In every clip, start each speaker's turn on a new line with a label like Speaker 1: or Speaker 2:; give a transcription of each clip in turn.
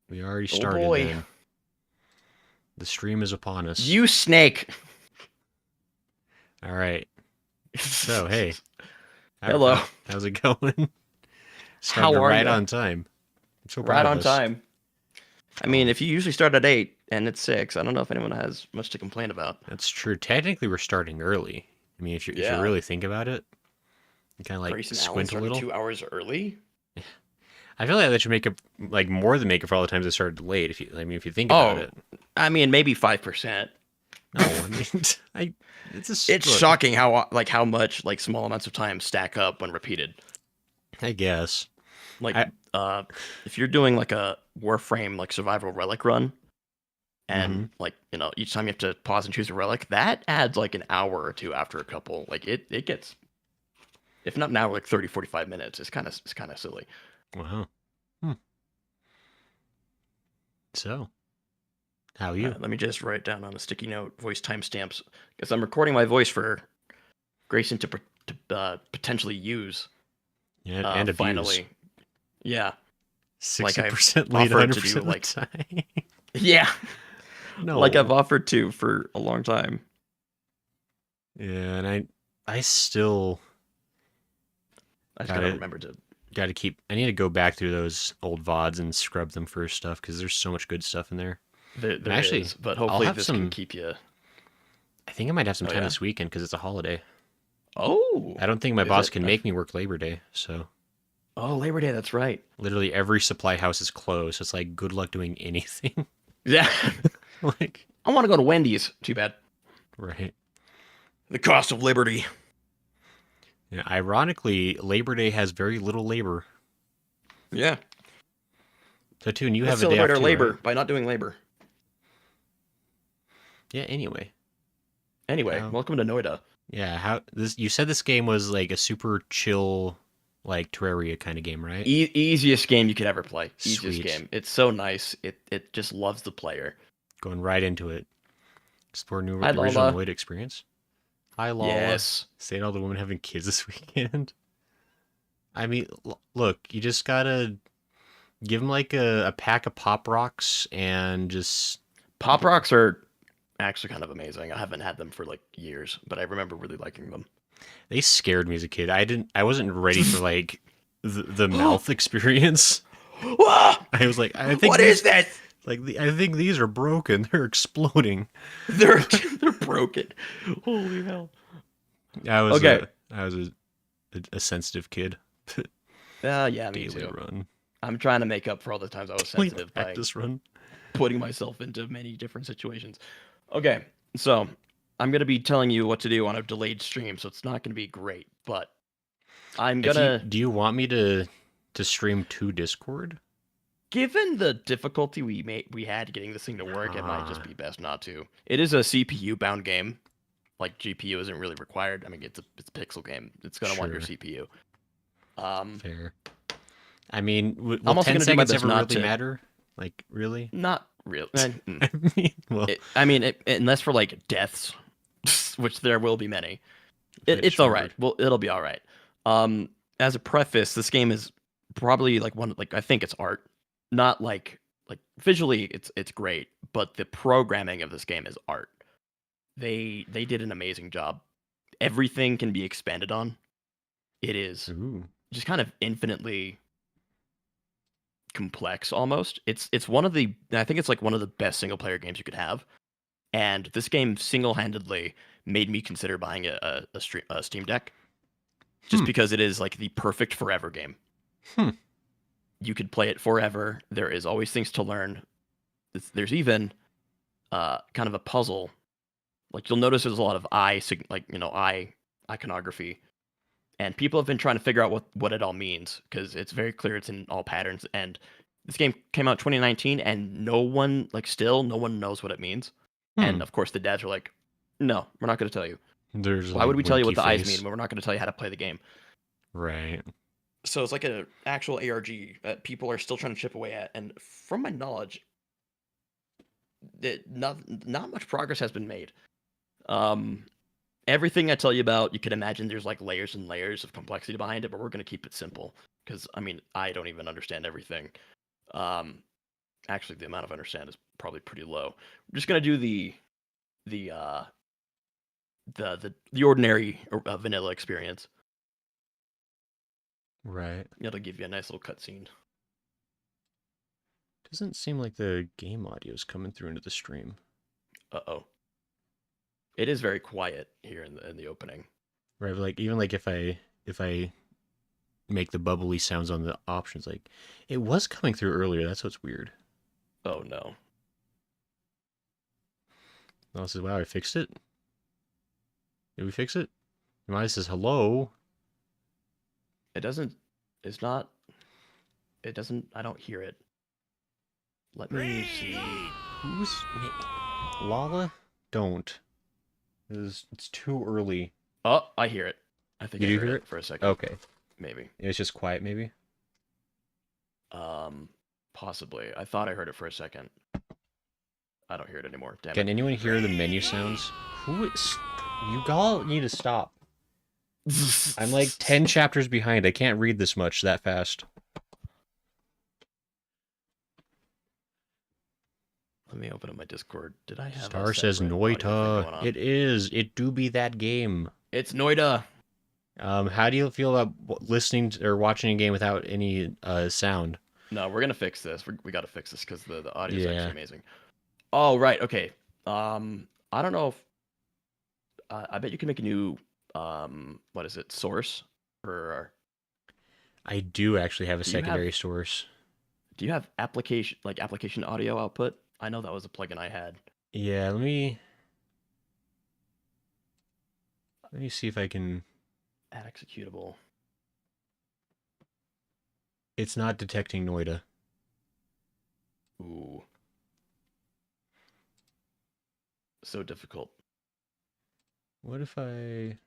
Speaker 1: We already
Speaker 2: Oh
Speaker 1: started
Speaker 2: boy.
Speaker 1: then. The stream is upon us.
Speaker 2: You snake.
Speaker 1: All right. So, hey,
Speaker 2: Hello.
Speaker 1: how's it going? Starting
Speaker 2: How are
Speaker 1: right
Speaker 2: you?
Speaker 1: on time. I'm so
Speaker 2: Right
Speaker 1: proud of
Speaker 2: on
Speaker 1: us.
Speaker 2: time. I mean,
Speaker 1: Oh,
Speaker 2: if you usually start at 8 and it's 6, I don't know if anyone has much to complain about.
Speaker 1: that's true. Technically, we're starting early. I mean, if you
Speaker 2: Yeah.
Speaker 1: really think about it, you kind of like
Speaker 2: Grace and Alan
Speaker 1: squint a
Speaker 2: starting
Speaker 1: little.
Speaker 2: 2 hours early?
Speaker 1: I feel like that should make up like more than make up for all the times I started late. If you think about
Speaker 2: Oh,
Speaker 1: it.
Speaker 2: I mean, maybe 5%.
Speaker 1: No, I mean, I
Speaker 2: It's
Speaker 1: look.
Speaker 2: shocking how much like small amounts of time stack up when repeated.
Speaker 1: I guess
Speaker 2: Like
Speaker 1: I.
Speaker 2: uh if you're doing like a Warframe like survival relic run
Speaker 1: Mm-hmm.
Speaker 2: and like, each time you have to pause and choose a relic, that adds like an hour or two after a couple. Like it gets, if not an hour, like 30, 45 minutes. It's kind of silly.
Speaker 1: Wow. Hmm. So, how are you?
Speaker 2: Let me just write down on a sticky note voice timestamps because I'm recording my voice for Grayson to potentially use.
Speaker 1: Yeah, and abuse.
Speaker 2: Finally, yeah, like I've
Speaker 1: 60% late,
Speaker 2: offered to
Speaker 1: 100%
Speaker 2: do
Speaker 1: of the
Speaker 2: like,
Speaker 1: time.
Speaker 2: yeah, like I've
Speaker 1: No.
Speaker 2: offered to for a long time.
Speaker 1: Yeah, and I still
Speaker 2: I just gotta
Speaker 1: gotta
Speaker 2: remember to.
Speaker 1: gotta keep. I need to go back through those old VODs and scrub them for stuff because there's so much good stuff in there. And
Speaker 2: There
Speaker 1: actually,
Speaker 2: is, but
Speaker 1: I'll
Speaker 2: hopefully
Speaker 1: have
Speaker 2: this can
Speaker 1: some.
Speaker 2: keep you.
Speaker 1: I think I might have some
Speaker 2: Oh
Speaker 1: time
Speaker 2: yeah.
Speaker 1: this weekend because it's a holiday.
Speaker 2: Oh,
Speaker 1: I don't think my
Speaker 2: is
Speaker 1: boss
Speaker 2: it?
Speaker 1: can make me work Labor Day, so
Speaker 2: Oh, Labor Day. That's right.
Speaker 1: literally every supply house is closed. So it's like good luck doing anything.
Speaker 2: Yeah.
Speaker 1: Like,
Speaker 2: I want to go to Wendy's. Too bad.
Speaker 1: right.
Speaker 2: The cost of liberty.
Speaker 1: Yeah, ironically, Labor Day has very little labor.
Speaker 2: Yeah.
Speaker 1: So, too, and you
Speaker 2: Let's
Speaker 1: have a day off
Speaker 2: celebrate our
Speaker 1: too, right?
Speaker 2: labor by not doing labor.
Speaker 1: Yeah. Anyway,
Speaker 2: Anyway,
Speaker 1: how?
Speaker 2: welcome to Noita.
Speaker 1: Yeah. How this? You said this game was like a super chill, like Terraria kind of game, right?
Speaker 2: Easiest game you could ever play. Easiest
Speaker 1: Sweet.
Speaker 2: game. It's so nice. It just loves the player.
Speaker 1: Going right into it. Explore new
Speaker 2: Hi
Speaker 1: the original
Speaker 2: Lola.
Speaker 1: Noid experience. Hi, Lala.
Speaker 2: Yes.
Speaker 1: Saying all the women having kids this weekend. I mean, look, you just gotta give them like a pack of pop rocks and just
Speaker 2: Pop rocks are actually kind of amazing. I haven't had them for like years, but I remember really liking them.
Speaker 1: they scared me as a kid. I wasn't ready for like the mouth experience.
Speaker 2: Ah!
Speaker 1: I was like, I think
Speaker 2: What is
Speaker 1: these
Speaker 2: that?
Speaker 1: I think these are broken. They're exploding.
Speaker 2: They're they're broken. Holy hell. Okay.
Speaker 1: I was a sensitive kid.
Speaker 2: Yeah, me
Speaker 1: Daily
Speaker 2: too.
Speaker 1: run.
Speaker 2: I'm trying to make up for all the times I was
Speaker 1: Daily
Speaker 2: sensitive by
Speaker 1: practice run.
Speaker 2: putting myself into many different situations. Okay, so I'm gonna be telling you what to do on a delayed stream, so it's not gonna be great, but I'm
Speaker 1: If you
Speaker 2: gonna,
Speaker 1: do you want me to stream to Discord?
Speaker 2: given the difficulty we had getting this thing to work, it might just
Speaker 1: Ah,
Speaker 2: be best not to. It is a CPU bound game. Like GPU isn't really required. I mean, it's a pixel game. It's gonna want your
Speaker 1: sure.
Speaker 2: CPU. Um,
Speaker 1: Fair. I mean, will
Speaker 2: I'm also
Speaker 1: 10
Speaker 2: gonna do my
Speaker 1: seconds
Speaker 2: best
Speaker 1: ever
Speaker 2: not
Speaker 1: really
Speaker 2: to,
Speaker 1: matter? Like, really?
Speaker 2: not real.
Speaker 1: I mean, well,
Speaker 2: Unless for like deaths, which there will be many. It's all right.
Speaker 1: sure.
Speaker 2: Well, it'll be all right. As a preface, this game is probably like one, like I think it's art, not like visually it's great, but the programming of this game is art. They did an amazing job. Everything can be expanded on. It is
Speaker 1: Ooh.
Speaker 2: just kind of infinitely complex almost. It's one of the, I think it's like one of the best single player games you could have. And this game single-handedly made me consider buying a Steam Deck just
Speaker 1: Hmm.
Speaker 2: because it is like the perfect forever game.
Speaker 1: Hmm.
Speaker 2: You could play it forever. There is always things to learn. There's even kind of a puzzle. Like you'll notice there's a lot of eye iconography, and people have been trying to figure out what it all means because it's very clear it's in all patterns. And this game came out 2019, and no one knows what it means.
Speaker 1: Hmm.
Speaker 2: And of course, the devs are like, "No, we're not going to tell you.
Speaker 1: There's
Speaker 2: Why would
Speaker 1: like
Speaker 2: we tell you what
Speaker 1: winky
Speaker 2: the eyes mean
Speaker 1: face.
Speaker 2: when we're not going to tell you how to play the game?"
Speaker 1: Right.
Speaker 2: So it's like an actual ARG that people are still trying to chip away at. And from my knowledge, not much progress has been made. Um, Everything I tell you about, you could imagine there's like layers and layers of complexity behind it, but we're going to keep it simple because I mean, I don't even understand everything. Um, Actually, the amount of understand is probably pretty low. I'm just gonna do the uh the ordinary vanilla experience.
Speaker 1: Right.
Speaker 2: It'll give you a nice little cutscene.
Speaker 1: Doesn't seem like the game audio is coming through into the stream.
Speaker 2: Uh-oh. It is very quiet here in the opening.
Speaker 1: Right, but like even like if I make the bubbly sounds on the options, like it was coming through earlier. That's what's weird.
Speaker 2: Oh no.
Speaker 1: I says, "Wow, I fixed it. Did we fix it?" Mine says, "Hello."
Speaker 2: It doesn't. It's not. It doesn't. I don't hear it. Let me see.
Speaker 1: Who's Lala? Don't. It's too early.
Speaker 2: Oh, I hear it. I think
Speaker 1: You
Speaker 2: I
Speaker 1: do
Speaker 2: heard
Speaker 1: hear
Speaker 2: it
Speaker 1: it?
Speaker 2: for a second.
Speaker 1: Okay.
Speaker 2: Maybe.
Speaker 1: It's just quiet, maybe.
Speaker 2: Possibly. I thought I heard it for a second. I don't hear it anymore. Damn
Speaker 1: Can
Speaker 2: it.
Speaker 1: anyone hear the menu sounds? Who is? You all need to stop. I'm like 10 chapters behind. I can't read this much that fast.
Speaker 2: Let me open up my Discord. Did I have
Speaker 1: Star
Speaker 2: a
Speaker 1: says
Speaker 2: separate audio thing going
Speaker 1: Noita.
Speaker 2: on?
Speaker 1: It is. It do be that game.
Speaker 2: It's Noita.
Speaker 1: How do you feel about listening or watching a game without any sound?
Speaker 2: No, we're gonna fix this. We got to fix this because the audio is
Speaker 1: Yeah.
Speaker 2: actually amazing. Oh right, okay. I don't know if I bet you can make a new what is it, source for.
Speaker 1: I do actually have a
Speaker 2: Do you have-
Speaker 1: secondary source.
Speaker 2: Do you have application audio output? I know that was a plugin I had.
Speaker 1: Yeah, let me see if I can.
Speaker 2: Add executable.
Speaker 1: It's not detecting Noita.
Speaker 2: Ooh. So difficult.
Speaker 1: What if I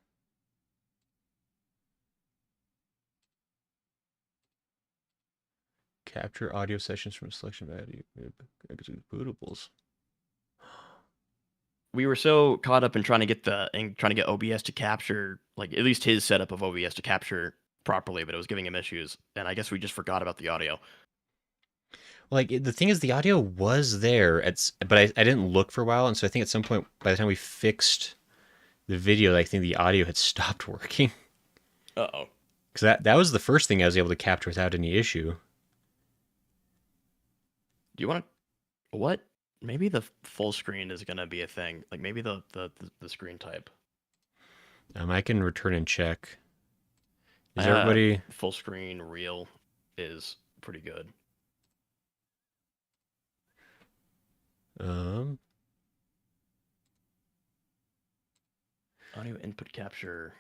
Speaker 1: capture audio sessions from a selection of audio executables?
Speaker 2: We were so caught up in trying to get OBS to capture, like at least his setup of OBS to capture properly, but it was giving him issues, and I guess we just forgot about the audio.
Speaker 1: Like the thing is, the audio was there, but I didn't look for a while, and so I think at some point, by the time we fixed the video, I think the audio had stopped working.
Speaker 2: Uh-oh.
Speaker 1: Because that was the first thing I was able to capture without any issue.
Speaker 2: Do you want to? What? Maybe the full screen is gonna be a thing. Like maybe the screen type.
Speaker 1: I can return and check. Is everybody
Speaker 2: full screen real is pretty good. Audio input capture.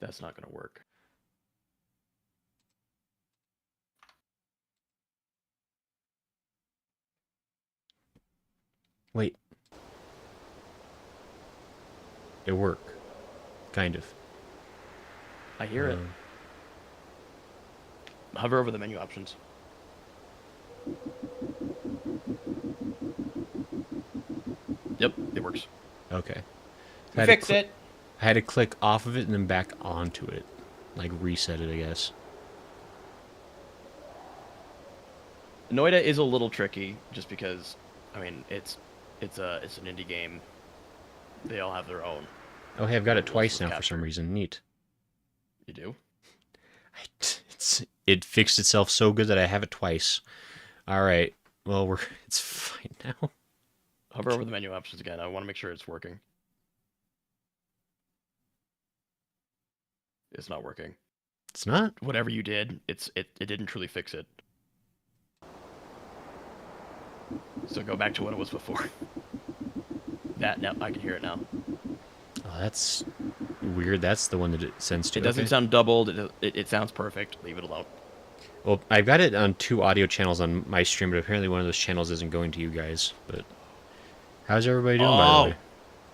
Speaker 2: That's not gonna work.
Speaker 1: Wait. It worked. Kind of.
Speaker 2: I hear it. Hover over the menu options. Yep, it works.
Speaker 1: Okay.
Speaker 2: Fix it.
Speaker 1: I had to click off of it and then back onto it. Like reset it, I guess.
Speaker 2: Noita is a little tricky just because, I mean, it's an indie game. They all have their own.
Speaker 1: Oh, hey, I've got it twice now for some reason. Neat.
Speaker 2: You do?
Speaker 1: It fixed itself so good that I have it twice. All right. Well, it's fine now.
Speaker 2: Hover over the menu options again. I want to make sure it's working. It's not working.
Speaker 1: It's not?
Speaker 2: Whatever you did, it didn't truly fix it. So go back to what it was before. Now I can hear it now.
Speaker 1: Oh, that's weird. That's the one that it sends to.
Speaker 2: It doesn't sound doubled. It sounds perfect. Leave it alone.
Speaker 1: Well, I've got it on 2 audio channels on my stream, but apparently one of those channels isn't going to you guys. But how's everybody doing, by the way?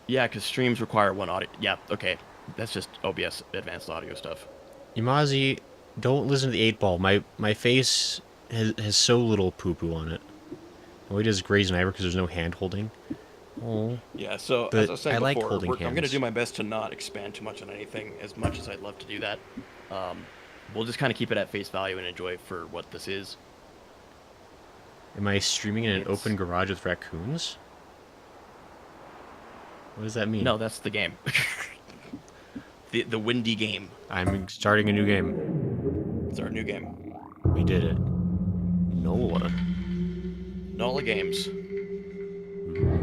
Speaker 2: Yeah, because streams require 1 audio. Yeah, okay. That's just OBS advanced audio stuff.
Speaker 1: Yamazi, don't listen to the 8-ball. My face has so little poo-poo on it. All he does is graze an eyebrow because there's no hand holding. Oh.
Speaker 2: Yeah, so
Speaker 1: But
Speaker 2: as I was saying
Speaker 1: like
Speaker 2: before,
Speaker 1: holding
Speaker 2: I'm going to
Speaker 1: hands.
Speaker 2: do my best to not expand too much on anything as much as I'd love to do that. We'll just kind of keep it at face value and enjoy it for what this is.
Speaker 1: Am I streaming in an
Speaker 2: It's
Speaker 1: open garage with raccoons? What does that mean?
Speaker 2: no, that's the game. The windy game.
Speaker 1: I'm starting a new game.
Speaker 2: It's our new game.
Speaker 1: We did it. NOLA.
Speaker 2: NOLA Games.
Speaker 1: Ooh.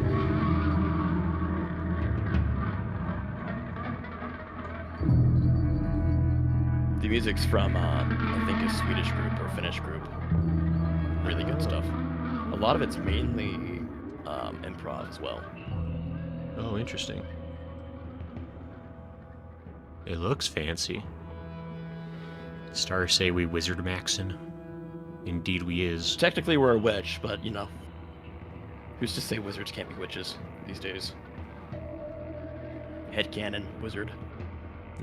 Speaker 2: The music's from I think a Swedish group or Finnish group. Really good stuff. A lot of it's mainly improv as well.
Speaker 1: Oh, interesting. It looks fancy. Stars say we wizard maxin. Indeed we is.
Speaker 2: Technically, we're a witch, but you know, who's to say wizards can't be witches these days? Headcanon wizard.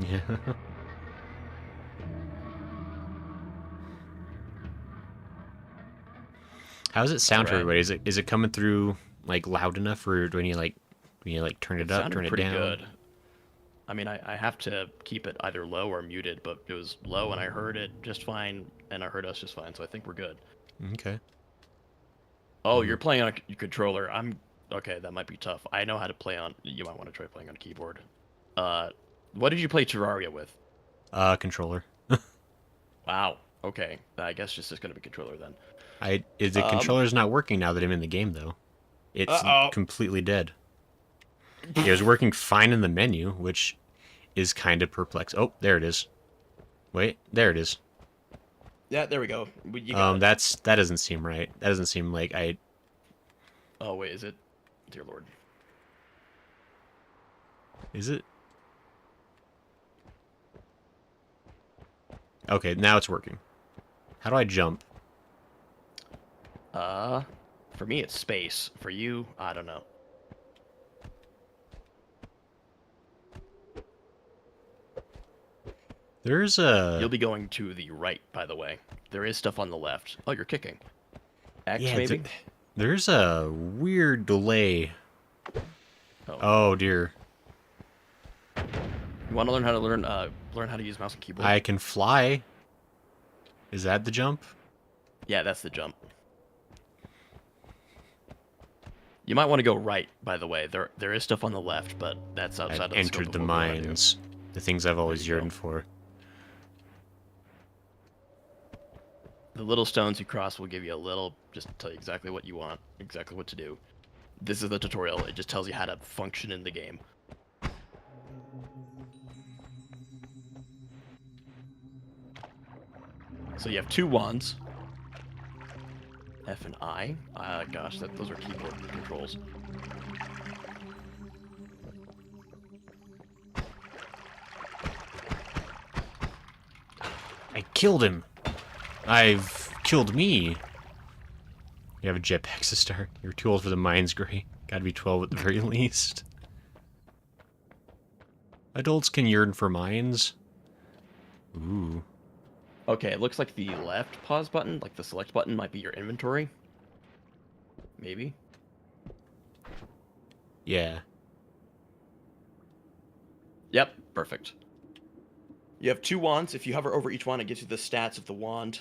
Speaker 1: Yeah. How does it sound to
Speaker 2: Right.
Speaker 1: everybody? Is it coming through like loud enough, or do we need to turn it
Speaker 2: It
Speaker 1: up,
Speaker 2: sounded
Speaker 1: turn it
Speaker 2: pretty
Speaker 1: down?
Speaker 2: good. I mean, I have to keep it either low or muted, but it was low and I heard it just fine, and I heard us just fine, so I think we're good.
Speaker 1: Okay.
Speaker 2: Oh,
Speaker 1: Mm.
Speaker 2: you're playing on a controller. Okay, that might be tough. I know how to play on. You might want to try playing on a keyboard. Uh, what did you play Terraria with?
Speaker 1: Controller.
Speaker 2: Wow. Okay, I guess just is gonna be controller then.
Speaker 1: The
Speaker 2: Um.
Speaker 1: controller's not working now that I'm in the game though. It's
Speaker 2: Uh
Speaker 1: completely dead. It was
Speaker 2: oh.
Speaker 1: working fine in the menu, which is kind of perplexing. Oh, there it is. Wait, there it is.
Speaker 2: Yeah, there we go. You got it.
Speaker 1: That doesn't seem right. That doesn't seem like I.
Speaker 2: Oh wait, is it? Dear Lord.
Speaker 1: Is it? Okay, now it's working. How do I jump?
Speaker 2: For me it's space. For you, I don't know.
Speaker 1: There's
Speaker 2: You'll
Speaker 1: a
Speaker 2: be going to the right, by the way. There is stuff on the left. Oh, you're kicking. X
Speaker 1: yeah.
Speaker 2: maybe?
Speaker 1: There's a weird delay.
Speaker 2: Oh.
Speaker 1: Oh dear.
Speaker 2: You want to learn how to use mouse and keyboard?
Speaker 1: I can fly. Is that the jump?
Speaker 2: Yeah, that's the jump. You might want to go right, by the way. There is stuff on the left, but that's
Speaker 1: I've
Speaker 2: outside of the scope
Speaker 1: entered
Speaker 2: of
Speaker 1: the
Speaker 2: what we want to do.
Speaker 1: mines. The things I've always
Speaker 2: you go.
Speaker 1: yearned for.
Speaker 2: The little stones you cross will give you a little, just tell you exactly what you want, exactly what to do. This is the tutorial. It just tells you how to function in the game. So you have two wands. F and I. Gosh, those are keyboard controls.
Speaker 1: I killed him. I've killed me. You have a jetpack to start. You're too old for the mines, Gray. Gotta be 12 at the very least. Adults can yearn for mines. Ooh.
Speaker 2: Okay, it looks like the left pause button, like the select button, might be your inventory. Maybe.
Speaker 1: Yeah.
Speaker 2: Yep, perfect. You have two wands. If you hover over each wand, it gives you the stats of the wand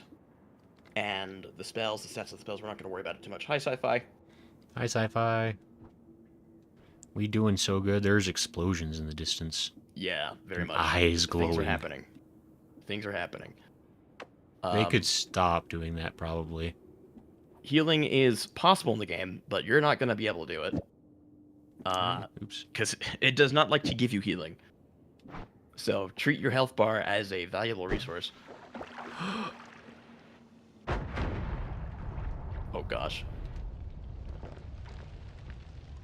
Speaker 2: and the spells. The stats of the spells, we're not going to worry about it too much. Hi, sci-fi.
Speaker 1: Hi, sci-fi. We doing so good. There's explosions in the distance.
Speaker 2: Yeah, very
Speaker 1: And
Speaker 2: much.
Speaker 1: eyes glowing.
Speaker 2: Things are happening. Things are happening.
Speaker 1: They could stop doing that, probably.
Speaker 2: Healing is possible in the game, but you're not going to be able to do it.
Speaker 1: Oops.
Speaker 2: Because it does not like to give you healing. So treat your health bar as a valuable resource. Oh gosh.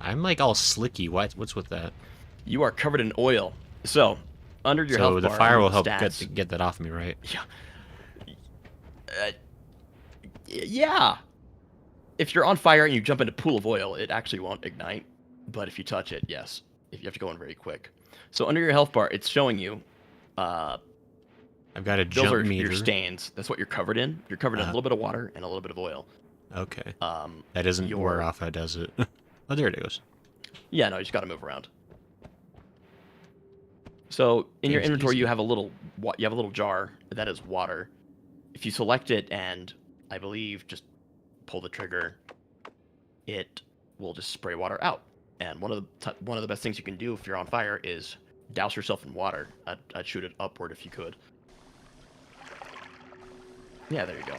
Speaker 1: I'm like all slicky. What's with that?
Speaker 2: You are covered in oil. So, under your health
Speaker 1: So the
Speaker 2: bar,
Speaker 1: fire
Speaker 2: under
Speaker 1: will
Speaker 2: the
Speaker 1: help
Speaker 2: stats,
Speaker 1: get that off me, right?
Speaker 2: Yeah. Yeah. If you're on fire and you jump into a pool of oil, it actually won't ignite. But if you touch it, yes. If you have to go in very quick. So under your health bar, it's showing you.
Speaker 1: I've got a
Speaker 2: Those
Speaker 1: jump
Speaker 2: are
Speaker 1: meter.
Speaker 2: your stains. That's what you're covered in. You're covered in a little bit of water and a little bit of oil.
Speaker 1: Okay.
Speaker 2: Um,
Speaker 1: That doesn't wear off. How does it? Oh, there it goes.
Speaker 2: Yeah, no, you just got to move around. So in your
Speaker 1: Seems
Speaker 2: inventory,
Speaker 1: easy.
Speaker 2: you have a little jar that is water. If you select it and I believe just pull the trigger, it will just spray water out. And one of the best things you can do if you're on fire is douse yourself in water. I'd shoot it upward if you could. Yeah, there you go.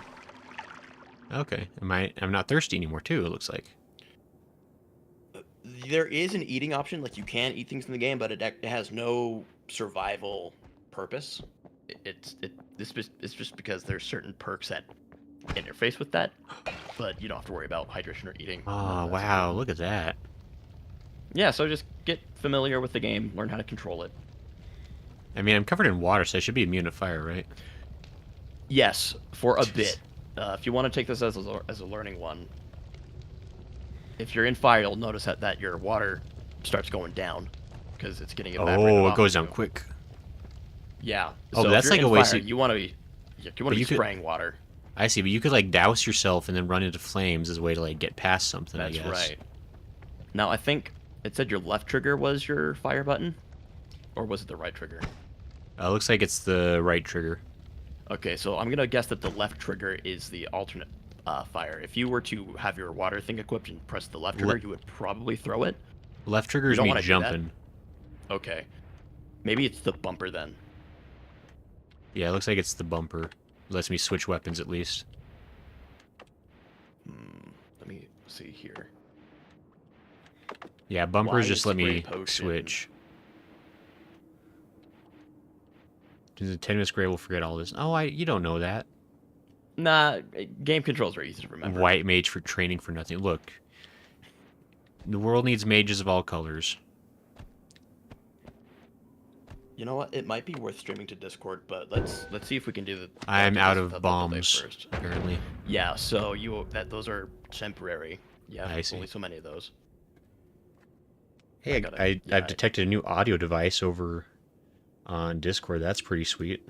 Speaker 1: Okay. I'm not thirsty anymore too, it looks like.
Speaker 2: There is an eating option, like you can eat things in the game, but it has no survival purpose. It's just because there's certain perks that interface with that, but you don't have to worry about hydration or eating.
Speaker 1: Oh, wow, look at that.
Speaker 2: Yeah, so just get familiar with the game, learn how to control it.
Speaker 1: I mean, I'm covered in water, so I should be immune to fire, right?
Speaker 2: Yes, for a bit. If you want to take this as a learning one, if you're in fire, you'll notice that your water starts going down because it's getting evaporated.
Speaker 1: Oh, it goes down quick.
Speaker 2: Yeah.
Speaker 1: Oh,
Speaker 2: so
Speaker 1: that's
Speaker 2: if you're
Speaker 1: like a
Speaker 2: in
Speaker 1: waste.
Speaker 2: Fire, you want to be spraying water.
Speaker 1: I see, but you could like douse yourself and then run into flames as a way to like get past something.
Speaker 2: That's
Speaker 1: I guess.
Speaker 2: right. Now I think it said your left trigger was your fire button, or was it the right trigger?
Speaker 1: Looks like it's the right trigger.
Speaker 2: Okay, so I'm gonna guess that the left trigger is the alternate fire. If you were to have your water thing equipped and press the left trigger, you would probably throw it.
Speaker 1: Left trigger is me jumping.
Speaker 2: Okay, maybe it's the bumper then.
Speaker 1: Yeah, it looks like it's the bumper. It lets me switch weapons at least.
Speaker 2: Let me see here.
Speaker 1: Yeah, bumpers just let me
Speaker 2: potion?
Speaker 1: switch. The 10 minutes gray will forget all this. Oh, you don't know that.
Speaker 2: Nah, game controls are easy to remember.
Speaker 1: White mage for training for nothing. Look, the world needs mages of all colors.
Speaker 2: You know what? It might be worth streaming to Discord, but let's see if we can do the.
Speaker 1: I'm out of bombs first, apparently.
Speaker 2: Yeah, so those are temporary. Yeah,
Speaker 1: I see.
Speaker 2: Only so many of those.
Speaker 1: Hey, I've detected a new audio device over on Discord. That's pretty sweet.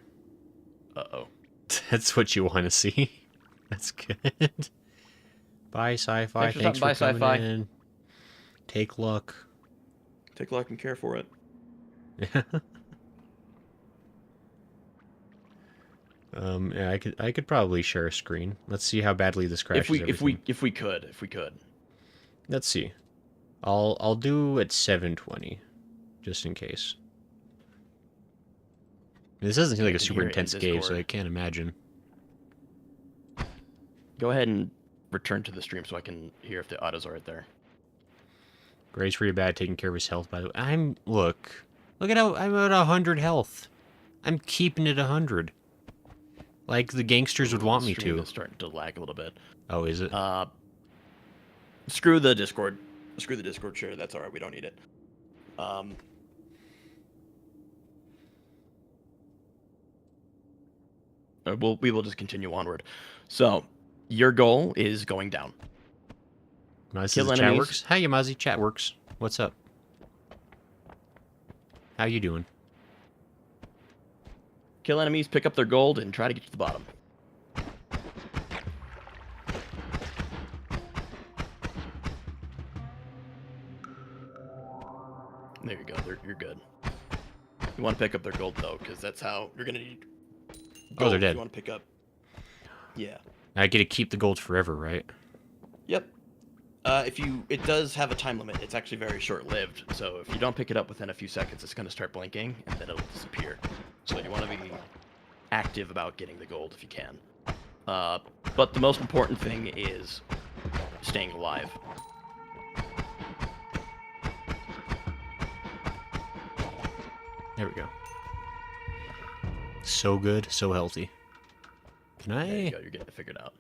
Speaker 2: Uh-oh.
Speaker 1: That's what you want to see. That's good. Bye, Sci-Fi. Thanks for coming in. Take luck.
Speaker 2: Take luck and care for it.
Speaker 1: Yeah, I could probably share a screen. Let's see how badly this crashes.
Speaker 2: If we could.
Speaker 1: Let's see. I'll do at 720, just in case. This doesn't seem like a super intense game, so I can't imagine.
Speaker 2: Go ahead and return to the stream so I can hear if the autos are right there.
Speaker 1: Gray's pretty bad taking care of his health, by the way. Look at how I'm at 100 health. I'm keeping it 100. Like the gangsters would want me to.
Speaker 2: It's starting to lag a little bit.
Speaker 1: Oh, is it?
Speaker 2: Screw the Discord. Screw the Discord share. That's all right. We don't need it. We will just continue onward. So, your goal is going down.
Speaker 1: Kill chat works. Hi, Yamazi. Chat works. What's up? How you doing?
Speaker 2: Kill enemies, pick up their gold, and try to get to the bottom. There you go. You're good. You want to pick up their gold, though, because that's how you're going to need gold.
Speaker 1: Oh, they're dead.
Speaker 2: You want to pick up... Yeah.
Speaker 1: I get to keep the gold forever, right?
Speaker 2: Yep. It does have a time limit. It's actually very short-lived. So if you don't pick it up within a few seconds, it's going to start blinking, and then it'll disappear. So you want to be active about getting the gold if you can. But the most important thing is staying alive.
Speaker 1: There we go. So good, so healthy. Can I?
Speaker 2: There you go. You're getting it figured out.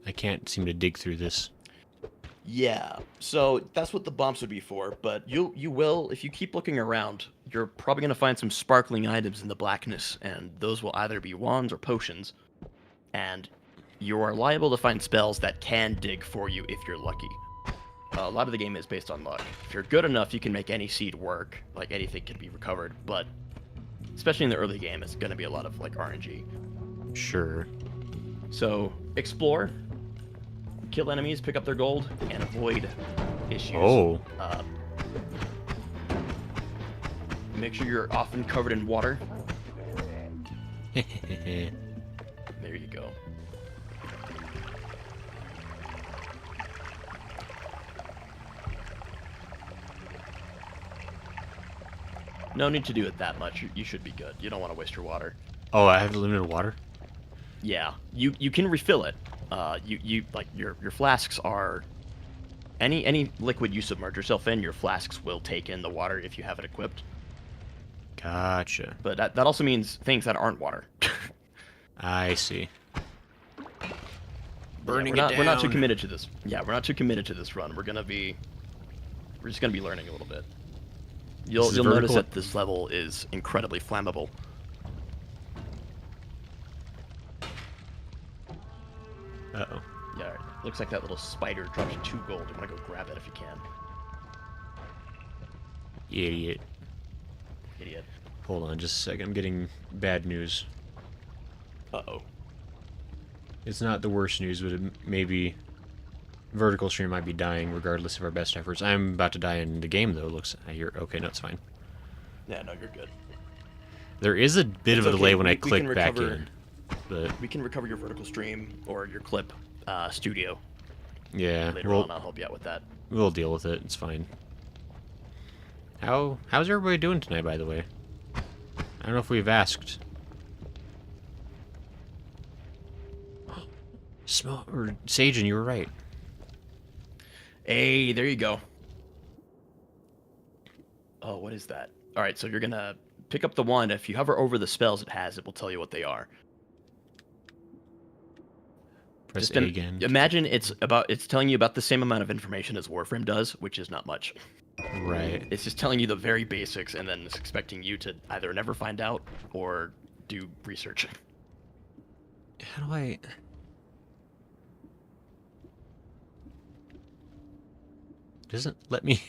Speaker 1: I can't seem to dig through this.
Speaker 2: Yeah, so that's what the bumps would be for, but you will, if you keep looking around, you're probably going to find some sparkling items in the blackness, and those will either be wands or potions, and you are liable to find spells that can dig for you if you're lucky. A lot of the game is based on luck. If you're good enough, you can make any seed work, like anything can be recovered, but especially in the early game, it's going to be a lot of like RNG.
Speaker 1: Sure.
Speaker 2: So, explore. Kill enemies, pick up their gold, and avoid issues.
Speaker 1: Oh.
Speaker 2: Make sure you're often covered in water. There you go. No need to do it that much. You should be good. You don't want to waste your water.
Speaker 1: Oh, I have limited water?
Speaker 2: Yeah, you can refill it. You like your flasks are any liquid you submerge yourself in, your flasks will take in the water if you have it equipped.
Speaker 1: Gotcha.
Speaker 2: But that also means things that aren't water.
Speaker 1: I see.
Speaker 2: Burning
Speaker 1: it down.
Speaker 2: We're not too committed to this. Yeah, we're not too committed to this run. We're just gonna be learning a little bit. You'll notice that this level is incredibly flammable.
Speaker 1: Uh-oh.
Speaker 2: Yeah, looks like that little spider dropped you 2 gold. You want to go grab it if you can.
Speaker 1: Idiot.
Speaker 2: Idiot.
Speaker 1: Hold on just a second. I'm getting bad news.
Speaker 2: Uh-oh.
Speaker 1: It's not the worst news, but maybe vertical stream might be dying regardless of our best efforts. I'm about to die in the game, though. Looks. I hear. Okay, no, it's fine.
Speaker 2: Yeah, no, you're good.
Speaker 1: There is a bit of a delay when I click back
Speaker 2: recover,
Speaker 1: in. But
Speaker 2: we can recover your vertical stream or your clip studio.
Speaker 1: Yeah,
Speaker 2: Later on, I'll help you out with that.
Speaker 1: We'll deal with it. It's fine. How's everybody doing tonight, by the way? I don't know if we've asked. Sagen, you were right.
Speaker 2: Hey, there you go. Oh, what is that? All right, so you're gonna pick up the wand. If you hover over the spells it has, it will tell you what they are.
Speaker 1: Press A again.
Speaker 2: Imagine it's telling you about the same amount of information as Warframe does, which is not much.
Speaker 1: Right.
Speaker 2: It's just telling you the very basics, and then it's expecting you to either never find out or do research.
Speaker 1: How do I... Doesn't let me...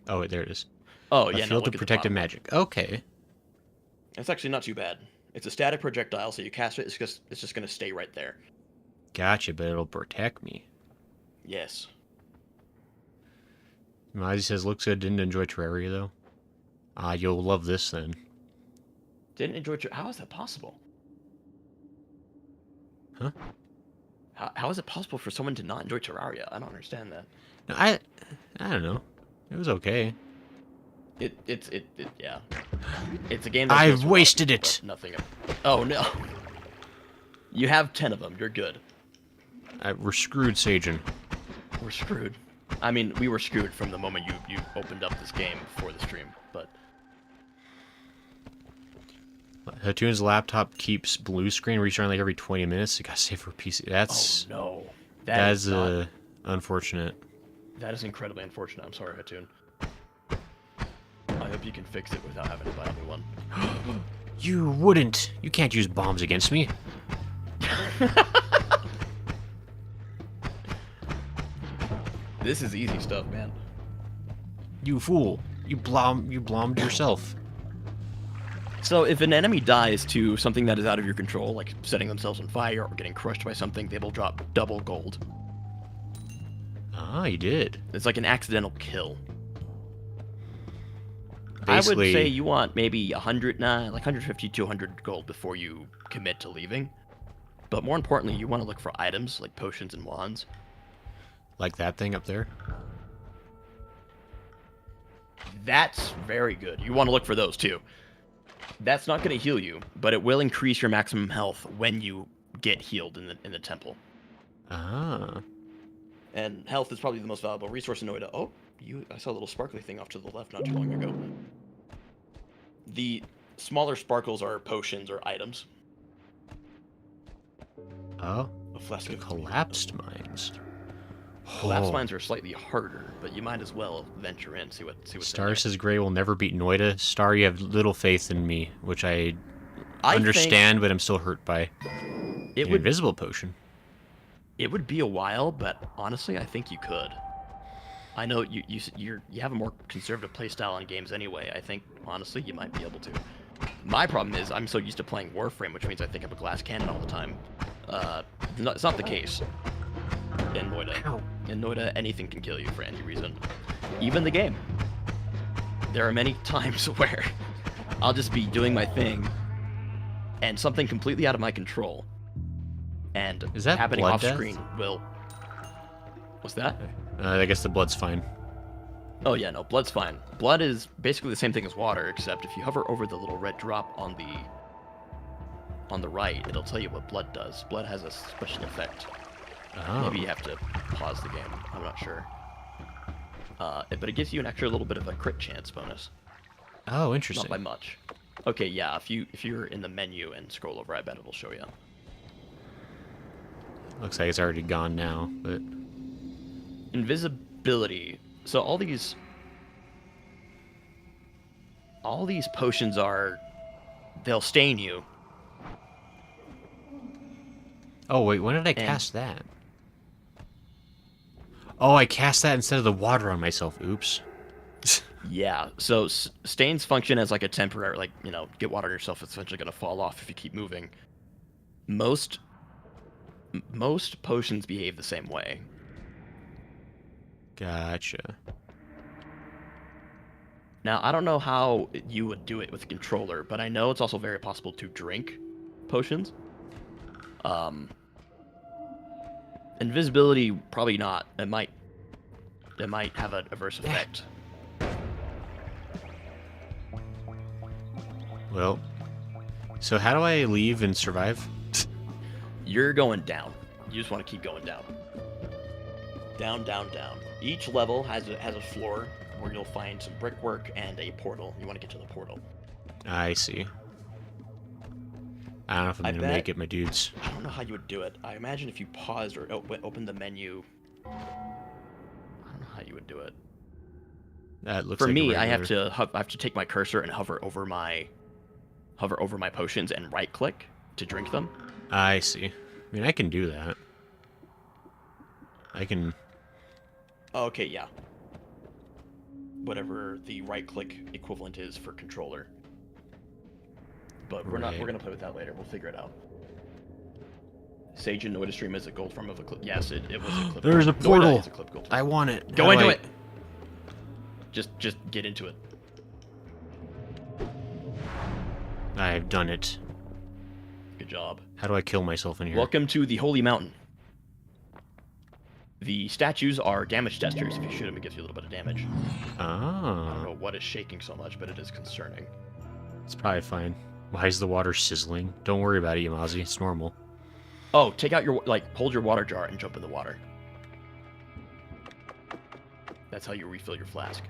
Speaker 1: Oh, wait, there it is.
Speaker 2: Oh, yeah,
Speaker 1: A field of protected magic. Okay.
Speaker 2: It's actually not too bad. It's a static projectile, so you cast it, it's just going to stay right there.
Speaker 1: Gotcha, but it'll protect me.
Speaker 2: Yes.
Speaker 1: Mozzie says, looks good, didn't enjoy Terraria, though. Ah, you'll love this, then.
Speaker 2: Didn't enjoy How is that possible?
Speaker 1: Huh?
Speaker 2: How is it possible for someone to not enjoy Terraria? I don't understand that.
Speaker 1: No, I don't know. It was okay.
Speaker 2: Yeah. It's a game that
Speaker 1: I've wasted it.
Speaker 2: Nothing. Oh no. You have 10 of them. You're good.
Speaker 1: We're screwed, Sagen.
Speaker 2: We're screwed. I mean, we were screwed from the moment you opened up this game before the stream, but...
Speaker 1: Hatoon's laptop keeps blue screen restarting like every 20 minutes. You gotta save for PC. That's...
Speaker 2: Oh no.
Speaker 1: That's unfortunate.
Speaker 2: That is incredibly unfortunate. I'm sorry, Hatoon. I hope you can fix it without having to buy a new one.
Speaker 1: You wouldn't. You can't use bombs against me.
Speaker 2: This is easy stuff, man.
Speaker 1: You fool. You blombed yourself.
Speaker 2: So if an enemy dies to something that is out of your control, like setting themselves on fire or getting crushed by something, they will drop double gold.
Speaker 1: Ah, you did.
Speaker 2: It's like an accidental kill.
Speaker 1: Basically,
Speaker 2: I would say you want maybe 100, like 150, 200 gold before you commit to leaving. But more importantly, you want to look for items like potions and wands.
Speaker 1: like that thing up there.
Speaker 2: That's very good. You want to look for those too. That's not going to heal you, but it will increase your maximum health when you get healed in the temple.
Speaker 1: Ah.
Speaker 2: And health is probably the most valuable resource in Noita. Oh, I saw a little sparkly thing off to the left not too long ago. The smaller sparkles are potions or items.
Speaker 1: Oh.
Speaker 2: A flask of
Speaker 1: collapsed mines.
Speaker 2: Collapsed mines are slightly harder, but you might as well venture in, see what.
Speaker 1: Star says Gray will never beat Noita. Star, you have little faith in me, which I understand, but I'm still hurt by. An invisible potion.
Speaker 2: It would be a while, but honestly, I think you could. I know you have a more conservative playstyle on games anyway. I think honestly you might be able to. My problem is I'm so used to playing Warframe, which means I think of a glass cannon all the time. It's not the case in Noita.
Speaker 1: Ow.
Speaker 2: In Noita, anything can kill you for any reason, even the game. There are many times where I'll just be doing my thing, and something completely out of my control and
Speaker 1: Is that
Speaker 2: happening
Speaker 1: blood
Speaker 2: off
Speaker 1: death?
Speaker 2: screen will. What's that?
Speaker 1: I guess the blood's fine.
Speaker 2: Oh yeah, no, blood's fine. Blood is basically the same thing as water, except if you hover over the little red drop on the right, it'll tell you what blood does. Blood has a special effect.
Speaker 1: Oh.
Speaker 2: Maybe you have to pause the game. I'm not sure. But it gives you an extra little bit of a crit chance bonus.
Speaker 1: Oh,
Speaker 2: Not
Speaker 1: interesting.
Speaker 2: by much. Okay, yeah. If you're in the menu and scroll over, I bet it'll show you.
Speaker 1: Looks like it's already gone now, but
Speaker 2: Invisibility. So all these potions they'll stain you.
Speaker 1: oh wait, when did I
Speaker 2: And
Speaker 1: cast that? Oh, I cast that instead of the water on myself. Oops.
Speaker 2: yeah, so stains function as like a temporary, like, get water on yourself. It's eventually gonna fall off if you keep moving. Most potions behave the same way.
Speaker 1: Gotcha.
Speaker 2: Now, I don't know how you would do it with a controller, but I know it's also very possible to drink potions. Invisibility, probably not. It might have an adverse effect.
Speaker 1: Well, so how do I leave and survive?
Speaker 2: You're going down. You just want to keep going down. Down, down, down. Each level has a floor where you'll find some brickwork and a portal. You want to get to the portal.
Speaker 1: I see. I don't know if I'm gonna make it, my dudes.
Speaker 2: I don't know how you would do it. I imagine if you paused or opened the menu. I don't know how you would do it.
Speaker 1: That looks
Speaker 2: For
Speaker 1: like
Speaker 2: me,
Speaker 1: a
Speaker 2: I have
Speaker 1: regular...
Speaker 2: to take my cursor and hover over my potions and right click to drink them.
Speaker 1: I see. I mean, I can do that. I can...
Speaker 2: Okay, yeah. Whatever the right click equivalent is for controller. But we're
Speaker 1: Right.
Speaker 2: gonna play with that later. We'll figure it out. Sage and Noita stream is a gold form of a clip. Yes, it was a clip.
Speaker 1: There's a
Speaker 2: Noita
Speaker 1: portal.
Speaker 2: is a clip gold.
Speaker 1: I want it.
Speaker 2: Go
Speaker 1: How do
Speaker 2: into
Speaker 1: I-
Speaker 2: it. Just get into it.
Speaker 1: I've done it.
Speaker 2: Good job.
Speaker 1: How do I kill myself in here?
Speaker 2: Welcome to the Holy Mountain. The statues are damage testers. If you shoot them, it gives you a little bit of damage. I don't
Speaker 1: Oh.
Speaker 2: know what is shaking so much, but it is concerning.
Speaker 1: It's probably fine. Why is the water sizzling? Don't worry about it, Yamazi. It's normal.
Speaker 2: Oh, take out your, hold your water jar and jump in the water. That's how you refill your flask.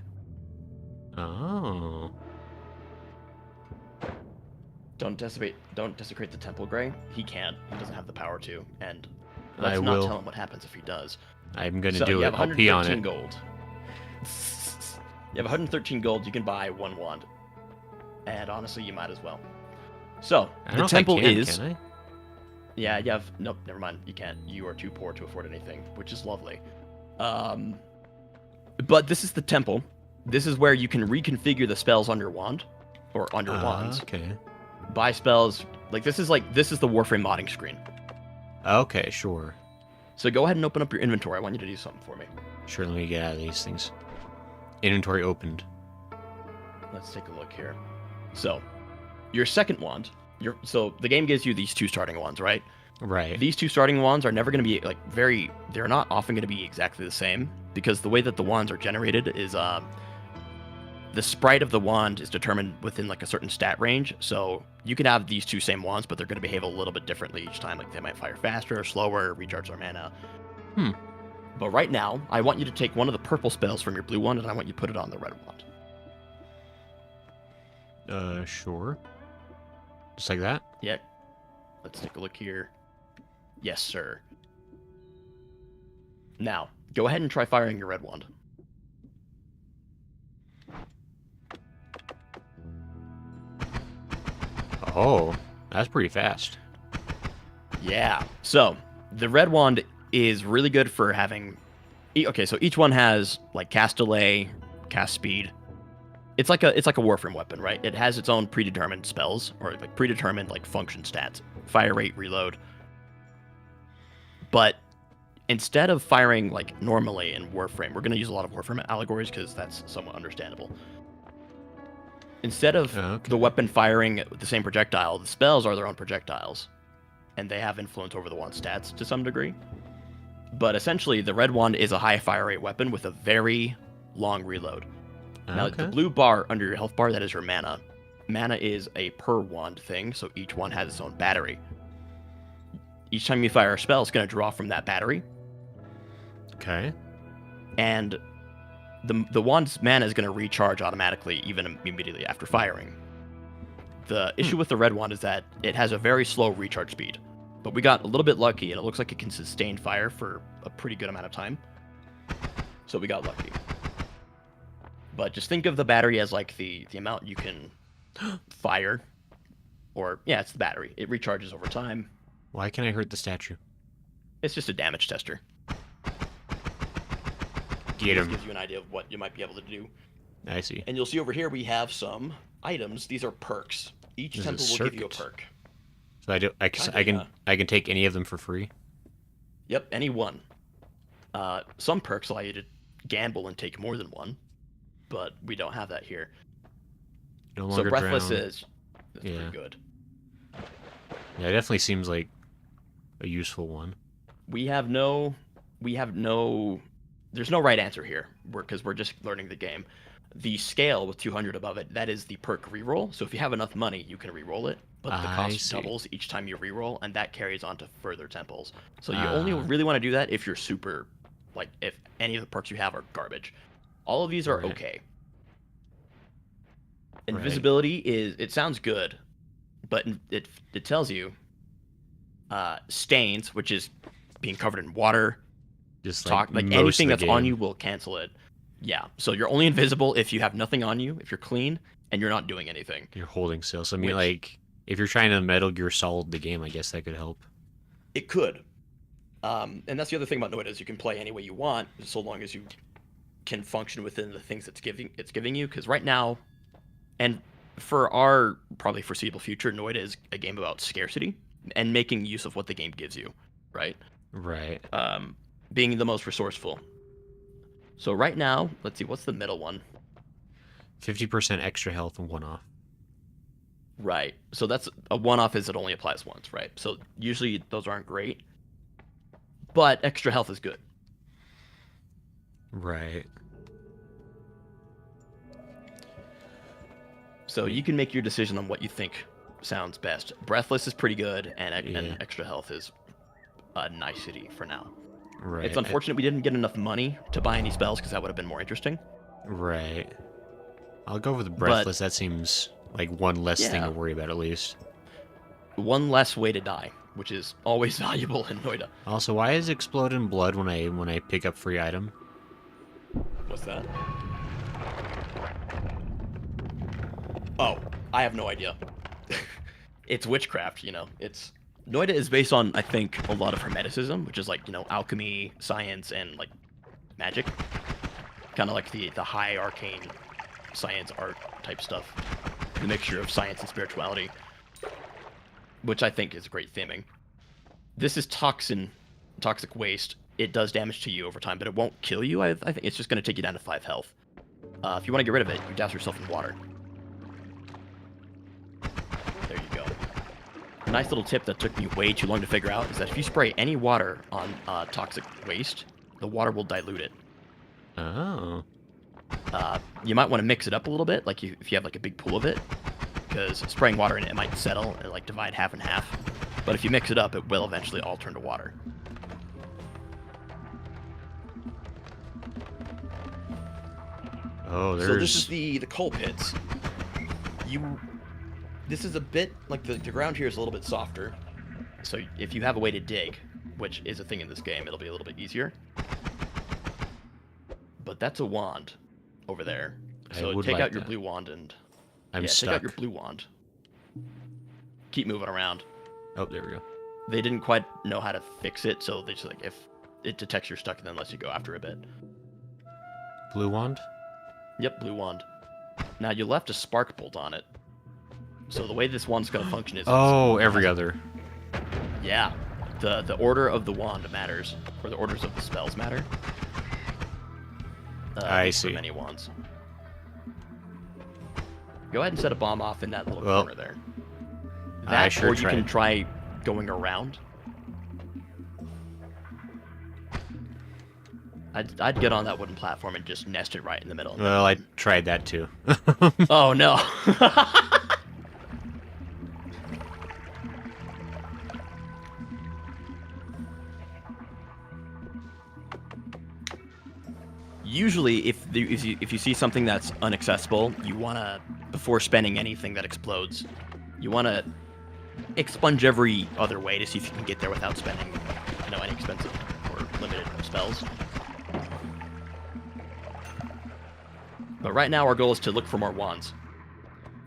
Speaker 1: Oh.
Speaker 2: Don't desecrate the Temple Gray. He can't. He doesn't have the power to. And
Speaker 1: I
Speaker 2: let's not
Speaker 1: will.
Speaker 2: tell him what happens if he does.
Speaker 1: I'm gonna
Speaker 2: So
Speaker 1: do
Speaker 2: you
Speaker 1: it.
Speaker 2: have
Speaker 1: I'll pee on
Speaker 2: 113
Speaker 1: it.
Speaker 2: gold. You have 113 gold. You can buy one wand. And honestly, you might as well. So
Speaker 1: I don't
Speaker 2: the
Speaker 1: know if
Speaker 2: temple
Speaker 1: I can,
Speaker 2: is.
Speaker 1: Can I?
Speaker 2: Yeah, you have. Nope, never mind. You can't. You are too poor to afford anything, which is lovely. But this is the temple. This is where you can reconfigure the spells on your wand, or on your wands.
Speaker 1: Okay.
Speaker 2: Buy spells. This is the Warframe modding screen.
Speaker 1: Okay, sure.
Speaker 2: So go ahead and open up your inventory. I want you to do something for me.
Speaker 1: Sure, let me get out of these things. Inventory opened.
Speaker 2: Let's take a look here. So, your second wand. So the game gives you these two starting wands, right?
Speaker 1: Right.
Speaker 2: These two starting wands are never going to be they're not often going to be exactly the same, because the way that the wands are generated is the sprite of the wand is determined within a certain stat range. So you can have these two same wands, but they're going to behave a little bit differently each time. Like they might fire faster or slower, recharge their mana. But right now, I want you to take one of the purple spells from your blue wand, and I want you to put it on the red wand.
Speaker 1: Sure. Just like that?
Speaker 2: Yeah. Let's take a look here. Yes, sir. Now, go ahead and try firing your red wand.
Speaker 1: Oh, that's pretty fast.
Speaker 2: Yeah. So, the red wand is really good for having... Okay, so each one has, cast delay, cast speed. It's like a Warframe weapon, right? It has its own predetermined spells, or predetermined, function stats. Fire rate, reload. But instead of firing, normally in Warframe, we're going to use a lot of Warframe allegories, because that's somewhat understandable. Instead of
Speaker 1: Okay.
Speaker 2: the weapon firing the same projectile, the spells are their own projectiles, and they have influence over the wand's stats to some degree. But essentially, the red wand is a high fire rate weapon with a very long reload. Now, the
Speaker 1: Okay.
Speaker 2: blue bar under your health bar, that is your mana. Mana is a per wand thing, so each one has its own battery. Each time you fire a spell, it's going to draw from that battery.
Speaker 1: Okay.
Speaker 2: And the wand's mana is going to recharge automatically, even immediately after firing. The issue with the red wand is that it has a very slow recharge speed. But we got a little bit lucky, and it looks like it can sustain fire for a pretty good amount of time. So we got lucky. But just think of the battery as like the amount you can fire. Or, yeah, it's the battery. It recharges over time.
Speaker 1: Why can I hurt the statue?
Speaker 2: It's just a damage tester.
Speaker 1: Get
Speaker 2: It
Speaker 1: him.
Speaker 2: gives you an idea of what you might be able to do.
Speaker 1: I see.
Speaker 2: And you'll see over here we have some items. These are perks. Each
Speaker 1: This is a
Speaker 2: temple will give you a
Speaker 1: circuit.
Speaker 2: perk.
Speaker 1: So
Speaker 2: Kinda,
Speaker 1: I can take any of them for free.
Speaker 2: Yep, any one. Some perks allow you to gamble and take more than one, but we don't have that here.
Speaker 1: No
Speaker 2: So
Speaker 1: longer
Speaker 2: breathless
Speaker 1: drown.
Speaker 2: is
Speaker 1: Yeah.
Speaker 2: pretty good.
Speaker 1: Yeah, it definitely seems like a useful one.
Speaker 2: We have no there's no right answer here because we're just learning the game. The scale with 200 above it, that is the perk reroll. So if you have enough money, you can reroll it, but the
Speaker 1: I
Speaker 2: cost
Speaker 1: see.
Speaker 2: doubles each time you reroll, and that carries on to further temples. So you
Speaker 1: Ah.
Speaker 2: only really want to do that if you're super, like, if any of the perks you have are garbage. All of these are
Speaker 1: Right.
Speaker 2: okay.
Speaker 1: Right.
Speaker 2: Invisibility it sounds good, but it tells you stains, which is being covered in water,
Speaker 1: Just
Speaker 2: like
Speaker 1: most
Speaker 2: anything
Speaker 1: of the
Speaker 2: that's on
Speaker 1: game.
Speaker 2: you will cancel it. Yeah, so you're only invisible if you have nothing on you, if you're clean, and you're not doing anything.
Speaker 1: You're holding still. So I mean,
Speaker 2: Which-
Speaker 1: like, if you're trying to Metal Gear Solid the game, I guess that could help.
Speaker 2: It could. And that's the other thing about Noita is you can play any way you want, so long as you can function within the things it's giving you. Because right now, and for our probably foreseeable future, Noita is a game about scarcity and making use of what the game gives you, right?
Speaker 1: Right.
Speaker 2: Being the most resourceful. So right now, let's see, what's the middle one?
Speaker 1: 50% extra health and one off.
Speaker 2: Right. So that's a one-off is it only applies once, right? So usually those aren't great, but extra health is good.
Speaker 1: Right.
Speaker 2: So you can make your decision on what you think sounds best. Breathless is pretty good, and
Speaker 1: Yeah.
Speaker 2: extra health is a nicety for now.
Speaker 1: Right.
Speaker 2: It's unfortunate we didn't get enough money to buy any spells because that would have been more interesting.
Speaker 1: Right. I'll go with the breathless. That seems like one less thing
Speaker 2: Yeah.
Speaker 1: to worry about at least.
Speaker 2: One less way to die, which is always valuable in Noita.
Speaker 1: Also, why is explode in blood when I pick up free item?
Speaker 2: What's that? Oh, I have no idea. It's witchcraft, you know. Noita is based on, I think, a lot of hermeticism, which is like, you know, alchemy, science, and like magic. Kind of like the high arcane science art type stuff. The mixture of science and spirituality, which I think is great theming. This is toxic waste. It does damage to you over time, but it won't kill you. I think it's just going to take you down to 5 health. If you want to get rid of it, you douse yourself in water. There you go. A nice little tip that took me way too long to figure out is that if you spray any water on toxic waste, the water will dilute it.
Speaker 1: Oh.
Speaker 2: You might want to mix it up a little bit, like if you have like a big pool of it, because spraying water in it might settle and like divide half and half. But if you mix it up, it will eventually all turn to water.
Speaker 1: Oh, there's.
Speaker 2: So this is the coal pits. This is a bit like the ground here is a little bit softer. So if you have a way to dig, which is a thing in this game, it'll be a little bit easier. But that's a wand over there.
Speaker 1: I
Speaker 2: So
Speaker 1: would
Speaker 2: take
Speaker 1: like
Speaker 2: out your
Speaker 1: that.
Speaker 2: blue wand and
Speaker 1: I'm
Speaker 2: take
Speaker 1: stuck.
Speaker 2: out your blue wand. Keep moving around.
Speaker 1: Oh, there we go.
Speaker 2: They didn't quite know how to fix it, so they just like if it detects you're stuck, then lets you go after a bit.
Speaker 1: Blue wand.
Speaker 2: Yep, blue wand. Now you left a spark bolt on it. So the way this wand's gonna function is
Speaker 1: Oh, every other.
Speaker 2: yeah, the order of the wand matters, or the orders of the spells matter.
Speaker 1: I
Speaker 2: at least for
Speaker 1: see.
Speaker 2: many wands. Go ahead and set a bomb off in that little
Speaker 1: Well,
Speaker 2: corner there.
Speaker 1: I
Speaker 2: That,
Speaker 1: sure
Speaker 2: or you can
Speaker 1: tried.
Speaker 2: try going around. I'd get on that wooden platform and just nest it right in the middle. And
Speaker 1: Well, I tried that too.
Speaker 2: oh no! Usually, if you see something that's inaccessible, you wanna, before spending anything that explodes, you wanna expunge every other way to see if you can get there without spending, any expensive or limited spells. But right now, our goal is to look for more wands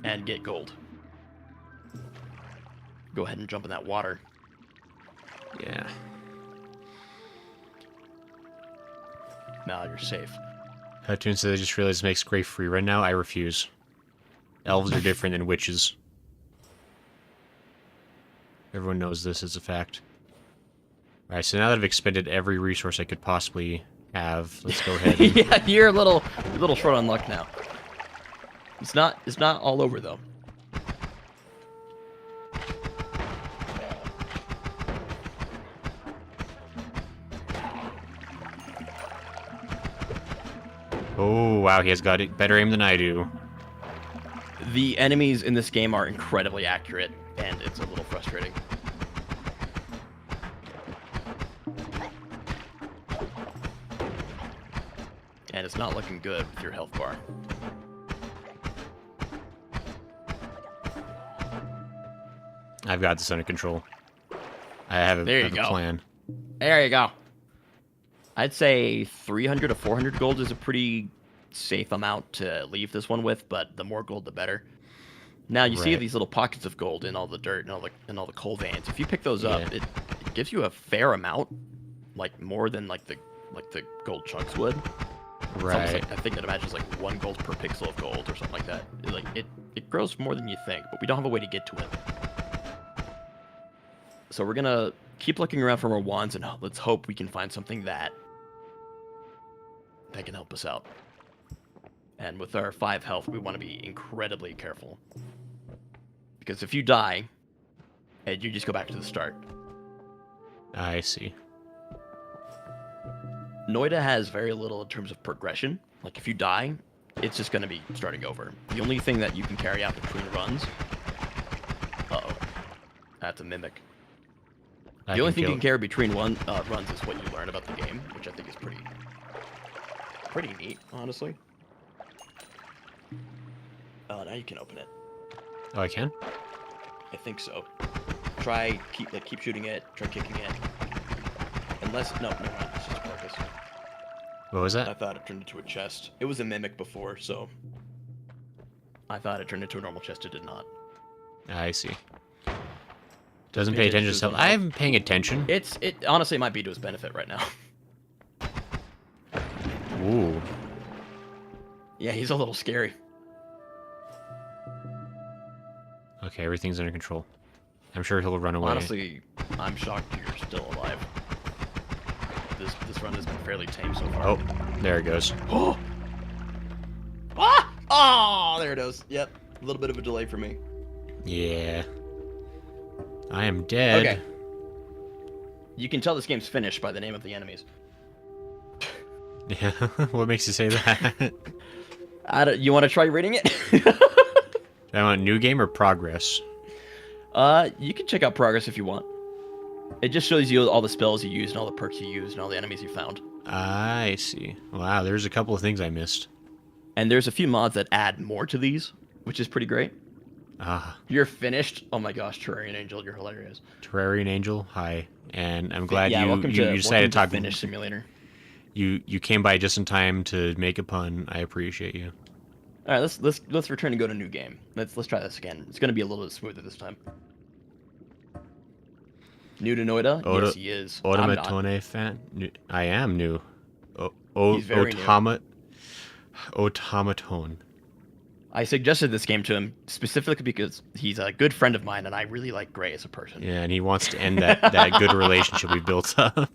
Speaker 2: and get gold. Go ahead and jump in that water.
Speaker 1: Yeah.
Speaker 2: Now you're safe.
Speaker 1: Cartoon says I just realized it makes Grey free. Right now, I refuse. Elves are different than witches. Everyone knows this is a fact. Alright, so now that I've expended every resource I could possibly have, let's go ahead and...
Speaker 2: Yeah, you're a little short on luck now. It's not all over though.
Speaker 1: Oh, wow, he has got it better aim than I do.
Speaker 2: The enemies in this game are incredibly accurate, and it's a little frustrating. And it's not looking good with your health bar.
Speaker 1: I've got this under control. I have a,
Speaker 2: There you
Speaker 1: have a
Speaker 2: go.
Speaker 1: plan.
Speaker 2: There you go. I'd say 300 to 400 gold is a pretty safe amount to leave this one with, but the more gold, the better. Now you see
Speaker 1: Right.
Speaker 2: these little pockets of gold in all the dirt and all the coal veins. If you pick those up,
Speaker 1: Yeah.
Speaker 2: it gives you a fair amount, like more than like the gold chunks would. It's almost
Speaker 1: Right.
Speaker 2: like, I think it imagines like 1 gold per pixel of gold or something like that. It grows more than you think, but we don't have a way to get to it. So we're gonna keep looking around for more wands, and let's hope we can find something that can help us out. And with our 5 health, we want to be incredibly careful. Because if you die, and you just go back to the start.
Speaker 1: I see.
Speaker 2: Noita has very little in terms of progression. Like, if you die, it's just going to be starting over. The only thing that you can carry out between runs... Uh-oh. That's a mimic. The only thing you can carry between runs is what you learn about the game, which I think is pretty neat, honestly. Oh, now you can open it.
Speaker 1: Oh, I can?
Speaker 2: I think so. Try keep shooting it. Try kicking it. Unless no, never mind. It's just a carcass.
Speaker 1: What was
Speaker 2: I
Speaker 1: that?
Speaker 2: thought it turned into a chest. It was a mimic before, so I thought it turned into a normal chest. It did not.
Speaker 1: I see. Doesn't
Speaker 2: Pay
Speaker 1: pay
Speaker 2: attention
Speaker 1: attention to
Speaker 2: to
Speaker 1: stuff.
Speaker 2: the
Speaker 1: I'm paying attention.
Speaker 2: It honestly might be to his benefit right now.
Speaker 1: Ooh.
Speaker 2: Yeah, he's a little scary.
Speaker 1: Okay, everything's under control. I'm sure he'll run away.
Speaker 2: Honestly, I'm shocked you're still alive. This run has been fairly tame so far.
Speaker 1: Oh, there it goes.
Speaker 2: Oh! Ah! Oh, there it is. Yep. A little bit of a delay for me.
Speaker 1: Yeah. I am dead.
Speaker 2: Okay. You can tell this game's finished by the name of the enemies.
Speaker 1: Yeah. What makes you say that?
Speaker 2: You want to try reading it?
Speaker 1: Do I want new game or progress?
Speaker 2: You can check out progress if you want. It just shows you all the spells you used and all the perks you used and all the enemies you found.
Speaker 1: I see. Wow, there's a couple of things I missed.
Speaker 2: And there's a few mods that add more to these, which is pretty great.
Speaker 1: Ah,
Speaker 2: You're finished. Oh my gosh, Terrarian Angel, you're hilarious.
Speaker 1: Terrarian Angel, hi. And I'm glad
Speaker 2: yeah,
Speaker 1: you
Speaker 2: welcome
Speaker 1: you
Speaker 2: to
Speaker 1: decided to talk.
Speaker 2: Finish Simulator.
Speaker 1: You came by just in time to make a pun. I appreciate you.
Speaker 2: All right, let's return and go to new game. Let's try this again. It's gonna be a little bit smoother this time. New to Noita? Yes, he is. I'm not.
Speaker 1: Automatone fan? I am new.
Speaker 2: He's very new.
Speaker 1: Automaton.
Speaker 2: I suggested this game to him specifically because he's a good friend of mine, and I really like Gray as a person.
Speaker 1: Yeah, and he wants to end that good relationship we built up.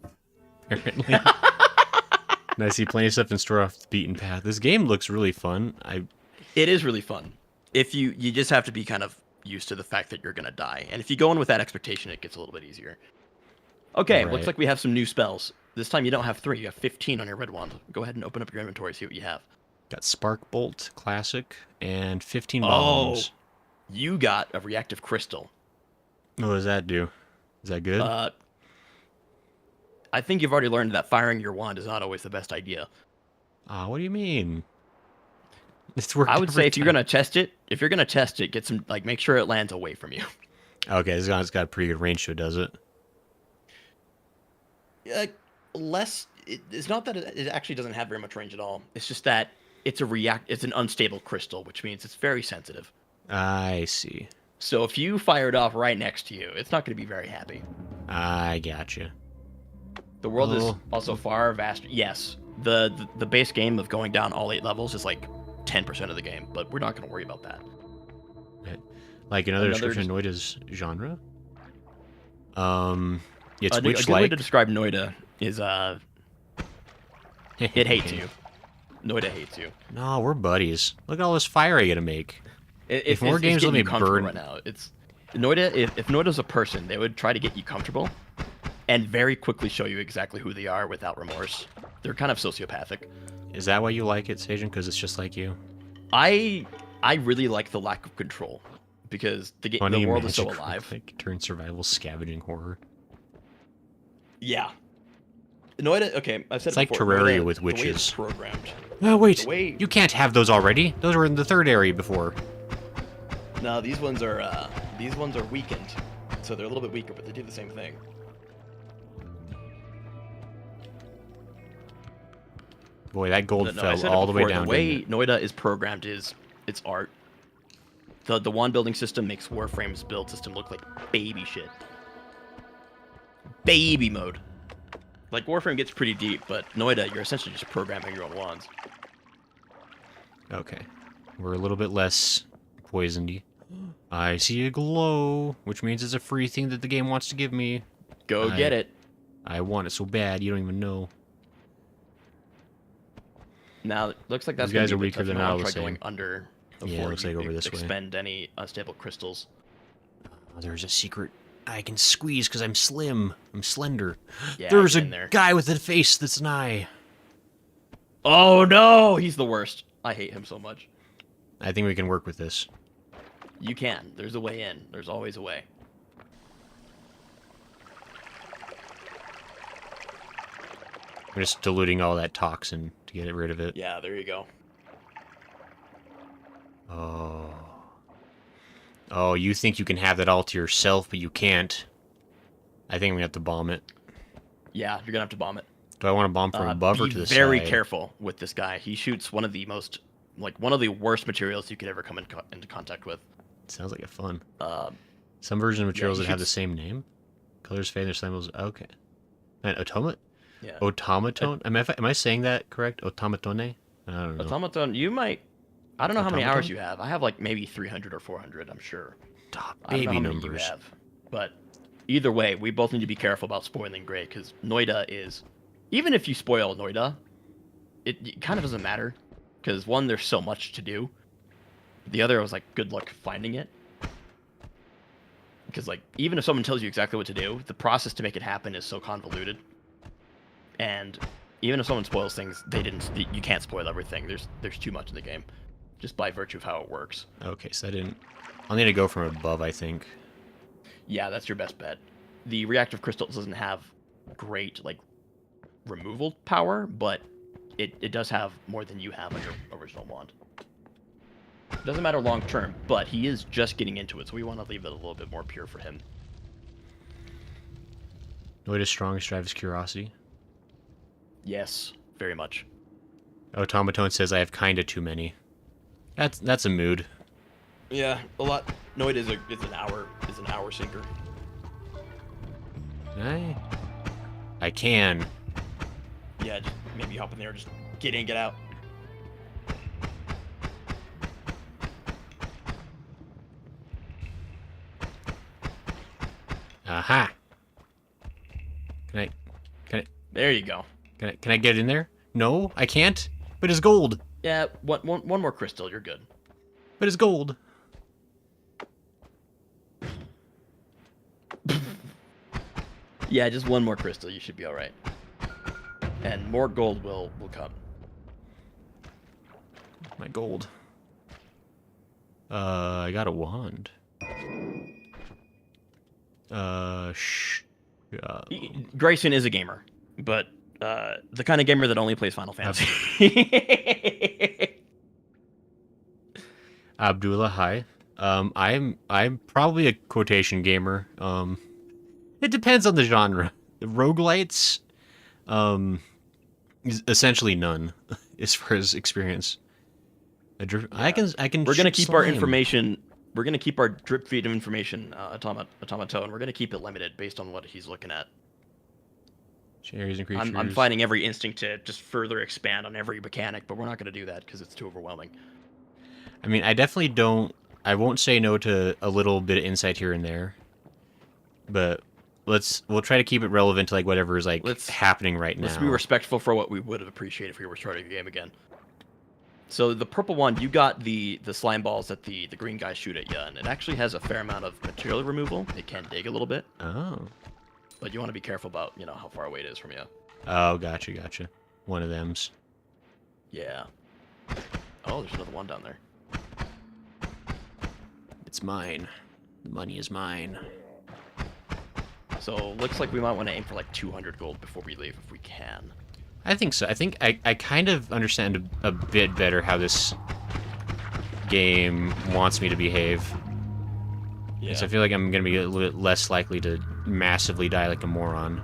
Speaker 1: Apparently. And I see plenty of stuff in store off the beaten path. This game looks really fun.
Speaker 2: It is really fun. if you just have to be kind of used to the fact that you're gonna die, and if you go in with that expectation, it gets a little bit easier. Okay, looks
Speaker 1: Right.
Speaker 2: like we have some new spells. This time you don't have 3, you have 15 on your red wand. Go ahead and open up your inventory, see what you have.
Speaker 1: Got Spark Bolt, Classic, and 15
Speaker 2: Oh,
Speaker 1: bombs.
Speaker 2: you got a reactive crystal.
Speaker 1: What does that do? Is that good?
Speaker 2: Uh, I think you've already learned that firing your wand is not always the best idea.
Speaker 1: What do you mean? It's
Speaker 2: I
Speaker 1: worked
Speaker 2: would
Speaker 1: every
Speaker 2: say if you're
Speaker 1: time.
Speaker 2: gonna test it, get some like make sure it lands away from you.
Speaker 1: Okay, it's got a pretty good range to it, does it?
Speaker 2: Less. It's not that it actually doesn't have very much range at all. It's just that it's an unstable crystal, which means it's very sensitive.
Speaker 1: I see.
Speaker 2: So if you fire it off right next to you, it's not going to be very happy.
Speaker 1: I gotcha.
Speaker 2: The world is
Speaker 1: Oh,
Speaker 2: also far vaster. Yes, the base game of going down all 8 levels is like 10% of the game, but we're not going to worry about that.
Speaker 1: like another description of Noita's genre? It's
Speaker 2: A good way
Speaker 1: witch-like.
Speaker 2: to describe Noita is it hates you. Noita hates you.
Speaker 1: No, we're buddies. Look at all this fire I gotta make. If more
Speaker 2: It's
Speaker 1: games let
Speaker 2: getting
Speaker 1: me
Speaker 2: you comfortable
Speaker 1: burn,
Speaker 2: right now. It's Noita. If Noita's a person, they would try to get you comfortable, and very quickly show you exactly who they are without remorse. They're kind of sociopathic.
Speaker 1: is that why you like it, Sajin? Because it's just like you.
Speaker 2: I really like the lack of control because the
Speaker 1: Funny
Speaker 2: world is so
Speaker 1: magic
Speaker 2: alive.
Speaker 1: like turn survival scavenging horror.
Speaker 2: Yeah. Noita. Okay, I've said
Speaker 1: It's
Speaker 2: it
Speaker 1: like
Speaker 2: before.
Speaker 1: Terraria
Speaker 2: Noita,
Speaker 1: with
Speaker 2: the way it's
Speaker 1: witches.
Speaker 2: programmed.
Speaker 1: Oh wait,
Speaker 2: The way
Speaker 1: you can't have those already. Those were in the third area before.
Speaker 2: no, these ones are weakened, so they're a little bit weaker, but they do the same thing.
Speaker 1: Boy, that gold
Speaker 2: No, I
Speaker 1: fell
Speaker 2: said it
Speaker 1: all the way
Speaker 2: before,
Speaker 1: down.
Speaker 2: The way
Speaker 1: Didn't
Speaker 2: Noita is programmed is its art. The wand building system makes Warframe's build system look like baby shit. Baby mode. Like Warframe gets pretty deep, but Noita, you're essentially just programming your own wands.
Speaker 1: it? Okay, we're a little bit less poisoned. I see a glow, which means it's a free thing that the game wants to give me.
Speaker 2: Go get it.
Speaker 1: I want it so bad, you don't even know.
Speaker 2: Now it looks like that's
Speaker 1: These guys
Speaker 2: gonna
Speaker 1: are
Speaker 2: be a bit
Speaker 1: weaker
Speaker 2: tough.
Speaker 1: than
Speaker 2: You wanna
Speaker 1: all the
Speaker 2: try
Speaker 1: same.
Speaker 2: going under
Speaker 1: Yeah, it
Speaker 2: before
Speaker 1: looks
Speaker 2: you
Speaker 1: like over this way.
Speaker 2: expend any unstable crystals.
Speaker 1: Oh, there's a secret I can squeeze because I'm slim. I'm slender.
Speaker 2: Yeah,
Speaker 1: There's
Speaker 2: get
Speaker 1: a
Speaker 2: in there.
Speaker 1: guy with a face that's an eye.
Speaker 2: Oh no, he's the worst. I hate him so much.
Speaker 1: I think we can work with this.
Speaker 2: You can. There's a way in. There's always a way.
Speaker 1: I'm just diluting all that toxin to get rid of it.
Speaker 2: Yeah, there you go.
Speaker 1: Oh. Oh, you think you can have that all to yourself, but you can't. I think we have to bomb it.
Speaker 2: Yeah, you're gonna have to bomb it.
Speaker 1: Do I want to bomb from above or
Speaker 2: Be
Speaker 1: to the
Speaker 2: very
Speaker 1: side?
Speaker 2: careful with this guy. He shoots one of the worst materials you could ever come into contact with.
Speaker 1: Sounds like a fun.
Speaker 2: Uh,
Speaker 1: Some version of materials
Speaker 2: he
Speaker 1: that have the
Speaker 2: shoots-
Speaker 1: same name? Colors fade, their symbols. Okay. And
Speaker 2: yeah.
Speaker 1: automaton? Am I saying that correct? Automatone? I don't know.
Speaker 2: Automaton, you might. I don't know how many hours
Speaker 1: Automaton?
Speaker 2: you have. I have like maybe 300 or 400. I'm sure. I don't know
Speaker 1: Baby
Speaker 2: how many
Speaker 1: numbers.
Speaker 2: you have, but either way, we both need to be careful about spoiling Gray because Noita is. Even if you spoil Noita, it kind of doesn't matter because one, there's so much to do. The other, I was like, good luck finding it. Because like, even if someone tells you exactly what to do, the process to make it happen is so convoluted. And even if someone spoils things, you can't spoil everything. There's too much in the game, just by virtue of how it works.
Speaker 1: Okay, so I'll need to go from above, I think.
Speaker 2: Yeah, that's your best bet. The reactive crystals doesn't have great like removal power, but it does have more than you have on your original wand. It doesn't matter long term, but he is just getting into it, so we want to leave it a little bit more pure for him.
Speaker 1: Noita's strongest drive is curiosity.
Speaker 2: Yes, very much.
Speaker 1: Automaton says I have kinda too many. That's a mood.
Speaker 2: Yeah, a lot. No, it is an hour sinker.
Speaker 1: I can.
Speaker 2: Yeah, just maybe hop in there, just get in, get out.
Speaker 1: Aha. Can I
Speaker 2: There you go.
Speaker 1: can I get in there? No, I can't. But it's gold.
Speaker 2: Yeah, one more crystal, you're good.
Speaker 1: But it's gold.
Speaker 2: Yeah, just one more crystal, you should be all right. And more gold will come.
Speaker 1: My gold. I got a wand.
Speaker 2: Grayson is a gamer, but the kind of gamer that only plays Final Fantasy.
Speaker 1: Abdullah, hi. I'm probably a quotation gamer. It depends on the genre. Roguelites, essentially none, as far as experience. I can
Speaker 2: We're gonna
Speaker 1: shoot
Speaker 2: keep our
Speaker 1: slime.
Speaker 2: information. We're gonna keep our drip feed of information, Automato, and we're gonna keep it limited based on what he's looking at.
Speaker 1: Cherries and creatures.
Speaker 2: I'm finding every instinct to just further expand on every mechanic, but we're not gonna do that because it's too overwhelming.
Speaker 1: I mean, I definitely don't. I won't say no to a little bit of insight here and there, but we'll try to keep it relevant to like whatever is like happening right now.
Speaker 2: Let's be respectful for what we would have appreciated if we were starting a game again. So the purple one, you got the slime balls that the green guys shoot at you, and it actually has a fair amount of material removal. It can dig a little bit.
Speaker 1: Oh.
Speaker 2: But you want to be careful about, how far away it is from you.
Speaker 1: Oh, gotcha. One of them's.
Speaker 2: Yeah. Oh, there's another one down there.
Speaker 1: It's mine. The money is mine.
Speaker 2: So looks like we might want to aim for like 200 gold before we leave if we can.
Speaker 1: I think so. I think I kind of understand a bit better how this game wants me to behave. Yeah. So I feel like I'm going to be a little bit less likely to massively die like a moron.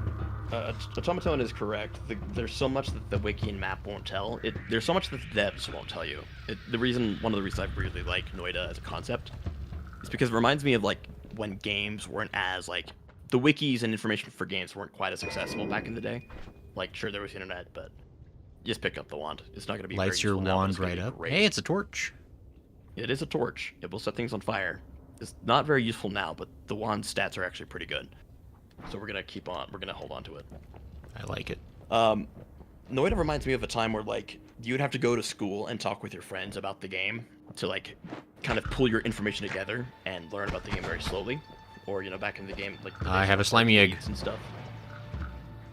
Speaker 2: Automaton is correct. There's so much that the wiki and map won't tell. There's so much that the devs won't tell you. One of the reasons I really like Noita as a concept is because it reminds me of like when games weren't as like the wikis and information for games weren't quite as accessible back in the day. Like, sure, there was internet, but you just pick up the wand. It's not going to be
Speaker 1: lights your wand right up. Great. Hey, it's a torch.
Speaker 2: It is a torch. It will set things on fire. It's not very useful now, but the wand stats are actually pretty good. So we're gonna hold on to it.
Speaker 1: I like it.
Speaker 2: Noita reminds me of a time where like you'd have to go to school and talk with your friends about the game to like kind of pull your information together and learn about the game very slowly. Or back in the game like
Speaker 1: I have a slimy egg
Speaker 2: and stuff.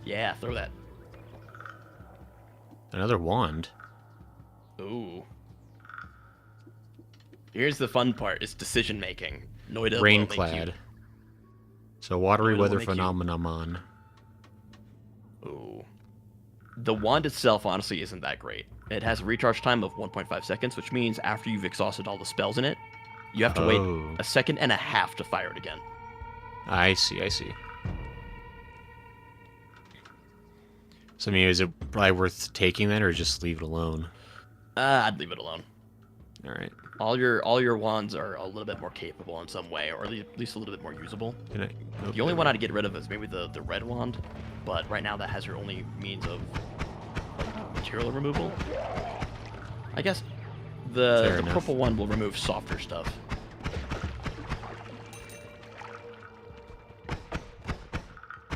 Speaker 2: Yeah, throw that.
Speaker 1: Another wand.
Speaker 2: Ooh. Here's the fun part: is decision making. Noita
Speaker 1: Rainclad. So watery weather phenomenon.
Speaker 2: Ooh. The wand itself honestly isn't that great. It has a recharge time of 1.5 seconds, which means after you've exhausted all the spells in it, you have to wait a second and a half to fire it again.
Speaker 1: I see. So I mean, is it probably worth taking then, or just leave it alone?
Speaker 2: I'd leave it alone.
Speaker 1: All right.
Speaker 2: All your wands are a little bit more capable in some way, or at least a little bit more usable. The only one I'd get rid of is maybe the red wand, but right now that has your only means of material removal. I guess the purple one will remove softer stuff.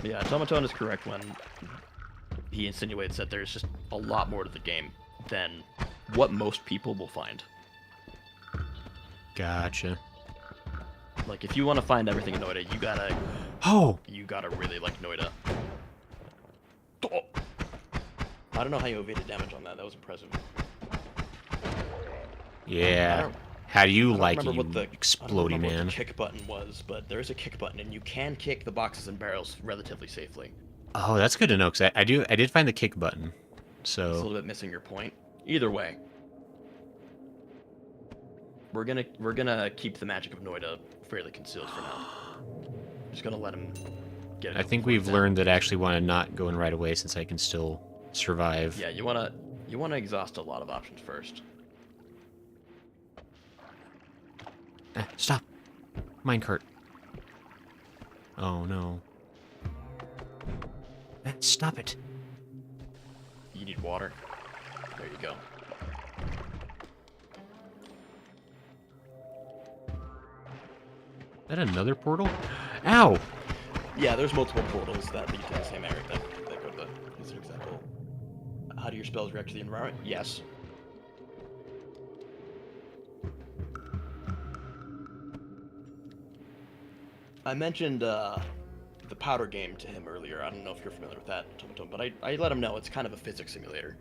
Speaker 2: Yeah, Tomatone is correct when he insinuates that there's just a lot more to the game than what most people will find.
Speaker 1: Gotcha.
Speaker 2: Like, if you want to find everything in Noita, you gotta...
Speaker 1: Oh!
Speaker 2: You gotta really like Noita. Oh. I don't know how you evaded damage on that. That was impressive.
Speaker 1: Yeah. How do you like it, you exploding man?
Speaker 2: I don't remember what the kick button was, but there is a kick button, and you can kick the boxes and barrels relatively safely.
Speaker 1: Oh, that's good to know, because I did find the kick button. So...
Speaker 2: It's a little bit missing your point. Either way. We're gonna keep the magic of Noita fairly concealed for now. Just gonna let him get it.
Speaker 1: I think we've learned that I actually want to not go in right away since I can still survive.
Speaker 2: Yeah, you wanna exhaust a lot of options first.
Speaker 1: Stop! Minecart. Oh no. Stop it.
Speaker 2: You need water. There you go.
Speaker 1: Is that another portal? Ow!
Speaker 2: Yeah, there's multiple portals that lead to the same area that go to the... Here's an example. How do your spells react to the environment? Yes. I mentioned the powder game to him earlier. I don't know if you're familiar with that, but I let him know it's kind of a physics simulator.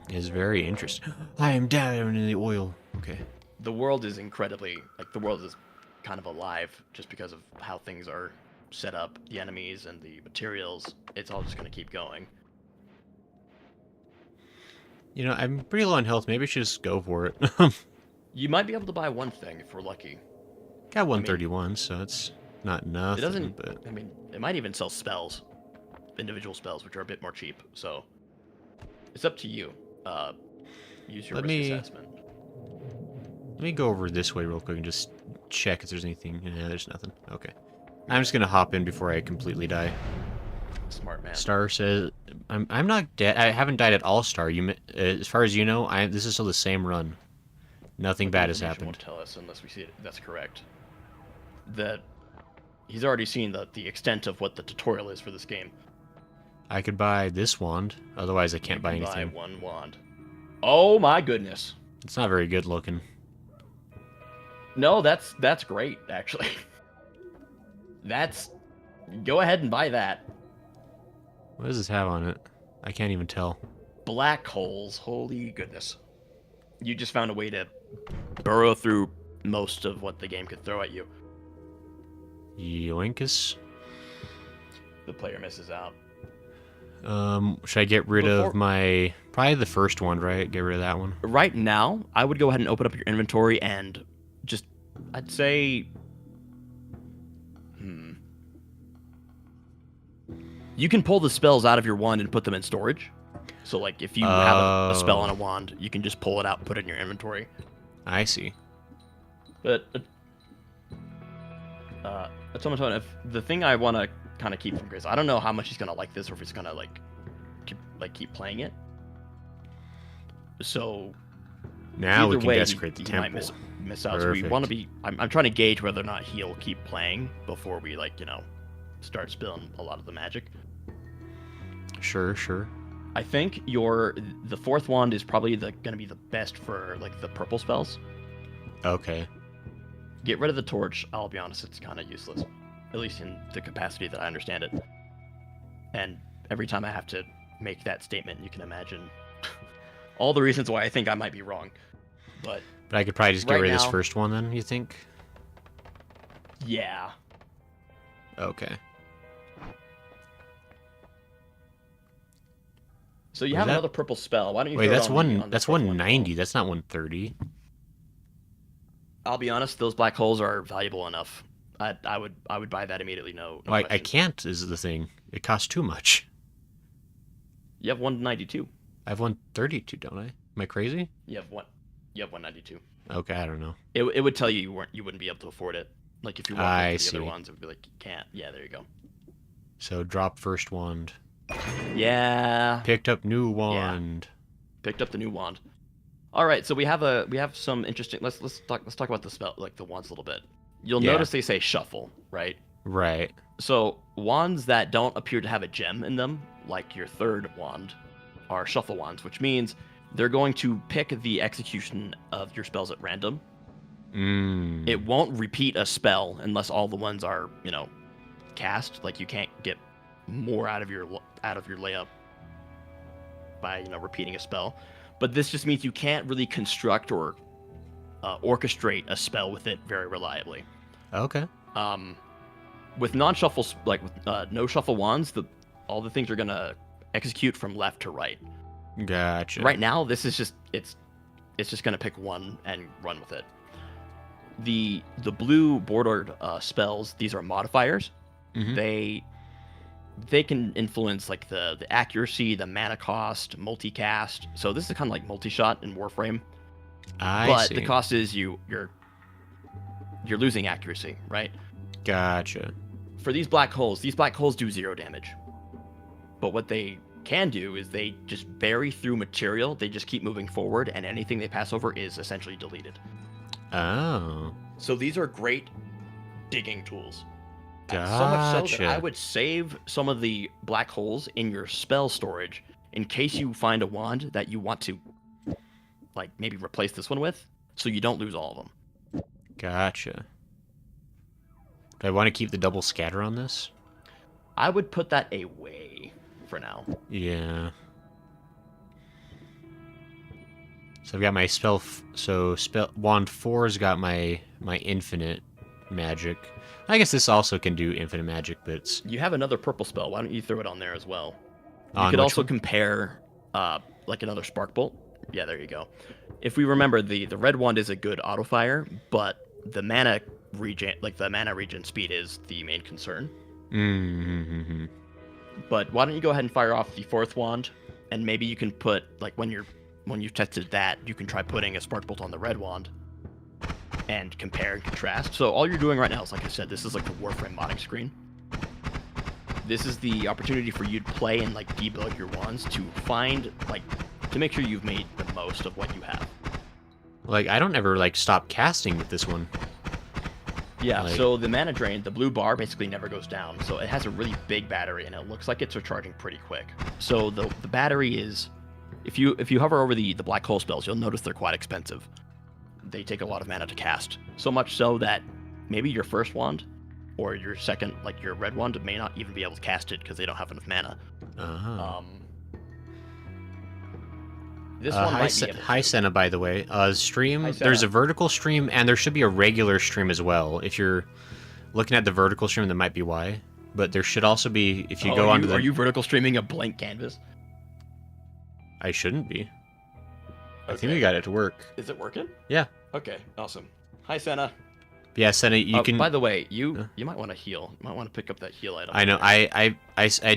Speaker 1: It's very interesting. I am down in the oil. Okay.
Speaker 2: The world is incredibly, like, the world is kind of alive just because of how things are set up, the enemies and the materials. It's all just going to keep going.
Speaker 1: You know, I'm pretty low on health. Maybe I should just go for it.
Speaker 2: You might be able to buy one thing if we're lucky.
Speaker 1: Got 131, so it's not enough.
Speaker 2: It doesn't,
Speaker 1: but...
Speaker 2: I mean, it might even sell spells, individual spells, which are a bit more cheap. So it's up to you. Use your risk assessment.
Speaker 1: Let me go over this way real quick and just check if there's anything. Yeah, there's nothing. Okay. I'm just gonna hop in before I completely die.
Speaker 2: Smart man.
Speaker 1: Star says, "I'm not dead. I haven't died at all." Star, you as far as you know, this is still the same run. Nothing bad has happened.
Speaker 2: Won't tell us unless we see it. That's correct. That he's already seen the extent of what the tutorial is for this game.
Speaker 1: I could buy this wand. Otherwise, I can't buy anything.
Speaker 2: Buy one wand. Oh my goodness.
Speaker 1: It's not very good looking.
Speaker 2: No, that's great actually. Go ahead and buy that.
Speaker 1: What does this have on it? I can't even tell.
Speaker 2: Black holes. Holy goodness. You just found a way to burrow through most of what the game could throw at you.
Speaker 1: Yoinkus.
Speaker 2: The player misses out.
Speaker 1: Should I get rid of my... Probably the first one, right? Get rid of that one.
Speaker 2: Right now, I would go ahead and open up your inventory and just... I'd say... You can pull the spells out of your wand and put them in storage. So, like, if you have a spell on a wand, you can just pull it out and put it in your inventory.
Speaker 1: I see.
Speaker 2: But, Automaton, if the thing I want to kind of keep from Grizz, I don't know how much he's going to like this or if he's going to, keep playing it. So,
Speaker 1: now we can
Speaker 2: way,
Speaker 1: desecrate the temple.
Speaker 2: Might miss out. So we want to be... I'm trying to gauge whether or not he'll keep playing before we, start spilling a lot of the magic.
Speaker 1: Sure, sure.
Speaker 2: I think the fourth wand is probably going to be the best for the purple spells.
Speaker 1: Okay.
Speaker 2: Get rid of the torch. I'll be honest, it's kind of useless, at least in the capacity that I understand it. And every time I have to make that statement, you can imagine all the reasons why I think I might be wrong. But
Speaker 1: I could probably just get rid of this first one then. You think?
Speaker 2: Yeah.
Speaker 1: Okay.
Speaker 2: So you have another purple spell. Why don't you?
Speaker 1: Wait, that's 190. That's not 130.
Speaker 2: I'll be honest. Those black holes are valuable enough. I would buy that immediately. No
Speaker 1: I can't. Is the thing. It costs too much.
Speaker 2: You have 192.
Speaker 1: I have 132, don't I? Am I crazy?
Speaker 2: You have 192.
Speaker 1: Okay, I don't know.
Speaker 2: It would tell you you wouldn't be able to afford it. Like if you walked into the other ones, it would be like you can't. Yeah, there you go.
Speaker 1: So drop first wand.
Speaker 2: Yeah.
Speaker 1: Picked up new wand.
Speaker 2: Yeah. Picked up the new wand. All right, so we have some interesting. Let's talk about the spell, the wands a little bit. You'll notice they say shuffle, right?
Speaker 1: Right.
Speaker 2: So wands that don't appear to have a gem in them, like your third wand, are shuffle wands, which means they're going to pick the execution of your spells at random. It won't repeat a spell unless all the ones are, cast. Like you can't get more out of your layup by repeating a spell. But this just means you can't really construct or orchestrate a spell with it very reliably.
Speaker 1: Okay.
Speaker 2: With non-shuffle, with no shuffle wands, all the things are gonna execute from left to right.
Speaker 1: Gotcha.
Speaker 2: Right now, this is just it's just gonna pick one and run with it. The blue bordered spells, these are modifiers. Mm-hmm. They can influence the accuracy, the mana cost, multicast. So this is kind of like multi-shot in Warframe. But the cost is you're losing accuracy, right?
Speaker 1: Gotcha.
Speaker 2: For these black holes do 0 damage. But what they can do is they just bury through material. They just keep moving forward, and anything they pass over is essentially deleted.
Speaker 1: Oh.
Speaker 2: So these are great digging tools.
Speaker 1: Gotcha.
Speaker 2: So much so that I would save some of the black holes in your spell storage in case you find a wand that you want to, maybe replace this one with, so you don't lose all of them.
Speaker 1: Gotcha. Do I want to keep the double scatter on this?
Speaker 2: I would put that away for now.
Speaker 1: Yeah. So I've got my spell. Wand 4's got my infinite magic. I guess this also can do infinite magic, but it's
Speaker 2: You have another purple spell. Why don't you throw it on there as well? You
Speaker 1: on
Speaker 2: could
Speaker 1: which
Speaker 2: also
Speaker 1: one?
Speaker 2: compare, like another spark bolt. Yeah, there you go. If we remember, the red wand is a good auto fire, but the mana regen, speed is the main concern.
Speaker 1: Mm-hmm.
Speaker 2: But why don't you go ahead and fire off the fourth wand, and maybe you can put, like, when you've tested that, you can try putting a spark bolt on the red wand and compare and contrast. So all you're doing right now is, like I said, this is like the Warframe modding screen. This is the opportunity for you to play and like debuild your wands to find, like, to make sure you've made the most of what you have.
Speaker 1: Like, I don't ever, like, stop casting with this one.
Speaker 2: Yeah,
Speaker 1: Like-
Speaker 2: so the mana drain, the blue bar basically never goes down. So it has a really big battery, and it looks like it's recharging pretty quick. So the battery is, if you hover over the black hole spells, you'll notice they're quite expensive. They take a lot of mana to cast. So much so that maybe your first wand or your second, like your red wand, may not even be able to cast it because they don't have enough mana.
Speaker 1: Uh-huh.
Speaker 2: This one
Speaker 1: hi,
Speaker 2: might be able to.
Speaker 1: hi, Senna, by the way. Stream,
Speaker 2: Hi,
Speaker 1: there's a
Speaker 2: Senna.
Speaker 1: vertical stream, and there should be a regular stream as well. If you're looking at the vertical stream, that might be why. But there should also be, if you go onto the...
Speaker 2: Are you vertical streaming a blank canvas?
Speaker 1: I shouldn't be. I think
Speaker 2: Okay.
Speaker 1: we got it to work.
Speaker 2: Is it working?
Speaker 1: Yeah.
Speaker 2: Okay, awesome. Hi, Senna.
Speaker 1: Yeah, Senna, you can...
Speaker 2: By the way, you
Speaker 1: Huh?
Speaker 2: might want to heal. You might want to pick up that heal item.
Speaker 1: I know, I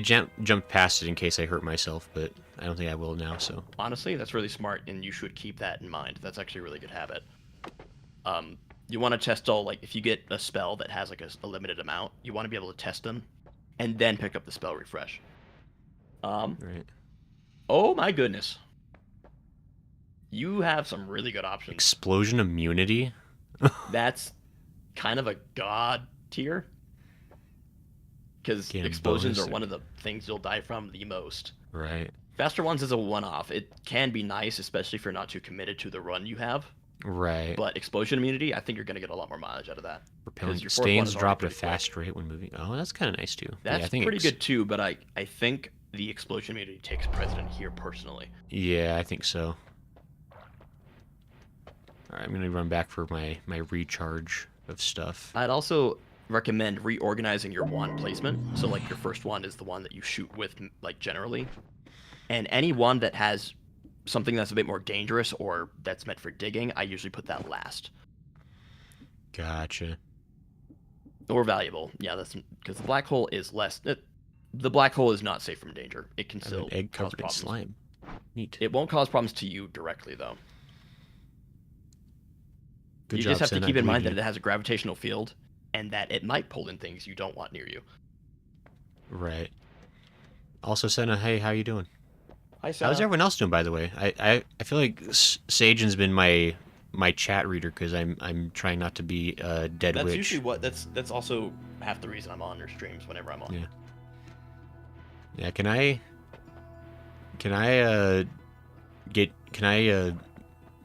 Speaker 1: jumped past it in case I hurt myself, but I don't think I will now, so...
Speaker 2: Honestly, that's really smart, and you should keep that in mind. That's actually a really good habit. You want to test all, like, if you get a spell that has, like, a limited amount, you want to be able to test them, and then pick up the spell refresh.
Speaker 1: Right.
Speaker 2: Oh my goodness. You have some really good options.
Speaker 1: Explosion immunity?
Speaker 2: That's kind of a god tier. Because
Speaker 1: Get a
Speaker 2: explosions
Speaker 1: bonus
Speaker 2: are one of the things you'll die from the most.
Speaker 1: Right.
Speaker 2: Faster ones is a one-off. It can be nice, especially if you're not too committed to the run you have.
Speaker 1: Right.
Speaker 2: But explosion immunity, I think you're going to get a lot more mileage out of that.
Speaker 1: Repelling
Speaker 2: your fourth one
Speaker 1: stains
Speaker 2: is already
Speaker 1: drop at a
Speaker 2: pretty quick.
Speaker 1: fast rate when moving. Oh, that's kind of nice, too.
Speaker 2: That's
Speaker 1: yeah, I think
Speaker 2: pretty good too, but I think the explosion immunity takes precedent here personally.
Speaker 1: Yeah, I think so. Alright, I'm going to run back for my recharge of stuff.
Speaker 2: I'd also recommend reorganizing your wand placement. So, like, your first wand is the one that you shoot with, like, generally. And any wand that has something that's a bit more dangerous or that's meant for digging, I usually put that last.
Speaker 1: Gotcha.
Speaker 2: Or valuable. Yeah, that's because the black hole is less... the black hole is not safe from danger. It can
Speaker 1: I have
Speaker 2: still
Speaker 1: an egg
Speaker 2: cause
Speaker 1: covered in
Speaker 2: problems.
Speaker 1: slime. Neat.
Speaker 2: It won't cause problems to you directly, though.
Speaker 1: Good
Speaker 2: You
Speaker 1: job,
Speaker 2: just have to
Speaker 1: Sen, I
Speaker 2: keep in mind
Speaker 1: believe
Speaker 2: that it has a gravitational field and that it might pull in things you don't want near you.
Speaker 1: you. Right. Also, Senna, hey, how you doing?
Speaker 2: Hi,
Speaker 1: How's
Speaker 2: Sarah.
Speaker 1: everyone else doing, by the way? I feel like Sajan's been my chat reader because I'm trying not to be a dead
Speaker 2: That's
Speaker 1: witch.
Speaker 2: usually what. That's also half the reason I'm on your streams whenever I'm on.
Speaker 1: Yeah. Yeah, can I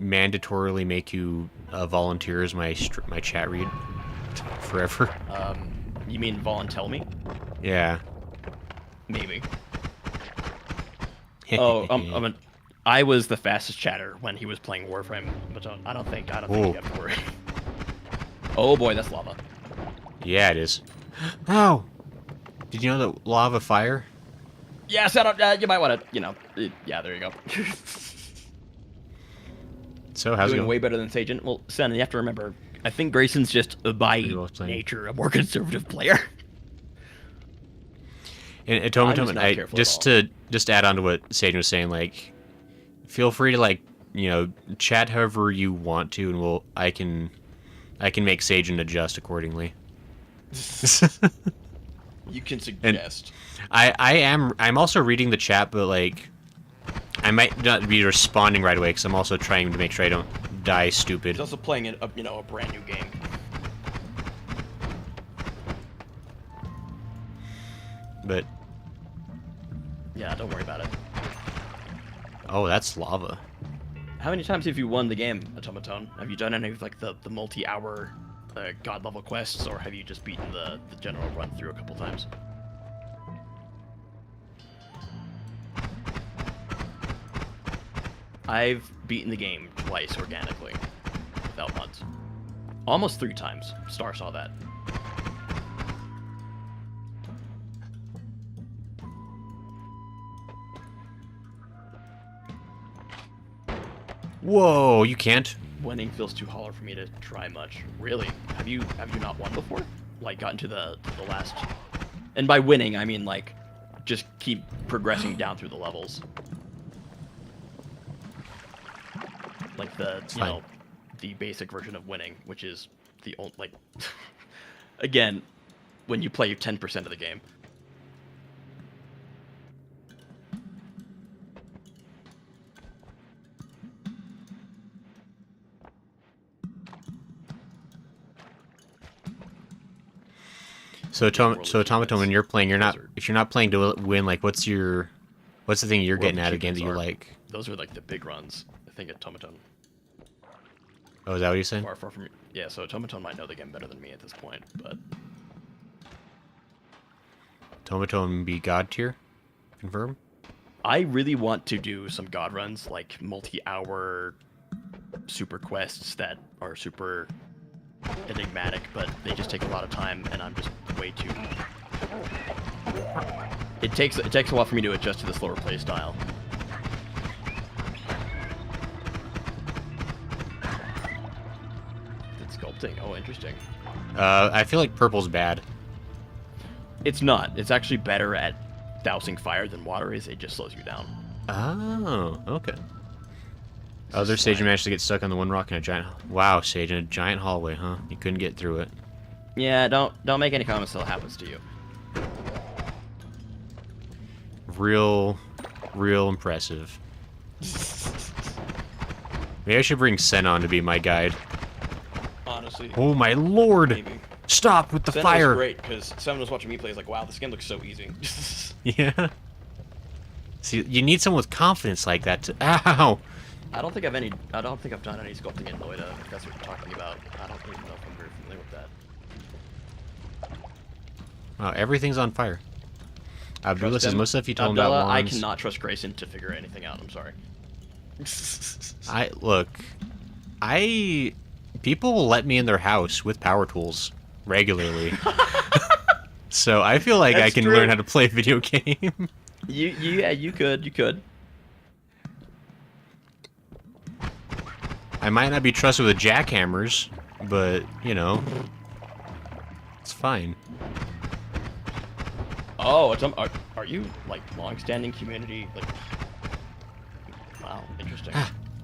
Speaker 1: mandatorily make you volunteer as my chat read forever?
Speaker 2: You mean volunteer me?
Speaker 1: Yeah.
Speaker 2: Maybe. Oh, I was the fastest chatter when he was playing Warframe, but I don't think you have to worry. Oh boy, that's lava.
Speaker 1: Yeah, it is. Oh! Did you know that lava fire?
Speaker 2: Yes, you might want to, yeah, there you go.
Speaker 1: So, how's it
Speaker 2: Doing
Speaker 1: going?
Speaker 2: way better than Sajin. Well, Sen, you have to remember, I think Grayson's just by
Speaker 1: Pretty well playing.
Speaker 2: nature a more conservative player.
Speaker 1: And
Speaker 2: I'm
Speaker 1: Tomo,
Speaker 2: just not careful at
Speaker 1: just add on to what Sajin was saying, like, feel free to, like, chat however you want to, and I can make Sajin adjust accordingly.
Speaker 2: You can suggest.
Speaker 1: I'm also reading the chat, but, like, I might not be responding right away because I'm also trying to make sure I don't die stupid.
Speaker 2: He's also playing a brand new game.
Speaker 1: But
Speaker 2: Yeah, don't worry about it.
Speaker 1: oh, that's lava.
Speaker 2: How many times have you won the game, Automaton? Have you done any of like the multi-hour god level quests, or have you just beaten the general run through a couple times? I've beaten the game twice organically, without mods. Almost 3 times. Star saw that.
Speaker 1: Whoa, you can't.
Speaker 2: Winning feels too hollow for me to try much. Really? Have you not won before? Like gotten to the last? And by winning, I mean like just keep progressing down through the levels. Like the basic version of winning, which is the old like again, when you play 10% of the game.
Speaker 1: So, Automaton, when you're playing, if you're not playing to win, like, what's the thing you're getting out of the game that you like?
Speaker 2: Those are like the big runs, I think, at Automaton.
Speaker 1: Oh, is that what you said?
Speaker 2: Far from yeah. So Automaton might know the game better than me at this point, but
Speaker 1: Automaton be god tier? Confirm?
Speaker 2: I really want to do some god runs, like multi-hour super quests that are super enigmatic, but they just take a lot of time, and I'm just way too. It takes a while for me to adjust to the slower play style. It's sculpting. Oh, interesting.
Speaker 1: I feel like purple's bad.
Speaker 2: It's not. It's actually better at dousing fire than water is. It just slows you down.
Speaker 1: Oh, okay. Other Sage managed to get stuck on the one rock in a giant... Wow, Sage, in a giant hallway, huh? You couldn't get through it.
Speaker 2: Yeah, don't make any comments till it happens to you.
Speaker 1: Real impressive. Maybe I should bring Sen on to be my guide.
Speaker 2: Honestly.
Speaker 1: Oh my lord!
Speaker 2: Maybe.
Speaker 1: Stop with the
Speaker 2: Sen
Speaker 1: fire!
Speaker 2: was great, because someone was watching me play, is like, wow, this game looks so easy.
Speaker 1: Yeah. See, you need someone with confidence like that to... Ow!
Speaker 2: I don't think I've done any sculpting in Noita, if that's what you're talking about. I don't even know if I'm very familiar with that.
Speaker 1: Wow, everything's on fire. Abdullah says most stuff you told him about
Speaker 2: Abdullah, I
Speaker 1: wands...
Speaker 2: cannot trust Grayson to figure anything out, I'm sorry.
Speaker 1: People will let me in their house with power tools regularly. So I feel like I can learn how to play a video game.
Speaker 2: Yeah, you could.
Speaker 1: I might not be trusted with jackhammers, but, you know, it's fine.
Speaker 2: Oh, are you, like, long-standing community, like... Wow, interesting.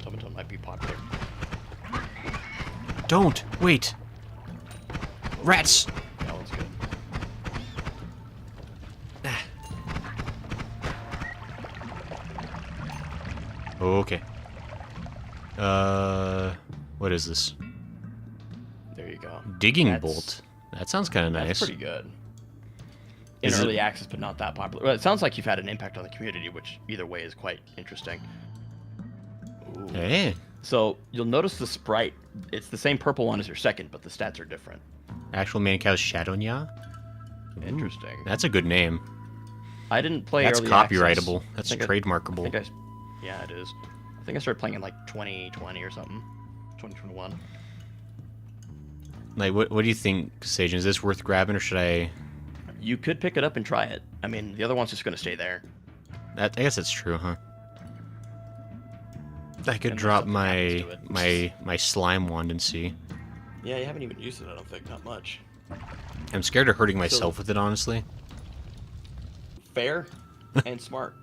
Speaker 2: Automaton might be popular.
Speaker 1: Don't! Wait! Rats!
Speaker 2: That one's good.
Speaker 1: Okay. What is this?
Speaker 2: There you go.
Speaker 1: Digging bolt. That sounds kind of nice.
Speaker 2: That's pretty good. In early access, but not that popular. Well, it sounds like you've had an impact on the community, which either way is quite interesting. Ooh.
Speaker 1: Hey.
Speaker 2: So you'll notice the sprite. It's the same purple one as your second, but the stats are different.
Speaker 1: Actual main cow's Shadownya?
Speaker 2: Interesting.
Speaker 1: That's a good name.
Speaker 2: I didn't play
Speaker 1: That's
Speaker 2: early
Speaker 1: copyrightable.
Speaker 2: Access.
Speaker 1: That's trademarkable.
Speaker 2: Yeah, it is. I think I started playing in like 2020 or something. 2021.
Speaker 1: Like, what do you think, Sage? Is this worth grabbing, or should I...
Speaker 2: You could pick it up and try it. I mean, the other one's just going to stay there.
Speaker 1: I guess that's true, huh? I could drop my slime wand and see.
Speaker 2: Yeah, you haven't even used it, I don't think. Not much.
Speaker 1: I'm scared of hurting myself with it, honestly.
Speaker 2: Fair and smart.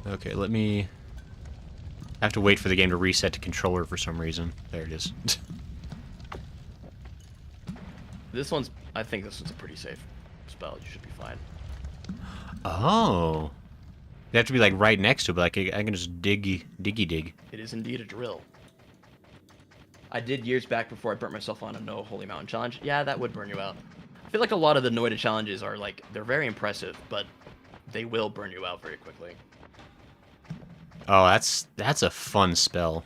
Speaker 1: Okay, let me... I have to wait for the game to reset to controller for some reason. There it is.
Speaker 2: I think this one's a pretty safe spell. You should be fine.
Speaker 1: Oh. You have to be, like, right next to it, but like, I can just dig.
Speaker 2: It is indeed a drill. I did years back before I burnt myself on a No Holy Mountain challenge. Yeah, that would burn you out. I feel like a lot of the Noita challenges are, like, they're very impressive, but they will burn you out very quickly.
Speaker 1: Oh, that's a fun spell.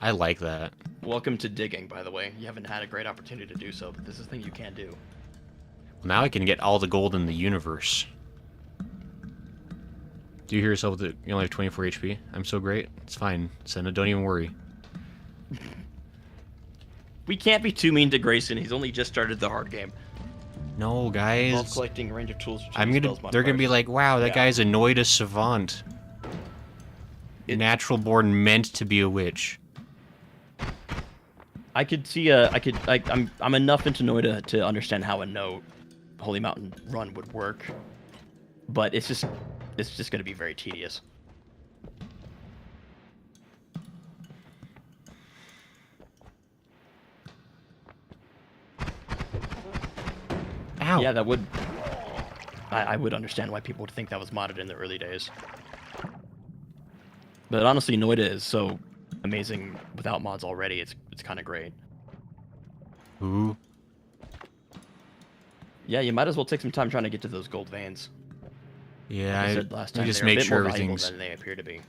Speaker 1: I like that.
Speaker 2: Welcome to digging, by the way. You haven't had a great opportunity to do so, but this is a thing you can do.
Speaker 1: Well, now I can get all the gold in the universe. Do you hear yourself that you only have 24 HP? I'm so great. It's fine. Senna, don't even worry.
Speaker 2: We can't be too mean to Grayson. He's only just started the hard game.
Speaker 1: No,
Speaker 2: While
Speaker 1: guys.
Speaker 2: collecting a range of tools.
Speaker 1: They're gonna be like, wow, that guy's a Noita savant. Natural born, meant to be a witch.
Speaker 2: I could see I'm enough into Noita to understand how a no Holy Mountain run would work, but it's just gonna be very tedious.
Speaker 1: Ow.
Speaker 2: Yeah, that would. I would understand why people would think that was modded in the early days. But honestly, Noita is so amazing without mods already. It's kind of great.
Speaker 1: Ooh.
Speaker 2: Yeah, you might as well take some time trying to get to those gold veins.
Speaker 1: Yeah,
Speaker 2: Like I said last time,
Speaker 1: just
Speaker 2: they're a
Speaker 1: make
Speaker 2: bit
Speaker 1: sure
Speaker 2: more valuable
Speaker 1: everything's.
Speaker 2: than they appear to be.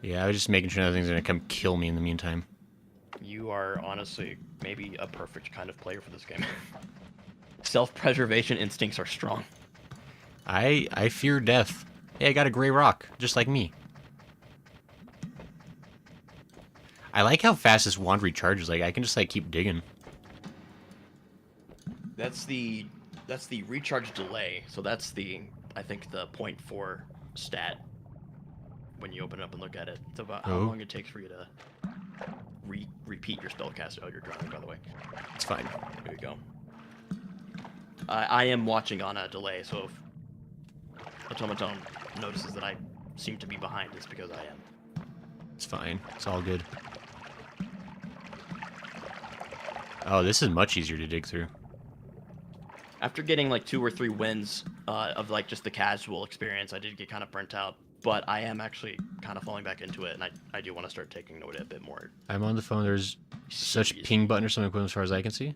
Speaker 1: Yeah, I was just making sure nothing's gonna come kill me in the meantime.
Speaker 2: You are honestly maybe a perfect kind of player for this game. Self-preservation instincts are strong.
Speaker 1: I fear death. Hey, I got a gray rock, just like me. I like how fast this wand recharges. Like, I can just, like, keep digging.
Speaker 2: That's the recharge delay. So that's I think the 0.4 stat when you open it up and look at it. It's about how long it takes for you to repeat your spellcast. Oh, you're drowning, by the way.
Speaker 1: It's fine.
Speaker 2: Here you go. I am watching on a delay, so if Automaton notices that I seem to be behind, it's because I am.
Speaker 1: It's fine. It's all good. Oh, this is much easier to dig through.
Speaker 2: After getting like 2 or 3 wins of like just the casual experience, I did get kind of burnt out. But I am actually kind of falling back into it, and I do want to start taking Noita a bit more.
Speaker 1: I'm on the phone. There's such ping button or something as far as I can see.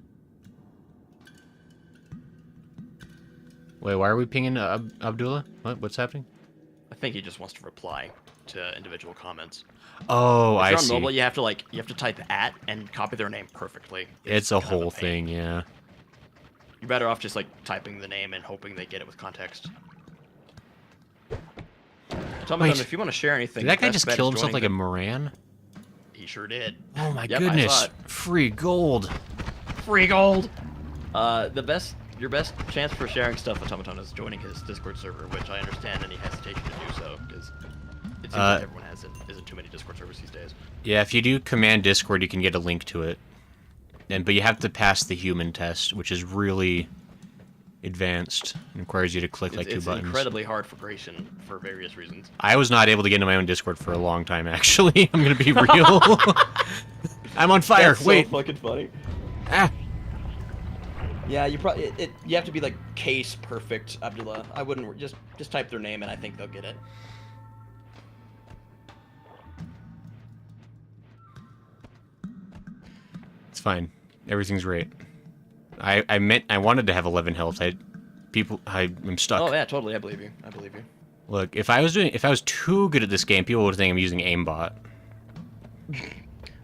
Speaker 1: Wait, why are we pinging Abdullah? What's happening?
Speaker 2: I think he just wants to reply to individual comments.
Speaker 1: Oh, I see.
Speaker 2: If you're on mobile, you have to type @ and copy their name perfectly.
Speaker 1: It's a whole thing, yeah.
Speaker 2: You're better off just like typing the name and hoping they get it with context. Automaton, if you want to share anything,
Speaker 1: did that guy just kill himself like a Moran?
Speaker 2: He sure did.
Speaker 1: Oh my goodness! Free gold.
Speaker 2: Free gold. Your best chance for sharing stuff, Automaton, is joining his Discord server, which I understand any hesitation to do so, because it seems like everyone isn't too many Discord servers these days.
Speaker 1: Yeah, if you do command Discord, you can get a link to it. But you have to pass the human test, which is really advanced. It requires you to click like 2 buttons.
Speaker 2: It's incredibly hard for Grayson for various reasons.
Speaker 1: I was not able to get into my own Discord for a long time, actually. I'm gonna be real. I'm on fire.
Speaker 2: That's
Speaker 1: Wait.
Speaker 2: so fucking funny.
Speaker 1: Ah.
Speaker 2: Yeah, you have to be like case perfect, Abdullah. I wouldn't just type their name and I think they'll get it.
Speaker 1: It's fine. Everything's great. I wanted to have 11 health. I'm stuck.
Speaker 2: Oh yeah, totally. I believe you.
Speaker 1: Look, if I was too good at this game, people would think I'm using aimbot.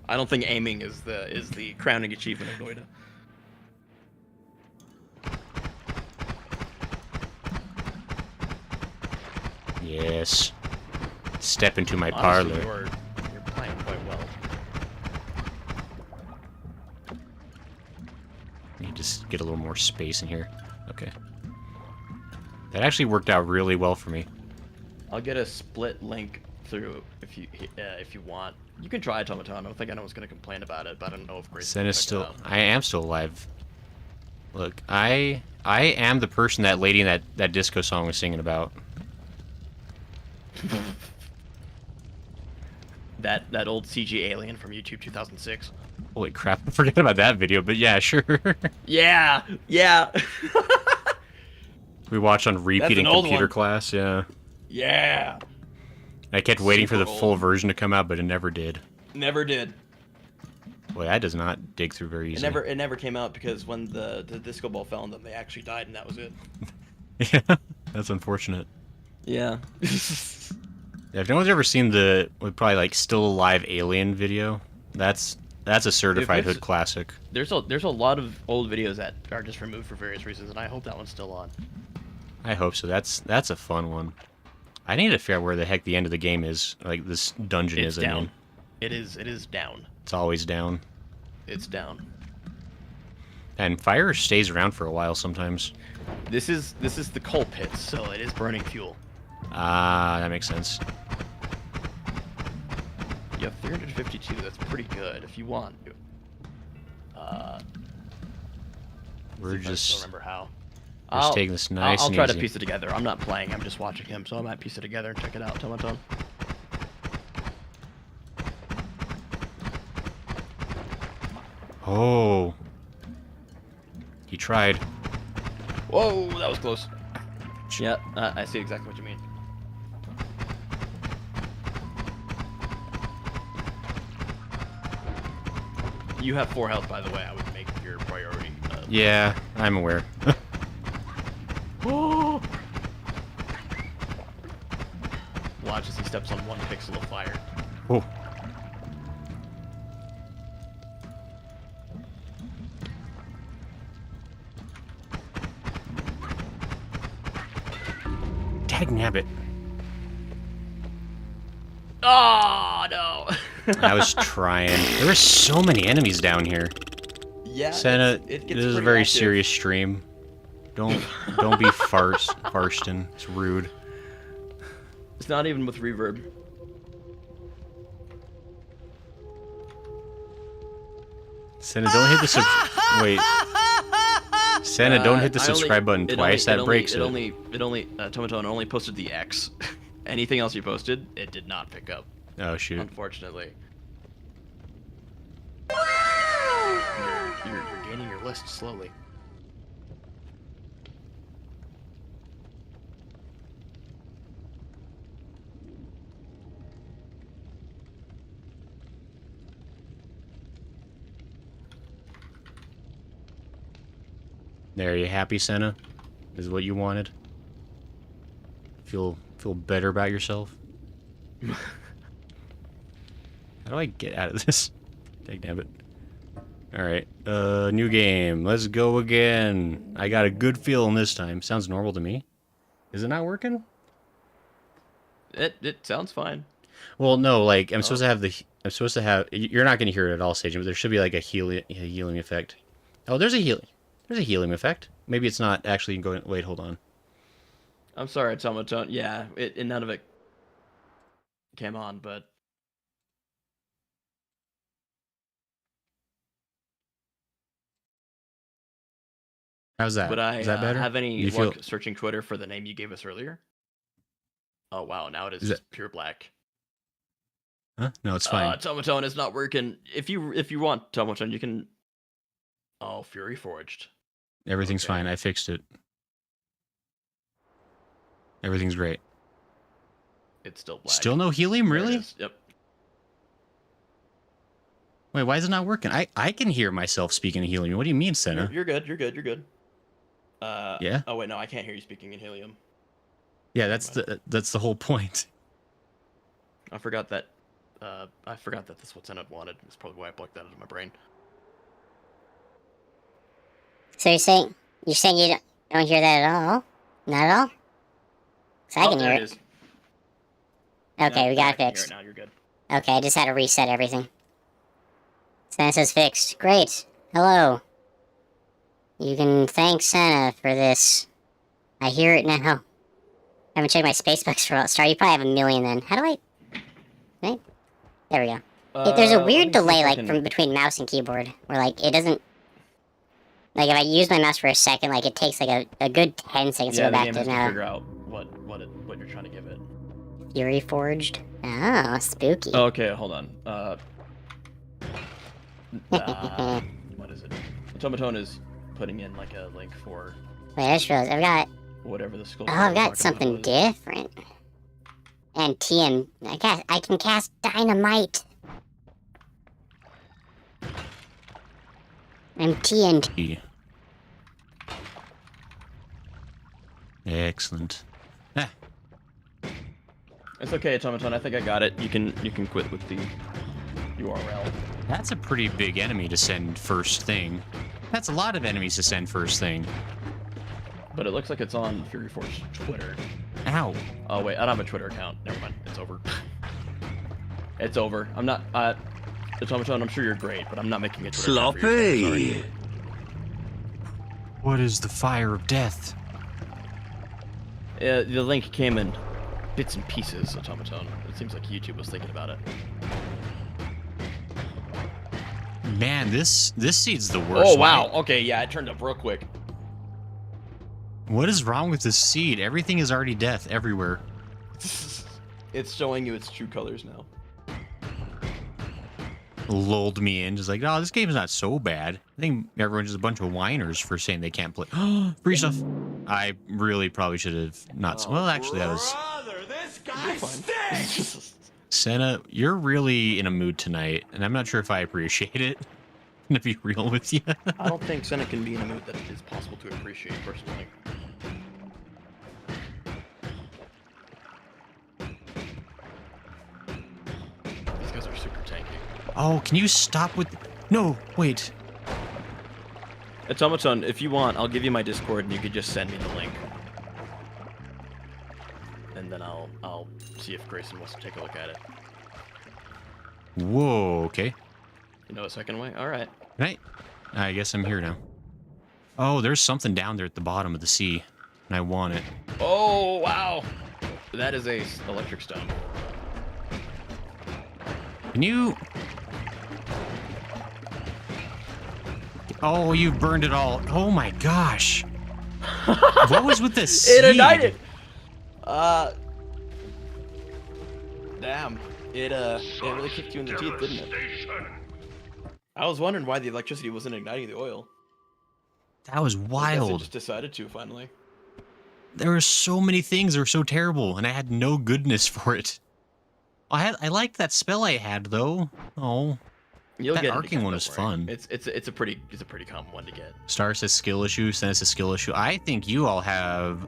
Speaker 2: I don't think aiming is the crowning achievement of Noita.
Speaker 1: Yes. Step into my
Speaker 2: Honestly,
Speaker 1: parlor.
Speaker 2: You're playing quite well.
Speaker 1: Need to get a little more space in here. Okay. That actually worked out really well for me.
Speaker 2: I'll get a split link through if you want. You can try Automaton. I don't think anyone's gonna complain about it, but I don't know if Grayson.
Speaker 1: I am still alive. Look, I am the person that lady in that disco song was singing about.
Speaker 2: that old CG alien from YouTube 2006.
Speaker 1: Holy crap! I forgot about that video, but yeah, sure.
Speaker 2: Yeah.
Speaker 1: We watched on repeat in computer class. Yeah.
Speaker 2: Yeah.
Speaker 1: I kept waiting for the full version to come out, but it never did.
Speaker 2: Never did.
Speaker 1: Boy, that does not dig through very easily.
Speaker 2: It never came out because when the disco ball fell on them, they actually died, and that was it.
Speaker 1: Yeah, that's unfortunate.
Speaker 2: Yeah.
Speaker 1: Yeah, if no one's ever seen the probably like still alive alien video, That's a certified
Speaker 2: it's-
Speaker 1: hood classic.
Speaker 2: There's a lot of old videos that are just removed for various reasons, and I hope that one's still on.
Speaker 1: I hope so. That's a fun one. I need to figure out where the heck the end of the game is. Like this dungeon
Speaker 2: It's
Speaker 1: is.
Speaker 2: down.
Speaker 1: I mean,
Speaker 2: It is down.
Speaker 1: it's always down.
Speaker 2: It's down.
Speaker 1: And fire stays around for a while sometimes.
Speaker 2: This is the coal pits, so it is burning fuel.
Speaker 1: Ah, that makes sense.
Speaker 2: You have 352. That's pretty good. If you want,
Speaker 1: We're
Speaker 2: see if I still
Speaker 1: just
Speaker 2: remember how.
Speaker 1: taking this nice
Speaker 2: I'll
Speaker 1: and
Speaker 2: try
Speaker 1: easy.
Speaker 2: to piece it together. I'm not playing. I'm just watching him, so I might piece it together and check it out. Tomaton.
Speaker 1: Oh, he tried.
Speaker 2: Whoa, that was close. Yeah, I see exactly what you mean. You have 4 health, by the way. I would make your priority.
Speaker 1: Yeah, I'm aware.
Speaker 2: Oh! Watch as he steps on 1 pixel of fire.
Speaker 1: Oh. Dagnabbit.
Speaker 2: Oh no!
Speaker 1: I was trying. There were so many enemies down here.
Speaker 2: Yeah.
Speaker 1: Senna,
Speaker 2: it
Speaker 1: this
Speaker 2: gets
Speaker 1: is a
Speaker 2: pretty
Speaker 1: very
Speaker 2: active.
Speaker 1: serious stream. Don't be farsting. It's rude.
Speaker 2: It's not even with reverb.
Speaker 1: Senna, don't hit the wait. Senna, don't hit the
Speaker 2: I only-
Speaker 1: subscribe button
Speaker 2: it
Speaker 1: twice.
Speaker 2: only-
Speaker 1: That breaks it.
Speaker 2: Tomaton only posted the X. Anything else you posted, it did not pick up.
Speaker 1: Oh shoot.
Speaker 2: Unfortunately. You're gaining your list slowly.
Speaker 1: There, you happy, Senna? Is what you wanted? Feel better about yourself? How do I get out of this? Dagnabbit. Alright, new game. Let's go again. I got a good feeling this time. Sounds normal to me. Is it not working?
Speaker 2: It sounds fine.
Speaker 1: Well, no, like, I'm supposed to have, you're not going to hear it at all, Sage, but there should be like a healing effect. Oh, there's a healing effect. Maybe it's not actually going, wait, hold on.
Speaker 2: I'm sorry, Tomaton. Yeah, none of it came on, but
Speaker 1: How's that?
Speaker 2: would I
Speaker 1: Is that better?
Speaker 2: have any
Speaker 1: You
Speaker 2: luck
Speaker 1: feel-
Speaker 2: searching Twitter for the name you gave us earlier? Oh wow, now it is
Speaker 1: Is
Speaker 2: just pure black.
Speaker 1: Huh? No, it's fine.
Speaker 2: Tomaton is not working. If you want Tomaton, you can. Oh, Fury Forged.
Speaker 1: Everything's
Speaker 2: okay.
Speaker 1: fine. I fixed it. Everything's great.
Speaker 2: It's still black.
Speaker 1: Still no helium,
Speaker 2: There it
Speaker 1: really?
Speaker 2: is. Yep.
Speaker 1: Wait, why is it not working? I can hear myself speaking in helium. What do you mean, Senna?
Speaker 2: You're good. You're good. You're good.
Speaker 1: Yeah?
Speaker 2: Oh wait, no, I can't hear you speaking in helium.
Speaker 1: Yeah, that's the whole point.
Speaker 2: I forgot that. That's what Senna wanted. That's probably why I blocked that out of my brain.
Speaker 3: So you're saying you don't hear that at all? Not at all? 'Cause I can
Speaker 2: there
Speaker 3: hear it.
Speaker 2: is.
Speaker 3: Okay, we got
Speaker 2: I
Speaker 3: it
Speaker 2: can hear
Speaker 3: fixed.
Speaker 2: Now you're good.
Speaker 3: Okay, I just had to reset everything. Santa says fixed. Great. Hello. You can thank Santa for this. I hear it now. I haven't checked my spacebox for a start. You probably have a million then. How do I... Right? There we go. There's a
Speaker 2: let me
Speaker 3: weird
Speaker 2: see if
Speaker 3: delay,
Speaker 2: I
Speaker 3: like,
Speaker 2: can-
Speaker 3: from between mouse and keyboard. Where, like, it doesn't... Like, if I use my mouse for a second, like, it takes, like, a good 10 seconds
Speaker 2: Yeah,
Speaker 3: to
Speaker 2: the
Speaker 3: go
Speaker 2: game
Speaker 3: back
Speaker 2: has
Speaker 3: to
Speaker 2: to
Speaker 3: now.
Speaker 2: figure out what you're trying to give it.
Speaker 3: Fury Forged. Oh, spooky.
Speaker 2: Oh, okay, hold on. What is it? Tomaton is putting in like a link for
Speaker 3: Wait, I just realized I've got...
Speaker 2: whatever the skull.
Speaker 3: Oh, I've got something different. And I can cast Dynamite. I'm TNT.
Speaker 1: Excellent. Ah,
Speaker 2: It's okay, Tomaton. I think I got it. You can quit with the URL.
Speaker 1: That's a pretty big enemy to send first thing. That's a lot of enemies to send first thing.
Speaker 2: But it looks like it's on Fury Force Twitter.
Speaker 1: Ow.
Speaker 2: Oh wait, I don't have a Twitter account. Never mind. It's over. It's over. I'm not. Automaton, I'm sure you're great, but I'm not making a Twitter account for you.
Speaker 4: Sloppy.
Speaker 1: What is the fire of death?
Speaker 2: The link came in bits and pieces, Automaton. It seems like YouTube was thinking about it.
Speaker 1: Man, this seed's the worst.
Speaker 2: Oh wow. Okay, yeah, it turned up real quick.
Speaker 1: What is wrong with this seed? Everything is already death everywhere.
Speaker 2: It's showing you its true colors now.
Speaker 1: Lulled me in, just like, oh, this game's not so bad. I think everyone's just a bunch of whiners for saying they can't play. Free stuff. I really probably should have not. Well, actually, that was.
Speaker 4: This guy stinks.
Speaker 1: Senna, you're really in a mood tonight, and I'm not sure if I appreciate it. I'm gonna be real with you.
Speaker 2: I don't think Senna can be in a mood that is possible to appreciate personally. These guys are super tanky.
Speaker 1: Oh, can you stop with? No, wait.
Speaker 2: Automaton, if you want, I'll give you my Discord and you could just send me the link. And then I'll see if Grayson wants to take a look at it.
Speaker 1: Whoa. Okay.
Speaker 2: You know a second way? All right.
Speaker 1: Right. I guess I'm here now. Oh, there's something down there at the bottom of the sea, and I want it.
Speaker 2: Oh wow, that is a electric stone.
Speaker 1: Can you? Oh, you burned it all. Oh my gosh. What was with this seed?
Speaker 2: It ignited. Damn. It really kicked you in the teeth, didn't it? I was wondering why the electricity wasn't igniting the oil.
Speaker 1: That was
Speaker 2: I guess it
Speaker 1: wild.
Speaker 2: just decided to finally.
Speaker 1: There were so many things that were so terrible, and I had no goodness for it. I liked that spell I had though. Oh,
Speaker 2: You'll
Speaker 1: that
Speaker 2: get it
Speaker 1: arcing
Speaker 2: again,
Speaker 1: one
Speaker 2: don't
Speaker 1: was
Speaker 2: worry.
Speaker 1: fun.
Speaker 2: It's a pretty common one to get.
Speaker 1: Star says skill issue. Senna says skill issue. I think you all have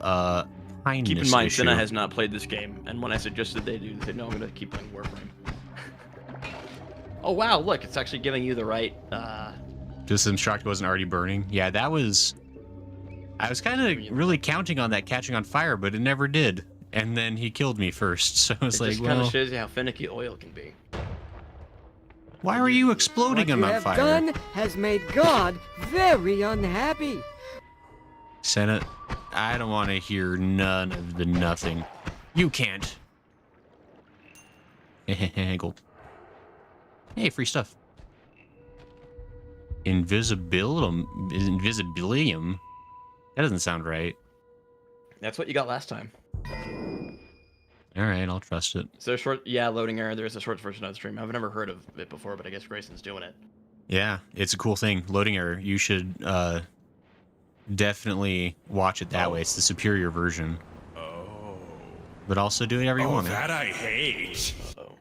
Speaker 1: kindness
Speaker 2: Keep in mind,
Speaker 1: issue.
Speaker 2: Senna has not played this game, and when I suggested they do, they said no, I'm gonna keep playing Warframe. Oh wow, look, it's actually giving you the right.
Speaker 1: Just some shocked it wasn't already burning. Yeah, that was. I was kind of really counting on that catching on fire, but it never did. And then he killed me first, so I was
Speaker 2: It
Speaker 1: like,
Speaker 2: just kind
Speaker 1: well,
Speaker 2: of shows you how finicky oil can be.
Speaker 1: why were you exploding
Speaker 5: What
Speaker 1: him
Speaker 5: you
Speaker 1: on
Speaker 5: have
Speaker 1: fire?
Speaker 5: done has made God very unhappy.
Speaker 1: Senna, I don't want to hear none of the nothing. You can't. Gold. Hey, free stuff. Invisibilium? That doesn't sound right.
Speaker 2: That's what you got last time.
Speaker 1: Alright, I'll trust it.
Speaker 2: So short, yeah, loading error. There is a short version of the stream. I've never heard of it before, but I guess Grayson's doing it.
Speaker 1: Yeah, it's a cool thing. Loading error. You should definitely watch it that way. It's the superior version.
Speaker 4: Oh.
Speaker 1: But also do whatever you want.
Speaker 4: That I hate.
Speaker 2: Uh-oh.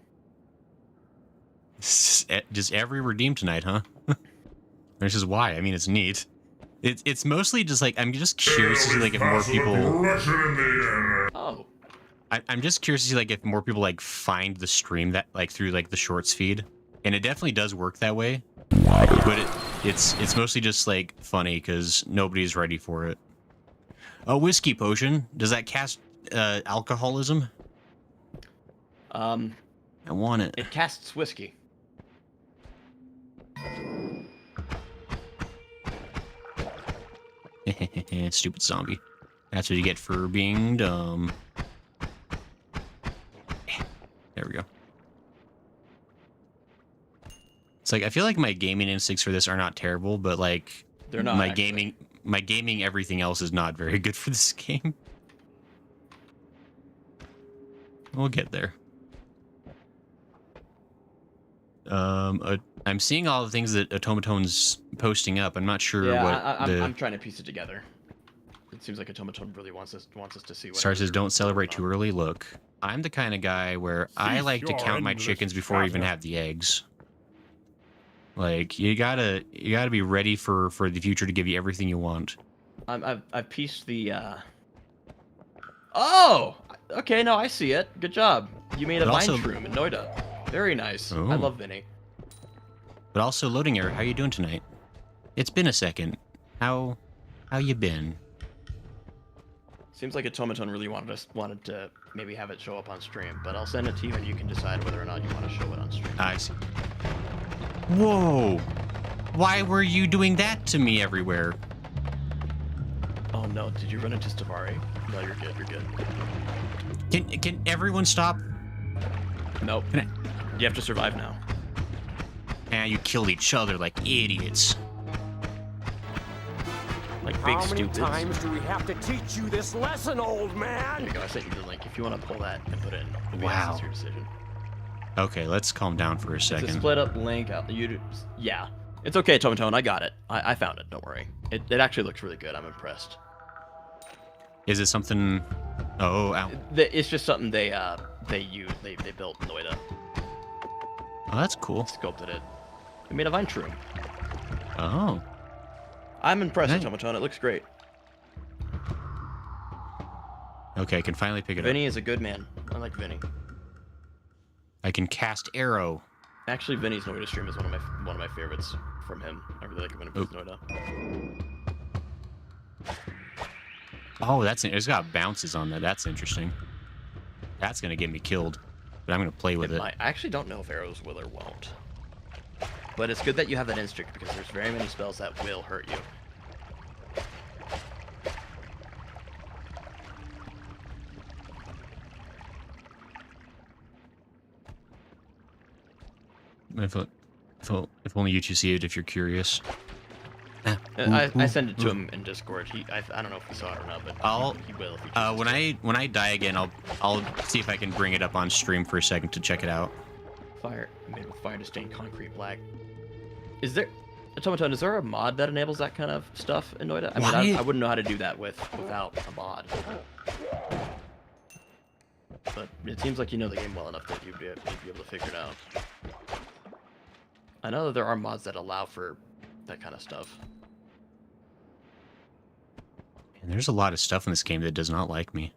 Speaker 1: Just every redeem tonight, huh? This is why. I mean, it's neat. It's mostly just like, I'm just curious to see like if more people.
Speaker 2: Oh.
Speaker 1: I'm just curious to see like if more people like find the stream that like through like the shorts feed, and it definitely does work that way. But it's mostly just like funny because nobody's ready for it. A whiskey potion, does that cast alcoholism? I want it.
Speaker 2: It casts whiskey.
Speaker 1: Stupid zombie. That's what you get for being dumb. There we go. It's like I feel like my gaming instincts for this are not terrible, but like
Speaker 2: They're not.
Speaker 1: my
Speaker 2: actually.
Speaker 1: gaming everything else is not very good for this game. We'll get there. I'm seeing all the things that Automatone's posting up. I'm not sure
Speaker 2: Yeah,
Speaker 1: what
Speaker 2: I'm trying to piece it together. It seems like Automaton really wants us to see what.
Speaker 1: Star says, don't celebrate too early. Look, I'm the kind of guy where I
Speaker 4: Feast
Speaker 1: like to
Speaker 4: your
Speaker 1: count my
Speaker 4: endless
Speaker 1: chickens before I even
Speaker 4: travel.
Speaker 1: have the eggs. Like, you gotta be ready for the future to give you everything you want.
Speaker 2: I've pieced the. Oh, okay. No, I see it. Good job. You made a
Speaker 1: But
Speaker 2: vine
Speaker 1: also-
Speaker 2: shroom in Noita. Very nice.
Speaker 1: Oh.
Speaker 2: I love Vinny.
Speaker 1: But also, loading error, how you doing tonight? It's been a second. How you been?
Speaker 2: Seems like Automaton really wanted to maybe have it show up on stream, but I'll send it to you and you can decide whether or not you want to show it on stream.
Speaker 1: I see. Whoa! Why were you doing that to me everywhere?
Speaker 2: Oh no, did you run into Stavari? No, you're good, you're good.
Speaker 1: Can everyone stop?
Speaker 2: Nope. You have to survive now.
Speaker 1: And you killed each other like idiots.
Speaker 2: Like big
Speaker 5: How many
Speaker 2: stupids.
Speaker 5: times do we have to teach you this lesson, old
Speaker 2: There
Speaker 5: man?
Speaker 2: you go, I sent you the link. If you want to pull that and put it in,
Speaker 1: Wow.
Speaker 2: it's your decision.
Speaker 1: Okay, let's calm down for a
Speaker 2: It's a
Speaker 1: second.
Speaker 2: split up link. Yeah. It's okay, Tomatone, I got it. I found it, don't worry. It actually looks really good, I'm impressed.
Speaker 1: Is it something? Oh, ow.
Speaker 2: It's just something they built in Noita.
Speaker 1: Oh, that's cool.
Speaker 2: Sculpted it. They made a vine shroom.
Speaker 1: Oh.
Speaker 2: I'm impressed with
Speaker 1: Nice.
Speaker 2: Tomatone, it looks great.
Speaker 1: Okay, I can finally pick it
Speaker 2: Vinny is a good man. I like Vinny.
Speaker 1: up. I can cast arrow.
Speaker 2: Actually, Vinny's Noita stream is one of my favorites from him. I really like it when he plays Noita.
Speaker 1: Oh, it's got bounces on that. That's interesting. That's gonna get me killed, but I'm gonna play with it.
Speaker 2: I actually don't know if arrows will or won't. But it's good that you have that instinct because there's very many spells that will hurt you.
Speaker 1: If only you two see it, if you're curious.
Speaker 2: I send it to him in Discord. I don't know if he saw it or not, but he will. If he chooses
Speaker 1: When I die again, I'll see if I can bring it up on stream for a second to check it out.
Speaker 2: Fire made with fire to stain concrete black. Is there, Tomatone? Is there a mod that enables that kind of stuff in Noita? I mean, I wouldn't know how to do that without a mod. But it seems like you know the game well enough that you'd be able to figure it out. I know that there are mods that allow for that kind of stuff.
Speaker 1: And there's a lot of stuff in this game that does not like me.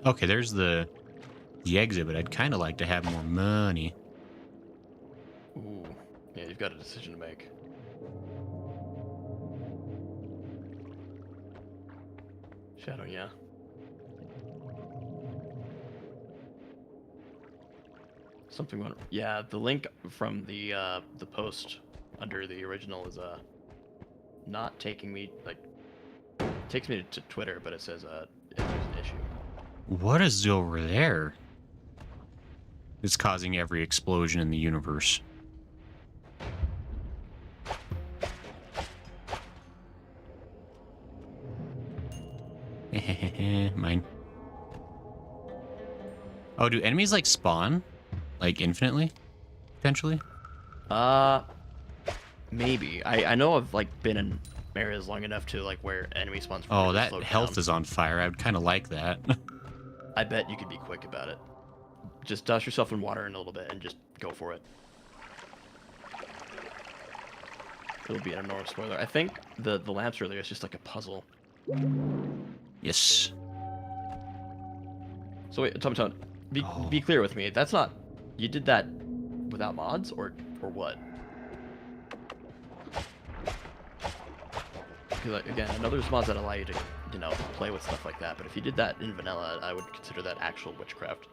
Speaker 1: Okay, there's the exhibit. I'd kind of like to have more money.
Speaker 2: Ooh, yeah, you've got a decision to make. Shadow, yeah. Something went. Yeah, the link from the post under the original is not taking me takes me to Twitter, but it says there's an issue.
Speaker 1: What is over there? It's causing every explosion in the universe. Mine. Oh, do enemies like spawn? Like infinitely? Potentially?
Speaker 2: Maybe. I know I've like been in areas long enough to like where enemy spawns.
Speaker 1: Oh,
Speaker 2: really
Speaker 1: that
Speaker 2: slowed
Speaker 1: health
Speaker 2: down.
Speaker 1: is on fire. I would kind of like that.
Speaker 2: I bet you could be quick about it. Just douse yourself in water in a little bit and just go for it. It'll be an enormous spoiler. I think the lamps earlier is just like a puzzle.
Speaker 1: Yes.
Speaker 2: So wait, Tomatone, be clear with me. That's not. You did that without mods or what? Because like, again, I know there's mods that allow you to, you know, play with stuff like that. But if you did that in vanilla, I would consider that actual witchcraft.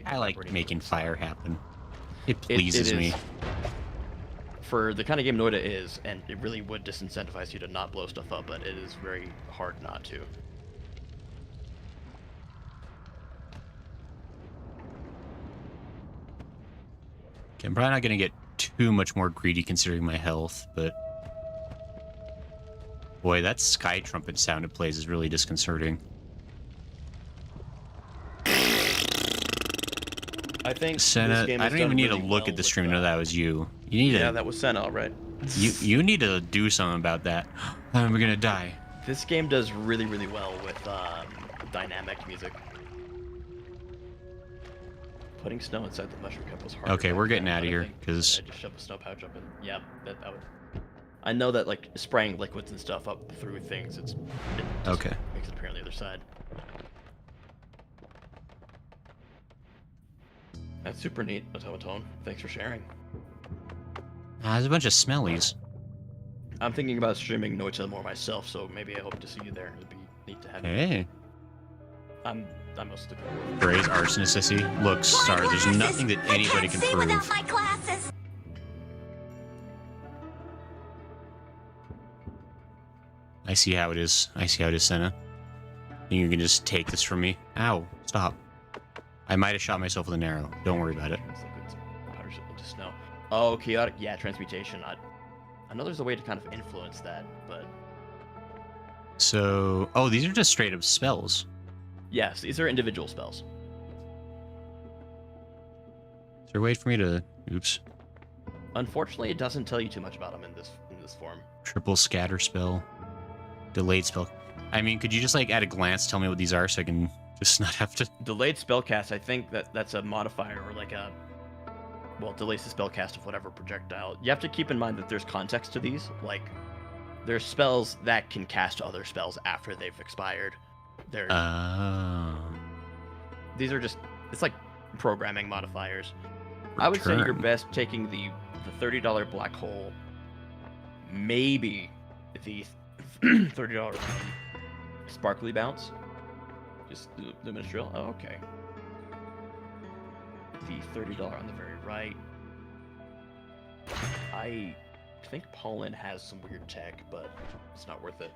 Speaker 1: I like making fire happen. It pleases me.
Speaker 2: For the kind of game Noita is, and it really would disincentivize you to not blow stuff up, but it is very hard not to.
Speaker 1: Okay, I'm probably not gonna get too much more greedy considering my health, but boy, that sky trumpet sound it plays is really disconcerting.
Speaker 2: I think
Speaker 1: Senna,
Speaker 2: this game
Speaker 1: I
Speaker 2: has
Speaker 1: don't even
Speaker 2: done
Speaker 1: need to
Speaker 2: really
Speaker 1: look
Speaker 2: well
Speaker 1: at the
Speaker 2: with
Speaker 1: stream to know that was you. You need
Speaker 2: yeah,
Speaker 1: to.
Speaker 2: that was Senna, all right.
Speaker 1: You need to do something about that. We're gonna die.
Speaker 2: This game does really, really well with dynamic music. Putting snow inside the mushroom cup was hard.
Speaker 1: Okay, we're getting out of here, because...
Speaker 2: I just shoved a snow pouch up in. Yeah, that would... I know that, like, spraying liquids and stuff up through things, it just
Speaker 1: Okay.
Speaker 2: makes it appear on the other side. That's super neat, Automaton. Thanks for sharing.
Speaker 1: There's a bunch of smellies.
Speaker 2: I'm thinking about streaming Noita more myself, so maybe I hope to see you there. It'd be neat to have you.
Speaker 1: Hey.
Speaker 2: I'm most looking forward to it.
Speaker 1: Gray's arsonist, I see. Look, sorry, there's nothing that anybody can prove.
Speaker 6: My glasses.
Speaker 1: I see how it is. I see how it is, Senna. Think you can just take this from me? Ow, stop. I might have shot myself with an arrow. Don't worry about it.
Speaker 2: It's like it's powder into snow. Oh, chaotic. Yeah, transmutation. I know there's a way to kind of influence that, but...
Speaker 1: So... Oh, these are just straight up spells.
Speaker 2: Yes, these are individual spells.
Speaker 1: Is there a way for me to... Oops.
Speaker 2: Unfortunately, it doesn't tell you too much about them in this form.
Speaker 1: Triple scatter spell. Delayed spell. I mean, could you just, like, at a glance tell me what these are so I can just not have to...
Speaker 2: Delayed spellcast, I think that's a modifier, or like a... Well, delays the spellcast of whatever projectile. You have to keep in mind that there's context to these. Like, there's spells that can cast other spells after they've expired. They're... These are just... It's like programming modifiers. I would say you're best taking the $30 black hole, maybe the $30 sparkly bounce. Just the minstrel. Oh, okay. The $30 on the very right. I think Pollen has some weird tech, but it's not worth it.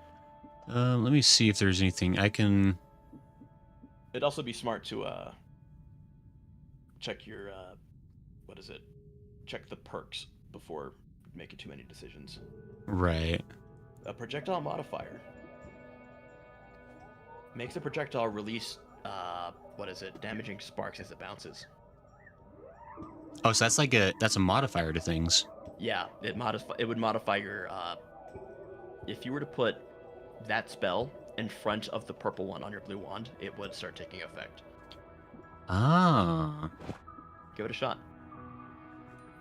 Speaker 1: Let me see if there's anything I can...
Speaker 2: It'd also be smart to check your what is it? Check the perks before making too many decisions.
Speaker 1: Right.
Speaker 2: A projectile modifier makes a projectile release what is it? Damaging sparks as it bounces.
Speaker 1: Oh, so that's a modifier to things.
Speaker 2: Yeah, it would modify your if you were to put that spell in front of the purple one on your blue wand, it would start taking effect.
Speaker 1: Ah.
Speaker 2: Give it a shot.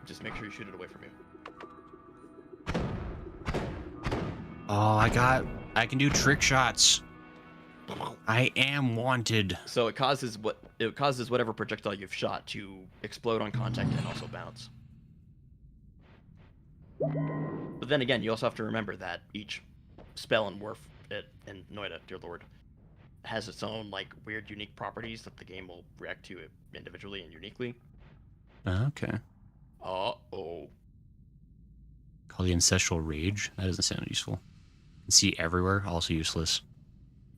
Speaker 2: Just make sure you shoot it away from you.
Speaker 1: Oh, I can do trick shots. I am wanted.
Speaker 2: So it causes whatever projectile you've shot to explode on contact and also bounce. But then again, you also have to remember that each spell and warf and Noita, dear lord, has its own like weird, unique properties that the game will react to individually and uniquely.
Speaker 1: Okay.
Speaker 2: Uh-oh.
Speaker 1: Call the ancestral rage. That doesn't sound useful. See everywhere. Also useless.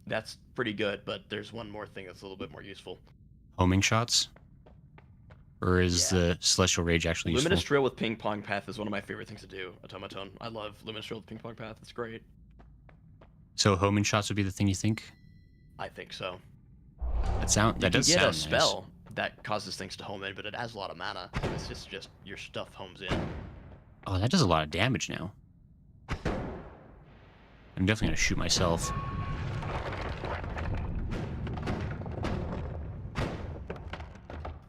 Speaker 2: That's pretty good, but there's one more thing that's a little bit more useful.
Speaker 1: Homing shots? Or is the celestial rage actually useful?
Speaker 2: Luminous Drill with Ping Pong Path is one of my favorite things to do, Automaton. I love Luminous Drill with Ping Pong Path. It's great.
Speaker 1: So homing shots would be the thing you think?
Speaker 2: I think so.
Speaker 1: That does sound nice.
Speaker 2: You get a spell that causes things to home in, but it adds a lot of mana. It's just your stuff homes in.
Speaker 1: Oh, that does a lot of damage now. I'm definitely gonna shoot myself.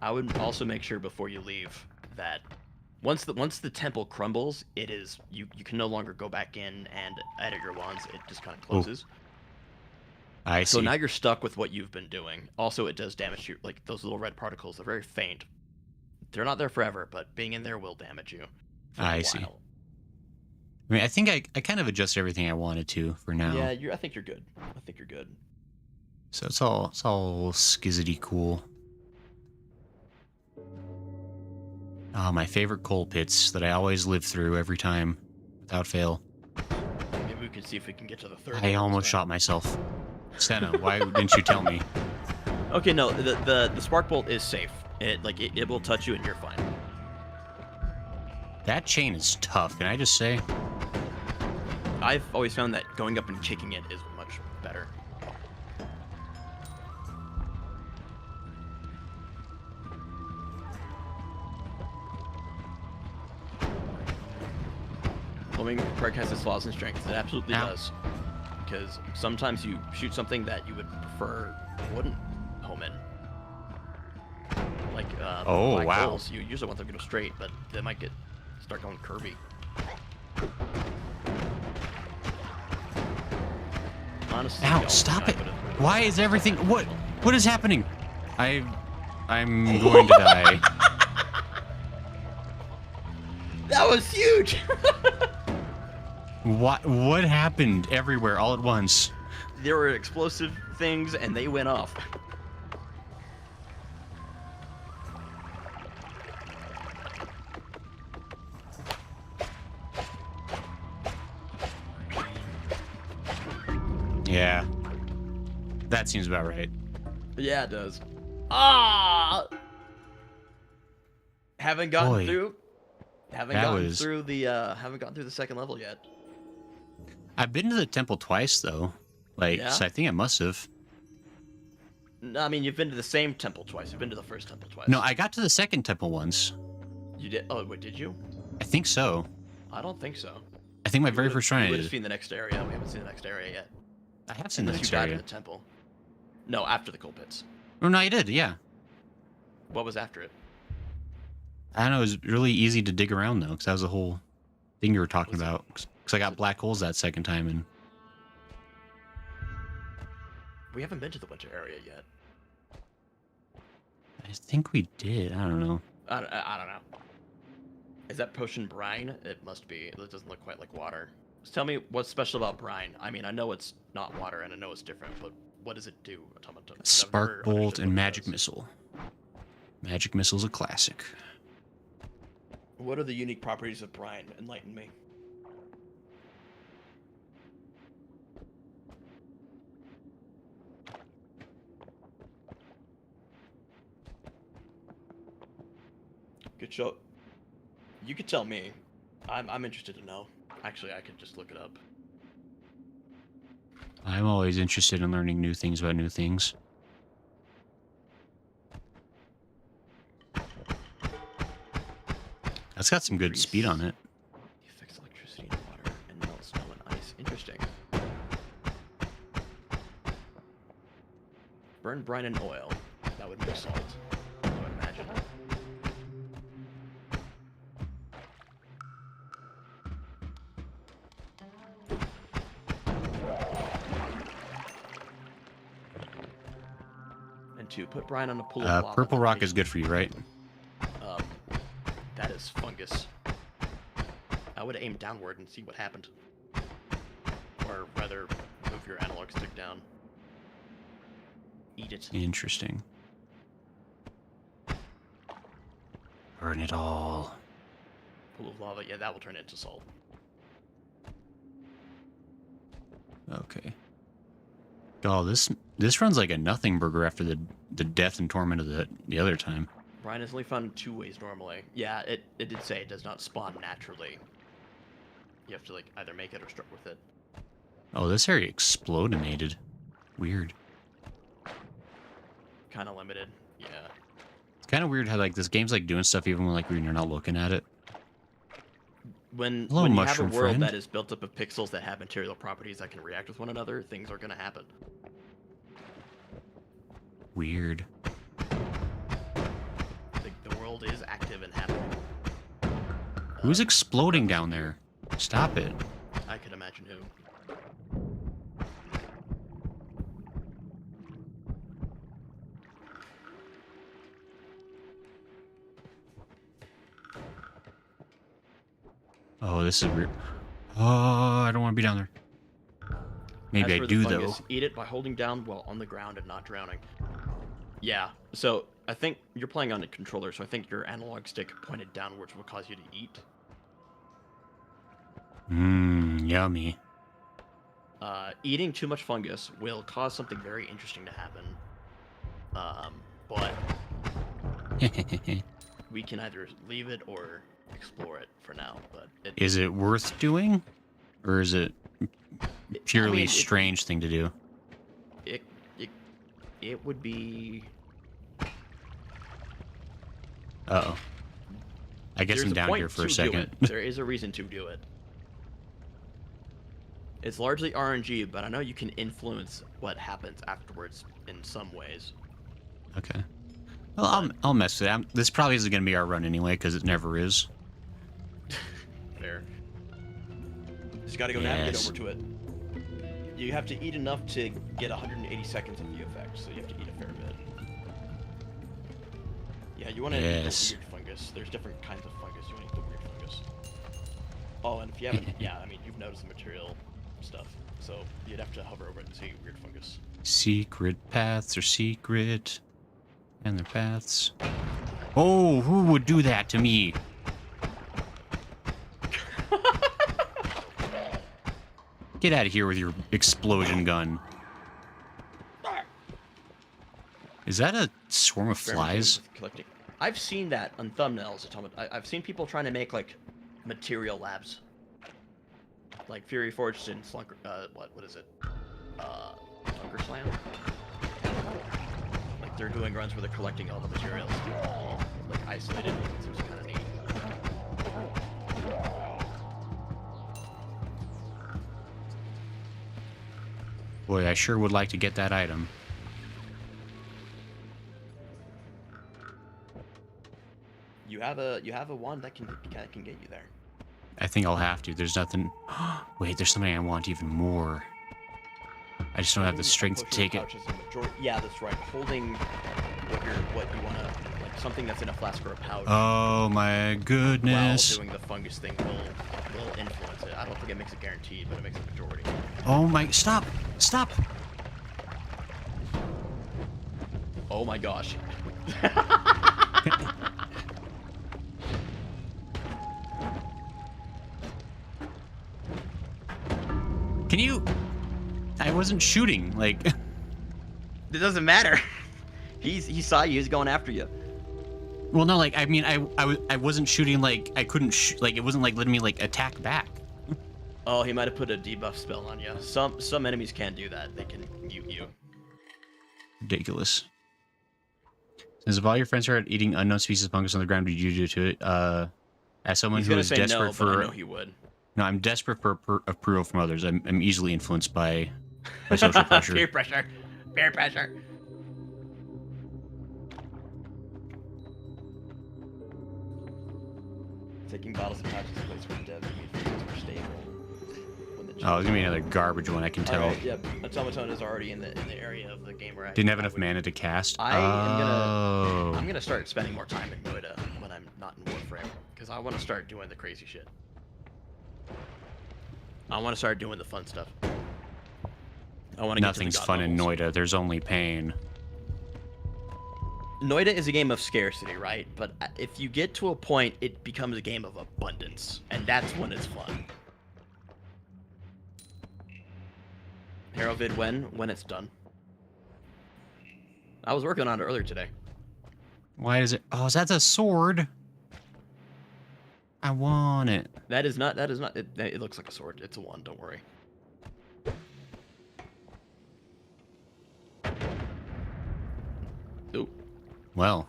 Speaker 2: I would also make sure before you leave that once the temple crumbles, it is you can no longer go back in and edit your wands. It just kind of closes.
Speaker 1: I see.
Speaker 2: So now you're stuck with what you've been doing. Also, it does damage you. Like those little red particles, they're very faint. They're not there forever, but being in there will damage you.
Speaker 1: I see. I mean, I think I kind of adjusted everything I wanted to for now.
Speaker 2: Yeah, I think you're good. I think you're good.
Speaker 1: So it's all skizzity cool. Oh, my favorite coal pits that I always live through every time, without fail.
Speaker 2: Maybe we can see if we can get to the third.
Speaker 1: I almost shot myself. Senna, why didn't you tell me?
Speaker 2: Okay, no, the spark bolt is safe. It will touch you and you're fine.
Speaker 1: That chain is tough, can I just say?
Speaker 2: I've always found that going up and kicking it is much better. Homing perk has its flaws and strengths. It absolutely does. Because sometimes you shoot something that you would prefer wouldn't home in. Like
Speaker 1: Oh,
Speaker 2: black
Speaker 1: wow.
Speaker 2: holes. You usually want them to go straight, but they might start going curvy. Honestly,
Speaker 1: Ow,
Speaker 2: y'all
Speaker 1: stop
Speaker 2: think
Speaker 1: it.
Speaker 2: I would've-
Speaker 1: Why is everything... What is happening? I'm going to die.
Speaker 2: That was huge!
Speaker 1: What happened everywhere all at once?
Speaker 2: There were explosive things, and they went off.
Speaker 1: Yeah. That seems about right.
Speaker 2: Yeah, it does. Ah! Haven't gotten
Speaker 1: Boy,
Speaker 2: through. Haven't
Speaker 1: that
Speaker 2: gotten
Speaker 1: was-
Speaker 2: through the. Haven't gotten through the second level yet.
Speaker 1: I've been to the temple twice, though. Like,
Speaker 2: Yeah?
Speaker 1: so I think I must have.
Speaker 2: No, I mean, you've been to the same temple twice. You've been to the first temple twice.
Speaker 1: No, I got to the second temple once.
Speaker 2: You did. Oh, wait, did you?
Speaker 1: I think so.
Speaker 2: I don't think so.
Speaker 1: I think my very first try I
Speaker 2: We would have
Speaker 1: did.
Speaker 2: seen the next area. We haven't seen the next area yet.
Speaker 1: I have seen the
Speaker 2: Unless
Speaker 1: next
Speaker 2: you died
Speaker 1: area.
Speaker 2: in the temple. No, after the coal pits.
Speaker 1: Oh, no, I did, yeah.
Speaker 2: What was after it?
Speaker 1: I don't know, it was really easy to dig around, though, because that was the whole thing you were talking
Speaker 2: Was it-
Speaker 1: about. Because I got black holes that second time, and...
Speaker 2: We haven't been to the winter area yet.
Speaker 1: I think we did. I don't know.
Speaker 2: I don't know. Is that potion brine? It must be. It doesn't look quite like water. Just tell me what's special about brine. I mean, I know it's not water and I know it's different, but what does it do? Automaton? 'Cause I've never
Speaker 1: Spark Bolt
Speaker 2: understood
Speaker 1: and
Speaker 2: what it
Speaker 1: Magic
Speaker 2: does.
Speaker 1: Missile. Magic Missile's a classic.
Speaker 2: What are the unique properties of brine? Enlighten me. Good show. You could tell me. I'm interested to know. Actually, I could just look it up.
Speaker 1: I'm always interested in learning new things about new things. That's got some good speed on it.
Speaker 2: It affects electricity and water and melts snow and ice. Interesting. Burn brine and oil. That would make salt. I would imagine. And two, put brine on a pool of lava.
Speaker 1: Purple
Speaker 2: that
Speaker 1: rock
Speaker 2: makes-
Speaker 1: is good for you, right?
Speaker 2: That is fungus. I would aim downward and see what happened. Or rather, move your analog stick down. Eat it.
Speaker 1: Interesting. Burn it all.
Speaker 2: Pool of lava, yeah, that will turn it into salt.
Speaker 1: Okay. Oh, this runs like a nothing burger after the death and torment of the other time.
Speaker 2: Brine is only found 2 ways normally. Yeah, it did say it does not spawn naturally. You have to like either make it or start with it.
Speaker 1: Oh, this area explodinated. Weird.
Speaker 2: Kind of limited. Yeah.
Speaker 1: It's kind of weird how like this game's like doing stuff even when like when you're not looking at it.
Speaker 2: When
Speaker 1: Hello,
Speaker 2: you have a
Speaker 1: mushroom
Speaker 2: world
Speaker 1: friend.
Speaker 2: that is built up of pixels that have material properties that can react with one another, things are gonna happen.
Speaker 1: Weird.
Speaker 2: The world is active and happening.
Speaker 1: Who's exploding down there? Stop it.
Speaker 2: I could imagine who.
Speaker 1: Oh, this is weird. Oh, I don't want to be down there. Maybe
Speaker 2: As
Speaker 1: I
Speaker 2: for the
Speaker 1: do
Speaker 2: fungus,
Speaker 1: though.
Speaker 2: Eat it by holding down while on the ground and not drowning. Yeah, so I think you're playing on a controller, so I think your analog stick pointed downwards will cause you to eat.
Speaker 1: Mmm, yummy.
Speaker 2: Eating too much fungus will cause something very interesting to happen. But we can either leave it or explore it for now. But
Speaker 1: Is it worth doing? Or is it purely
Speaker 2: I mean,
Speaker 1: strange thing to do?
Speaker 2: It would be.
Speaker 1: Uh-oh. I guess
Speaker 2: There's
Speaker 1: I'm
Speaker 2: a
Speaker 1: down
Speaker 2: point
Speaker 1: here for a
Speaker 2: to do
Speaker 1: second.
Speaker 2: it. There is a reason to do it. It's largely RNG, but I know you can influence what happens afterwards in some ways.
Speaker 1: Okay. Well, I'll mess with it. This probably isn't going to be our run anyway, because it never is.
Speaker 2: Fair. Just gotta go navigate over to it. You have to eat enough to get 180 seconds of the effect, so you have to eat a fair bit. Yeah, you want to eat the weird fungus. There's different kinds of fungus. You want to eat the weird fungus. Oh, and if you haven't, yeah, I mean, you've noticed the material stuff, so you'd have to hover over it and see weird fungus.
Speaker 1: Secret paths are secret, and their paths. Oh, who would do that to me? Get out of here with your explosion gun. Is that a swarm of flies?
Speaker 2: Collecting. I've seen that on thumbnails. I've seen people trying to make like material labs, like Fury Forged and Slunker. What is it? Slunker Slam. Like they're doing runs where they're collecting all the materials, like isolated. It seems kind of neat.
Speaker 1: Boy, I sure would like to get that item.
Speaker 2: You have a wand that can get you there.
Speaker 1: I think I'll have to. There's nothing. Wait, there's something I want even more. I just don't have the strength to take it.
Speaker 2: Yeah, that's right. Holding what you want to, like something that's in a flask or a pouch.
Speaker 1: Oh my goodness.
Speaker 2: While doing the fungus thing will influence it. I don't think it makes it guaranteed, but it makes it majority.
Speaker 1: Oh my, stop! Stop!
Speaker 2: Oh my gosh.
Speaker 1: Can you... I wasn't shooting, like...
Speaker 2: It doesn't matter. He saw you, he's going after you.
Speaker 1: Well, no, like, I mean, I wasn't shooting, like, I couldn't like, it wasn't, like, letting me, like, attack back.
Speaker 2: Oh, he might have put a debuff spell on you. Some enemies can do that. They can mute you.
Speaker 1: Ridiculous. Since if all your friends are eating unknown species of fungus on the ground, would you do to it? As someone who is desperate
Speaker 2: no,
Speaker 1: for...
Speaker 2: but I know he would.
Speaker 1: No, I'm desperate for approval from others. I'm easily influenced by social pressure.
Speaker 2: Peer pressure. Peer pressure. Taking bottles and pouches in place where dev are stable.
Speaker 1: Oh, it's gonna be another garbage one, I can tell.
Speaker 2: Right, yep, Automaton is already in the area of the game where I
Speaker 1: didn't have enough mana to cast.
Speaker 2: I'm gonna start spending more time in Noita when I'm not in Warframe, because I want to start doing the crazy shit. I want to start doing the fun stuff. I want to.
Speaker 1: Nothing's fun in Noita. There's only pain.
Speaker 2: Noita is a game of scarcity, right? But if you get to a point, it becomes a game of abundance, and that's when it's fun. Herovid when it's done. I was working on it earlier today.
Speaker 1: Why is it? Oh, is that a sword? I want it.
Speaker 2: That is not. It looks like a sword. It's a wand. Don't worry. Oop.
Speaker 1: Well,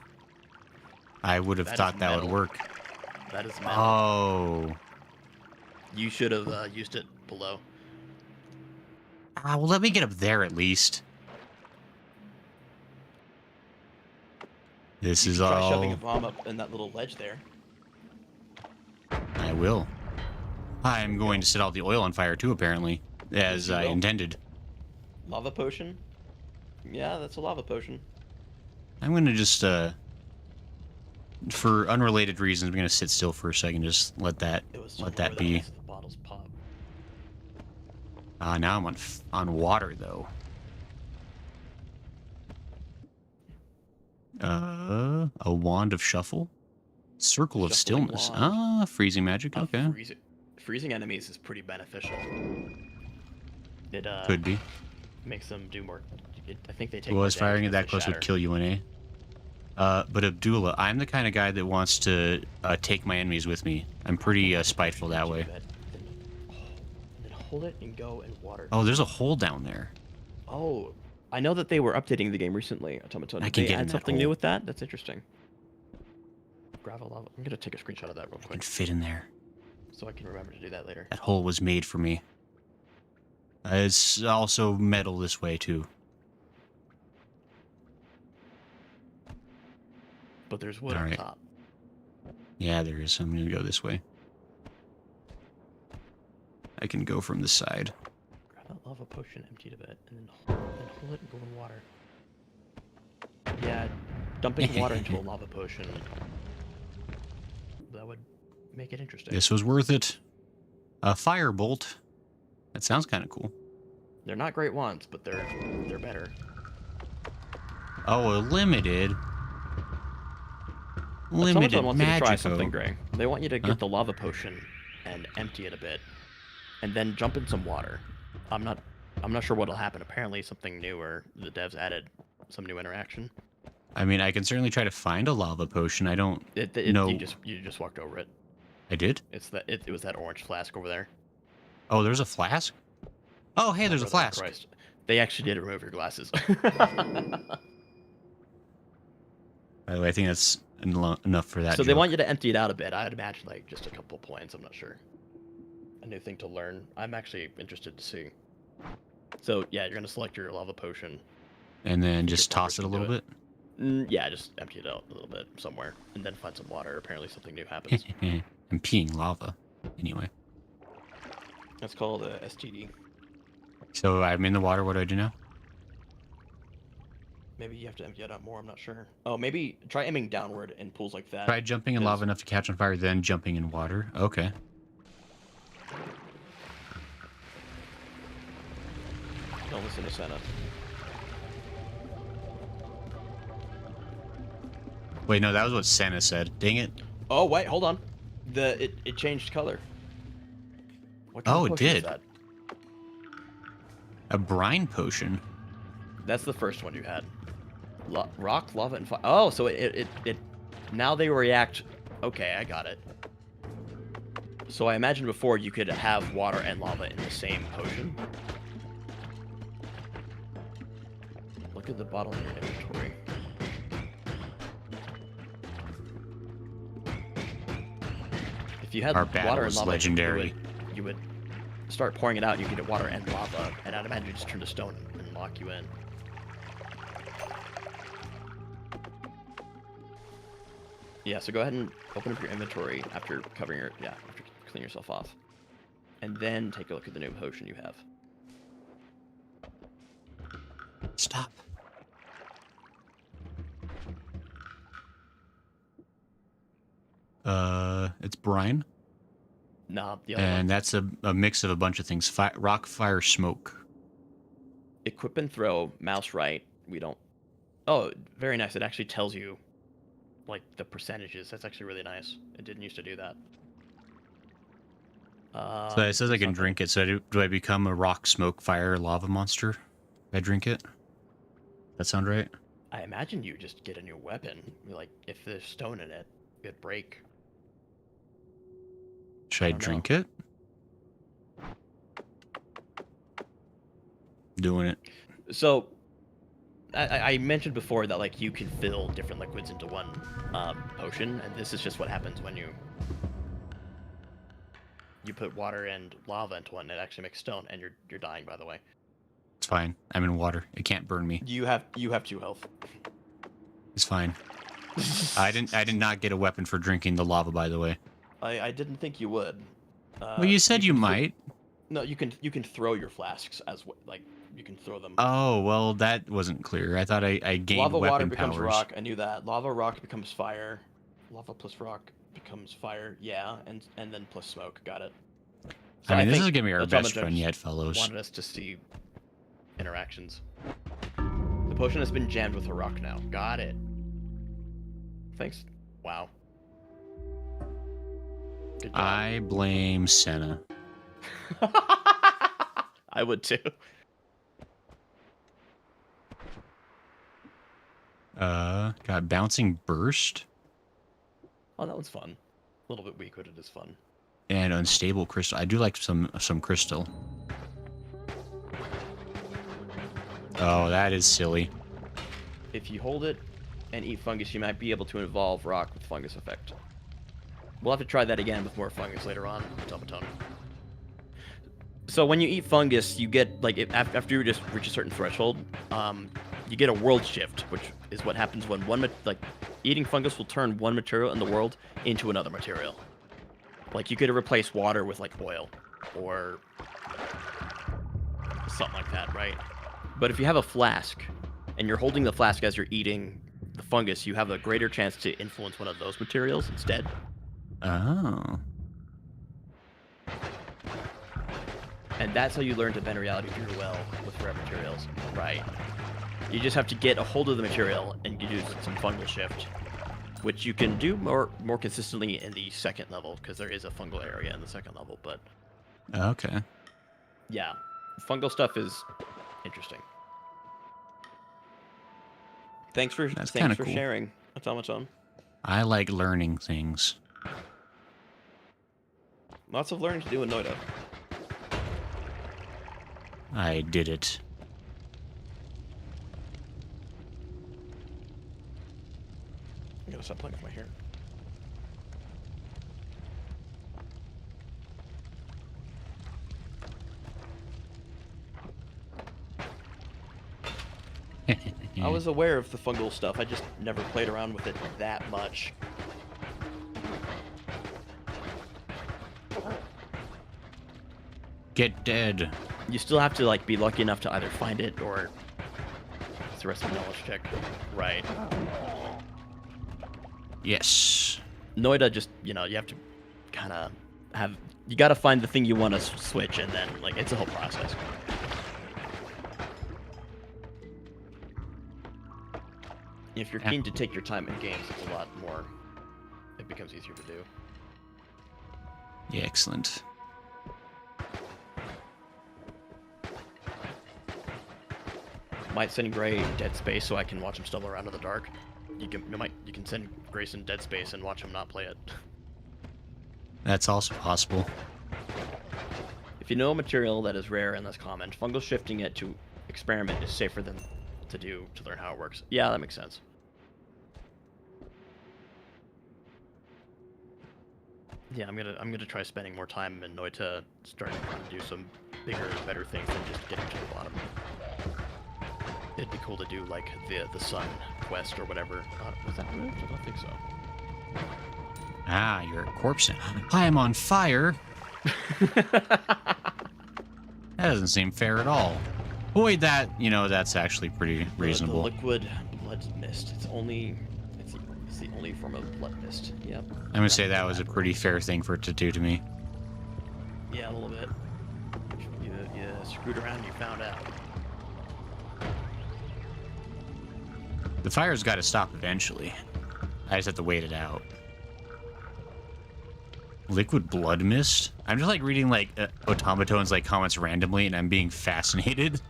Speaker 1: I would have thought that would work.
Speaker 2: That is metal.
Speaker 1: Oh.
Speaker 2: You should have used it below.
Speaker 1: Well, let me get up there at least. This is
Speaker 2: Try
Speaker 1: all.
Speaker 2: shoving a bomb up in that little ledge there.
Speaker 1: I will. I'm going to set all the oil on fire too, apparently, as I intended.
Speaker 2: Lava potion? Yeah, that's a lava potion.
Speaker 1: I'm going to just, for unrelated reasons, I'm going to sit still for a second, just let that be.
Speaker 2: The bottles pop.
Speaker 1: Now I'm on water, though. A wand of shuffle? Circle of stillness.
Speaker 2: Wand.
Speaker 1: Freezing magic, okay.
Speaker 2: Freezing enemies is pretty beneficial. It
Speaker 1: could be.
Speaker 2: Makes them do more. I think they take.
Speaker 1: Well, as firing it that close
Speaker 2: shatter.
Speaker 1: would kill you in a. But Abdullah, I'm the kind of guy that wants to take my enemies with me. I'm pretty spiteful that way.
Speaker 2: Then hold it and go and water.
Speaker 1: Oh, there's a hole down there.
Speaker 2: Oh, I know that they were updating the game recently. Automaton.
Speaker 1: I can
Speaker 2: they
Speaker 1: get in
Speaker 2: add
Speaker 1: that
Speaker 2: something
Speaker 1: hole.
Speaker 2: new with that. That's interesting. Gravel lava. I'm gonna take a screenshot of that real
Speaker 1: I can
Speaker 2: quick,
Speaker 1: fit in there.
Speaker 2: so I can remember to do that later.
Speaker 1: That hole was made for me. It's also metal this way, too.
Speaker 2: but there's wood on
Speaker 1: Alright.
Speaker 2: top.
Speaker 1: Yeah, there is. I'm gonna go this way. I can go from the side.
Speaker 2: Grab that lava potion, empty it a bit, and then hold it and go in water. Yeah, dumping water into a lava potion. That would make it interesting.
Speaker 1: This was worth it. A firebolt. That sounds kind of cool.
Speaker 2: They're not great ones, but they're better.
Speaker 1: Oh, a limited.
Speaker 2: Someone
Speaker 1: Limited
Speaker 2: wants you to try something,
Speaker 1: magico.
Speaker 2: Greg. They want you to get the lava potion and empty it a bit, and then jump in some water. I'm not sure what'll happen. Apparently, something new, or the devs added some new interaction.
Speaker 1: I mean, I can certainly try to find a lava potion. I don't know.
Speaker 2: You just walked over it.
Speaker 1: I did?
Speaker 2: It was that orange flask over there.
Speaker 1: Oh, there's a flask? Oh, hey, there's a
Speaker 2: Brother in
Speaker 1: flask.
Speaker 2: Christ. They actually did remove your glasses.
Speaker 1: By the way, I think that's enough for that
Speaker 2: So they
Speaker 1: joke.
Speaker 2: want you to empty it out a bit. I'd imagine like just a couple points. I'm not sure. A new thing to learn. I'm actually interested to see. So yeah, you're gonna select your lava potion.
Speaker 1: And then just
Speaker 2: Your
Speaker 1: toss it a
Speaker 2: partner
Speaker 1: little
Speaker 2: can
Speaker 1: bit.
Speaker 2: Yeah, just empty it out a little bit somewhere, and then find some water. Apparently something new happens.
Speaker 1: I'm peeing lava. Anyway.
Speaker 2: That's called a STD.
Speaker 1: So I'm in the water. What do I do now?
Speaker 2: Maybe you have to empty it out more. I'm not sure. Oh, maybe try aiming downward in pools like that.
Speaker 1: Try jumping in
Speaker 2: Because-
Speaker 1: lava enough to catch on fire, then jumping in water. Okay.
Speaker 2: Don't listen to Senna.
Speaker 1: Wait, no, that was what Santa said. Dang it.
Speaker 2: Oh wait, hold on. It changed color. What kind
Speaker 1: Oh,
Speaker 2: of
Speaker 1: it
Speaker 2: potion is
Speaker 1: did.
Speaker 2: that?
Speaker 1: A brine potion.
Speaker 2: That's the first one you had. Rock, lava, and fire. Oh, so it now they react. Okay, I got it. So I imagined before you could have water and lava in the same potion. Look at the bottle in your inventory. If you had
Speaker 1: Our battle
Speaker 2: water and
Speaker 1: was
Speaker 2: lava,
Speaker 1: legendary.
Speaker 2: you would start pouring it out. You could get water and lava, and I'd imagine you just turn to stone and lock you in. Yeah, so go ahead and open up your inventory after covering after cleaning yourself off. And then take a look at the new potion you have.
Speaker 1: Stop. It's brine.
Speaker 2: Nah, the other one.
Speaker 1: And that's a mix of a bunch of things. Rock, fire, smoke.
Speaker 2: Equip and throw, mouse right. We don't... Oh, very nice. It actually tells you, like, the percentages. That's actually really nice. It didn't used to do that.
Speaker 1: So it says I can
Speaker 2: something.
Speaker 1: drink it. So do I become a rock, smoke, fire, lava monster if I drink it? That sound right?
Speaker 2: I imagine you just get a new weapon. Like, if there's stone in it, it'd break.
Speaker 1: Should I
Speaker 2: don't know.
Speaker 1: drink it? Doing it.
Speaker 2: So, I mentioned before that, like, you can fill different liquids into one potion, and this is just what happens when you put water and lava into one. It actually makes stone, and you're dying, by the way.
Speaker 1: It's fine. I'm in water. It can't burn me.
Speaker 2: You have 2 health.
Speaker 1: It's fine. I did not get a weapon for drinking the lava, by the way.
Speaker 2: I didn't think you would.
Speaker 1: Well, you said you
Speaker 2: can
Speaker 1: might.
Speaker 2: No, you can throw your flasks as like you can throw them.
Speaker 1: Oh, well, that wasn't clear. I thought I gained
Speaker 2: Lava
Speaker 1: weapon
Speaker 2: water becomes
Speaker 1: powers.
Speaker 2: rock. I knew that. Lava rock becomes fire. Lava plus rock becomes fire. Yeah, and then plus smoke. Got it. So
Speaker 1: I mean, this
Speaker 2: think
Speaker 1: is gonna be our
Speaker 2: that's how
Speaker 1: best
Speaker 2: much I
Speaker 1: friend
Speaker 2: just
Speaker 1: yet, fellows.
Speaker 2: Wanted us to see interactions. The potion has been jammed with a rock now. Got it. Thanks. Wow. Good job.
Speaker 1: I blame Senna.
Speaker 2: I would too.
Speaker 1: Got bouncing burst
Speaker 2: Oh, that one's fun. A little bit weak, but it is fun.
Speaker 1: and unstable crystal. I do like some crystal. Oh, that is silly.
Speaker 2: If you hold it and eat fungus, you might be able to evolve rock with fungus effect. We'll have to try that again with more fungus later on, Automaton. So when you eat fungus, you get, like, after you just reach a certain threshold, you get a world shift, which is what happens when eating fungus will turn one material in the world into another material. Like, you could replace water with, like, oil. Or something like that, right? But if you have a flask, and you're holding the flask as you're eating the fungus, you have a greater chance to influence one of those materials instead.
Speaker 1: Oh.
Speaker 2: And that's how you learn to bend reality through well with rare materials, right? You just have to get a hold of the material and you do some fungal shift, which you can do more consistently in the second level, because there is a fungal area in the second level. But
Speaker 1: Okay.
Speaker 2: yeah, fungal stuff is interesting. Thanks for
Speaker 1: cool.
Speaker 2: sharing, Automaton.
Speaker 1: I like learning things.
Speaker 2: Lots of learning to do in Noita.
Speaker 1: I did it.
Speaker 2: I'm gonna stop playing with my hair. I was aware of the fungal stuff, I just never played around with it that much.
Speaker 1: Get dead.
Speaker 2: You still have to, like, be lucky enough to either find it or it's the rest of the knowledge check. Right.
Speaker 1: Yes.
Speaker 2: Noita just, you have to kind of have... You gotta find the thing you want to switch, and then, like, it's a whole process. If you're keen to take your time in games, it's a lot more... It becomes easier to do.
Speaker 1: Yeah, excellent.
Speaker 2: Might send Gray Dead Space so I can watch him stumble around in the dark. You can send Grayson Dead Space and watch him not play it.
Speaker 1: That's also possible.
Speaker 2: If you know a material that is rare and less common, fungal shifting it to experiment is safer than to learn how it works. Yeah, that makes sense. Yeah, I'm gonna try spending more time in Noita, starting to do some bigger, better things than just getting to the bottom. It'd be cool to do, like, the sun quest or whatever. Was that moved? I don't think so.
Speaker 1: Ah, you're a corpse now. I am on fire. That doesn't seem fair at all. Boy, that's actually pretty reasonable.
Speaker 2: The liquid blood mist. It's the only form of blood mist. Yep.
Speaker 1: I'm gonna say that was a pretty fair thing for it to do to me.
Speaker 2: Yeah, a little bit. You screwed around and you found out.
Speaker 1: The fire's got to stop eventually. I just have to wait it out. Liquid blood mist? I'm just like reading like Automaton's like comments randomly, and I'm being fascinated.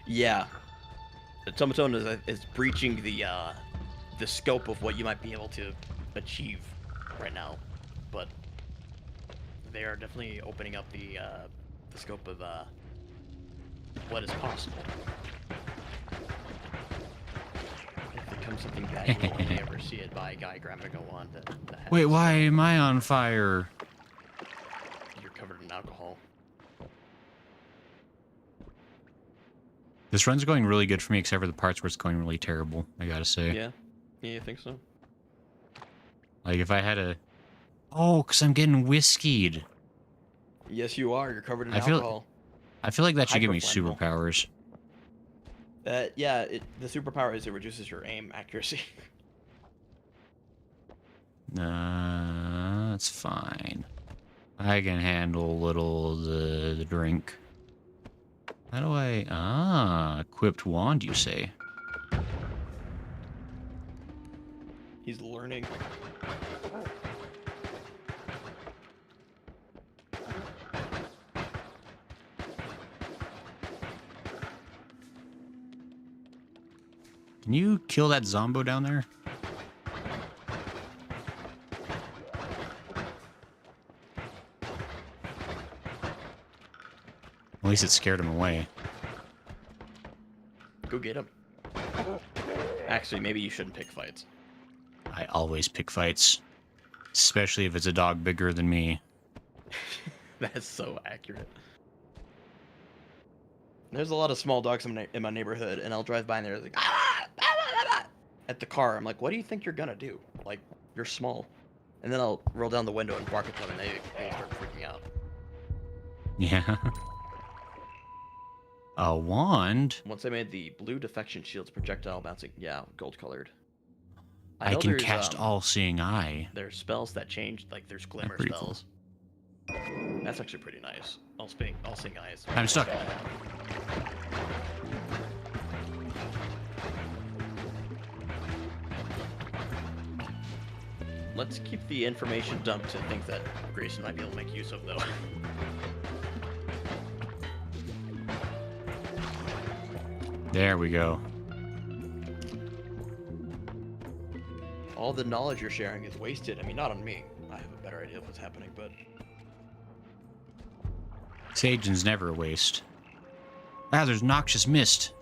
Speaker 2: Yeah, Automaton is breaching the scope of what you might be able to achieve right now, but they are definitely opening up the scope of what is possible. If it becomes something bad, you will only ever see it by a guy grabbing a go on.
Speaker 1: Wait, why am I on fire?
Speaker 2: You're covered in alcohol.
Speaker 1: This run's going really good for me, except for the parts where it's going really terrible, I gotta say.
Speaker 2: Yeah, you think so?
Speaker 1: Like, if I had a... Oh, because I'm getting whiskeyed.
Speaker 2: Yes, you are. You're covered in alcohol.
Speaker 1: I feel like that should give me
Speaker 2: Hyperflammable.
Speaker 1: superpowers.
Speaker 2: Yeah, the superpower is it reduces your aim accuracy.
Speaker 1: That's fine. I can handle a little the drink. How do I... Ah, equipped wand, you say?
Speaker 2: He's learning.
Speaker 1: Can you kill that zombo down there? At least it scared him away.
Speaker 2: Go get him. Actually, maybe you shouldn't pick fights.
Speaker 1: I always pick fights. Especially if it's a dog bigger than me.
Speaker 2: That's so accurate. There's a lot of small dogs in my neighborhood, and I'll drive by and they're like, ah, ah, ah, ah, ah. at the car. I'm like, what do you think you're gonna do? Like, you're small. And then I'll roll down the window and bark at them, and they start freaking out.
Speaker 1: Yeah. A wand?
Speaker 2: Once I made the blue defection shields projectile bouncing, yeah, gold colored.
Speaker 1: I
Speaker 2: know
Speaker 1: can
Speaker 2: there's,
Speaker 1: cast all-seeing eye.
Speaker 2: There's spells that change, like there's glimmer
Speaker 1: pretty cool.
Speaker 2: spells. That's actually pretty nice. All-seeing eyes.
Speaker 1: I'm stuck.
Speaker 2: Let's keep the information dumped to things that Grayson might be able to make use of, though.
Speaker 1: There we go.
Speaker 2: All the knowledge you're sharing is wasted. I mean, not on me. I have a better idea of what's happening, but...
Speaker 1: Sagen's never a waste. Ah, there's noxious mist.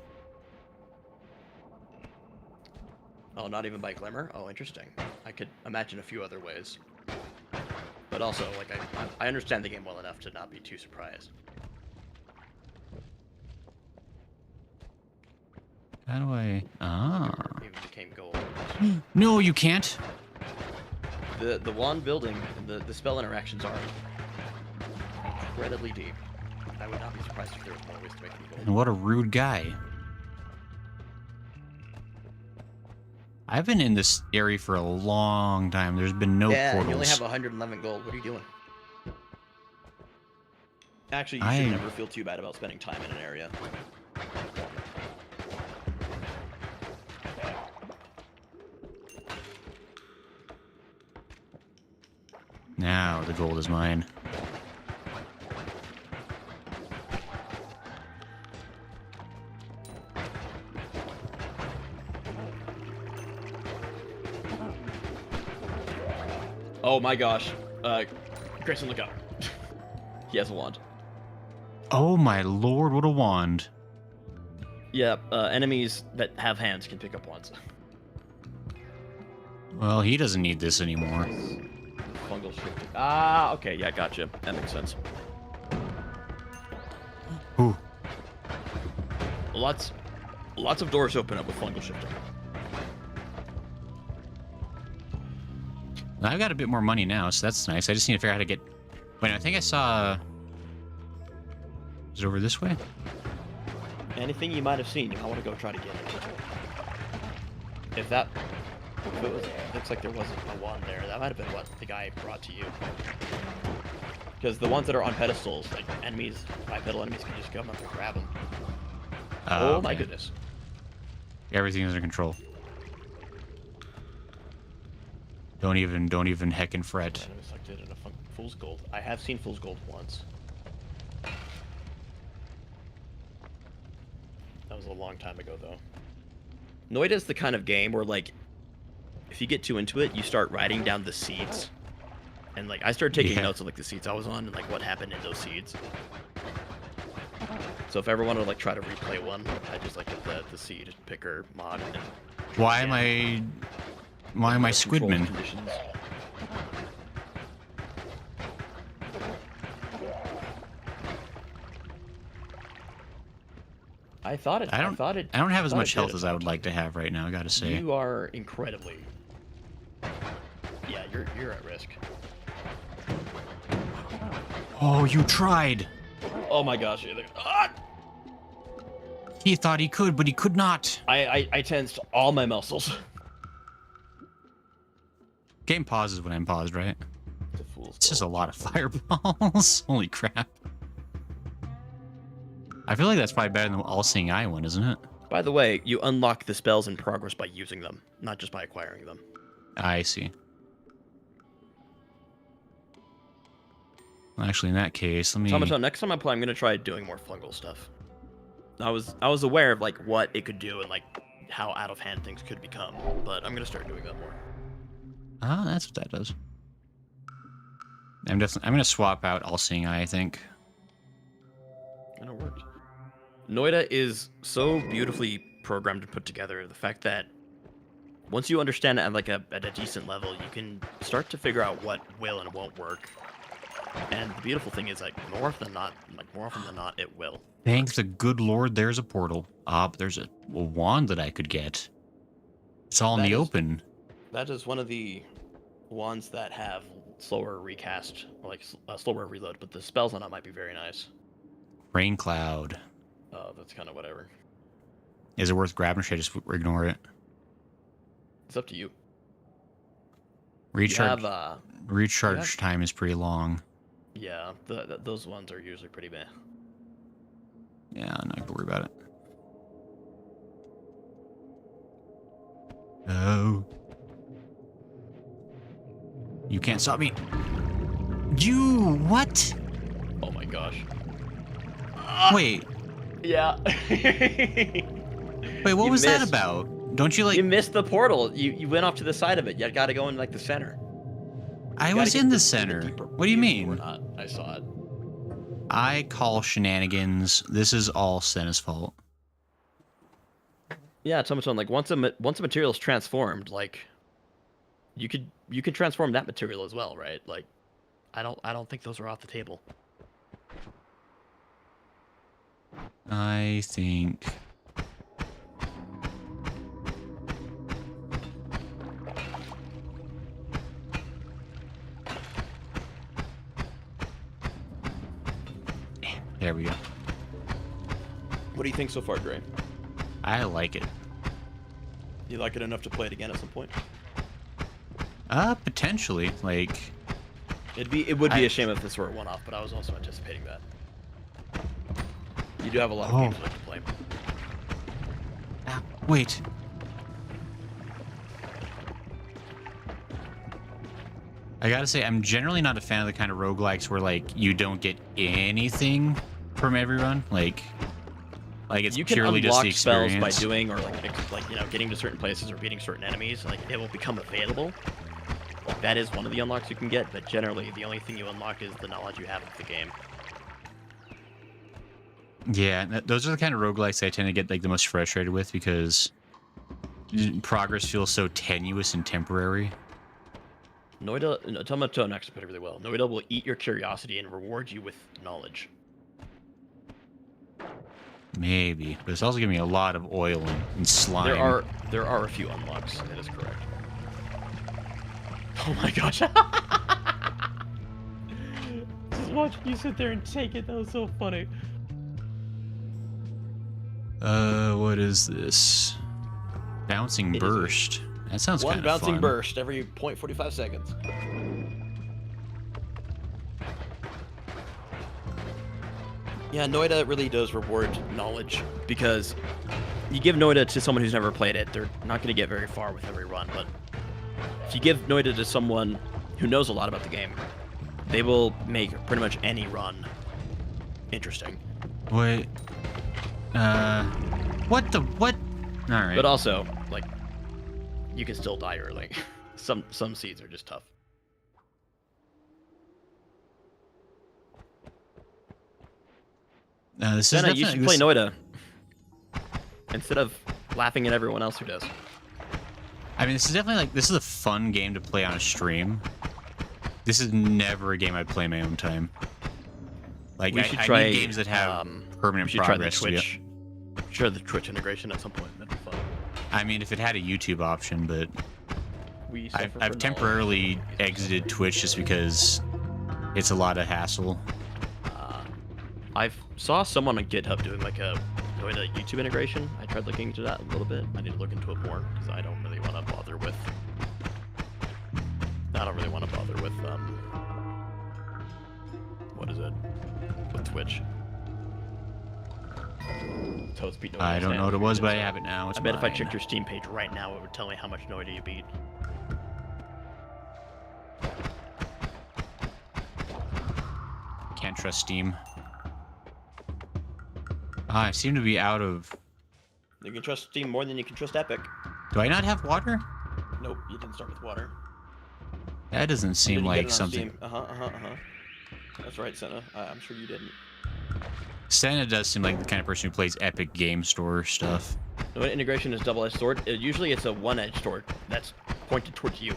Speaker 2: Oh, not even by glimmer? Oh, interesting. I could imagine a few other ways. But also, like, I understand the game well enough to not be too surprised.
Speaker 1: How do I... Ah.
Speaker 2: Even became gold.
Speaker 1: No, you can't.
Speaker 2: The wand building, the spell interactions are incredibly deep. I would not be surprised if there was more ways to make them gold.
Speaker 1: And what a rude guy. I've been in this area for a long time. There's been no portals.
Speaker 2: You only have 111 gold. What are you doing? Actually, you should never feel too bad about spending time in an area.
Speaker 1: Now the gold is mine.
Speaker 2: Oh my gosh. Grayson, look out. He has a wand.
Speaker 1: Oh my lord, what a wand.
Speaker 2: Yeah, enemies that have hands can pick up wands.
Speaker 1: Well, he doesn't need this anymore.
Speaker 2: Fungal shifting. Ah, okay, yeah, gotcha. That makes sense.
Speaker 1: Ooh.
Speaker 2: Lots of doors open up with fungal shifting.
Speaker 1: I've got a bit more money now, so that's nice. I just need to figure out how to get... Wait, I think I saw... Is it over this way?
Speaker 2: Anything you might have seen, I want to go try to get it. If that... If it was, looks like there wasn't a wand there. That might have been what the guy brought to you. Because the ones that are on pedestals, like enemies, bipedal enemies, can just come up and grab them. Oh my goodness.
Speaker 1: Everything's under control. Don't even heckin' fret.
Speaker 2: Enemy selected in a fool's gold. I have seen fool's gold once. That was a long time ago, though. Noita's the kind of game where, like, if you get too into it, you start writing down the seeds. And, like, I started taking notes of, like, the seeds I was on and, like, what happened in those seeds. So if I ever wanted to, like, try to replay one, I just, like, get the seed picker mod. And
Speaker 1: Why am I Squidman?
Speaker 2: Conditions. I
Speaker 1: don't have as much health as I would like to have right now, I gotta say.
Speaker 2: You are incredibly... Yeah, you're at risk.
Speaker 1: Oh, you tried!
Speaker 2: Oh my gosh. Ah!
Speaker 1: He thought he could, but he could not.
Speaker 2: I tensed all my muscles.
Speaker 1: Game pauses when I'm paused, right?
Speaker 2: It's a fool's
Speaker 1: It's just a lot of fireballs. Holy crap. I feel like that's probably better than the all-seeing eye one, isn't it?
Speaker 2: By the way, you unlock the spells in progress by using them, not just by acquiring them.
Speaker 1: I see. Well, actually, in that case, let me...
Speaker 2: So next time I play, I'm going to try doing more fungal stuff. I was aware of, like, what it could do and, like, how out of hand things could become, but I'm going to start doing that more.
Speaker 1: Ah, that's what that does. I'm gonna swap out all-seeing eye, I think.
Speaker 2: And it worked. Noita is so beautifully programmed and put together. The fact that once you understand it at like a decent level, you can start to figure out what will and won't work. And the beautiful thing is, like, more often than not, it will.
Speaker 1: Thank the good Lord, there's a portal. But there's a wand that I could get. It's all in
Speaker 2: That
Speaker 1: the
Speaker 2: is-
Speaker 1: open.
Speaker 2: That is one of the ones that have slower recast, like slower reload, but the spells on it might be very nice.
Speaker 1: Rain cloud.
Speaker 2: That's kind of whatever.
Speaker 1: Is it worth grabbing or should I just ignore it?
Speaker 2: It's up to you.
Speaker 1: Recharge,
Speaker 2: You have,
Speaker 1: recharge time is pretty long.
Speaker 2: yeah, those ones are usually pretty bad.
Speaker 1: Yeah, I'm not gonna worry about it. Oh. You can't stop me. You, what?
Speaker 2: Oh my gosh.
Speaker 1: Wait,
Speaker 2: Yeah.
Speaker 1: wait, what
Speaker 2: You
Speaker 1: was that
Speaker 2: missed.
Speaker 1: about? Don't you like,
Speaker 2: You missed the portal. You went off to the side of it. You got to go in like the center.
Speaker 1: I
Speaker 2: You
Speaker 1: was
Speaker 2: gotta
Speaker 1: in
Speaker 2: get
Speaker 1: the
Speaker 2: to
Speaker 1: center.
Speaker 2: deeper
Speaker 1: What do you
Speaker 2: view. Or
Speaker 1: mean?
Speaker 2: not. I saw it.
Speaker 1: I call shenanigans. This is all Senna's fault.
Speaker 2: Yeah, it's almost on like once a material is transformed, like you could transform that material as well, right? Like I don't think those are off the table.
Speaker 1: I think... There we go.
Speaker 2: What do you think so far, Gray?
Speaker 1: I like it.
Speaker 2: You like it enough to play it again at some point?
Speaker 1: Potentially. Like,
Speaker 2: It would be
Speaker 1: I-
Speaker 2: a shame if this were a one-off, but I was also anticipating that. You do have a lot of
Speaker 1: Oh.
Speaker 2: games left to play.
Speaker 1: wait. I gotta say, I'm generally not a fan of the kind of roguelikes where, like, you don't get anything from every run. Like it's
Speaker 2: You can
Speaker 1: purely just
Speaker 2: unlock
Speaker 1: the
Speaker 2: spells
Speaker 1: experience.
Speaker 2: by doing or like you know getting to certain places or beating certain enemies. Like it will become available. Like, that is one of the unlocks you can get, but generally the only thing you unlock is the knowledge you have of the game.
Speaker 1: Yeah, those are the kind of roguelikes I tend to get like the most frustrated with because progress feels so tenuous and temporary.
Speaker 2: Noita, Tomato actually put it really well. Noita will eat your curiosity and reward you with knowledge.
Speaker 1: Maybe, but it's also giving me a lot of oil and slime.
Speaker 2: There are a few unlocks. That is correct. Oh my gosh! Just watch you sit there and take it. That was so funny.
Speaker 1: What is this? Bouncing
Speaker 2: It is
Speaker 1: burst. That sounds
Speaker 2: One
Speaker 1: kind of
Speaker 2: bouncing
Speaker 1: fun.
Speaker 2: burst every 0.45 seconds. Yeah, Noita really does reward knowledge because you give Noita to someone who's never played it, they're not going to get very far with every run. But if you give Noita to someone who knows a lot about the game, they will make pretty much any run interesting.
Speaker 1: Wait. What the what? All right.
Speaker 2: But also, like, you can still die early. Some seeds are just tough.
Speaker 1: This is
Speaker 2: Senna, you
Speaker 1: definitely
Speaker 2: should play Noita instead of laughing at everyone else who does.
Speaker 1: I mean, this is definitely like this is a fun game to play on a stream. This is never a game I'd play in my own time. Like
Speaker 2: We should
Speaker 1: I
Speaker 2: try
Speaker 1: need games that have permanent
Speaker 2: we should try the
Speaker 1: progress. To be,
Speaker 2: Twitch. Sure, the Twitch integration at some point. That'd be fun.
Speaker 1: I mean, if it had a YouTube option, but
Speaker 2: We
Speaker 1: I've
Speaker 2: suffer for
Speaker 1: temporarily
Speaker 2: knowledge.
Speaker 1: exited Twitch just because it's a lot of hassle.
Speaker 2: I saw someone on GitHub doing like a YouTube integration. I tried looking into that a little bit. I need to look into it more because I don't really want to bother with. What is it? With Twitch. Toads beat Noita.
Speaker 1: I don't know what it was, but I have it now. It's
Speaker 2: I bet if I
Speaker 1: mine.
Speaker 2: checked your Steam page right now, it would tell me how much Noita you beat.
Speaker 1: Can't trust Steam. I seem to be out of...
Speaker 2: You can trust Steam more than you can trust Epic.
Speaker 1: Do I not have water?
Speaker 2: Nope, you didn't start with water.
Speaker 1: That doesn't seem
Speaker 2: Didn't get
Speaker 1: like
Speaker 2: it on
Speaker 1: something...
Speaker 2: Steam. That's right, Senna. I'm sure you didn't.
Speaker 1: Santa does seem like the kind of person who plays Epic Game Store stuff.
Speaker 2: No, integration is double-edged sword. Usually it's a one-edged sword that's pointed towards you.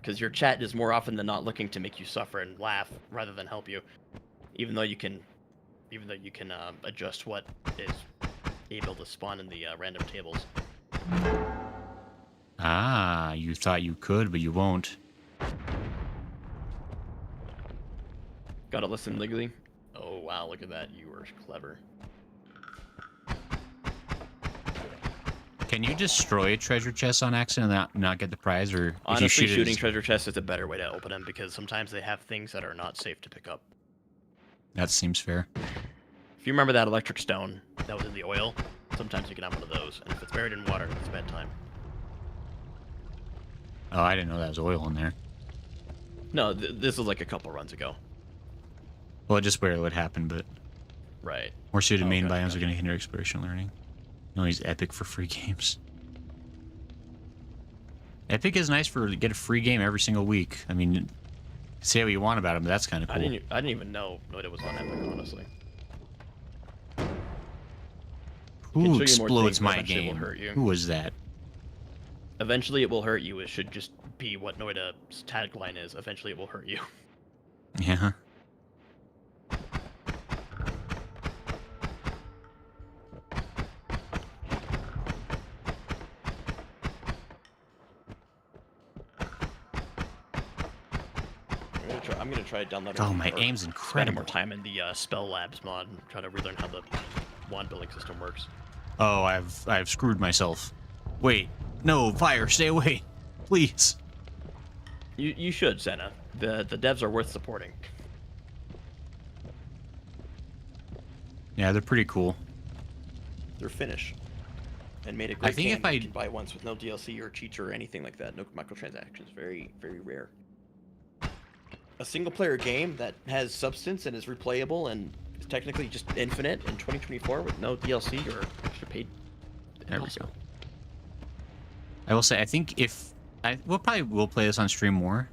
Speaker 2: Because your chat is more often than not looking to make you suffer and laugh rather than help you. Even though you can adjust what is able to spawn in the random tables.
Speaker 1: Ah, you thought you could, but you won't.
Speaker 2: Gotta listen legally. Oh wow, look at that. You were clever.
Speaker 1: Can you destroy a treasure chest on accident and not get the prize, or if
Speaker 2: Honestly,
Speaker 1: you shoot
Speaker 2: shooting
Speaker 1: it?
Speaker 2: treasure chests is a better way to open them because sometimes they have things that are not safe to pick up.
Speaker 1: That seems fair.
Speaker 2: If you remember that electric stone that was in the oil, sometimes you can have one of those, and if it's buried in water, it's bedtime.
Speaker 1: Oh, I didn't know that was oil in there.
Speaker 2: No, this was like a couple runs ago.
Speaker 1: Well, just where it would happen, but
Speaker 2: Right.
Speaker 1: more suited main
Speaker 2: Okay,
Speaker 1: biomes
Speaker 2: gotcha.
Speaker 1: are going to hinder exploration learning. No, he's Epic for free games. Epic is nice for get a free game every single week. I mean, say what you want about him, but that's kind of cool.
Speaker 2: I didn't even know Noita was on Epic, honestly.
Speaker 1: Who
Speaker 2: show you more
Speaker 1: explodes
Speaker 2: things, but
Speaker 1: my
Speaker 2: eventually it will
Speaker 1: game?
Speaker 2: hurt you.
Speaker 1: Who was that?
Speaker 2: Eventually it will hurt you. It should just be what Noita's tagline is. Eventually it will hurt you.
Speaker 1: Yeah.
Speaker 2: I'm gonna try downloading.
Speaker 1: Oh, my
Speaker 2: or
Speaker 1: aim's
Speaker 2: spending
Speaker 1: incredible.
Speaker 2: more time in the Spell Labs mod and try to relearn how the wand building system works.
Speaker 1: Oh, I've screwed myself. Wait, no, fire, stay away, please.
Speaker 2: You should, Senna. The devs are worth supporting.
Speaker 1: Yeah, they're pretty cool.
Speaker 2: They're Finnish. And made a great
Speaker 1: think
Speaker 2: game
Speaker 1: if
Speaker 2: that
Speaker 1: I-
Speaker 2: you can buy once with no DLC or cheats or anything like that. No microtransactions. Very, very rare. A single-player game that has substance and is replayable and is technically just infinite in 2024 with no DLC or extra paid.
Speaker 1: There we
Speaker 2: Impossible.
Speaker 1: go. I will say, I think we'll probably will play this on stream more.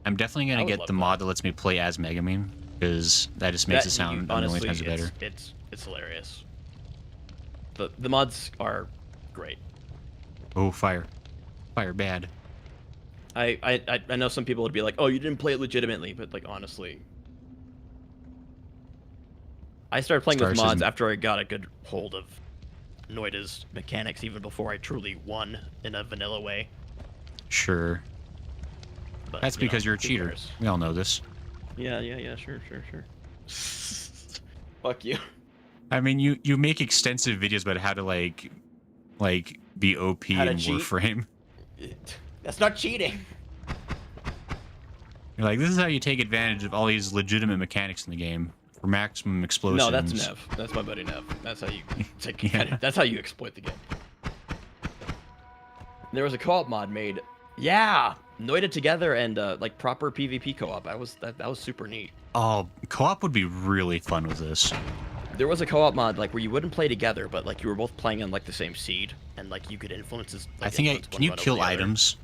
Speaker 1: I'm definitely
Speaker 2: I
Speaker 1: gonna
Speaker 2: would
Speaker 1: get
Speaker 2: love
Speaker 1: the
Speaker 2: that.
Speaker 1: mod that lets me play as Mega Man, because that just makes it sound a million times better.
Speaker 2: It's hilarious. The mods are great.
Speaker 1: Oh, fire bad.
Speaker 2: I know some people would be like, oh, you didn't play it legitimately, but like honestly, I started playing with
Speaker 1: Stars
Speaker 2: mods
Speaker 1: isn't-
Speaker 2: after I got a good hold of Noita's mechanics, even before I truly won in a vanilla way.
Speaker 1: Sure.
Speaker 2: But,
Speaker 1: That's because you're a
Speaker 2: who
Speaker 1: cheater.
Speaker 2: cares?
Speaker 1: We all know this.
Speaker 2: Yeah, sure. Fuck you.
Speaker 1: I mean, you make extensive videos about how to like be OP
Speaker 2: How to
Speaker 1: in
Speaker 2: cheat?
Speaker 1: Warframe.
Speaker 2: That's not cheating.
Speaker 1: You're like, this is how you take advantage of all these legitimate mechanics in the game for maximum explosions.
Speaker 2: No, that's Nev. That's my buddy Nev. That's how you take.
Speaker 1: Yeah.
Speaker 2: That's how you exploit the game. There was a co-op mod made. Yeah, Noita together and like proper PvP co-op. That was super neat.
Speaker 1: Oh, co-op would be really fun with this.
Speaker 2: There was a co-op mod like where you wouldn't play together, but like you were both playing on like the same seed, and like you could influence.
Speaker 1: I think can you kill items?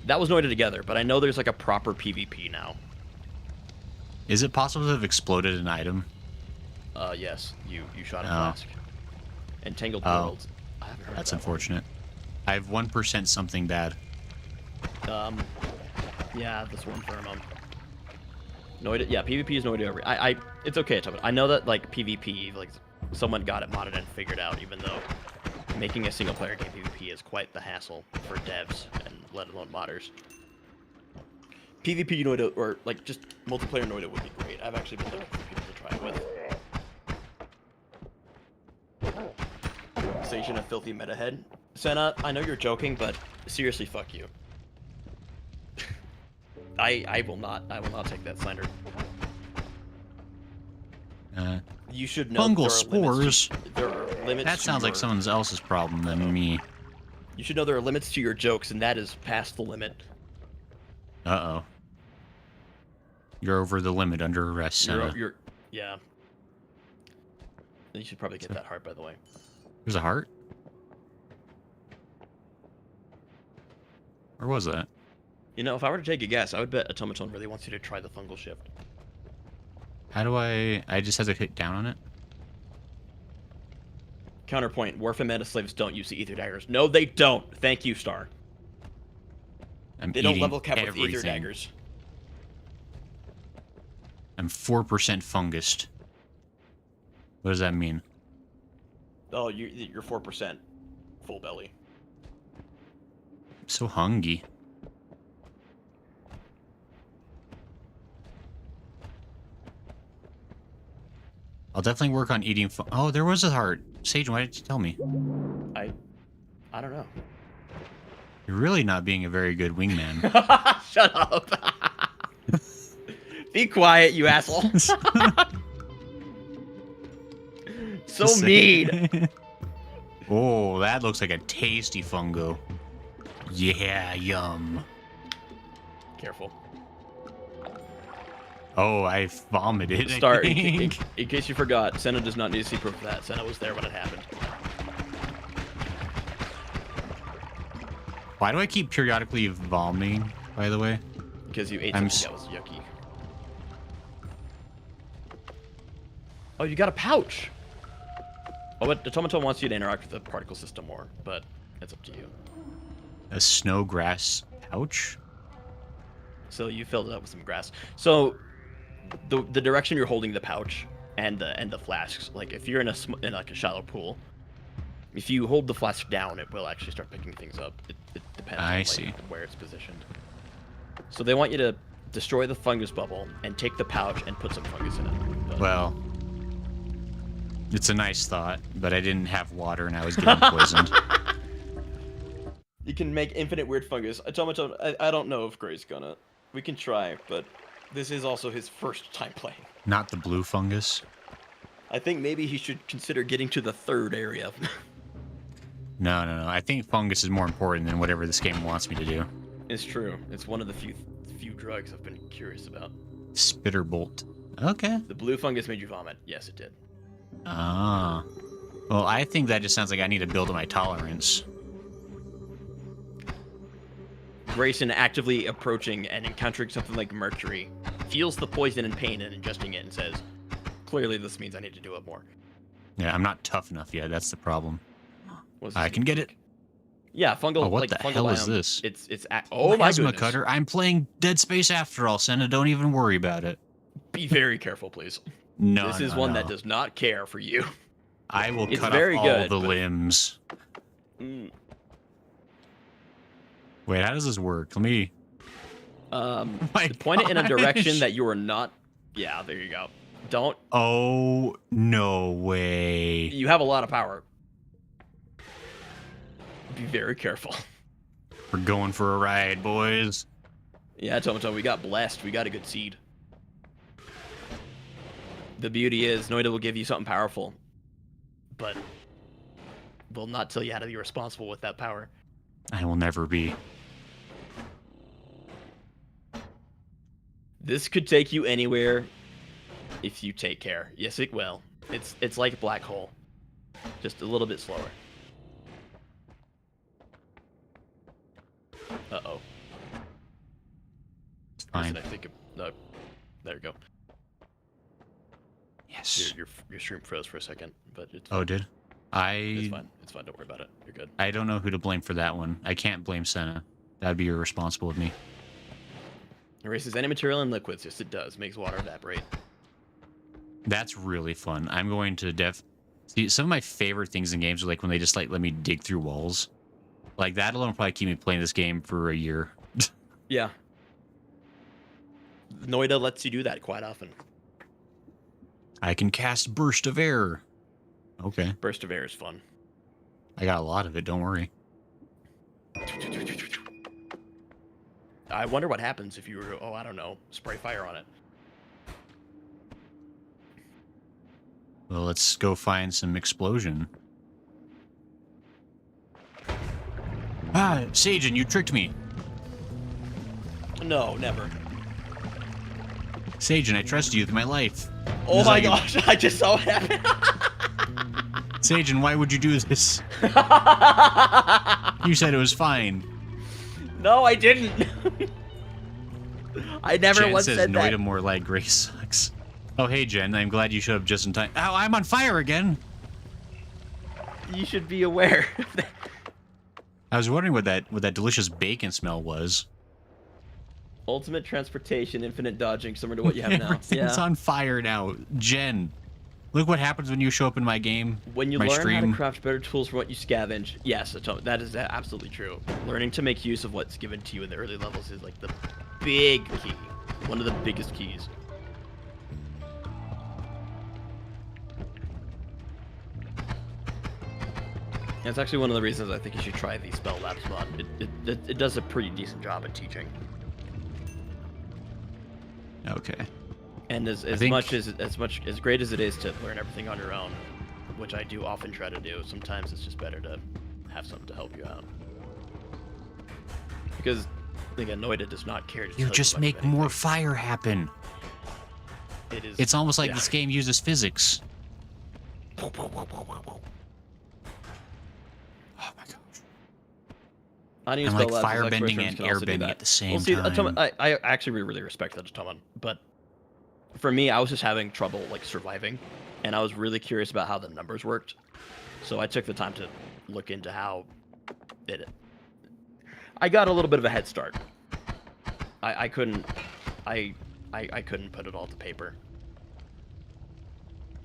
Speaker 2: That was Noita together, but I know there's like a proper PvP now.
Speaker 1: Is it possible to have exploded an item?
Speaker 2: Yes, you shot a
Speaker 1: Oh.
Speaker 2: flask. Entangled
Speaker 1: Oh.
Speaker 2: Worlds. I haven't heard
Speaker 1: That's
Speaker 2: of that one.
Speaker 1: unfortunate. I have 1% something bad.
Speaker 2: Yeah, this one thermo. Noita, yeah, PvP is Noita over. It's okay, Tom. I know that like PvP, like someone got it modded and figured out, even though making a single player game PvP is quite the hassle for devs and let alone modders. PvP Noita or like just multiplayer Noita would be great. I've actually been looking for people to try it with. Station of filthy meta head. Senna, I know you're joking, but seriously, fuck you. I will not take that slander. You should know
Speaker 1: Fungal
Speaker 2: there are limits
Speaker 1: spores.
Speaker 2: there are limits
Speaker 1: That
Speaker 2: to
Speaker 1: sounds like
Speaker 2: your-
Speaker 1: someone else's problem than me.
Speaker 2: You should know there are limits to your jokes, and that is past the limit.
Speaker 1: Uh-oh. You're over the limit, under arrest, Senna.
Speaker 2: Yeah. You should probably get that heart, by the way.
Speaker 1: There's a heart? Where was that?
Speaker 2: You know, if I were to take a guess, I would bet Automaton really wants you to try the fungal shift.
Speaker 1: How do I just have to hit down on it?
Speaker 2: Counterpoint: Warfare meta slaves don't use the ether daggers. No, they don't. Thank you, Star.
Speaker 1: I'm
Speaker 2: They don't
Speaker 1: eating
Speaker 2: level cap with
Speaker 1: everything.
Speaker 2: ether daggers.
Speaker 1: I'm 4% fungused. What does that mean?
Speaker 2: Oh, you're 4% full belly.
Speaker 1: So hungry. I'll definitely work on eating. Oh, there was a heart. Sage, why did you tell me?
Speaker 2: I don't know.
Speaker 1: You're really not being a very good wingman.
Speaker 2: Shut up. Be quiet, you asshole. So mean.
Speaker 1: Oh, that looks like a tasty fungo. Yeah, yum.
Speaker 2: Careful.
Speaker 1: Oh, I vomited. I
Speaker 2: Start. In
Speaker 1: think.
Speaker 2: case you forgot, Senna does not need to see proof of that. Senna was there when it happened.
Speaker 1: Why do I keep periodically vomiting, by the way?
Speaker 2: Because you ate
Speaker 1: I'm
Speaker 2: something that was yucky. Oh, you got a pouch. Oh, but the Tomato wants you to interact with the particle system more, but it's up to you.
Speaker 1: A snowgrass pouch?
Speaker 2: So you filled it up with some grass. So the direction you're holding the pouch and the flasks, like if you're in like a shallow pool, if you hold the flask down, it will actually start picking things up. It depends on
Speaker 1: see.
Speaker 2: Where it's positioned. So they want you to destroy the fungus bubble and take the pouch and put some fungus in it. But
Speaker 1: Well, it's a nice thought, but I didn't have water and I was getting poisoned.
Speaker 2: you can make infinite weird fungus. Automaton, I don't know if Gray's gonna. We can try, but this is also his first time playing.
Speaker 1: Not the blue fungus.
Speaker 2: I think maybe he should consider getting to the third area.
Speaker 1: No. I think fungus is more important than whatever this game wants me to do.
Speaker 2: It's true. It's one of the few drugs I've been curious about.
Speaker 1: Spitter bolt. Okay.
Speaker 2: The blue fungus made you vomit. Yes, it did.
Speaker 1: Ah. Well, I think that just sounds like I need to build up my tolerance.
Speaker 2: Grayson, actively approaching and encountering something like mercury, feels the poison and pain and ingesting it and says, clearly this means I need to do it more.
Speaker 1: Yeah, I'm not tough enough yet. That's the problem.
Speaker 2: What's
Speaker 1: I
Speaker 2: this
Speaker 1: can
Speaker 2: mean?
Speaker 1: get it.
Speaker 2: Yeah, fungal.
Speaker 1: Oh, what
Speaker 2: like
Speaker 1: the
Speaker 2: fungal
Speaker 1: hell is
Speaker 2: biome,
Speaker 1: this?
Speaker 2: It's oh my
Speaker 1: Plasma
Speaker 2: goodness.
Speaker 1: cutter. I'm playing Dead Space after all, Senna. Don't even worry about it.
Speaker 2: Be very careful, please.
Speaker 1: No,
Speaker 2: This is
Speaker 1: no,
Speaker 2: one
Speaker 1: no.
Speaker 2: that does not care for you.
Speaker 1: I will
Speaker 2: It's
Speaker 1: cut
Speaker 2: very
Speaker 1: off all
Speaker 2: good,
Speaker 1: the
Speaker 2: but-
Speaker 1: limbs.
Speaker 2: Mm.
Speaker 1: Wait, how does this work? Let me. My
Speaker 2: Point it in a direction
Speaker 1: gosh.
Speaker 2: that you are not. Yeah, there you go. Don't.
Speaker 1: Oh, no way.
Speaker 2: You have a lot of power. Be very careful.
Speaker 1: We're going for a ride, boys.
Speaker 2: Yeah, Tomato, we got blessed. We got a good seed. The beauty is, Noita will give you something powerful, but will not tell you how to be responsible with that power.
Speaker 1: I will never be.
Speaker 2: This could take you anywhere if you take care. Yes, it will. It's like a black hole, just a little bit slower. Uh-oh.
Speaker 1: It's fine.
Speaker 2: I think no. There we go.
Speaker 1: Yes.
Speaker 2: Your stream froze for a second, but it's
Speaker 1: Oh, did?
Speaker 2: it's fine. It's fine. Don't worry about it. You're good.
Speaker 1: I don't know who to blame for that one. I can't blame Senna. That'd be irresponsible of me.
Speaker 2: Erases any material in liquids. Yes, it does. Makes water evaporate.
Speaker 1: That's really fun. I'm going to see some of my favorite things in games are like when they just like let me dig through walls. Like that alone will probably keep me playing this game for a year.
Speaker 2: Yeah. Noita lets you do that quite often.
Speaker 1: I can cast burst of air. Okay.
Speaker 2: Burst of air is fun.
Speaker 1: I got a lot of it, don't worry.
Speaker 2: I wonder what happens if you were to, I don't know, spray fire on it.
Speaker 1: Well, let's go find some explosion. Ah, Sajin, you tricked me.
Speaker 2: No, never.
Speaker 1: Sajin, I trust you with my life.
Speaker 2: Oh
Speaker 1: This
Speaker 2: my
Speaker 1: is like
Speaker 2: gosh, I just saw it happen.
Speaker 1: Sajin, why would you do this? You said it was fine.
Speaker 2: No, I didn't. I never
Speaker 1: Jen
Speaker 2: once
Speaker 1: says
Speaker 2: said
Speaker 1: Noita
Speaker 2: that.
Speaker 1: more like Gray sucks. Oh, hey, Jen, I'm glad you showed up just in time. Ow, I'm on fire again!
Speaker 2: You should be aware of that.
Speaker 1: I was wondering what that delicious bacon smell was.
Speaker 2: Ultimate transportation, infinite dodging, similar to what you have now.
Speaker 1: Everything's
Speaker 2: Yeah.
Speaker 1: on fire now. Jen, Look what happens when you show up in my game.
Speaker 2: When you
Speaker 1: my
Speaker 2: learn how
Speaker 1: stream.
Speaker 2: to craft better tools from what you scavenge, yes, that is absolutely true. Learning to make use of what's given to you in the early levels is like the big key. One of the biggest keys. And it's actually one of the reasons I think you should try the Spell Labs mod. It does a pretty decent job at teaching.
Speaker 1: Okay.
Speaker 2: And as great as it is to learn everything on your own, which I do often try to do, sometimes it's just better to have something to help you out. Because again, Noita does not care to
Speaker 1: You
Speaker 2: tell
Speaker 1: just
Speaker 2: much
Speaker 1: make
Speaker 2: of
Speaker 1: more
Speaker 2: anything.
Speaker 1: fire happen. It's almost like this game uses physics. Oh my gosh.
Speaker 2: I'm
Speaker 1: like firebending and airbending at the same time.
Speaker 2: I actually really respect that, Atoman, but for me, I was just having trouble like surviving, and I was really curious about how the numbers worked. So I took the time to look into how I got a little bit of a head start. I couldn't put it all to paper.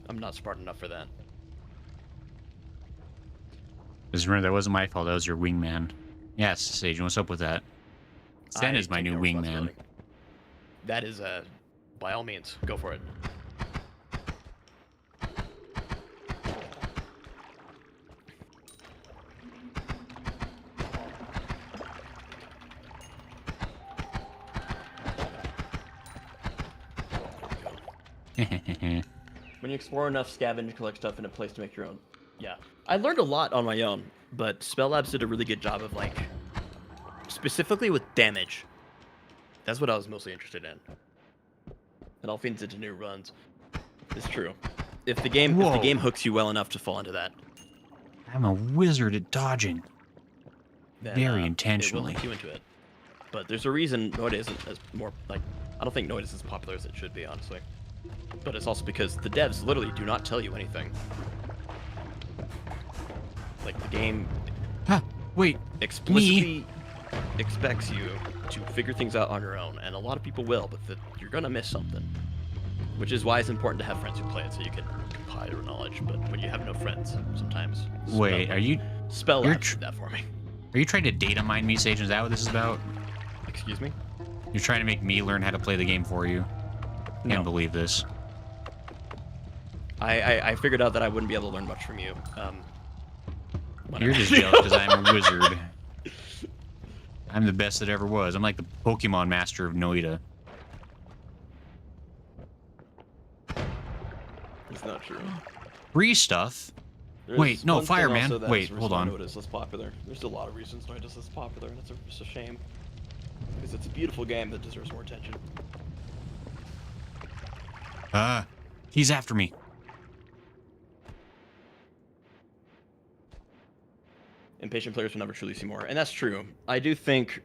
Speaker 2: I'm not smart enough for that.
Speaker 1: Just remember, that wasn't my fault. That was your wingman. Yes, Sage, what's up with that? Sen is my new wingman.
Speaker 2: That is, by all means, go for it. When you explore enough, scavenge, collect stuff in a place to make your own. Yeah. I learned a lot on my own, but Spell Labs did a really good job of, like, specifically with damage. That's what I was mostly interested in. It all feeds into new runs. It's true. If the game hooks you well enough to fall into that,
Speaker 1: I'm a wizard at dodging.
Speaker 2: then
Speaker 1: Very
Speaker 2: it will
Speaker 1: intentionally.
Speaker 2: hook you into it. But there's a reason Noita isn't as more like. I don't think Noita is as popular as it should be, honestly. But it's also because the devs literally do not tell you anything. Like the game
Speaker 1: Huh, wait.
Speaker 2: explicitly expects you to figure things out on your own, and a lot of people will, but you're gonna miss something. Which is why it's important to have friends who play it, so you can compile your knowledge. But when you have no friends, sometimes
Speaker 1: Wait, are you
Speaker 2: Spell
Speaker 1: you're
Speaker 2: Labs did that for me.
Speaker 1: are you trying to data mine me, Sage? Is that what this is about?
Speaker 2: Excuse me?
Speaker 1: You're trying to make me learn how to play the game for you?
Speaker 2: No.
Speaker 1: Can't believe this.
Speaker 2: I figured out that I wouldn't be able to learn much from you.
Speaker 1: You're just jealous because I'm a wizard. I'm the best that ever was. I'm like the Pokemon master of Noita.
Speaker 2: It's not true.
Speaker 1: Free stuff?
Speaker 2: There's
Speaker 1: Wait, no,
Speaker 2: one thing
Speaker 1: Fireman.
Speaker 2: also that's
Speaker 1: Wait,
Speaker 2: the
Speaker 1: hold
Speaker 2: reason
Speaker 1: on.
Speaker 2: why Noita is less popular. There's a lot of reasons Noita is less popular, and it's just a shame. Because it's a beautiful game that deserves more attention.
Speaker 1: He's after me.
Speaker 2: Impatient players will never truly see more, and that's true. I do think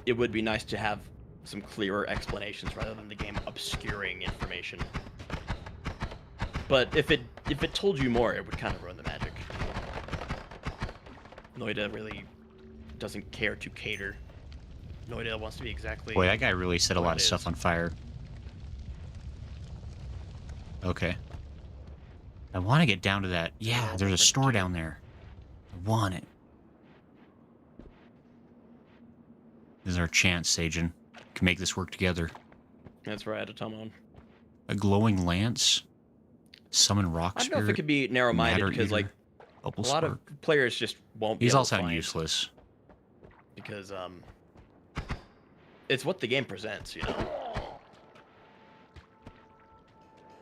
Speaker 2: it would be nice to have some clearer explanations rather than the game obscuring information. But if it told you more, it would kind of ruin the magic. Noita really doesn't care to cater. Noita wants to be exactly.
Speaker 1: Boy, that guy really set a
Speaker 2: what
Speaker 1: lot
Speaker 2: it
Speaker 1: of
Speaker 2: is.
Speaker 1: stuff on fire. Okay. I want to get down to that. Yeah, there's a store down there. I want it. This is our chance, Sajin. Can make this work together.
Speaker 2: That's right, Atomon.
Speaker 1: A glowing lance. Summon rock
Speaker 2: I don't
Speaker 1: spirit.
Speaker 2: know if it could be narrow-minded
Speaker 1: Matter
Speaker 2: because,
Speaker 1: Eater,
Speaker 2: like,
Speaker 1: Opal
Speaker 2: a lot
Speaker 1: Spark.
Speaker 2: of players just won't be
Speaker 1: These
Speaker 2: able
Speaker 1: all
Speaker 2: to
Speaker 1: sound
Speaker 2: find
Speaker 1: useless.
Speaker 2: because it's what the game presents, you know.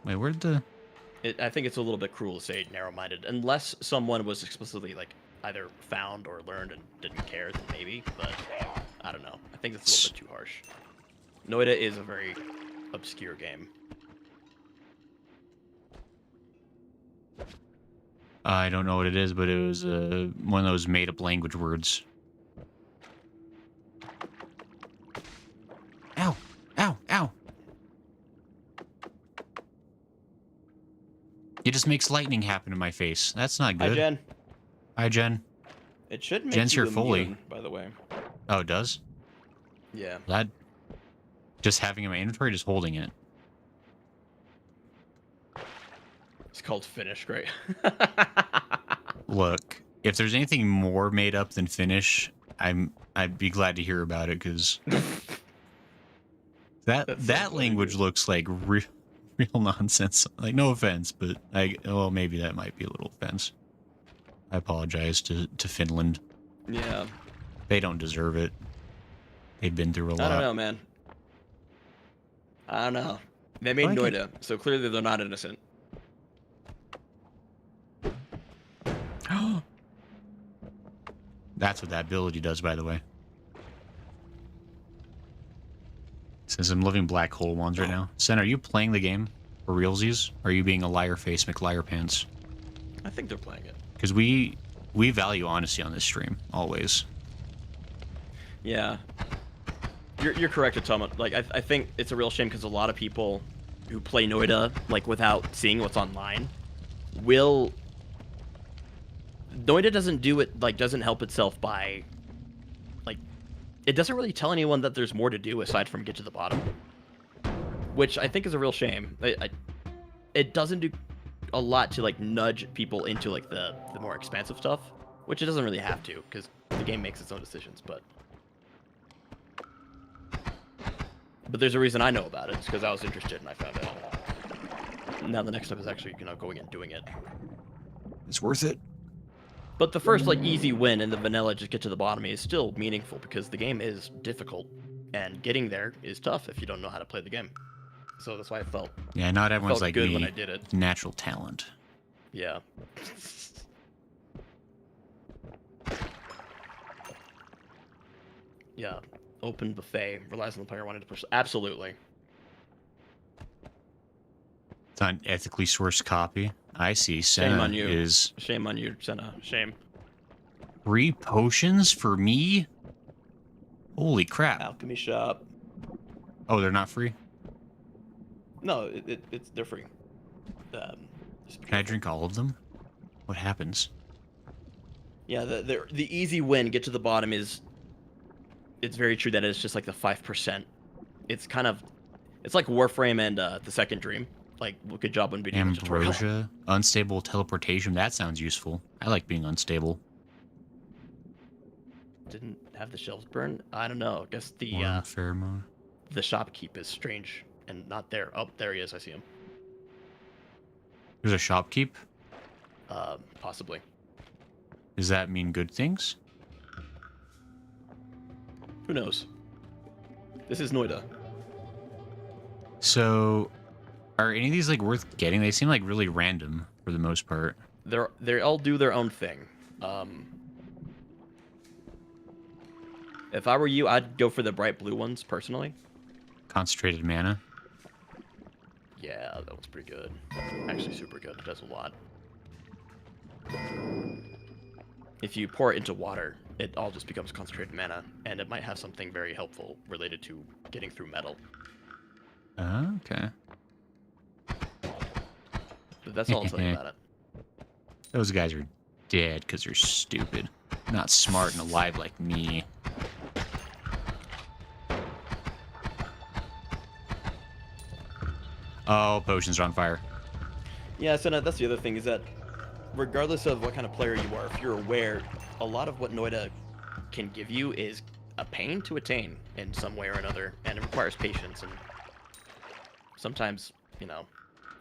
Speaker 1: Wait, where'd the...
Speaker 2: I think it's a little bit cruel to say narrow-minded, unless someone was explicitly like either found or learned and didn't care, then maybe. But I don't know. I think it's a little bit too harsh. Noita is a very obscure game.
Speaker 1: I don't know what it is, but it was one of those made-up language words. Ow! Ow! Ow! It just makes lightning happen in my face. That's not good.
Speaker 2: Hi, Jen.
Speaker 1: Hi, Jen.
Speaker 2: It should make
Speaker 1: Jen's
Speaker 2: you
Speaker 1: here fully.
Speaker 2: immune, by the way.
Speaker 1: Oh, it does?
Speaker 2: Yeah.
Speaker 1: That... Just having it in my inventory, just holding it.
Speaker 2: It's called Finish, great.
Speaker 1: Look, if there's anything more made up than Finnish, I'd be glad to hear about it because
Speaker 2: That's so
Speaker 1: that
Speaker 2: funny,
Speaker 1: language
Speaker 2: dude.
Speaker 1: looks like real nonsense. Like, no offense, but well, maybe that might be a little offense. I apologize to Finland.
Speaker 2: Yeah.
Speaker 1: They don't deserve it. They've been through a lot.
Speaker 2: I don't know, man. I don't know. They made
Speaker 1: Like it.
Speaker 2: Noita, so clearly they're not innocent.
Speaker 1: That's what that ability does, by the way. Since I'm living black hole ones right now. Sen, are you playing the game for realsies? Or are you being a liar face McLiar pants?
Speaker 2: I think they're playing it.
Speaker 1: Because we value honesty on this stream, always.
Speaker 2: Yeah. You're correct, Atoma. Like, I think it's a real shame because a lot of people who play Noita, like, without seeing what's online, will... Noita doesn't do it, like, doesn't help itself by... Like, it doesn't really tell anyone that there's more to do aside from get to the bottom. Which I think is a real shame. It doesn't do a lot to, like, nudge people into, like, the more expansive stuff. Which it doesn't really have to, because the game makes its own decisions, but... But there's a reason I know about it. It's because I was interested and I found out. Now the next step is actually, going and doing it.
Speaker 1: It's worth it.
Speaker 2: But the first, like, easy win in the vanilla just get to the bottom is still meaningful because the game is difficult. And getting there is tough if you don't know how to play the game. So that's why I felt
Speaker 1: Yeah, not everyone's
Speaker 2: felt
Speaker 1: like
Speaker 2: good
Speaker 1: me.
Speaker 2: when I did it.
Speaker 1: Natural talent.
Speaker 2: Yeah. Yeah. Open buffet. Relies on the player wanting to push. Absolutely.
Speaker 1: It's not ethically sourced copy. I see.
Speaker 2: Shame
Speaker 1: Senna
Speaker 2: on you.
Speaker 1: is
Speaker 2: Shame on you, Senna. Shame.
Speaker 1: 3 potions for me? Holy crap.
Speaker 2: Alchemy shop.
Speaker 1: Oh, they're not free?
Speaker 2: No, they're free. Just
Speaker 1: Can I drink all of them? What happens?
Speaker 2: Yeah, the easy win, get to the bottom is... It's very true that it's just like the 5%. It's kind of... It's like Warframe and the Second Dream. Like, good job on beating the tutorial.
Speaker 1: Ambrosia, unstable teleportation. That sounds useful. I like being unstable.
Speaker 2: Didn't have the shelves burn? I don't know. I guess the
Speaker 1: Worm pheromone.
Speaker 2: the shopkeep is strange and not there. Oh, there he is. I see him.
Speaker 1: There's a shopkeep.
Speaker 2: Possibly.
Speaker 1: Does that mean good things?
Speaker 2: Who knows? This is Noita.
Speaker 1: So, are any of these like worth getting? They seem like really random for the most part.
Speaker 2: They all do their own thing. If I were you, I'd go for the bright blue ones personally.
Speaker 1: Concentrated mana.
Speaker 2: Yeah, that one's pretty good. Actually, super good. It does a lot. If you pour it into water, it all just becomes concentrated mana, and it might have something very helpful related to getting through metal.
Speaker 1: Okay.
Speaker 2: But that's all I'll tell you about it.
Speaker 1: Those guys are dead because they're stupid. Not smart and alive like me. Oh, potions are on fire.
Speaker 2: Yeah, so that's the other thing, is that regardless of what kind of player you are, if you're aware, a lot of what Noita can give you is a pain to attain in some way or another, and it requires patience, and sometimes,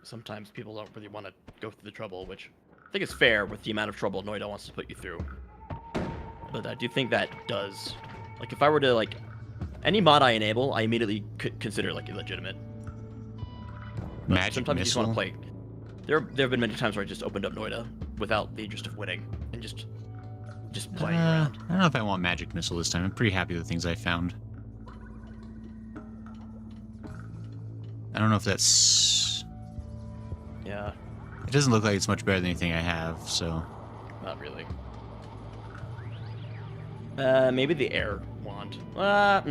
Speaker 2: sometimes people don't really want to go through the trouble, which I think is fair with the amount of trouble Noita wants to put you through. But I do think that does, like, if I were to, like, any mod I enable, I immediately could consider, like, illegitimate. But
Speaker 1: Magic
Speaker 2: sometimes you just want to
Speaker 1: missile.
Speaker 2: play. There have been many times where I just opened up Noita without the interest of winning and just playing around.
Speaker 1: I don't know if I want magic missile this time. I'm pretty happy with the things I found. I don't know if that's...
Speaker 2: Yeah,
Speaker 1: It doesn't look like it's much better than anything I have, so...
Speaker 2: not really. Maybe the air wand. Nah.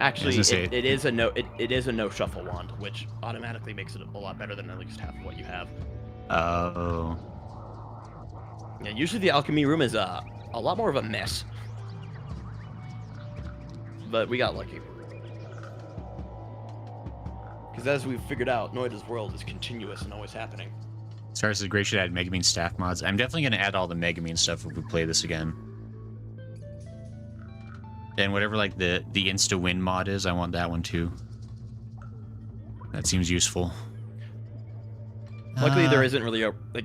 Speaker 2: Actually,
Speaker 1: gonna say-
Speaker 2: it is a no shuffle wand, which automatically makes it a lot better than at least half of what you have.
Speaker 1: Oh...
Speaker 2: Yeah, usually the alchemy room is a lot more of a mess. But we got lucky. Because as we've figured out, Noita's world is continuous and always happening.
Speaker 1: Stars is great. Should add Megamine staff mods. I'm definitely gonna add all the Megamine stuff if we play this again. And whatever like the insta win mod is, I want that one too. That seems useful.
Speaker 2: Luckily, there isn't really a like.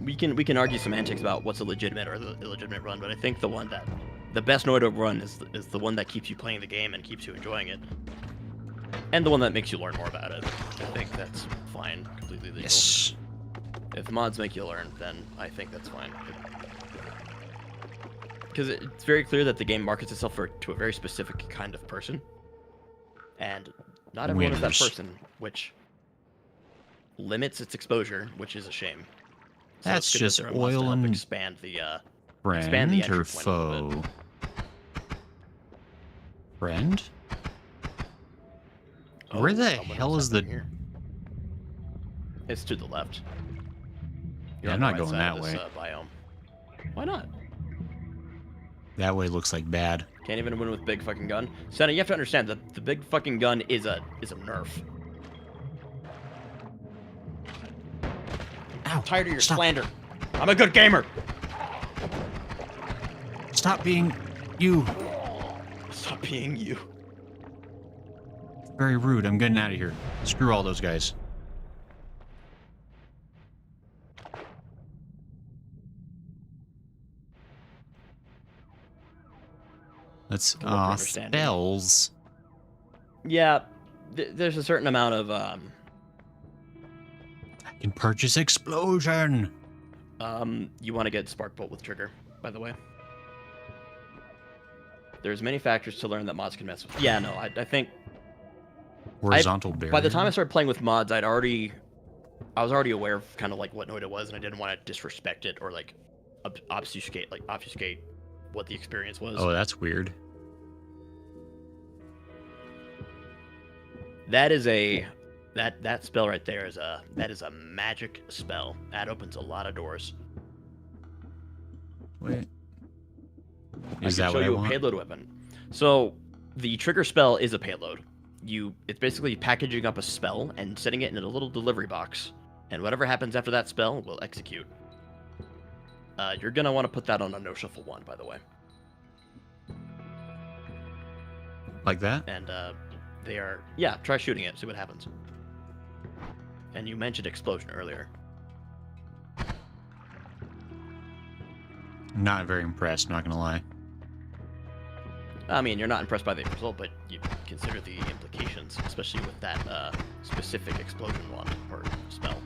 Speaker 2: We can argue semantics about what's a legitimate or illegitimate run, but I think the best Noita run is the one that keeps you playing the game and keeps you enjoying it, and the one that makes you learn more about it. I think that's fine, completely legal.
Speaker 1: Yes.
Speaker 2: If mods make you learn, then I think that's fine. Because it's very clear that the game markets itself to a very specific kind of person, and not everyone is that
Speaker 1: Winners.
Speaker 2: person, which limits its exposure, which is a shame. So
Speaker 1: That's
Speaker 2: it's good that
Speaker 1: just
Speaker 2: there are mods to
Speaker 1: oil
Speaker 2: help
Speaker 1: and
Speaker 2: expand the
Speaker 1: Friend
Speaker 2: entry
Speaker 1: or
Speaker 2: point a little
Speaker 1: foe? Friend? Where the
Speaker 2: someone
Speaker 1: hell
Speaker 2: else
Speaker 1: is the...
Speaker 2: happening here. It's to the left.
Speaker 1: Yeah,
Speaker 2: on
Speaker 1: I'm
Speaker 2: the
Speaker 1: not going
Speaker 2: side
Speaker 1: that
Speaker 2: of this,
Speaker 1: way.
Speaker 2: Biome. Why not?
Speaker 1: That way looks like bad.
Speaker 2: Can't even win with big fucking gun. Senna, you have to understand that the big fucking gun is a nerf.
Speaker 1: Ow!
Speaker 2: I'm tired of your
Speaker 1: Stop.
Speaker 2: slander. I'm a good gamer.
Speaker 1: Stop being you.
Speaker 2: Stop being you.
Speaker 1: Very rude. I'm getting out of here. Screw all those guys. Let's
Speaker 2: Come up for understanding.
Speaker 1: spells.
Speaker 2: Yeah, there's a certain amount of
Speaker 1: I can purchase explosion.
Speaker 2: you want to get Spark Bolt with trigger, by the way. There's many factors to learn that mods can mess with. Yeah, no, I think
Speaker 1: Horizontal barrier.
Speaker 2: by the time I started playing with mods, I was already aware of kind of like what Noita was, and I didn't want to disrespect it or like obfuscate what the experience was.
Speaker 1: Oh, that's weird.
Speaker 2: That is that spell right there is a magic spell. That opens a lot of doors.
Speaker 1: Wait.
Speaker 2: I
Speaker 1: Is
Speaker 2: can
Speaker 1: that
Speaker 2: show
Speaker 1: what I
Speaker 2: you a
Speaker 1: want?
Speaker 2: payload weapon. So the trigger spell is a payload. It's basically packaging up a spell and setting it in a little delivery box, and whatever happens after that spell will execute. You're gonna want to put that on a no shuffle one, by the way.
Speaker 1: Like that?
Speaker 2: And try shooting it, see what happens. And you mentioned explosion earlier.
Speaker 1: Not very impressed, not gonna lie.
Speaker 2: I mean, you're not impressed by the result, but you consider the implications, especially with that specific explosion wand or spell,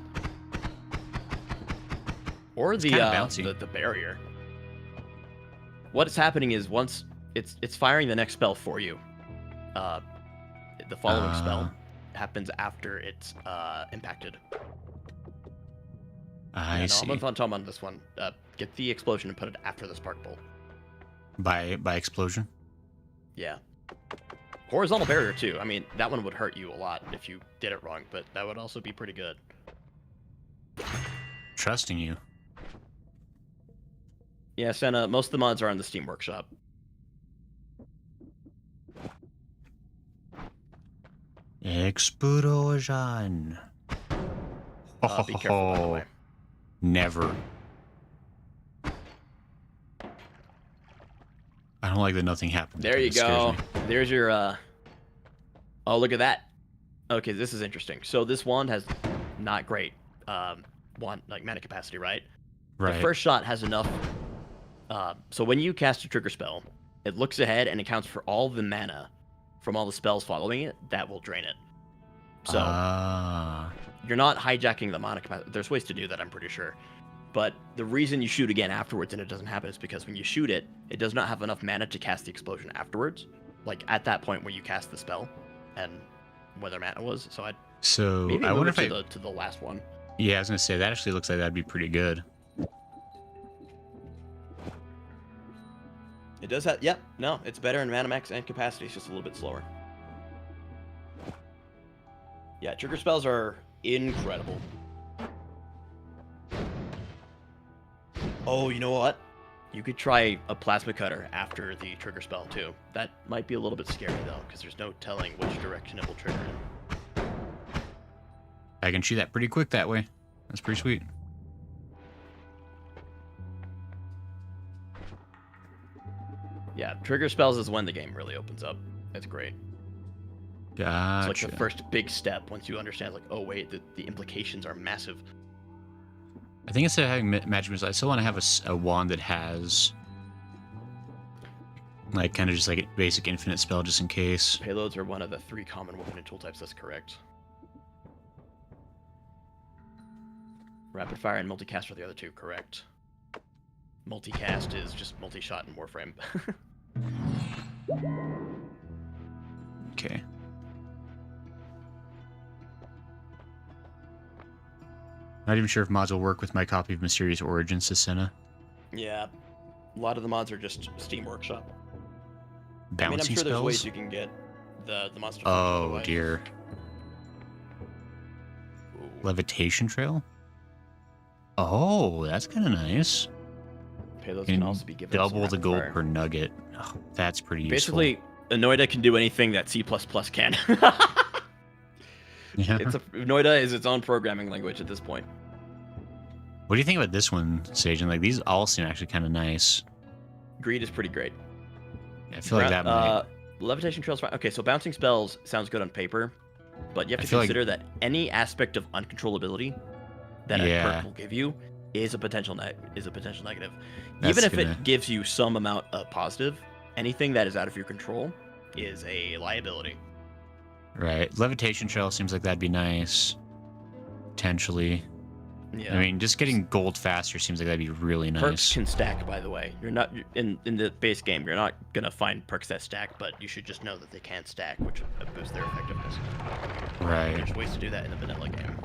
Speaker 2: or the
Speaker 1: kinda bouncy.
Speaker 2: the barrier. What is happening is once it's firing the next spell for you. The following spell happens after it's impacted.
Speaker 1: I see.
Speaker 2: I'm on this one. Get the explosion and put it after the spark bolt.
Speaker 1: By explosion?
Speaker 2: Yeah. Horizontal barrier too. I mean, that one would hurt you a lot if you did it wrong, but that would also be pretty good.
Speaker 1: Trusting you.
Speaker 2: Yeah, Senna, most of the mods are on the Steam Workshop.
Speaker 1: Explosion.
Speaker 2: Be careful, by the way.
Speaker 1: Never. I don't like that nothing happened.
Speaker 2: There you
Speaker 1: It scares
Speaker 2: go.
Speaker 1: me.
Speaker 2: There's your, Oh, look at that. Okay, this is interesting. So this wand has not great, mana capacity, right?
Speaker 1: Right.
Speaker 2: The first shot has enough, so when you cast a trigger spell, it looks ahead and accounts for all the mana from all the spells following it that will drain it. So you're not hijacking the mana capacity. There's ways to do that, I'm pretty sure. But the reason you shoot again afterwards and it doesn't happen is because when you shoot it, it does not have enough mana to cast the explosion afterwards. Like at that point where you cast the spell, and where their mana was. So
Speaker 1: So
Speaker 2: maybe
Speaker 1: I
Speaker 2: move
Speaker 1: wonder
Speaker 2: it
Speaker 1: if
Speaker 2: to the last one.
Speaker 1: Yeah, I was gonna say that actually looks like that'd be pretty good.
Speaker 2: It does have, yep, no, it's better in mana max and capacity, it's just a little bit slower. Yeah, trigger spells are incredible. Oh, you know what? You could try a plasma cutter after the trigger spell too. That might be a little bit scary though, because there's no telling which direction it will trigger in.
Speaker 1: I can shoot that pretty quick that way. That's pretty sweet.
Speaker 2: Yeah, trigger spells is when the game really opens up. It's great.
Speaker 1: Gotcha.
Speaker 2: It's like the first big step once you understand, like, oh wait, the implications are massive.
Speaker 1: I think instead of having magic missiles, I still want to have a wand that has, like, kind of just like a basic infinite spell just in case.
Speaker 2: Payloads are one of the 3 common weapon and tool types. That's correct. Rapid fire and multicast are the other 2. Correct. Multicast is just multi-shot in Warframe.
Speaker 1: Okay. Not even sure if mods will work with my copy of Mysterious Origins to Senna.
Speaker 2: Yeah, a lot of the mods are just Steam Workshop.
Speaker 1: Bouncing
Speaker 2: I mean, I'm sure
Speaker 1: spells?
Speaker 2: there's ways you can get the monster.
Speaker 1: Oh
Speaker 2: otherwise.
Speaker 1: dear.
Speaker 2: Ooh.
Speaker 1: Levitation trail? Oh, that's kind of nice.
Speaker 2: Payloads
Speaker 1: Can
Speaker 2: can also be given some
Speaker 1: double the
Speaker 2: rapid
Speaker 1: gold
Speaker 2: fire.
Speaker 1: per nugget. Oh, that's pretty useful.
Speaker 2: Basically, Noita can do anything that C++ can.
Speaker 1: Yeah.
Speaker 2: Noita is its own programming language at this point.
Speaker 1: What do you think about this one, Sage? And like these all seem actually kind of nice.
Speaker 2: Greed is pretty great.
Speaker 1: I feel like that might.
Speaker 2: Levitation trails fine. Okay, so bouncing spells sounds good on paper, but you have
Speaker 1: I
Speaker 2: to
Speaker 1: feel like-
Speaker 2: consider that any aspect of uncontrollability that a
Speaker 1: Yeah.
Speaker 2: perk will give you is a potential negative.
Speaker 1: That's
Speaker 2: Even if
Speaker 1: gonna-
Speaker 2: it gives you some amount of positive, anything that is out of your control is a liability.
Speaker 1: Right. Levitation trail seems like that'd be nice. Potentially.
Speaker 2: Yeah.
Speaker 1: I mean, just getting gold faster seems like that'd be really
Speaker 2: Perks
Speaker 1: nice.
Speaker 2: can stack, by the way. You're not in the base game. You're not gonna find perks that stack, but you should just know that they can stack, which boosts their effectiveness.
Speaker 1: Right.
Speaker 2: There's ways to do that in the vanilla game.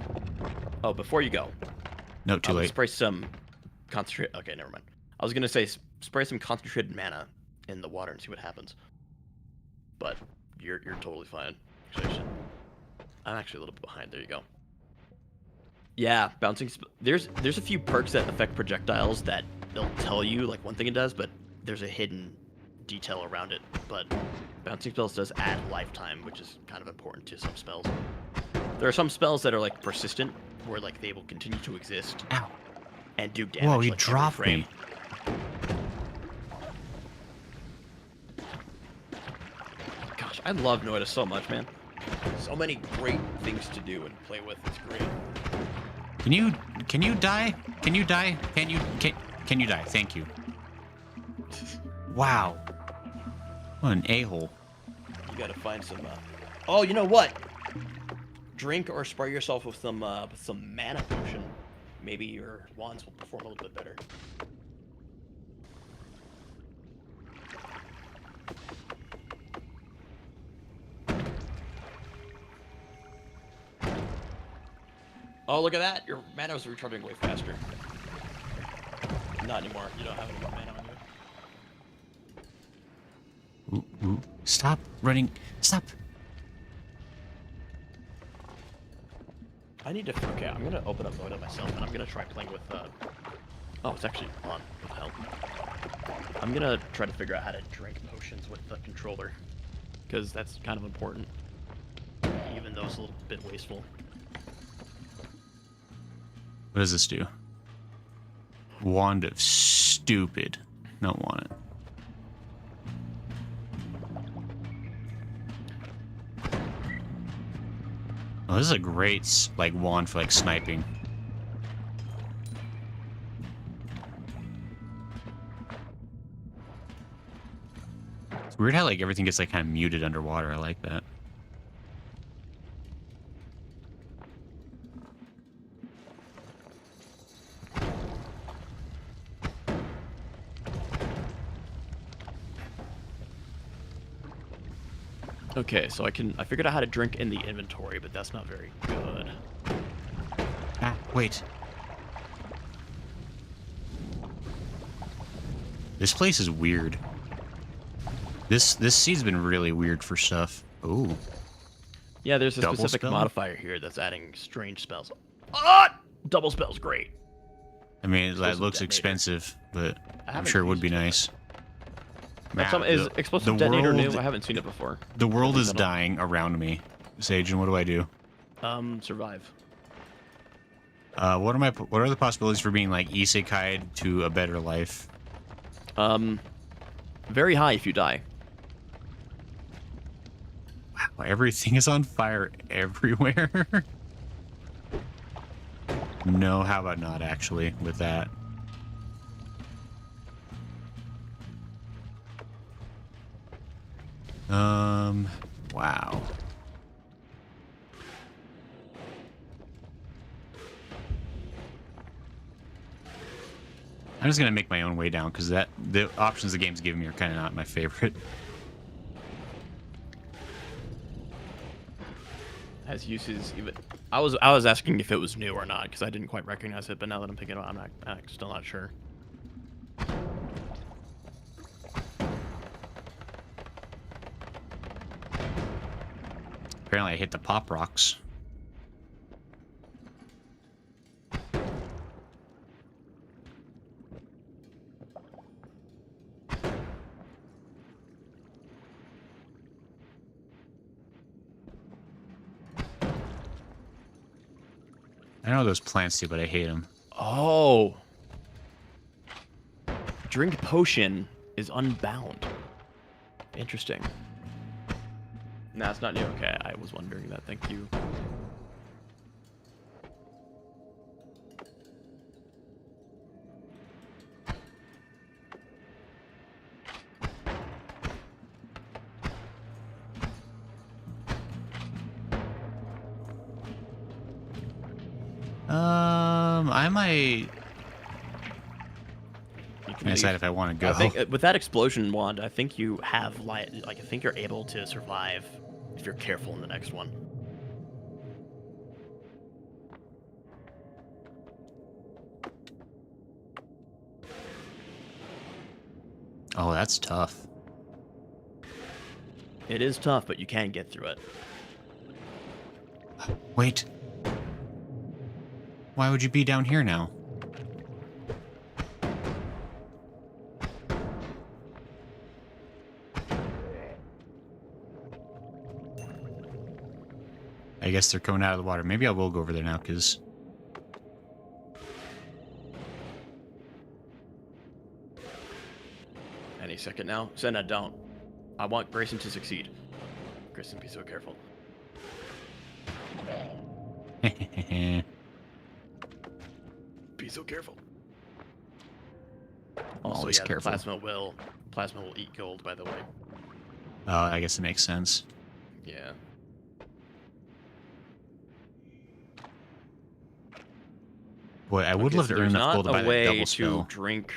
Speaker 2: Oh, before you go,
Speaker 1: No, too late.
Speaker 2: spray some concentrate. Okay, never mind. I was gonna say spray some concentrated mana in the water and see what happens. But you're totally fine. Actually, I'm actually a little bit behind. There you go. Yeah, bouncing. There's a few perks that affect projectiles that they'll tell you like one thing it does, but there's a hidden detail around it. But bouncing spells does add lifetime, which is kind of important to some spells. There are some spells that are like persistent, where like they will continue to exist
Speaker 1: Ow.
Speaker 2: and do damage.
Speaker 1: Whoa, he
Speaker 2: like, every
Speaker 1: dropped
Speaker 2: frame.
Speaker 1: me.
Speaker 2: Gosh, I love Noita so much, man. So many great things to do and play with. It's great.
Speaker 1: Can you die? Can you die? Can you die? Thank you. Wow. What an a-hole.
Speaker 2: You gotta find some. Oh, you know what? Drink or spray yourself with some mana potion. Maybe your wands will perform a little bit better. Oh, look at that! Your mana was recharging way faster. Not anymore. You don't have any more mana on you.
Speaker 1: Ooh, ooh. Stop running. Stop.
Speaker 2: I need to. Okay, I'm gonna open up Noita myself, and I'm gonna try playing with. Oh, it's actually on. What the hell? I'm gonna try to figure out how to drink potions with the controller, because that's kind of important, even though it's a little bit wasteful.
Speaker 1: What does this do? Wand of stupid. Don't want it. Oh, this is a great like wand for like sniping. It's weird how like everything gets like kind of muted underwater. I like that.
Speaker 2: Okay, so I figured out how to drink in the inventory, but that's not very good.
Speaker 1: Ah, wait. This place is weird. This seed's been really weird for stuff. Ooh.
Speaker 2: Yeah, there's a
Speaker 1: Double
Speaker 2: specific
Speaker 1: spell?
Speaker 2: modifier here that's adding strange spells. Ah! Double spell's great.
Speaker 1: I mean,
Speaker 2: Explosive
Speaker 1: that looks
Speaker 2: detonator.
Speaker 1: expensive, but I'm
Speaker 2: haven't
Speaker 1: sure it would
Speaker 2: used
Speaker 1: be
Speaker 2: it.
Speaker 1: nice.
Speaker 2: Is
Speaker 1: the-
Speaker 2: explosive
Speaker 1: the
Speaker 2: detonator new?
Speaker 1: world-
Speaker 2: I haven't seen it before.
Speaker 1: The world is
Speaker 2: That'll-
Speaker 1: dying around me, Sage, and what do I do?
Speaker 2: Survive.
Speaker 1: What are the possibilities for being like isekai'd to a better life?
Speaker 2: Very high if you die.
Speaker 1: Wow, everything is on fire everywhere. No, how about not actually with that? Wow. I'm just gonna make my own way down because the options the game's giving me are kind of not my favorite.
Speaker 2: Has uses even. I was asking if it was new or not because I didn't quite recognize it, but now that I'm thinking about it, I'm still not sure.
Speaker 1: Apparently I hit the pop rocks. I know those plants do, but I hate them.
Speaker 2: Oh. Drink potion is unbound. Interesting. Nah, it's not new. Okay, I was wondering that. Thank you.
Speaker 1: I might decide if I want to go.
Speaker 2: I think with that explosion wand, I think you have like I think you're able to survive if you're careful in the next one.
Speaker 1: Oh, that's tough.
Speaker 2: It is tough, but you can get through it.
Speaker 1: Wait. Why would you be down here now? I guess they're coming out of the water. Maybe I will go over there now, because...
Speaker 2: Any second now. Senna, don't. I want Grayson to succeed. Grayson, be so careful. Be so careful. Also,
Speaker 1: Always
Speaker 2: yeah,
Speaker 1: careful.
Speaker 2: Plasma will eat gold, by the way.
Speaker 1: Oh, I guess it makes sense.
Speaker 2: Yeah.
Speaker 1: Boy, I would
Speaker 2: Okay,
Speaker 1: love
Speaker 2: so
Speaker 1: to earn
Speaker 2: there's
Speaker 1: enough gold to
Speaker 2: not
Speaker 1: buy
Speaker 2: a
Speaker 1: that
Speaker 2: way
Speaker 1: double
Speaker 2: to
Speaker 1: spell.
Speaker 2: drink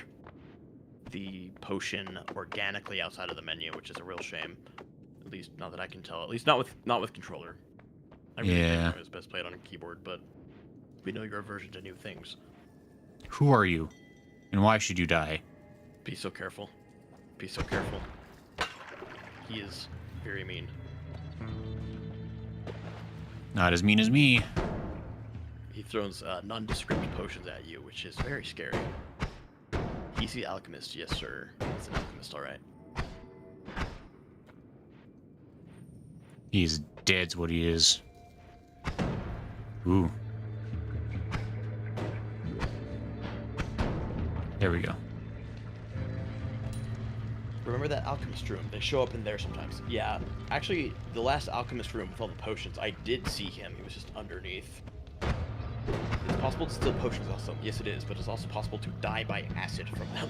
Speaker 2: the potion organically outside of the menu, which is a real shame. At least not that I can tell. At least not with controller. I really
Speaker 1: Yeah.
Speaker 2: think it's best played on a keyboard, but we know your aversion to new things.
Speaker 1: Who are you? And why should you die?
Speaker 2: Be so careful. Be so careful. He is very mean.
Speaker 1: Not as mean as me.
Speaker 2: He throws nondescript potions at you, which is very scary. He's the alchemist, yes sir. He's an alchemist, alright.
Speaker 1: He's dead's what he is. Ooh. There we go.
Speaker 2: Remember that alchemist room? They show up in there sometimes. Yeah, actually, the last alchemist room with all the potions, I did see him. He was just underneath. It's possible to steal potions also. Yes, it is, but it's also possible to die by acid from them.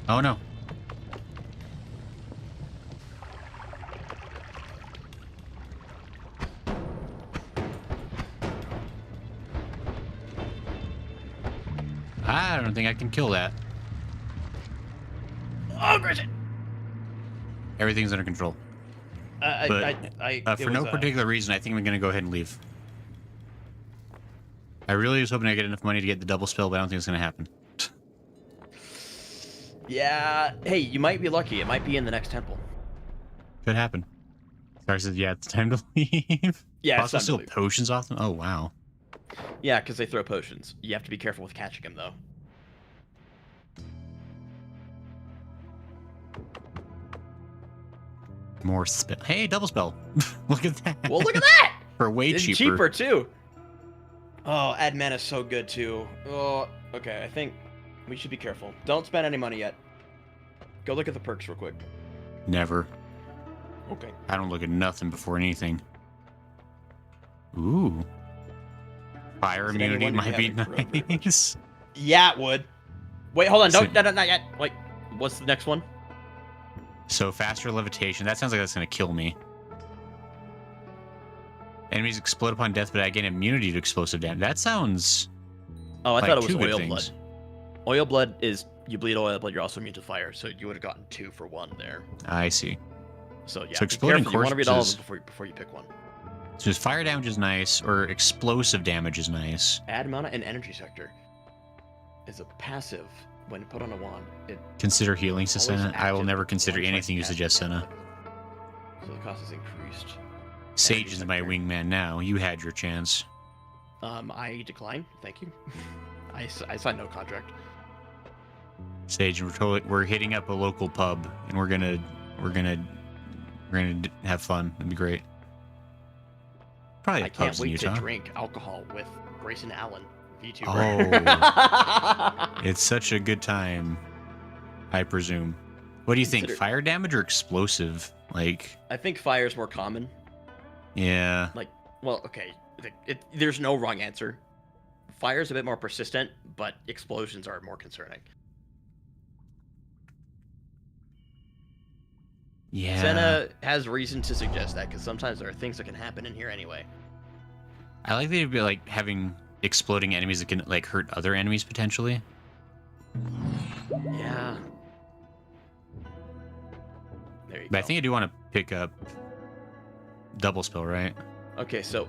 Speaker 1: Oh no. I don't think I can kill that.
Speaker 2: Oh, Grayson!
Speaker 1: Everything's under control. For no particular reason, I think I'm going to go ahead and leave. I really was hoping I get enough money to get the double spell, but I don't think it's going to happen.
Speaker 2: Yeah, hey, you might be lucky. It might be in the next temple.
Speaker 1: Could happen. Star says, yeah, it's time to leave.
Speaker 2: Yeah,
Speaker 1: Also,
Speaker 2: it's time
Speaker 1: still
Speaker 2: to leave.
Speaker 1: potions off them? Oh, wow.
Speaker 2: Yeah, because they throw potions. You have to be careful with catching them, though.
Speaker 1: More spell. Hey, double spell. Look at that.
Speaker 2: Well, look at that!
Speaker 1: For way
Speaker 2: It's
Speaker 1: cheaper.
Speaker 2: cheaper, too. Oh, add mana is so good, too. Oh, okay, I think we should be careful. Don't spend any money yet. Go look at the perks real quick.
Speaker 1: Never.
Speaker 2: Okay.
Speaker 1: I don't look at nothing before anything. Ooh. Fire
Speaker 2: Is it any
Speaker 1: immunity
Speaker 2: wonder
Speaker 1: might be
Speaker 2: you haven't grown very much?
Speaker 1: nice.
Speaker 2: Yeah, it would. Wait, hold on.
Speaker 1: So-
Speaker 2: Not yet. Wait, what's the next one?
Speaker 1: So faster levitation. That sounds like that's going to kill me. Enemies explode upon death, but I gain immunity to explosive damage. That sounds
Speaker 2: Oh, I
Speaker 1: like
Speaker 2: thought it was
Speaker 1: two good
Speaker 2: oil
Speaker 1: things.
Speaker 2: blood. Oil blood is, you bleed oil blood, you're also immune to fire, so you would have gotten 2 for 1 there.
Speaker 1: I see.
Speaker 2: So yeah,
Speaker 1: So
Speaker 2: be
Speaker 1: exploding
Speaker 2: careful. You want to read all of
Speaker 1: corpses-
Speaker 2: them before you pick one.
Speaker 1: So just fire damage is nice, or explosive damage is nice.
Speaker 2: Add mana and energy sector is a passive when put on a wand. It
Speaker 1: Consider healing,
Speaker 2: always
Speaker 1: Senna. I will
Speaker 2: active
Speaker 1: never
Speaker 2: when
Speaker 1: consider
Speaker 2: tries to
Speaker 1: anything you
Speaker 2: cast
Speaker 1: suggest,
Speaker 2: it.
Speaker 1: Senna.
Speaker 2: So the cost is increased.
Speaker 1: Sage is my
Speaker 2: sector.
Speaker 1: wingman now. You had your chance.
Speaker 2: I decline. Thank you. I signed no contract.
Speaker 1: Sage, we're hitting up a local pub, and we're gonna have fun. It'd be great. Probably
Speaker 2: I
Speaker 1: have
Speaker 2: can't
Speaker 1: pubs in
Speaker 2: wait
Speaker 1: Utah.
Speaker 2: to drink alcohol with Grayson Allen, VTuber.
Speaker 1: Oh. It's such a good time, I presume. What do you think?
Speaker 2: Consider-
Speaker 1: Fire damage or explosive? Like,
Speaker 2: I think fire is more common.
Speaker 1: yeah.
Speaker 2: Well, okay. There's no wrong answer. Fire is a bit more persistent, but explosions are more concerning.
Speaker 1: Yeah.
Speaker 2: Senna has reason to suggest that, because sometimes there are things that can happen in here anyway.
Speaker 1: I like that it'd be like having exploding enemies that can like hurt other enemies potentially.
Speaker 2: Yeah. There you
Speaker 1: But
Speaker 2: go.
Speaker 1: I think I do want to pick up double spell, right?
Speaker 2: Okay, so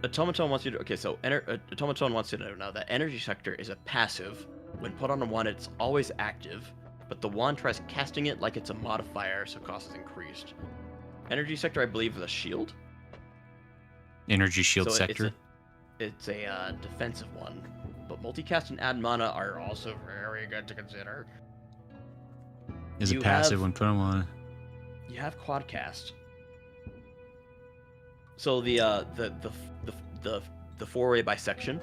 Speaker 2: Automaton wants you to. Okay, so Automaton wants you to know that energy sector is a passive. When put on a wand, it's always active, but the wand tries casting it like it's a modifier, so cost is increased. Energy sector, I believe, is a shield.
Speaker 1: Energy shield
Speaker 2: So
Speaker 1: sector.
Speaker 2: It's a defensive one, but multicast and add mana are also very good to consider.
Speaker 1: Is a
Speaker 2: you
Speaker 1: passive
Speaker 2: have-
Speaker 1: when put on one.
Speaker 2: You have quadcast. So the four-way bisection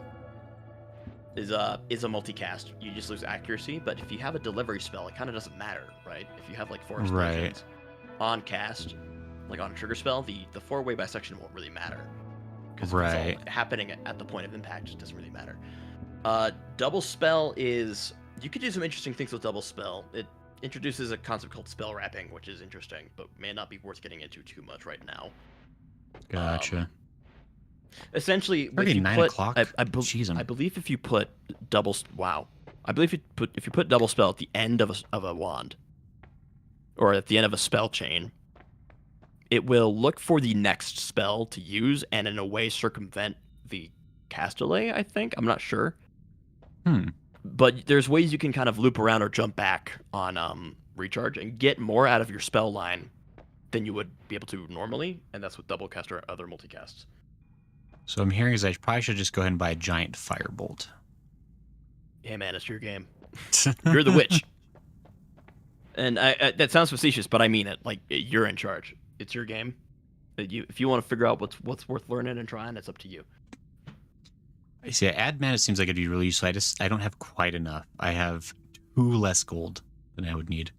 Speaker 2: is a multicast. You just lose accuracy, but if you have a delivery spell, it kind of doesn't matter, right? If you have like 4
Speaker 1: Right.
Speaker 2: explosions on cast, like on a trigger spell, the four-way bisection won't really matter. Because
Speaker 1: Right.
Speaker 2: it's all happening at the point of impact, it doesn't really matter. Double spell is, you could do some interesting things with double spell. It introduces a concept called spell wrapping, which is interesting, but may not be worth getting into too much right now.
Speaker 1: Gotcha.
Speaker 2: Essentially, if
Speaker 1: Already
Speaker 2: you
Speaker 1: 9
Speaker 2: put,
Speaker 1: o'clock? Jeez,
Speaker 2: I believe if you put I believe if you put double spell at the end of a wand, or at the end of a spell chain, it will look for the next spell to use and in a way circumvent the cast delay. I think, I'm not sure, but there's ways you can kind of loop around or jump back on recharge and get more out of your spell line than you would be able to normally, and that's with double cast or other multicasts.
Speaker 1: So I'm hearing is I probably should just go ahead and buy a giant firebolt.
Speaker 2: Hey man, it's your game. You're the witch. And I that sounds facetious, but I mean it. Like, you're in charge. It's your game. If you want to figure out what's worth learning and trying, it's up to you.
Speaker 1: I see. Add mana seems like it'd be really useful. I don't have quite enough. I have 2 less gold than I would need.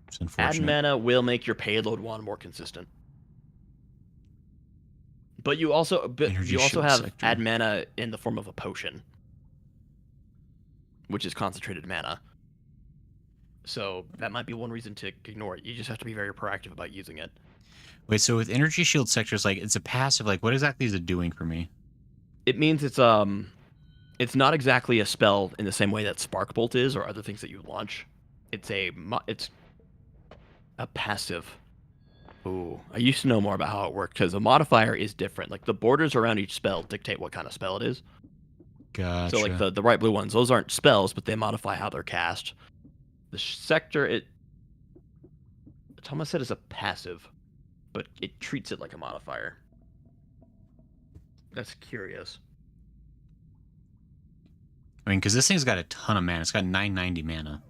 Speaker 1: It's
Speaker 2: Add
Speaker 1: unfortunate.
Speaker 2: mana will make your payload wand more consistent. But you also
Speaker 1: Energy shield
Speaker 2: have
Speaker 1: sector.
Speaker 2: add mana in the form of a potion, which is concentrated mana. So that might be one reason to ignore it. You just have to be very proactive about using it.
Speaker 1: Wait, so with energy shield sectors, like it's a passive. Like, what exactly is it doing for me?
Speaker 2: It means it's not exactly a spell in the same way that Spark Bolt is or other things that you launch. It's a passive. Ooh, I used to know more about how it worked because a modifier is different. Like, the borders around each spell dictate what kind of spell it is.
Speaker 1: Gotcha.
Speaker 2: So like the bright blue ones, those aren't spells, but they modify how they're cast. The sector, Thomas said, is a passive, but it treats it like a modifier. That's curious.
Speaker 1: I mean, because this thing's got a ton of mana. It's got 990 mana.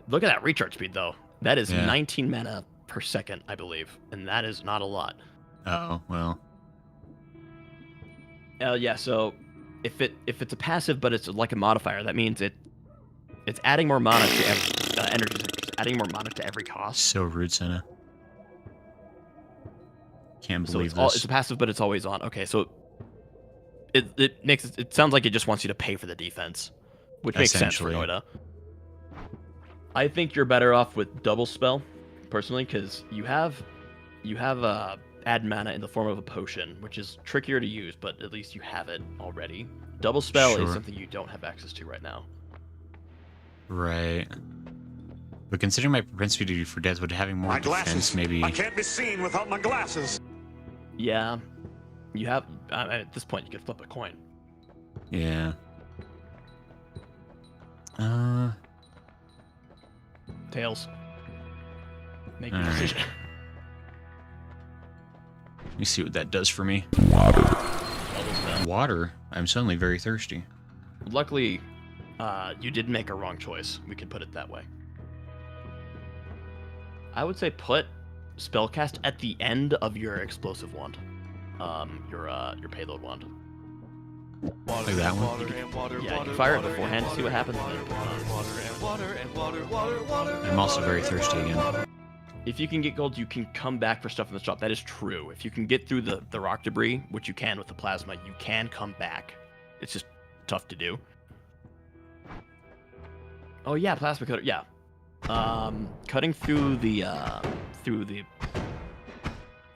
Speaker 2: Look at that recharge speed, though. That is
Speaker 1: Yeah.
Speaker 2: 19 mana per second, I believe, and that is not a lot.
Speaker 1: Oh well.
Speaker 2: Yeah. So if it's a passive, but it's like a modifier, that means it's adding more mana to every energy, adding more mana to every cost.
Speaker 1: So rude, Senna. Can't
Speaker 2: So
Speaker 1: believe
Speaker 2: it's
Speaker 1: this.
Speaker 2: a passive, but it's always on. Okay, so it sounds like it just wants you to pay for the defense, which makes sense for
Speaker 1: Essentially.
Speaker 2: Noita. I think you're better off with double spell, personally, because you have add mana in the form of a potion, which is trickier to use, but at least you have it already. Double spell is
Speaker 1: Sure.
Speaker 2: something you don't have access to right now.
Speaker 1: Right. But considering my propensity for death, would having more
Speaker 6: My
Speaker 1: defense
Speaker 6: glasses.
Speaker 1: maybe...
Speaker 6: I can't be seen without my glasses.
Speaker 2: Yeah, you have. At this point, you could flip a coin.
Speaker 1: Yeah.
Speaker 2: Tails. Make your
Speaker 1: Alright.
Speaker 2: decision.
Speaker 1: Let me see what that does for me.
Speaker 2: Double spell.
Speaker 1: Water? I'm suddenly very thirsty.
Speaker 2: Luckily, you did make a wrong choice. We can put it that way. I would say put spellcast at the end of your explosive wand. Your payload wand.
Speaker 1: Like that one?
Speaker 2: Yeah, you can fire it beforehand to see what happens. And then put it on.
Speaker 1: I'm also very thirsty again.
Speaker 2: If you can get gold, you can come back for stuff in the shop. That is true. If you can get through the rock debris, which you can with the plasma, you can come back. It's just tough to do. Oh yeah, plasma cutter. Yeah, cutting through the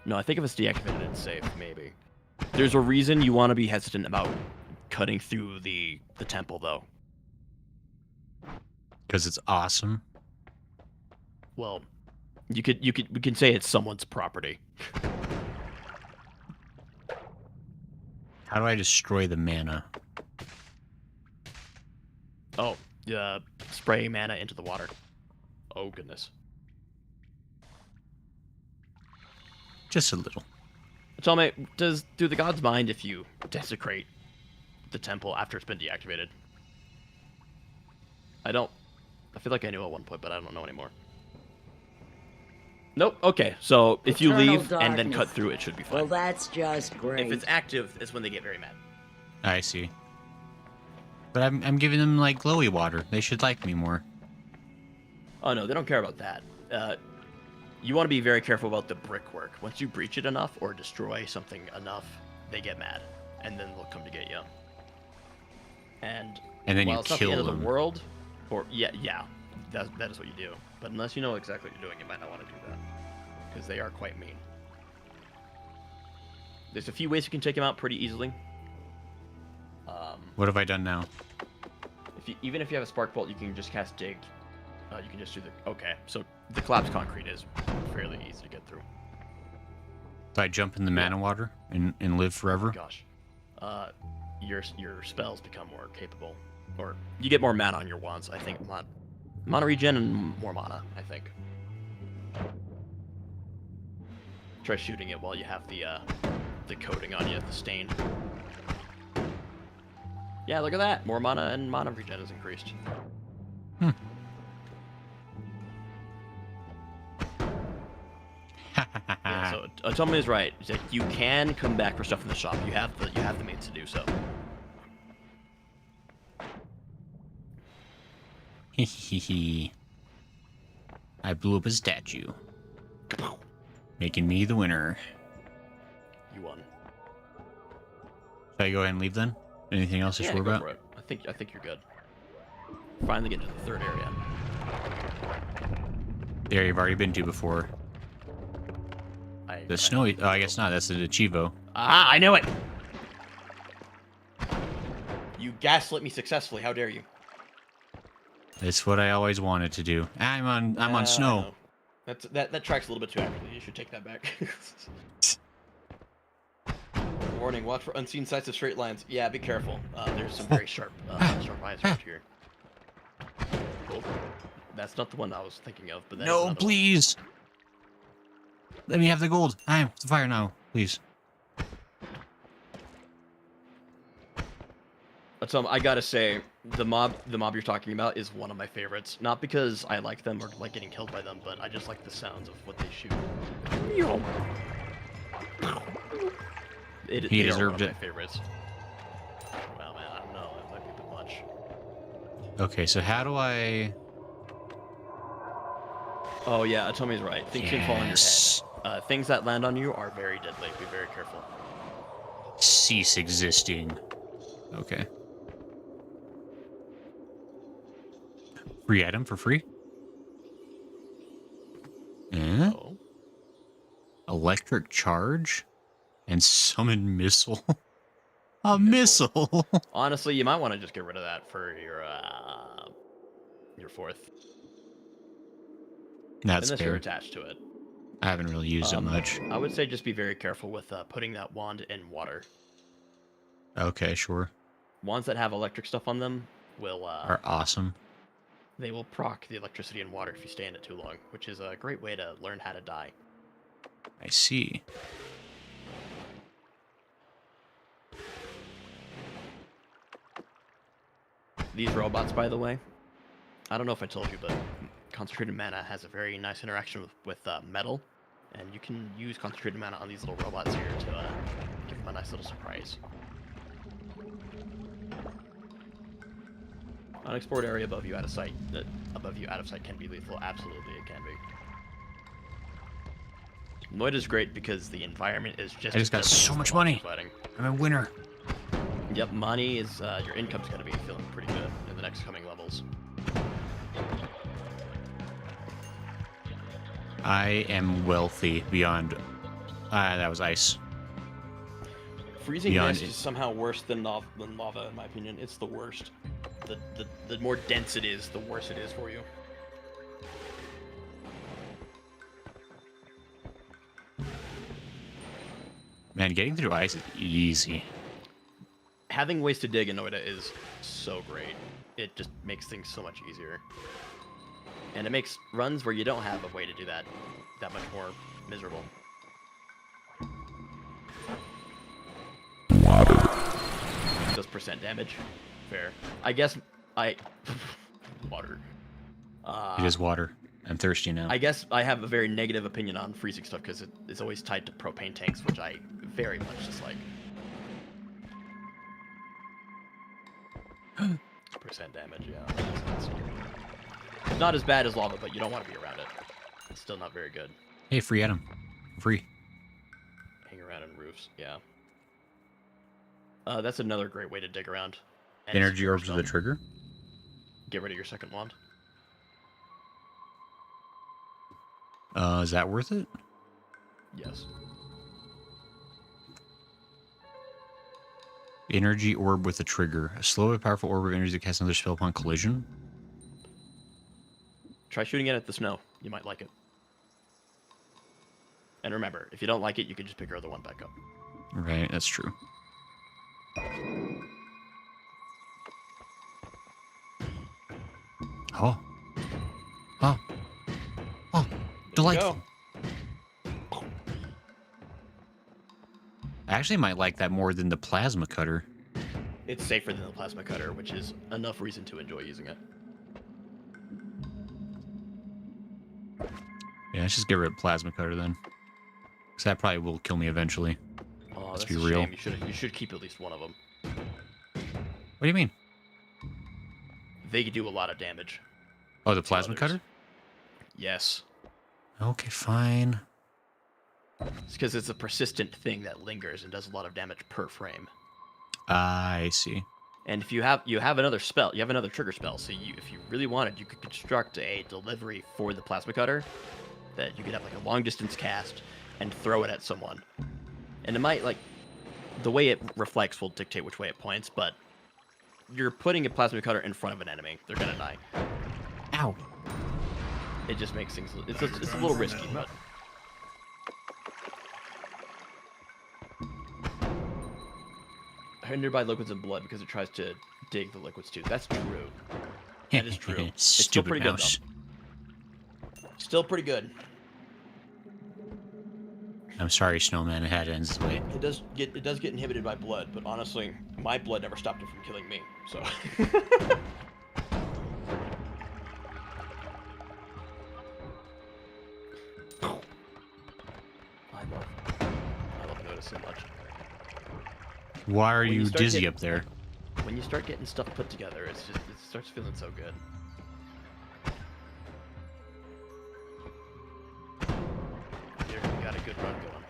Speaker 2: No, I think if it's deactivated, it's safe. Maybe. There's a reason you want to be hesitant about cutting through the temple, though.
Speaker 1: Because it's awesome.
Speaker 2: Well, we can say it's someone's property.
Speaker 1: How do I destroy the mana?
Speaker 2: Oh, spray mana into the water. Oh goodness.
Speaker 1: Just a little.
Speaker 2: Tell me, do the gods mind if you desecrate the temple after it's been deactivated? I feel like I knew at one point, but I don't know anymore. Nope. Okay, so if you
Speaker 5: Eternal
Speaker 2: leave and then cut
Speaker 5: darkness.
Speaker 2: through, it should be fine.
Speaker 5: Well, that's just great.
Speaker 2: If it's active, is when they get very mad.
Speaker 1: I see. But I'm giving them, like, glowy water. They should like me more.
Speaker 2: Oh no, they don't care about that. You want to be very careful about the brickwork. Once you breach it enough or destroy something enough, they get mad, and then they'll come to get you. And
Speaker 1: And then
Speaker 2: while
Speaker 1: you
Speaker 2: it's not
Speaker 1: kill
Speaker 2: the end of
Speaker 1: them.
Speaker 2: the world, or yeah, that is what you do. But unless you know exactly what you're doing, you might not want to do that because they are quite mean. There's a few ways you can take them out pretty easily.
Speaker 1: What have I done now?
Speaker 2: Even if you have a spark bolt, you can just cast dig. You can just do the so the collapsed concrete is fairly easy to get through.
Speaker 1: Do I jump in the mana water and live forever?
Speaker 2: Gosh, your spells become more capable, or you get more mana on your wands. I think mana regen and more mana. I think. Try shooting it while you have the coating on you, the stain. Yeah, look at that. More mana and mana regen is increased. Yeah, so Automata is right. It's like you can come back for stuff in the shop. You have the means to do so.
Speaker 1: Hehehe. I blew up a statue, making me the winner.
Speaker 2: You won.
Speaker 1: Should I go ahead and leave then? Anything else I should
Speaker 2: Yeah,
Speaker 1: worry
Speaker 2: go
Speaker 1: about?
Speaker 2: for it. I think you're good. Finally get to the third area.
Speaker 1: The area you've already been to before. The snowy. Oh, I guess not. That's the Chivo.
Speaker 2: Ah, I knew it. You gaslit me successfully. How dare you?
Speaker 1: It's what I always wanted to do. I'm on snow.
Speaker 2: That tracks a little bit too accurately. You should take that back. Warning: watch for unseen sights of straight lines. Yeah, be careful. There's some very sharp eyes right here. Cool. That's not the one I was thinking of, but that is
Speaker 1: No,
Speaker 2: another one.
Speaker 1: please. Let me have the gold. I am the fire now, please.
Speaker 2: I gotta say, the mob you're talking about is one of my favorites. Not because I like them or like getting killed by them, but I just like the sounds of what they shoot.
Speaker 1: He
Speaker 2: they are
Speaker 1: deserved
Speaker 2: one
Speaker 1: it.
Speaker 2: of my favorites. Well, man, I don't know. It might be a bit much.
Speaker 1: Okay, so how do I...
Speaker 2: Oh yeah, Atomi's right. Things can fall on your
Speaker 1: Yes.
Speaker 2: head. Things that land on you are very deadly. Be very careful.
Speaker 1: Cease existing. Okay. Free item for free? Eh?
Speaker 2: Oh.
Speaker 1: Electric charge? And summon missile? A missile!
Speaker 2: Honestly, you might want to just get rid of that for your fourth.
Speaker 1: That's
Speaker 2: Unless you're
Speaker 1: fair.
Speaker 2: attached to it.
Speaker 1: I haven't really used it much.
Speaker 2: I would say just be very careful with putting that wand in water.
Speaker 1: Okay, sure.
Speaker 2: Wands that have electric stuff on them will
Speaker 1: Are awesome.
Speaker 2: they will proc the electricity in water if you stay in it too long, which is a great way to learn how to die.
Speaker 1: I see.
Speaker 2: These robots, by the way, I don't know if I told you, but concentrated mana has a very nice interaction with metal, and you can use concentrated mana on these little robots here to give them a nice little surprise. Unexplored area above you out of sight. Above you out of sight can be lethal. Absolutely, it can be. Noita's great because the environment is just.
Speaker 1: I just got so much money.
Speaker 2: Fighting.
Speaker 1: I'm a winner.
Speaker 2: Yep, money is your income's gonna be feeling pretty good in the next coming levels.
Speaker 1: I am wealthy beyond... that was ice.
Speaker 2: Freezing
Speaker 1: Beyond
Speaker 2: mist
Speaker 1: it.
Speaker 2: is somehow worse than lava, in my opinion. It's the worst. The more dense it is, the worse it is for you.
Speaker 1: Man, getting through ice is easy.
Speaker 2: Having ways to dig in Noita is so great. It just makes things so much easier. And it makes runs where you don't have a way to do that much more miserable. Does percent damage. Fair. I guess water.
Speaker 1: It is water. I'm thirsty now.
Speaker 2: I guess I have a very negative opinion on freezing stuff because it is always tied to propane tanks, which I very much dislike. Percent damage, yeah. It's not as bad as lava, but you don't want to be around it. It's still not very good.
Speaker 1: Hey, free item. Free.
Speaker 2: Hang around in roofs, yeah. That's another great way to dig around. And
Speaker 1: Energy
Speaker 2: secure
Speaker 1: orbs with a
Speaker 2: stuff.
Speaker 1: trigger.
Speaker 2: Get rid of your second wand.
Speaker 1: Is that worth it?
Speaker 2: Yes.
Speaker 1: Energy orb with a trigger. A slow but powerful orb of energy that casts another spell upon collision.
Speaker 2: Try shooting it at the snow. You might like it. And remember, if you don't like it, you can just pick your other one back up.
Speaker 1: Right, that's true. Oh. Oh. Oh. Delightful. I actually might like that more than the plasma cutter.
Speaker 2: It's safer than the plasma cutter, which is enough reason to enjoy using it.
Speaker 1: Yeah, let's just get rid of plasma cutter then. Because that probably will kill me eventually.
Speaker 2: Oh,
Speaker 1: Let's
Speaker 2: that's
Speaker 1: be
Speaker 2: a
Speaker 1: real.
Speaker 2: shame. You should keep at least one of them.
Speaker 1: What do you mean?
Speaker 2: They do a lot of damage.
Speaker 1: Oh, the plasma
Speaker 2: others.
Speaker 1: cutter?
Speaker 2: Yes.
Speaker 1: Okay, fine.
Speaker 2: It's because it's a persistent thing that lingers and does a lot of damage per frame.
Speaker 1: I see.
Speaker 2: And if you have another spell, you have another trigger spell. So if you really wanted, you could construct a delivery for the plasma cutter that you could have like a long distance cast and throw it at someone. And it might like the way it reflects will dictate which way it points, but you're putting a plasma cutter in front of an enemy. They're gonna die.
Speaker 1: Ow.
Speaker 2: It just makes things. It's a little risky, but. Hindered by liquids and blood because it tries to dig the liquids too. That's true. That is true. It's still
Speaker 1: Stupid
Speaker 2: pretty
Speaker 1: mouse.
Speaker 2: good though. Still pretty good.
Speaker 1: I'm sorry, Snowman. It had to end this way.
Speaker 2: It does get inhibited by blood, but honestly, my blood never stopped it from killing me. So. I love Noita so much.
Speaker 1: Why are
Speaker 2: When you
Speaker 1: you
Speaker 2: start
Speaker 1: dizzy
Speaker 2: getting-
Speaker 1: up there?
Speaker 2: When you start getting stuff put together, it starts feeling so good. Here, we got a good run going.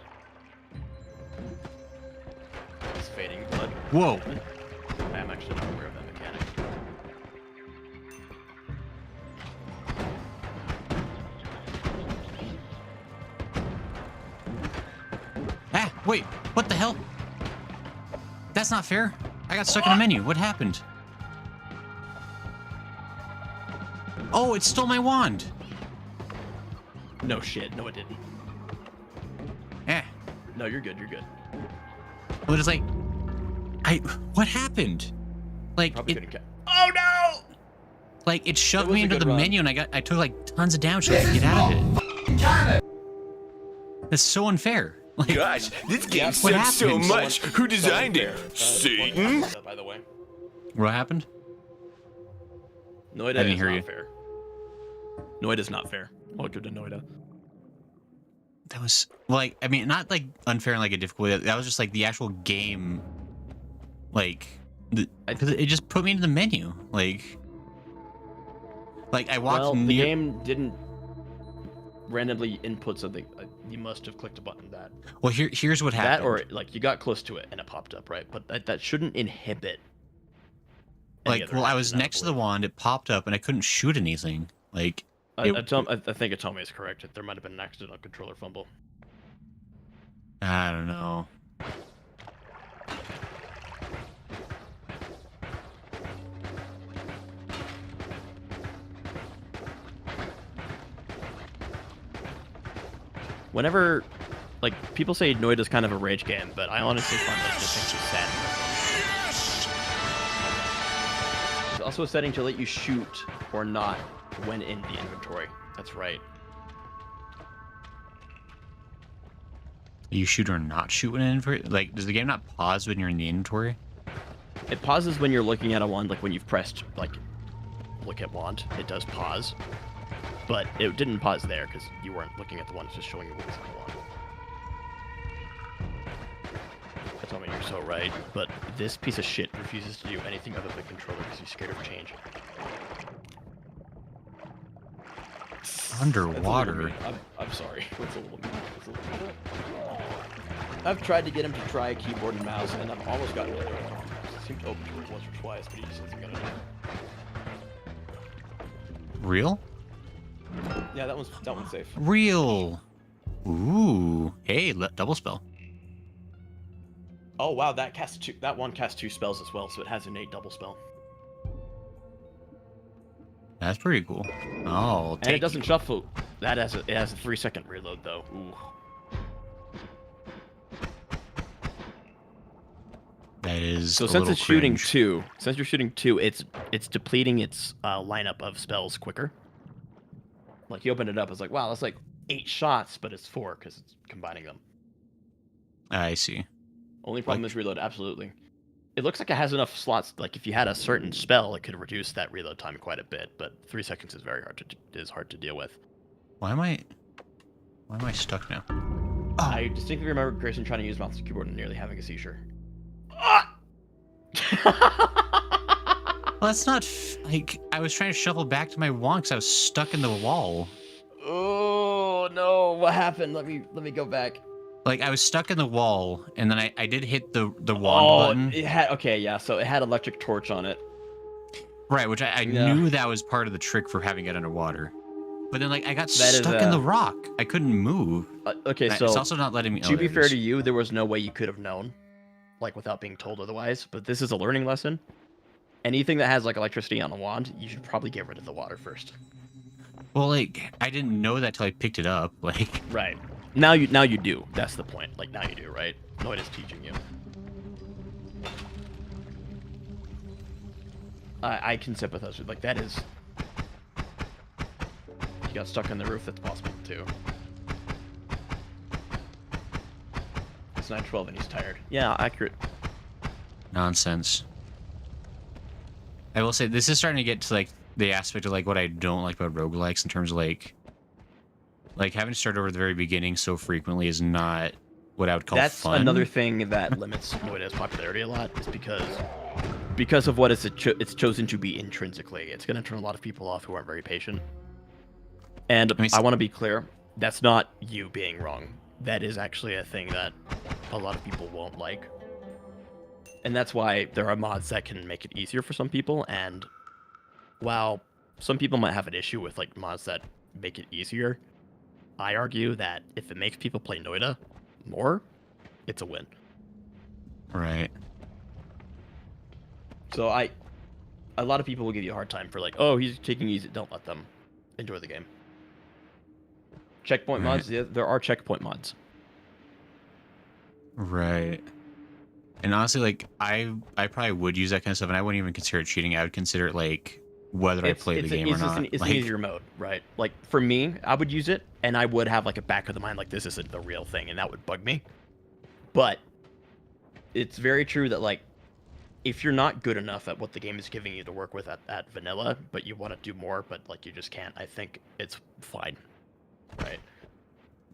Speaker 2: It's fading blood.
Speaker 1: Whoa!
Speaker 2: I am actually not aware of that mechanic.
Speaker 1: Ah, wait, what the hell? That's not fair. I got stuck in a menu. What happened? Oh, it stole my wand.
Speaker 2: No shit. No, it didn't.
Speaker 1: Eh.
Speaker 2: No, you're good. You're good.
Speaker 1: But it's like, what happened? Like,
Speaker 2: Probably
Speaker 1: it,
Speaker 2: couldn't catch. Oh no!
Speaker 1: like it shoved
Speaker 2: was
Speaker 1: me
Speaker 2: a
Speaker 1: into
Speaker 2: good
Speaker 1: the
Speaker 2: run.
Speaker 1: menu, and I took like tons of damage to get out of it. That's so unfair. Like,
Speaker 4: Gosh, this game
Speaker 1: What
Speaker 4: sucks so
Speaker 1: happened?
Speaker 4: much. Who designed it? Satan?
Speaker 2: By the way,
Speaker 1: what happened?
Speaker 2: Noita
Speaker 1: I didn't
Speaker 2: is
Speaker 1: hear
Speaker 2: not
Speaker 1: you.
Speaker 2: fair. Noita's not fair. Welcome to Noita.
Speaker 1: That was like, I mean, not like unfair in like a difficult way. That was just like the actual game, like, because it just put me into the menu. Like I walked
Speaker 2: Well, the
Speaker 1: near.
Speaker 2: game didn't randomly input something. You must have clicked a button that.
Speaker 1: Well, here's what happened.
Speaker 2: That or like you got close to it and it popped up, right? But that shouldn't inhibit. any
Speaker 1: like,
Speaker 2: other
Speaker 1: well, I
Speaker 2: action,
Speaker 1: was
Speaker 2: don't
Speaker 1: next to the
Speaker 2: believe.
Speaker 1: wand. It popped up, and I couldn't shoot anything. Like,
Speaker 2: I think Atome is correct. There might have been an accidental controller fumble.
Speaker 1: I don't know.
Speaker 2: Whenever, like, people say Noita's kind of a rage game, but I honestly find that this thing's just sad. There's also a setting to let you shoot or not when in the inventory. That's right.
Speaker 1: You shoot or not shoot when in inventory? Like, does the game not pause when you're in the inventory?
Speaker 2: It pauses when you're looking at a wand, like when you've pressed, like, look at wand. It does pause. But it didn't pause there because you weren't looking at the wand, it's just showing you what was on the wand. Atome, you're so right. But this piece of shit refuses to do anything other than controller because he's scared of change.
Speaker 1: Underwater.
Speaker 2: I'm sorry. It's a little mean. I've tried to get him to try keyboard and mouse, and I've almost gotten it. I seemed to open to it once or twice, but he just isn't gonna do it.
Speaker 1: Real?
Speaker 2: Yeah, that one's safe.
Speaker 1: Real. Ooh. Hey, double spell.
Speaker 2: Oh wow, that one casts 2 spells as well, so it has innate double spell.
Speaker 1: That's pretty cool. Oh,
Speaker 2: And it doesn't shuffle. It has a 3-second reload though. Ooh.
Speaker 1: That is.
Speaker 2: So
Speaker 1: a
Speaker 2: since
Speaker 1: little
Speaker 2: it's shooting
Speaker 1: cringe.
Speaker 2: 2, since you're shooting 2, it's depleting its lineup of spells quicker. Like you open it up, it's like wow, that's like 8 shots, but it's 4 because it's combining them.
Speaker 1: I see.
Speaker 2: Only problem is reload. Absolutely. It looks like it has enough slots. Like if you had a certain spell, it could reduce that reload time quite a bit. But 3 seconds is hard to deal with.
Speaker 1: Why am I stuck now? Oh.
Speaker 2: I distinctly remember Grayson trying to use mouse and keyboard and nearly having a seizure.
Speaker 1: Well, that's not like I was trying to shuffle back to my wand because I was stuck in the wall.
Speaker 2: Oh no! What happened? Let me go back.
Speaker 1: Like I was stuck in the wall, and then I did hit the wand button.
Speaker 2: It had so it had electric torch on it.
Speaker 1: Right, which I
Speaker 2: Yeah.
Speaker 1: knew that was part of the trick for having it underwater. But then like I got
Speaker 2: That is,
Speaker 1: stuck in the rock. I couldn't move.
Speaker 2: Okay, so
Speaker 1: It's also not letting me.
Speaker 2: to be fair to you, there was no way you could have known, like without being told otherwise. But this is a learning lesson. Anything that has like electricity on the wand, you should probably get rid of the water first.
Speaker 1: Well, like I didn't know that till I picked it up. Like
Speaker 2: Right. Now you do. That's the point. Like now you do, right? Noita's teaching you. I can sympathize with like that is. You got stuck on the roof. That's possible too. It's 9:12 and he's tired. Yeah, accurate.
Speaker 1: Nonsense. I will say this is starting to get to like the aspect of like what I don't like about roguelikes in terms of like having to start over at the very beginning so frequently is not what I would call
Speaker 2: That's
Speaker 1: fun.
Speaker 2: another thing that limits Noita's popularity a lot, is because of what it's chosen to be intrinsically. It's going to turn a lot of people off who aren't very patient. And I want to be clear, that's not you being wrong. That is actually a thing that a lot of people won't like. And that's why there are mods that can make it easier for some people. And while some people might have an issue with like mods that make it easier, I argue that if it makes people play Noita more, it's a win.
Speaker 1: Right.
Speaker 2: So a lot of people will give you a hard time for like, oh, he's taking easy. Don't let them enjoy the game. Checkpoint mods, yeah, there are checkpoint mods.
Speaker 1: Right. And honestly, like I probably would use that kind of stuff, and I wouldn't even consider it cheating. I would consider it like whether I play the game or not.
Speaker 2: It's an easier mode, right? Like for me, I would use it, and I would have like a back of the mind like this isn't the real thing, and that would bug me. But it's very true that like if you're not good enough at what the game is giving you to work with at vanilla, but you want to do more, but like you just can't, I think it's fine. Right.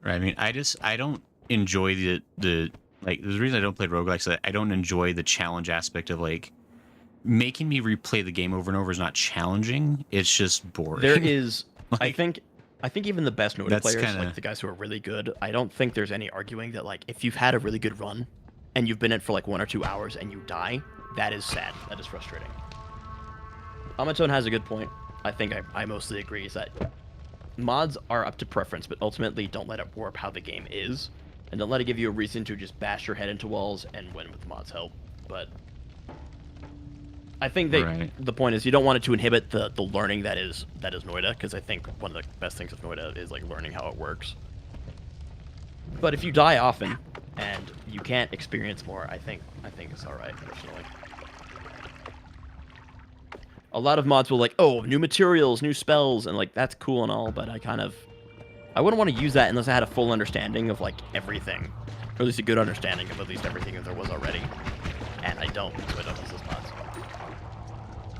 Speaker 1: Right. I mean, I don't enjoy the like the reason I don't play roguelikes is that I don't enjoy the challenge aspect of like making me replay the game over and over is not challenging. It's just boring.
Speaker 2: There is
Speaker 1: like,
Speaker 2: I think even the best Noita players,
Speaker 1: kinda...
Speaker 2: like the guys who are really good, I don't think there's any arguing that like if you've had a really good run and you've been in it for like 1 or 2 hours and you die, that is sad. That is frustrating. Amatone has a good point. I think I mostly agree is that mods are up to preference, but ultimately don't let it warp how the game is, and don't let it give you a reason to just bash your head into walls and win with the mods' help. But I think the point is you don't want it to inhibit the learning that is Noita, because I think one of the best things of Noita is like learning how it works. But if you die often and you can't experience more, I think it's all right personally. A lot of mods will like, oh, new materials, new spells, and like that's cool and all, but I wouldn't want to use that unless I had a full understanding of like everything, or at least a good understanding of at least everything that there was already. And I don't, so I don't use those mods.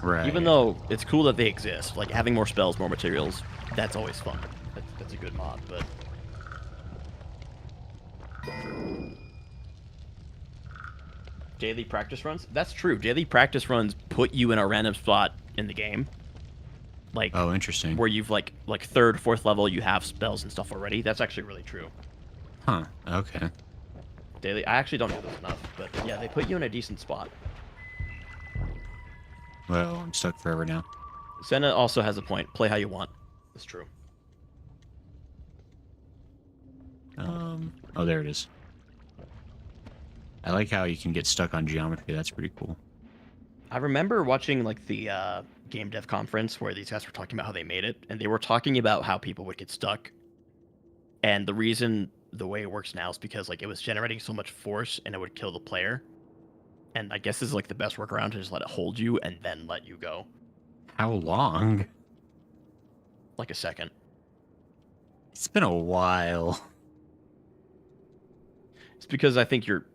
Speaker 1: Right.
Speaker 2: Even though it's cool that they exist, like having more spells, more materials, that's always fun. That's a good mod, but. Daily practice runs? That's true. Daily practice runs put you in a random spot in the game. Like,
Speaker 1: oh, interesting.
Speaker 2: Where you've like 3rd, 4th level, you have spells and stuff already. That's actually really true.
Speaker 1: Huh. Okay.
Speaker 2: Daily, I actually don't know this enough, but yeah, they put you in a decent spot.
Speaker 1: Well, I'm stuck forever now.
Speaker 2: Senna also has a point. Play how you want. That's true.
Speaker 1: Oh, there it is. I like how you can get stuck on geometry. That's pretty cool.
Speaker 2: I remember watching like the game dev conference where these guys were talking about how they made it, and they were talking about how people would get stuck. And the reason the way it works now is because like it was generating so much force and it would kill the player. And I guess this is like the best workaround to just let it hold you and then let you go.
Speaker 1: How long?
Speaker 2: Like a second.
Speaker 1: It's been a while.
Speaker 2: It's because I think you're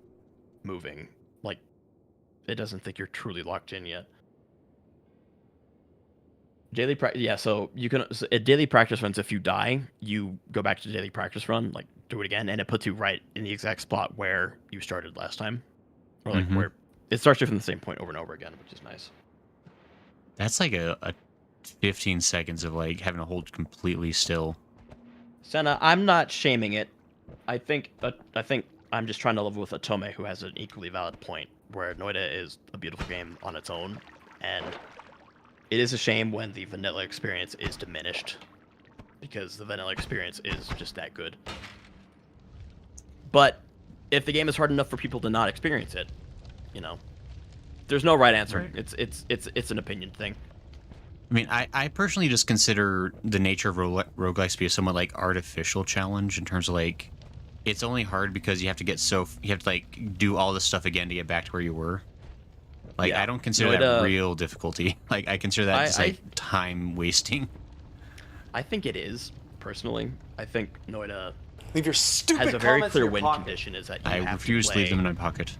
Speaker 2: moving. Like, it doesn't think you're truly locked in yet. Daily practice, yeah, so you can, at daily practice runs, if you die, you go back to daily practice run, like, do it again, and it puts you right in the exact spot where you started last time. Or, like, where it starts you from the same point over and over again, which is nice.
Speaker 1: That's like a 15 seconds of, like, having to hold completely still.
Speaker 2: Senna, I'm not shaming it. I think I'm just trying to level with Atome, who has an equally valid point, where Noita is a beautiful game on its own, and it is a shame when the vanilla experience is diminished, because the vanilla experience is just that good. But if the game is hard enough for people to not experience it, you know, there's no right answer. Right. It's an opinion thing.
Speaker 1: I mean, I personally just consider the nature of roguelikes to be a somewhat like artificial challenge in terms of like, it's only hard because you have to like do all this stuff again to get back to where you were. Like, yeah. I don't consider that real difficulty. Like, I consider that just like time wasting.
Speaker 2: I think it is, personally. I think Noita
Speaker 7: Leave your stupid
Speaker 2: has a very
Speaker 7: comments in
Speaker 2: clear
Speaker 7: your
Speaker 2: win
Speaker 7: pocket.
Speaker 2: condition is that you
Speaker 1: I
Speaker 2: have
Speaker 1: refuse
Speaker 2: to
Speaker 1: to
Speaker 2: play,
Speaker 1: leave them in my pocket.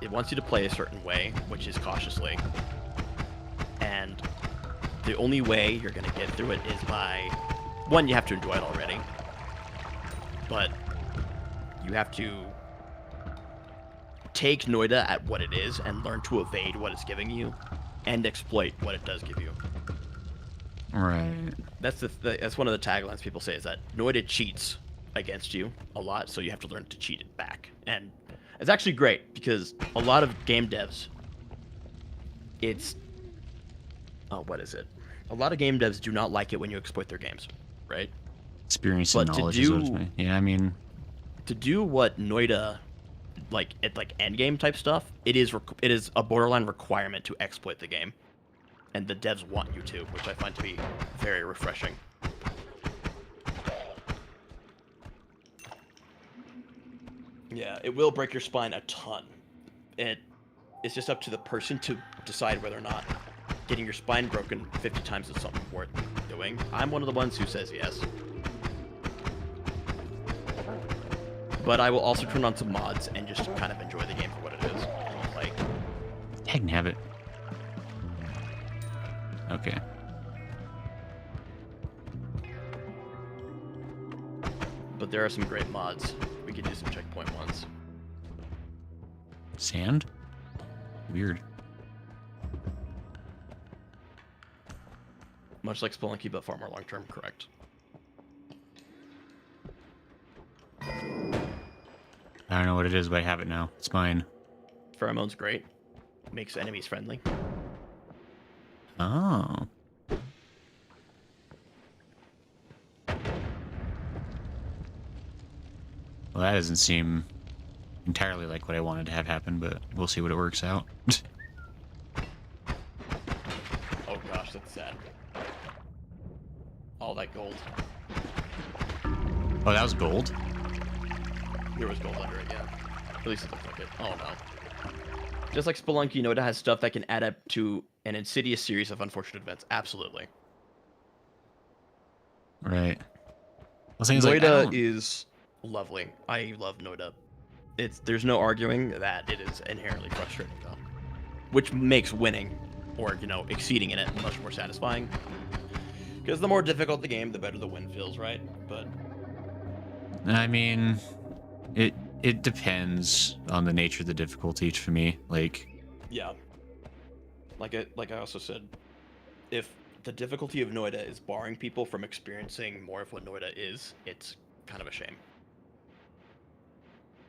Speaker 2: It wants you to play a certain way, which is cautiously. And the only way you're going to get through it is by... One, you have to enjoy it already. But you have to take Noita at what it is and learn to evade what it's giving you and exploit what it does give you.
Speaker 1: Right.
Speaker 2: That's one of the taglines people say, is that Noita cheats against you a lot, so you have to learn to cheat it back. And it's actually great because a lot of game devs, what is it? A lot of game devs do not like it when you exploit their games, right?
Speaker 1: Experience
Speaker 2: But
Speaker 1: and
Speaker 2: to
Speaker 1: knowledge is what it's
Speaker 2: do-
Speaker 1: meant. Yeah, I mean,
Speaker 2: To do what Noita, end game type stuff, it is a borderline requirement to exploit the game, and the devs want you to, which I find to be very refreshing. Yeah, it will break your spine a ton. It's just up to the person to decide whether or not getting your spine broken 50 times is something worth doing. I'm one of the ones who says yes. But I will also turn on some mods and just kind of enjoy the game for what it is. Like,
Speaker 1: heck and have it. Okay.
Speaker 2: but there are some great mods. We could do some checkpoint ones.
Speaker 1: Sand? Weird.
Speaker 2: Much like Spelunky, but far more long-term, correct.
Speaker 1: I don't know what it is, but I have it now. It's mine.
Speaker 2: Pheromone's great. Makes enemies friendly.
Speaker 1: Oh. Well, that doesn't seem entirely like what I wanted to have happen, but we'll see what it works out.
Speaker 2: Oh gosh, that's sad. All that gold.
Speaker 1: Oh, that was gold?
Speaker 2: There was gold under it, yeah. At least it looked like it. Oh no. Just like Spelunky, Noita has stuff that can add up to an insidious series of unfortunate events. Absolutely.
Speaker 1: Right. Well, things like, I
Speaker 2: Noita
Speaker 1: don't-
Speaker 2: is lovely. I love Noita. There's no arguing that it is inherently frustrating though, which makes winning, or exceeding in it, much more satisfying. Because the more difficult the game, the better the win feels, right? But
Speaker 1: I mean, it depends on the nature of the difficulty for me. Like,
Speaker 2: yeah, like I also said, if the difficulty of Noita is barring people from experiencing more of what Noita is, it's kind of a shame.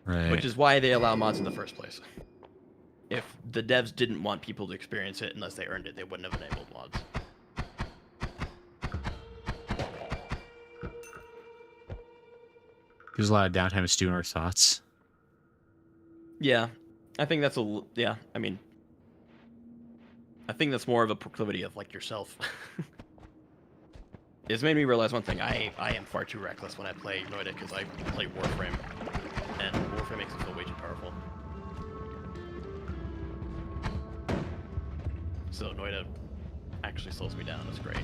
Speaker 1: right.
Speaker 2: Which is why they allow mods in the first place. If the devs didn't want people to experience it unless they earned it, they wouldn't have enabled mods.
Speaker 1: There's a lot of downtime to stew in our thoughts.
Speaker 2: Yeah, I think that's yeah. I mean, I think that's more of a proclivity of like yourself. It's made me realize one thing. I am far too reckless when I play Noita because I play Warframe, and Warframe makes me feel way too powerful. So Noita actually slows me down. It's great.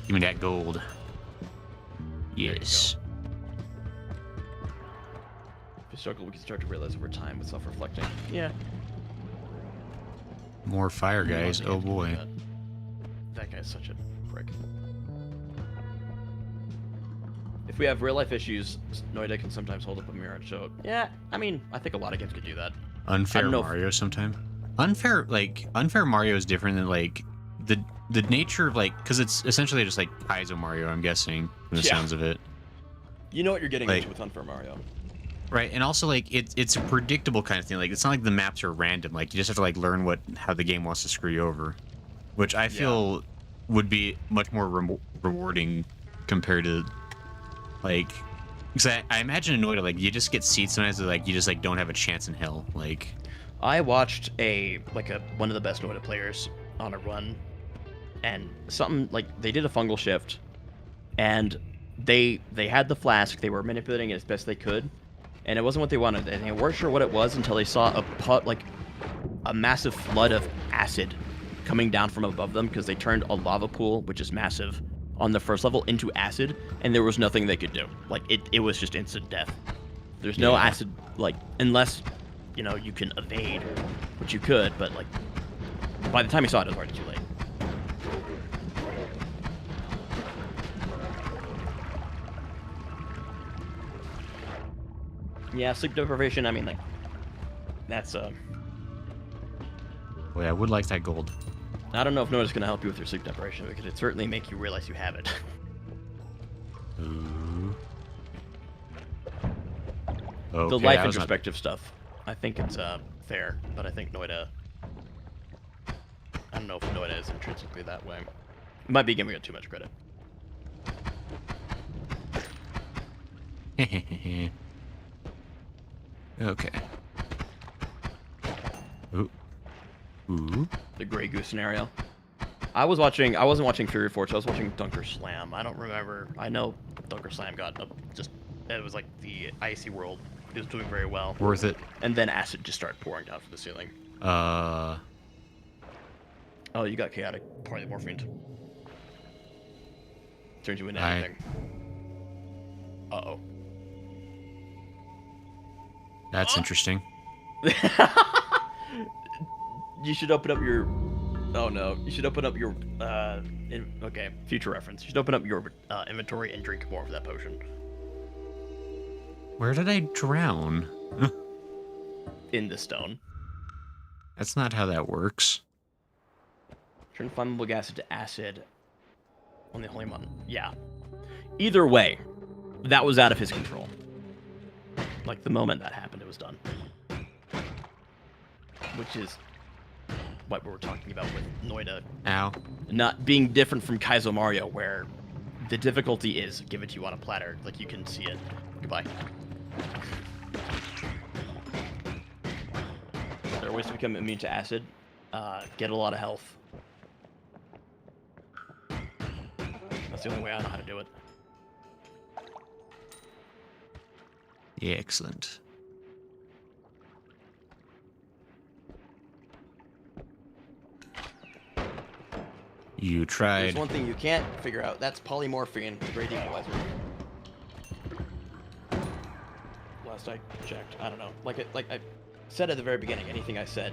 Speaker 1: Give me that gold.
Speaker 2: you
Speaker 1: Yes.
Speaker 2: If you struggle, we can start to realize over time with self-reflecting. Yeah.
Speaker 1: More fire guys.
Speaker 2: I
Speaker 1: Oh
Speaker 2: have to do
Speaker 1: boy.
Speaker 2: that. That guy's such a prick. If we have real life issues, Noita can sometimes hold up a mirror and show it. Yeah, I mean, I think a lot of games could do that.
Speaker 1: Unfair
Speaker 2: know if-
Speaker 1: Mario sometime. Unfair Mario is different than like the nature of like, because it's essentially just like Paizo Mario, I'm guessing, from the
Speaker 2: Yeah.
Speaker 1: sounds of it.
Speaker 2: You know what you're getting
Speaker 1: Like-
Speaker 2: into with Unfair Mario.
Speaker 1: Right, and also like it's a predictable kind of thing. Like it's not like the maps are random. Like you just have to like learn how the game wants to screw you over, which I feel would be much more rewarding compared to like, because I imagine in Noita like you just get seats sometimes that like you just like don't have a chance in hell. Like
Speaker 2: I watched one of the best Noita players on a run, and something like they did a fungal shift, and they had the flask. They were manipulating it as best they could, and it wasn't what they wanted, and they weren't sure what it was until they saw a massive flood of acid coming down from above them because they turned a lava pool, which is massive, on the first level into acid, and there was nothing they could do. Like, it was just instant death. There's no acid, like, unless, you know, you can evade, which you could, but, like, by the time you saw it, it was already too late. Yeah, sleep deprivation, I mean, like, that's,
Speaker 1: Well, yeah, I would like that gold.
Speaker 2: I don't know if Noita's going to help you with your sleep deprivation, because it certainly make you realize you have it.
Speaker 1: Ooh. Okay,
Speaker 2: The life
Speaker 1: I was not-
Speaker 2: introspective stuff, I think it's fair, but I think Noita, I don't know if Noita is intrinsically that way. Might be giving it too much credit.
Speaker 1: Okay. Ooh. Ooh.
Speaker 2: The Grey Goose scenario. I wasn't watching Fury Forge, I was watching Dunker Slam. I don't remember. I know Dunker Slam got up it was like the icy world. It was doing very well.
Speaker 1: Worth it.
Speaker 2: And then acid just started pouring down from the ceiling.
Speaker 1: Uh.
Speaker 2: Oh, you got chaotic polymorphine. Turns you into
Speaker 1: I-
Speaker 2: anything. Uh-oh.
Speaker 1: That's interesting.
Speaker 2: You should open up your... Oh no. You should open up your... Okay, future reference. You should open up your inventory and drink more of that potion.
Speaker 1: Where did I drown?
Speaker 2: In the stone.
Speaker 1: That's not how that works.
Speaker 2: Turn flammable gas into acid on the holy mountain. Yeah. Either way, that was out of his control. Like, the moment that happened, it was done. Which is what we were talking about with Noita
Speaker 1: Ow.
Speaker 2: not being different from Kaizo Mario, where the difficulty is given to you on a platter. Like, you can see it. Goodbye. There are ways to become immune to acid. Get a lot of health. That's the only way I know how to do it.
Speaker 1: Yeah, excellent. You
Speaker 2: There's
Speaker 1: tried.
Speaker 2: one thing you can't figure out. That's polymorphine, the great equalizer. Last I checked, I don't know. Like I said at the very beginning, anything I said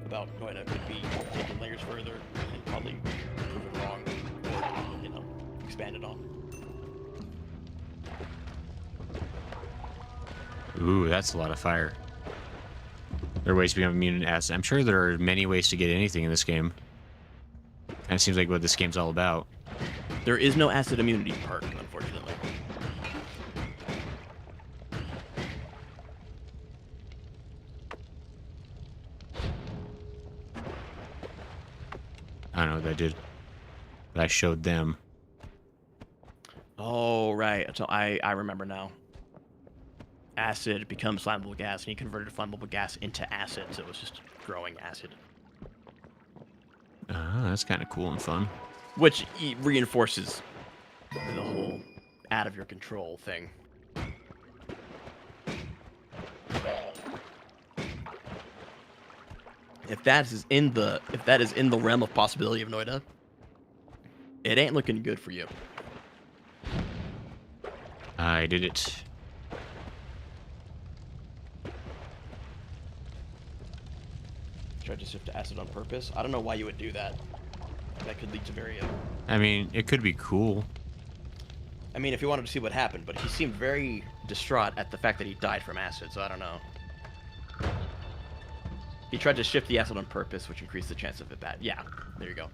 Speaker 2: about Noita could be taken layers further and probably proven wrong, or, you know, expanded on.
Speaker 1: Ooh, that's a lot of fire. There are ways to become immune to acid. I'm sure there are many ways to get anything in this game. Kind of seems like what this game's all about.
Speaker 2: There is no acid immunity perk, unfortunately.
Speaker 1: I don't know what I did. But I showed them.
Speaker 2: Oh, right. So I remember now. Acid becomes flammable gas, and he converted flammable gas into acid, so it was just growing acid.
Speaker 1: Ah, that's kind of cool and fun.
Speaker 2: Which reinforces the whole out of your control thing. If that is in the realm of possibility of Noita, it ain't looking good for you.
Speaker 1: I did it.
Speaker 2: Tried to shift to acid on purpose. I don't know why you would do that. That could lead to very...
Speaker 1: I mean, it could be cool.
Speaker 2: I mean, if you wanted to see what happened, but he seemed very distraught at the fact that he died from acid, so I don't know. He tried to shift the acid on purpose, which increased the chance of it bad. Yeah, there you go.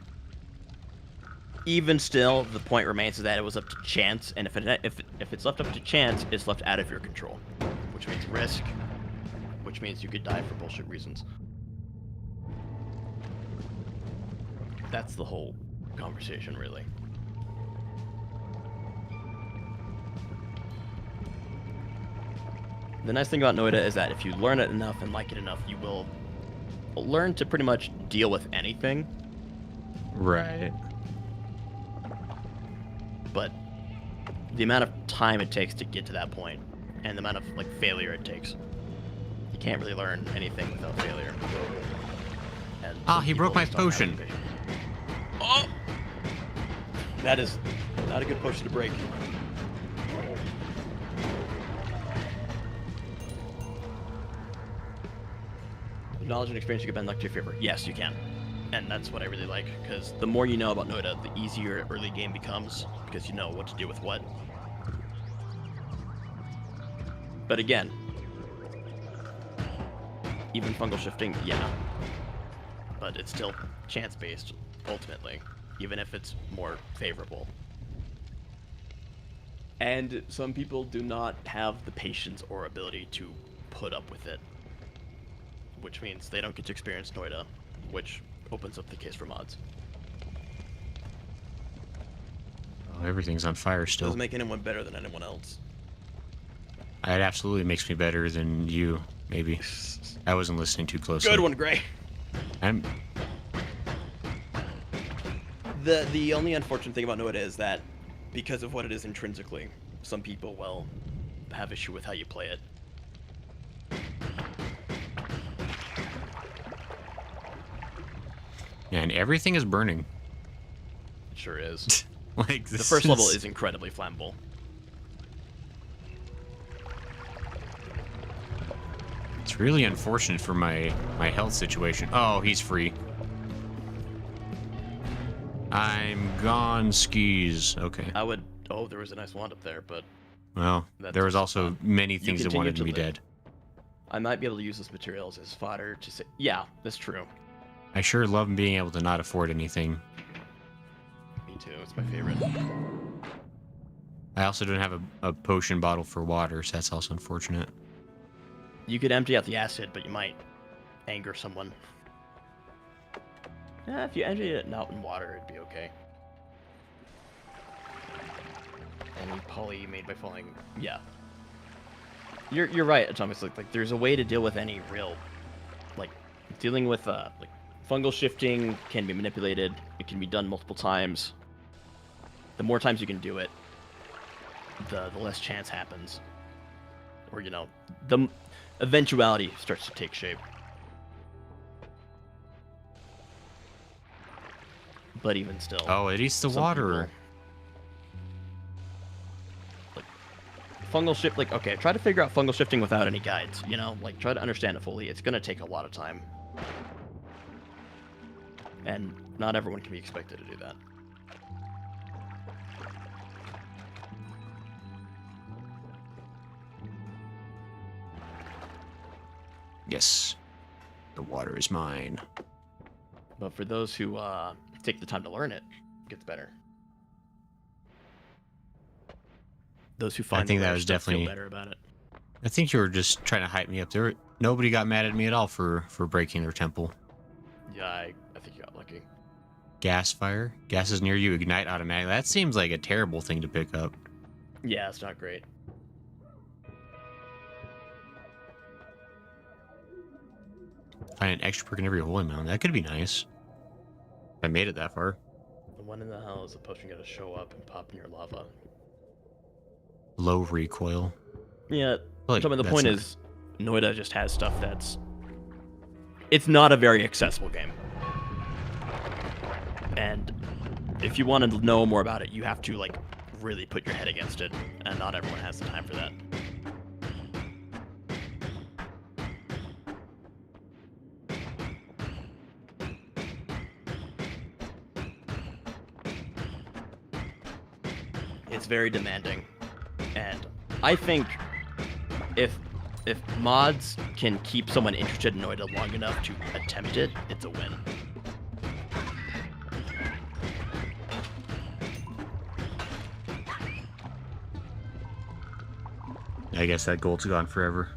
Speaker 2: Even still, the point remains that it was up to chance, and if it's left up to chance, it's left out of your control, which means risk, which means you could die for bullshit reasons. That's the whole conversation, really. The nice thing about Noita is that if you learn it enough and like it enough, you will learn to pretty much deal with anything.
Speaker 1: Right.
Speaker 2: But the amount of time it takes to get to that point, and the amount of like failure it takes, you can't really learn anything without failure. And
Speaker 1: Ah,
Speaker 2: some
Speaker 1: he broke
Speaker 2: people
Speaker 1: my
Speaker 2: just don't have
Speaker 1: potion.
Speaker 2: the patience. That is not a good potion to break. Knowledge and experience you can bend luck to your favor. Yes, you can. And that's what I really like, because the more you know about Noita, the easier early game becomes, because you know what to do with what. But again, even fungal shifting, yeah. But it's still chance-based, ultimately, even if it's more favorable. And some people do not have the patience or ability to put up with it, which means they don't get to experience Noita, which opens up the case for mods.
Speaker 1: Oh, everything's on fire still.
Speaker 2: Doesn't make anyone better than anyone else.
Speaker 1: It absolutely makes me better than you, maybe. I wasn't listening too closely.
Speaker 2: Good one, Gray.
Speaker 1: I'm...
Speaker 2: The only unfortunate thing about Noita is that because of what it is intrinsically, some people will have issue with how you play it.
Speaker 1: And everything is burning.
Speaker 2: It sure is.
Speaker 1: Like
Speaker 2: The first level is incredibly flammable.
Speaker 1: It's really unfortunate for my health situation. Oh, he's free. I'm gone skis. Okay.
Speaker 2: I would... Oh, there was a nice wand up there, but
Speaker 1: Well,
Speaker 2: That's
Speaker 1: there was also
Speaker 2: fine.
Speaker 1: many things that
Speaker 2: continue
Speaker 1: wanted
Speaker 2: to
Speaker 1: me
Speaker 2: live.
Speaker 1: dead.
Speaker 2: I might be able to use this materials as fodder to say... Yeah, that's true.
Speaker 1: I sure love being able to not afford anything.
Speaker 2: Me too, it's my favorite.
Speaker 1: I also don't have a potion bottle for water, so that's also unfortunate.
Speaker 2: You could empty out the acid, but you might anger someone. Yeah, if you empty it out in water, it'd be okay. Any poly made by falling... Yeah. You're right, Atomics. Like there's a way to deal with any real... Like, dealing with, like, fungal shifting can be manipulated. It can be done multiple times. The more times you can do it, the less chance happens. Or, you know, the eventuality starts to take shape. But even still...
Speaker 1: Oh, it eats the
Speaker 2: some
Speaker 1: water.
Speaker 2: people- like, fungal shift... Like, okay, try to figure out fungal shifting without any guides, you know? Like, try to understand it fully. It's going to take a lot of time. And not everyone can be expected to do that.
Speaker 1: Yes. The water is mine.
Speaker 2: But for those who take the time to learn it, it gets better. Those who find
Speaker 1: think
Speaker 2: the
Speaker 1: that
Speaker 2: rare
Speaker 1: was
Speaker 2: stuff feel
Speaker 1: definitely-
Speaker 2: better about it.
Speaker 1: I think you were just trying to hype me up there. Nobody got mad at me at all for breaking their temple.
Speaker 2: Yeah, I think you got lucky.
Speaker 1: Gas fire. Gas is near you. Ignite automatically. That seems like a terrible thing to pick up.
Speaker 2: Yeah, it's not great.
Speaker 1: Find an extra perk in every holy mountain. That could be nice. If I made it that far.
Speaker 2: The one in the hell is a potion you gotta show up and pop in your lava.
Speaker 1: Low recoil.
Speaker 2: Yeah,
Speaker 1: Like,
Speaker 2: the
Speaker 1: that's
Speaker 2: point
Speaker 1: not-
Speaker 2: is, Noita just has stuff that's... It's not a very accessible game. And if you want to know more about it, you have to, like, really put your head against it, and not everyone has the time for that. It's very demanding, and I think if mods can keep someone interested in Noita long enough to attempt it, it's a win.
Speaker 1: I guess that gold's gone forever.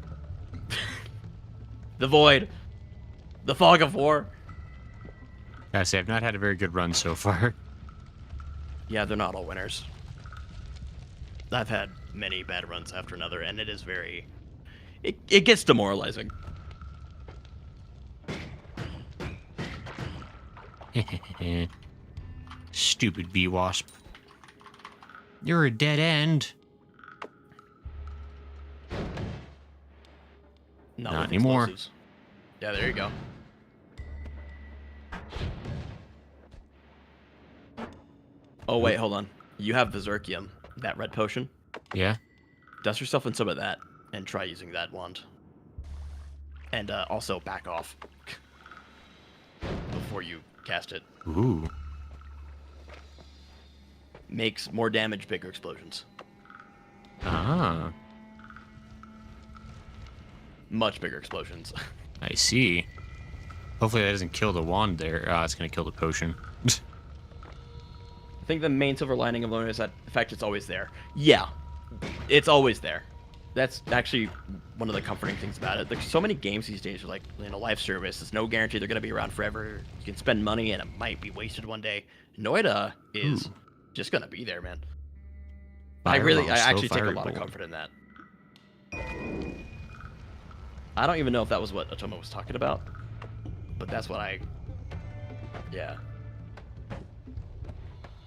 Speaker 2: The Void, the Fog of War.
Speaker 1: Gotta say, I've not had a very good run so far.
Speaker 2: Yeah, they're not all winners. I've had many bad runs after another, and it is very... It gets demoralizing.
Speaker 1: Stupid bee wasp. You're a dead end. Not
Speaker 2: with
Speaker 1: anymore.
Speaker 2: explosives. Yeah, there you go. Oh wait, hold on. You have Berserkium, that red potion.
Speaker 1: Yeah.
Speaker 2: Dust yourself in some of that and try using that wand. And also back off before you cast it.
Speaker 1: Ooh.
Speaker 2: Makes more damage, bigger explosions.
Speaker 1: Ah.
Speaker 2: Much bigger explosions.
Speaker 1: I see. Hopefully that doesn't kill the wand there. Ah, it's gonna kill the potion.
Speaker 2: I think the main silver lining of Luna is that the fact it's always there. Yeah, it's always there. That's actually one of the comforting things about it. There's so many games these days are like, live service. There's no guarantee they're going to be around forever. You can spend money and it might be wasted one day. Noita is just going to be there, man. I actually take a lot of comfort in that. I don't even know if that was what Otoma was talking about, but that's what yeah.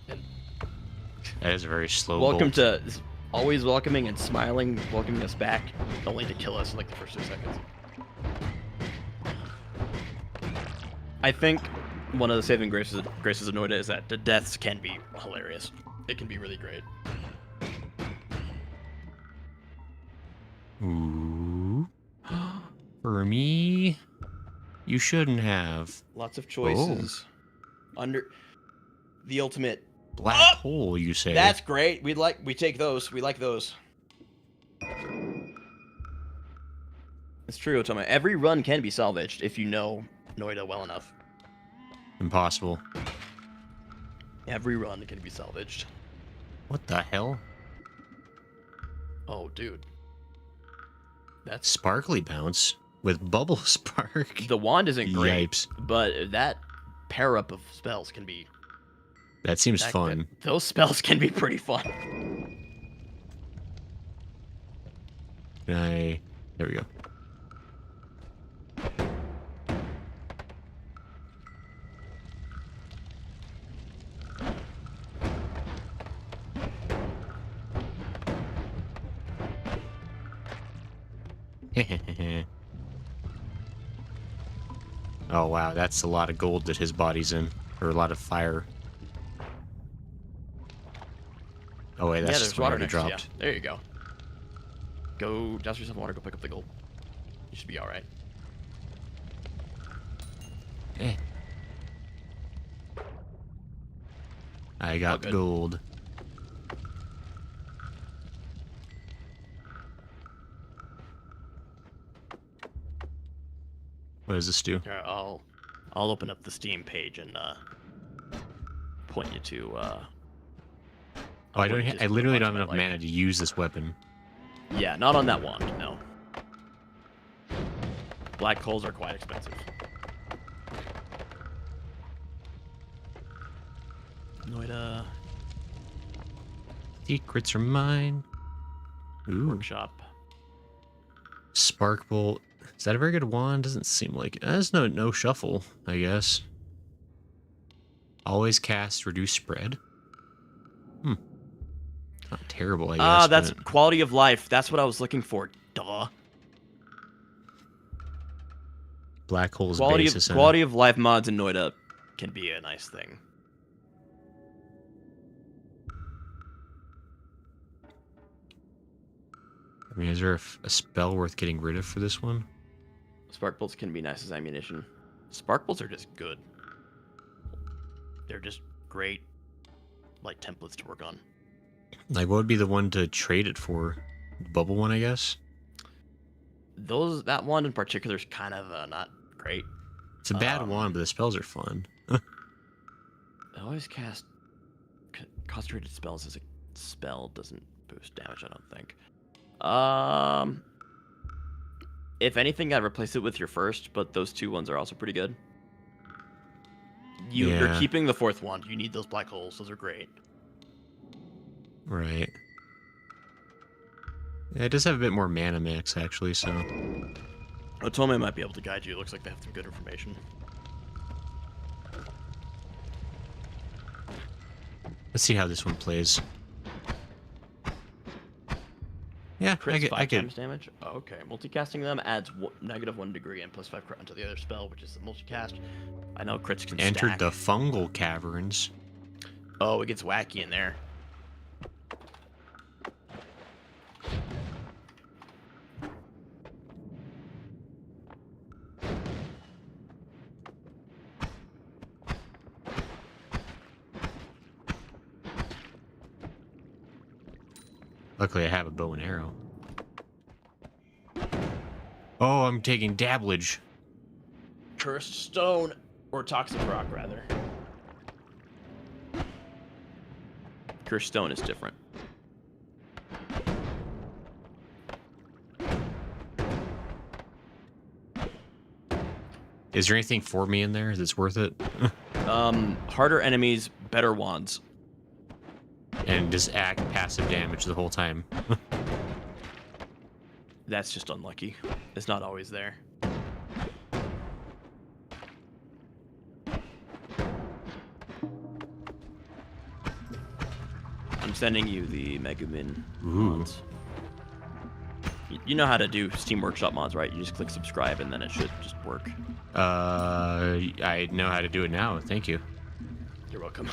Speaker 2: And
Speaker 1: That is a very slow
Speaker 2: welcome
Speaker 1: bolt.
Speaker 2: to always welcoming and smiling, welcoming us back, only to kill us in like the first 2 seconds. I think one of the saving graces of Noita is that the deaths can be hilarious. It can be really great.
Speaker 1: Ooh. For me, you shouldn't have.
Speaker 2: Lots of choices. Under the ultimate
Speaker 1: Black hole, you say?
Speaker 2: That's great. We take those. We like those. It's true, Otoma. Every run can be salvaged if you know Noita well enough.
Speaker 1: Impossible.
Speaker 2: Every run can be salvaged.
Speaker 1: What the hell?
Speaker 2: Oh, dude. That's
Speaker 1: Sparkly bounce with bubble spark.
Speaker 2: the wand isn't great,
Speaker 1: Yipes.
Speaker 2: but that pair up of spells can be.
Speaker 1: That seems fun.
Speaker 2: Those spells can be pretty fun.
Speaker 1: There we go. Oh wow, that's a lot of gold that his body's in, or a lot of fire. Oh wait, that's
Speaker 2: yeah,
Speaker 1: just
Speaker 2: there's
Speaker 1: what I
Speaker 2: water
Speaker 1: already
Speaker 2: next to you.
Speaker 1: dropped.
Speaker 2: There you go. Go douse yourself in water. Go pick up the gold. You should be all right.
Speaker 1: Eh. I got
Speaker 2: good.
Speaker 1: gold. What does this do?
Speaker 2: Here, I'll open up the Steam page and point you to.
Speaker 1: Oh, I don't. I literally don't have enough mana to use this weapon.
Speaker 2: Yeah, not on that wand. No. Black holes are quite expensive. Noita
Speaker 1: Secrets are mine. Ooh.
Speaker 2: workshop.
Speaker 1: Spark bolt. Is that a very good wand? Doesn't seem like it. There's no shuffle, I guess. Always cast reduce spread. Not terrible, I guess.
Speaker 2: That's
Speaker 1: but
Speaker 2: quality of life. That's what I was looking for. Duh.
Speaker 1: black hole's basis.
Speaker 2: Quality of life mods in Noita can be a nice thing.
Speaker 1: I mean, is there a spell worth getting rid of for this one?
Speaker 2: Spark bolts can be nice as ammunition. Spark bolts are just good. They're just great, like, templates to work on.
Speaker 1: Like, what would be the one to trade it for? The bubble one, I guess?
Speaker 2: That one in particular is kind of not great.
Speaker 1: It's a bad wand, but the spells are fun.
Speaker 2: I always cast concentrated spells as a spell. Doesn't boost damage, I don't think. If anything, I'd replace it with your first, but those two ones are also pretty good. You're keeping the fourth wand. You need those black holes. Those are great.
Speaker 1: Right. Yeah, it does have a bit more mana mix, actually, so...
Speaker 2: Otome might be able to guide you. It looks like they have some good information.
Speaker 1: Let's see how this one plays. Yeah,
Speaker 2: Crits
Speaker 1: I
Speaker 2: 5
Speaker 1: could.
Speaker 2: times damage. Oh, okay. Multicasting them adds -1 degree and +5 crit onto the other spell, which is the multicast. I know crits can
Speaker 1: Entered
Speaker 2: stack.
Speaker 1: the fungal caverns.
Speaker 2: Oh, it gets wacky in there.
Speaker 1: Luckily, I have a bow and arrow. Oh, I'm taking dabblage.
Speaker 2: Cursed stone, or toxic rock, rather. Cursed stone is different.
Speaker 1: Is there anything for me in there that's worth it?
Speaker 2: Harder enemies, better wands.
Speaker 1: And just act passive damage the whole time.
Speaker 2: That's just unlucky. It's not always there. I'm sending you the Megumin mods. You know how to do Steam Workshop mods, right? You just click subscribe and then it should just work.
Speaker 1: I know how to do it now. Thank you.
Speaker 2: You're welcome.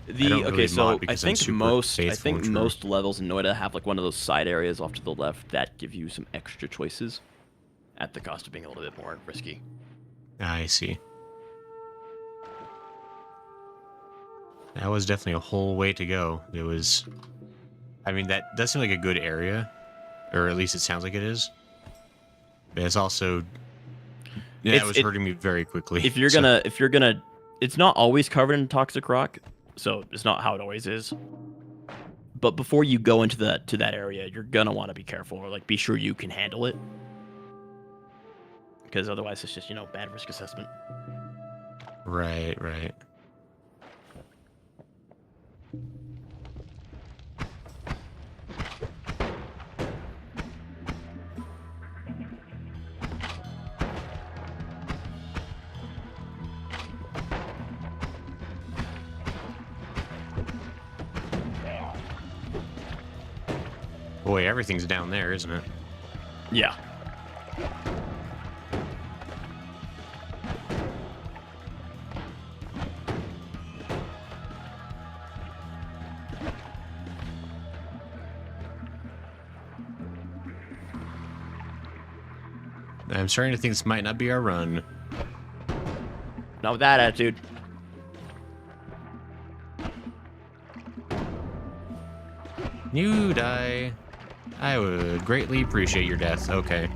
Speaker 2: Okay, so I think most levels in Noita have like one of those side areas off to the left that give you some extra choices at the cost of being a little bit more risky.
Speaker 1: I see. That was definitely a whole way to go. It was... I mean, that does seem like a good area. Or at least it sounds like it is. But it's also... Yeah, it was hurting me very quickly.
Speaker 2: If you're gonna... It's not always covered in toxic rock, so it's not how it always is. But before you go into that area, you're gonna want to be careful, or like be sure you can handle it. Because otherwise it's just, bad risk assessment.
Speaker 1: Right, right. Boy, everything's down there, isn't it?
Speaker 2: Yeah.
Speaker 1: I'm starting to think this might not be our run.
Speaker 2: Not with that attitude.
Speaker 1: You die. I would greatly appreciate your death. Okay.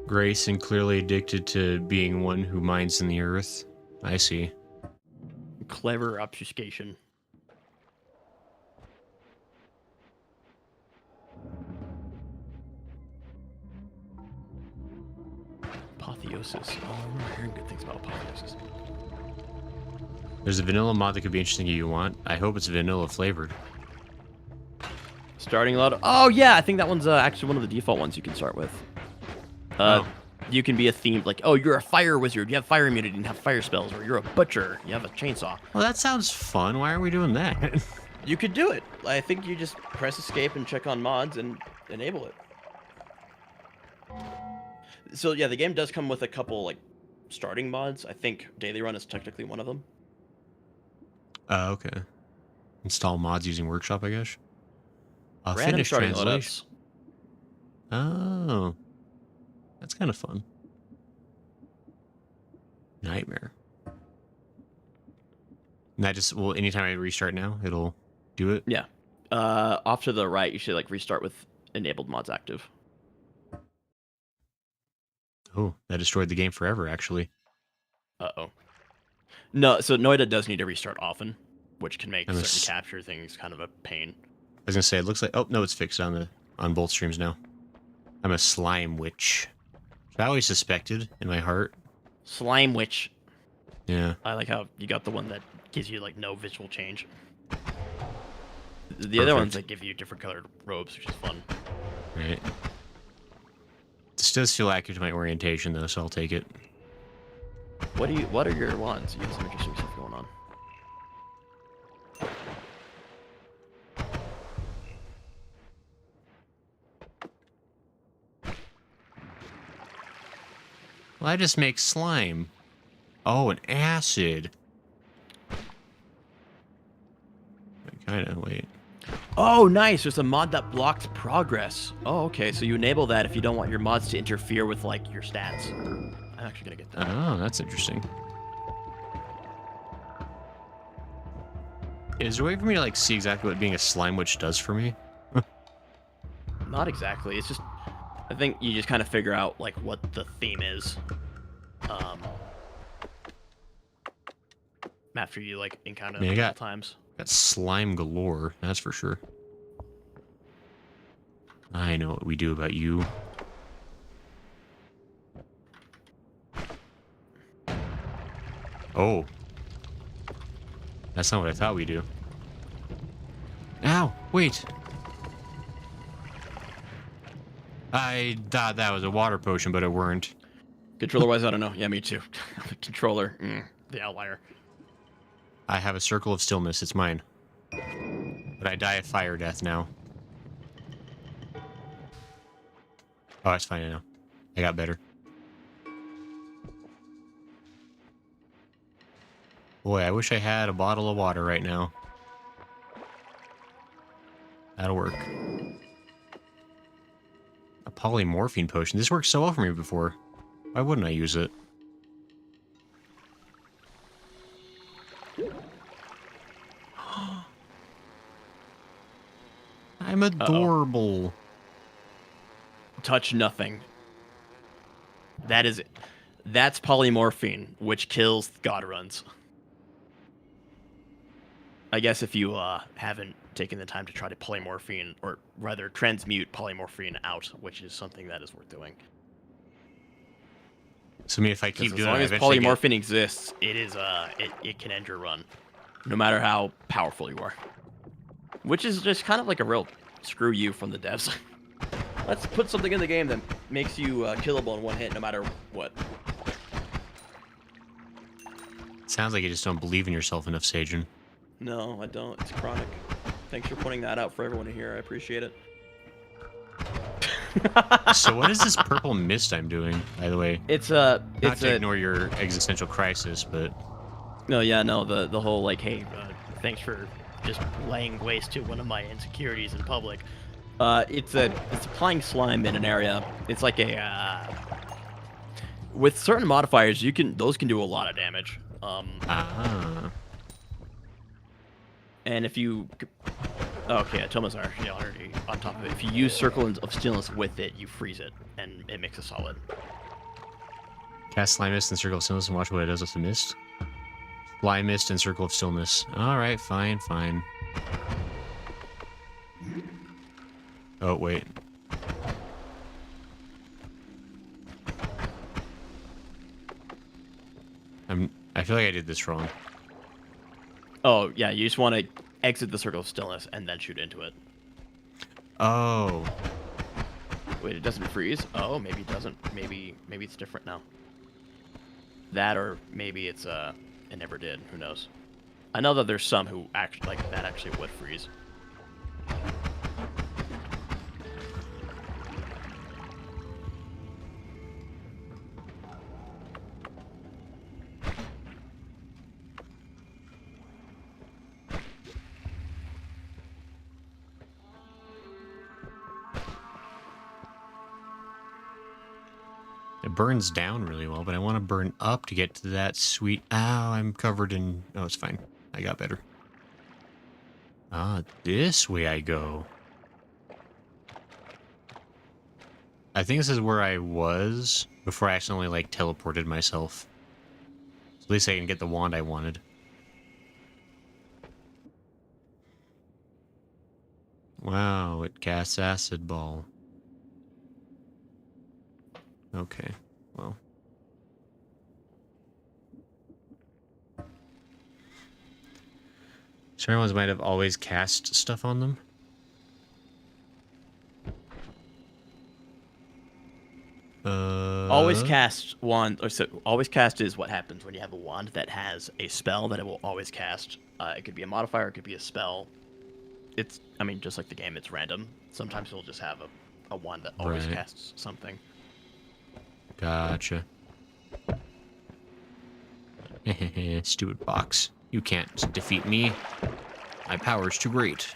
Speaker 1: Grace and clearly addicted to being one who mines in the earth. I see.
Speaker 2: Clever obfuscation. Apotheosis. Oh, I remember hearing good things about apotheosis.
Speaker 1: There's a vanilla mod that could be interesting if you want. I hope it's vanilla flavored.
Speaker 2: Starting a lot of... Oh, yeah, I think that one's actually one of the default ones you can start with. You can be a themed, like, oh, you're a fire wizard, you have fire immunity and have fire spells, or you're a butcher, you have a chainsaw.
Speaker 1: Well, that sounds fun. Why are we doing that?
Speaker 2: You could do it. I think you just press escape and check on mods and enable it. So, yeah, the game does come with a couple, like, starting mods. I think Daily Run is technically one of them.
Speaker 1: Okay. Install mods using Workshop, I guess.
Speaker 2: Random
Speaker 1: Finish
Speaker 2: starting
Speaker 1: translation.
Speaker 2: loadouts.
Speaker 1: Oh. That's kind of fun. Nightmare. And that just, well, anytime I restart now, it'll do it?
Speaker 2: Yeah. Off to the right, you should, like, restart with enabled mods active.
Speaker 1: Oh, that destroyed the game forever, actually.
Speaker 2: Uh-oh. No, so Noita does need to restart often, which can make certain capture things kind of a pain.
Speaker 1: I was gonna say, it looks like... Oh, no, it's fixed on both streams now. I'm a slime witch. Which I always suspected in my heart.
Speaker 2: Slime witch.
Speaker 1: Yeah.
Speaker 2: I like how you got the one that gives you, like, no visual change. The other ones that give you different colored robes, which is fun.
Speaker 1: Right. This does feel accurate to my orientation, though, so I'll take it.
Speaker 2: What are your wands? You have some interesting stuff going on.
Speaker 1: Well, I just make slime. Oh, an acid. Kind of, wait.
Speaker 2: Oh, nice. There's a mod that blocks progress. Oh, okay. So you enable that if you don't want your mods to interfere with, like, your stats. I'm actually going to get that.
Speaker 1: Oh, that's interesting. Is there a way for me to, like, see exactly what being a slime witch does for me?
Speaker 2: Not exactly. It's just, I think you just kind of figure out, like, what the theme is. After you, like, encounter them a couple times.
Speaker 1: Got slime galore, that's for sure. I know what we do about you. Oh. That's not what I thought we do. Ow, wait. I thought that was a water potion, but it weren't.
Speaker 2: Controller-wise, I don't know. Yeah, me too. The controller, the outlier.
Speaker 1: I have a circle of stillness, it's mine. But I die a fire death now. Oh, that's fine now. I got better. Boy, I wish I had a bottle of water right now. That'll work. A polymorphine potion. This worked so well for me before. Why wouldn't I use it? I'm adorable.
Speaker 2: Touch nothing. That is it. That's polymorphine, which kills god runs. I guess if you haven't taken the time to try to polymorphine, or rather transmute polymorphine out, which is something that is worth doing.
Speaker 1: So, I mean, if I keep doing it,
Speaker 2: as long as polymorphine exists, it is it can end your run, no matter how powerful you are. Which is just kind of like a real screw you from the devs. Let's put something in the game that makes you killable in one hit, no matter what.
Speaker 1: Sounds like you just don't believe in yourself enough, Sajin.
Speaker 2: No, I don't. It's chronic. Thanks for pointing that out for everyone to hear. I appreciate it.
Speaker 1: So what is this purple mist I'm doing, by the way?
Speaker 2: It's
Speaker 1: Not to ignore your existential crisis, but...
Speaker 2: No, yeah, no, the whole, like, hey, thanks for just laying waste to one of my insecurities in public. It's applying slime in an area. It's like a, with certain modifiers, those can do a lot of damage. And if you... Okay, Atomas are actually already on top of it. If you use Circle of Stillness with it, you freeze it, and it makes a solid.
Speaker 1: Cast Slime Mist and Circle of Stillness and watch what it does with the mist. Fly Mist and Circle of Stillness. Alright, fine, fine. Oh, wait. I feel like I did this wrong.
Speaker 2: Oh, yeah, you just want to exit the Circle of Stillness and then shoot into it.
Speaker 1: Oh.
Speaker 2: Wait, it doesn't freeze? Oh, maybe it doesn't. Maybe it's different now. That, or maybe it's it never did. Who knows? I know that there's some who actually would freeze.
Speaker 1: It burns down really well, but I want to burn up to get to that sweet... Ow, I'm covered in... Oh, it's fine. I got better. Ah, this way I go. I think this is where I was before I accidentally, like, teleported myself. So at least I can get the wand I wanted. Wow, it casts acid ball. Okay, well. Certain ones might have always cast stuff on them.
Speaker 2: Always cast wand, or so always cast is what happens when you have a wand that has a spell that it will always cast. It could be a modifier, it could be a spell. It's, I mean, just like the game, it's random. Sometimes you'll just have a wand that always casts something.
Speaker 1: Gotcha. Stupid box. You can't defeat me. My power's too great.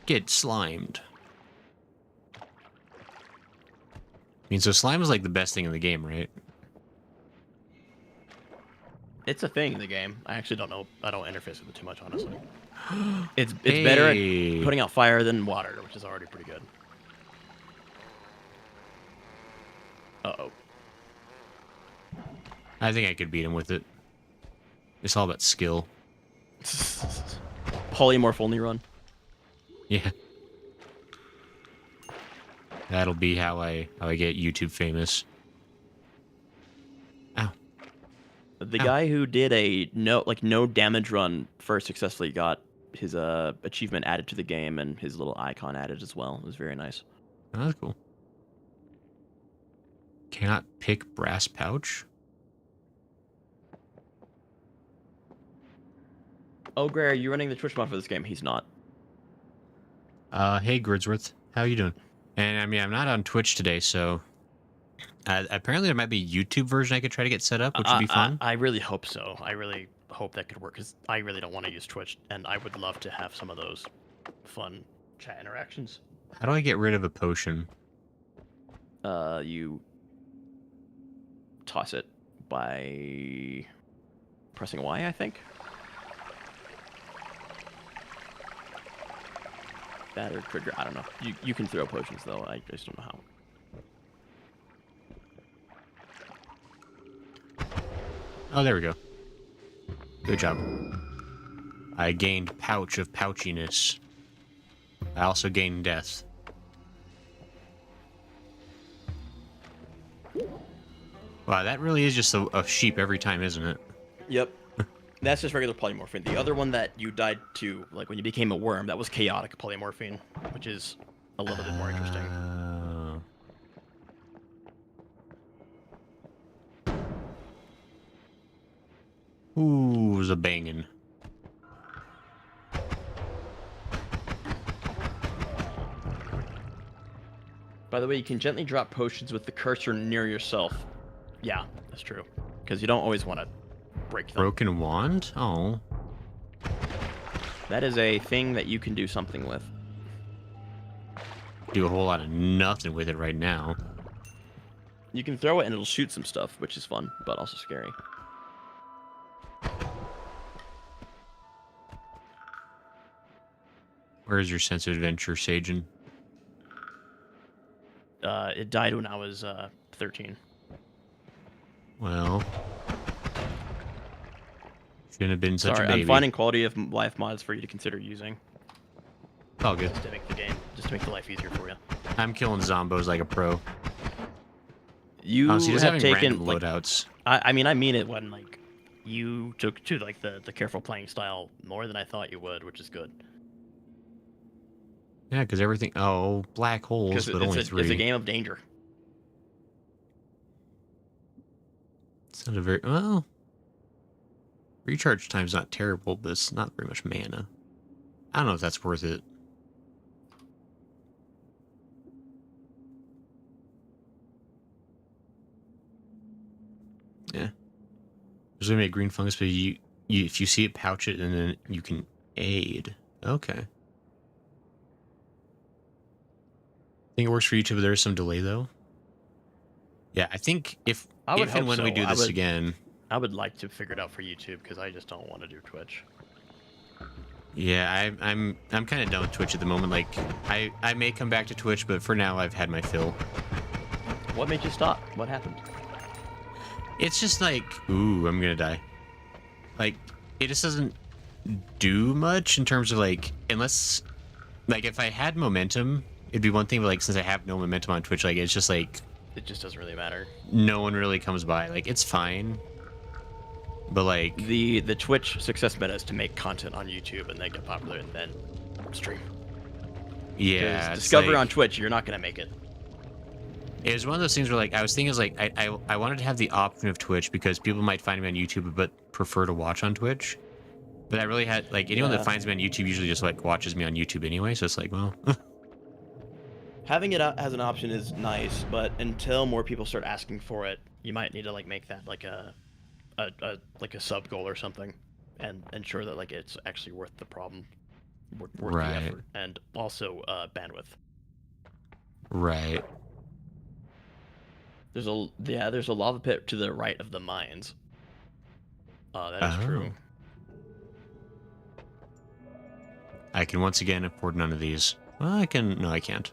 Speaker 1: Get slimed. I mean, so slime is like the best thing in the game, right?
Speaker 2: It's a thing in the game. I actually don't know. I don't interface with it too much, honestly. It's better at putting out fire than water, which is already pretty good. Uh-oh.
Speaker 1: I think I could beat him with it. It's all about skill.
Speaker 2: Polymorph only run.
Speaker 1: Yeah. That'll be how I get YouTube famous. Ow.
Speaker 2: The guy who did a no damage run first successfully got his achievement added to the game and his little icon added as well. It was very nice.
Speaker 1: Oh, that's cool. Cannot pick brass pouch?
Speaker 2: Oh, Gray, are you running the Twitch mod for this game? He's not.
Speaker 1: Hey, Gridsworth. How you doing? And, I mean, I'm not on Twitch today, so... apparently there might be a YouTube version I could try to get set up, which would be fun.
Speaker 2: I really hope so. I really hope that could work, because I really don't want to use Twitch, and I would love to have some of those fun chat interactions.
Speaker 1: How do I get rid of a potion?
Speaker 2: You toss it by pressing Y, I think. That or trigger, I don't know. You can throw potions though. I just don't know how.
Speaker 1: Oh, there we go. Good job. I gained pouch of pouchiness. I also gained death. Wow, that really is just a sheep every time, isn't it?
Speaker 2: Yep. That's just regular polymorphine. The other one that you died to, like when you became a worm, that was chaotic polymorphine, which is a little bit more interesting.
Speaker 1: Ooh, it was a bangin'.
Speaker 2: By the way, you can gently drop potions with the cursor near yourself. Yeah, that's true. Because you don't always want to break them.
Speaker 1: Broken wand? Oh.
Speaker 2: That is a thing that you can do something with.
Speaker 1: Do a whole lot of nothing with it right now.
Speaker 2: You can throw it and it'll shoot some stuff, which is fun, but also scary.
Speaker 1: Where's your sense of adventure, Sajin?
Speaker 2: It died when I was 13.
Speaker 1: Well, shouldn't have been such
Speaker 2: Sorry,
Speaker 1: a baby.
Speaker 2: I'm finding quality of life mods for you to consider using.
Speaker 1: Oh, good.
Speaker 2: Just to make the game, just to make the life easier for you.
Speaker 1: I'm killing zombos like a pro.
Speaker 2: You
Speaker 1: Oh, so you're just
Speaker 2: have
Speaker 1: having
Speaker 2: taken
Speaker 1: random
Speaker 2: like,
Speaker 1: loadouts.
Speaker 2: I mean it when like you took to like the careful playing style more than I thought you would, which is good.
Speaker 1: Yeah, because everything... Oh, black holes, but only 3.
Speaker 2: It's a game of danger.
Speaker 1: It's not a very... Well... Recharge time's not terrible, but it's not very much mana. I don't know if that's worth it. Yeah. There's gonna be a green fungus, but you if you see it, pouch it, and then you can aid. Okay. I think it works for YouTube, but there is some delay, though. Yeah, I think if and when we do this again...
Speaker 2: I would like to figure it out for YouTube, because I just don't want to do Twitch.
Speaker 1: Yeah, I'm kind of done with Twitch at the moment. Like, I may come back to Twitch, but for now, I've had my fill.
Speaker 2: What made you stop? What happened?
Speaker 1: It's just like, ooh, I'm gonna die. Like, it just doesn't do much in terms of, like, unless... Like, if I had momentum... It'd be one thing, but like since I have no momentum on Twitch, like it's just like
Speaker 2: it just doesn't really matter.
Speaker 1: No one really comes by. Like it's fine, but like
Speaker 2: the Twitch success meta is to make content on YouTube and then get popular and then stream.
Speaker 1: Yeah,
Speaker 2: Discover
Speaker 1: like,
Speaker 2: on Twitch, you're not gonna make it.
Speaker 1: It was one of those things where like I was thinking, like I wanted to have the option of Twitch because people might find me on YouTube but prefer to watch on Twitch. But I really had like anyone that finds me on YouTube usually just like watches me on YouTube anyway, so it's like well.
Speaker 2: Having it as an option is nice, but until more people start asking for it, you might need to like make that like a sub goal or something, and ensure that like it's actually worth the problem, worth the
Speaker 1: Right.
Speaker 2: effort, and also bandwidth.
Speaker 1: Right.
Speaker 2: There's a lava pit to the right of the mines. That is true.
Speaker 1: I can once again afford none of these. Well, I can. No, I can't.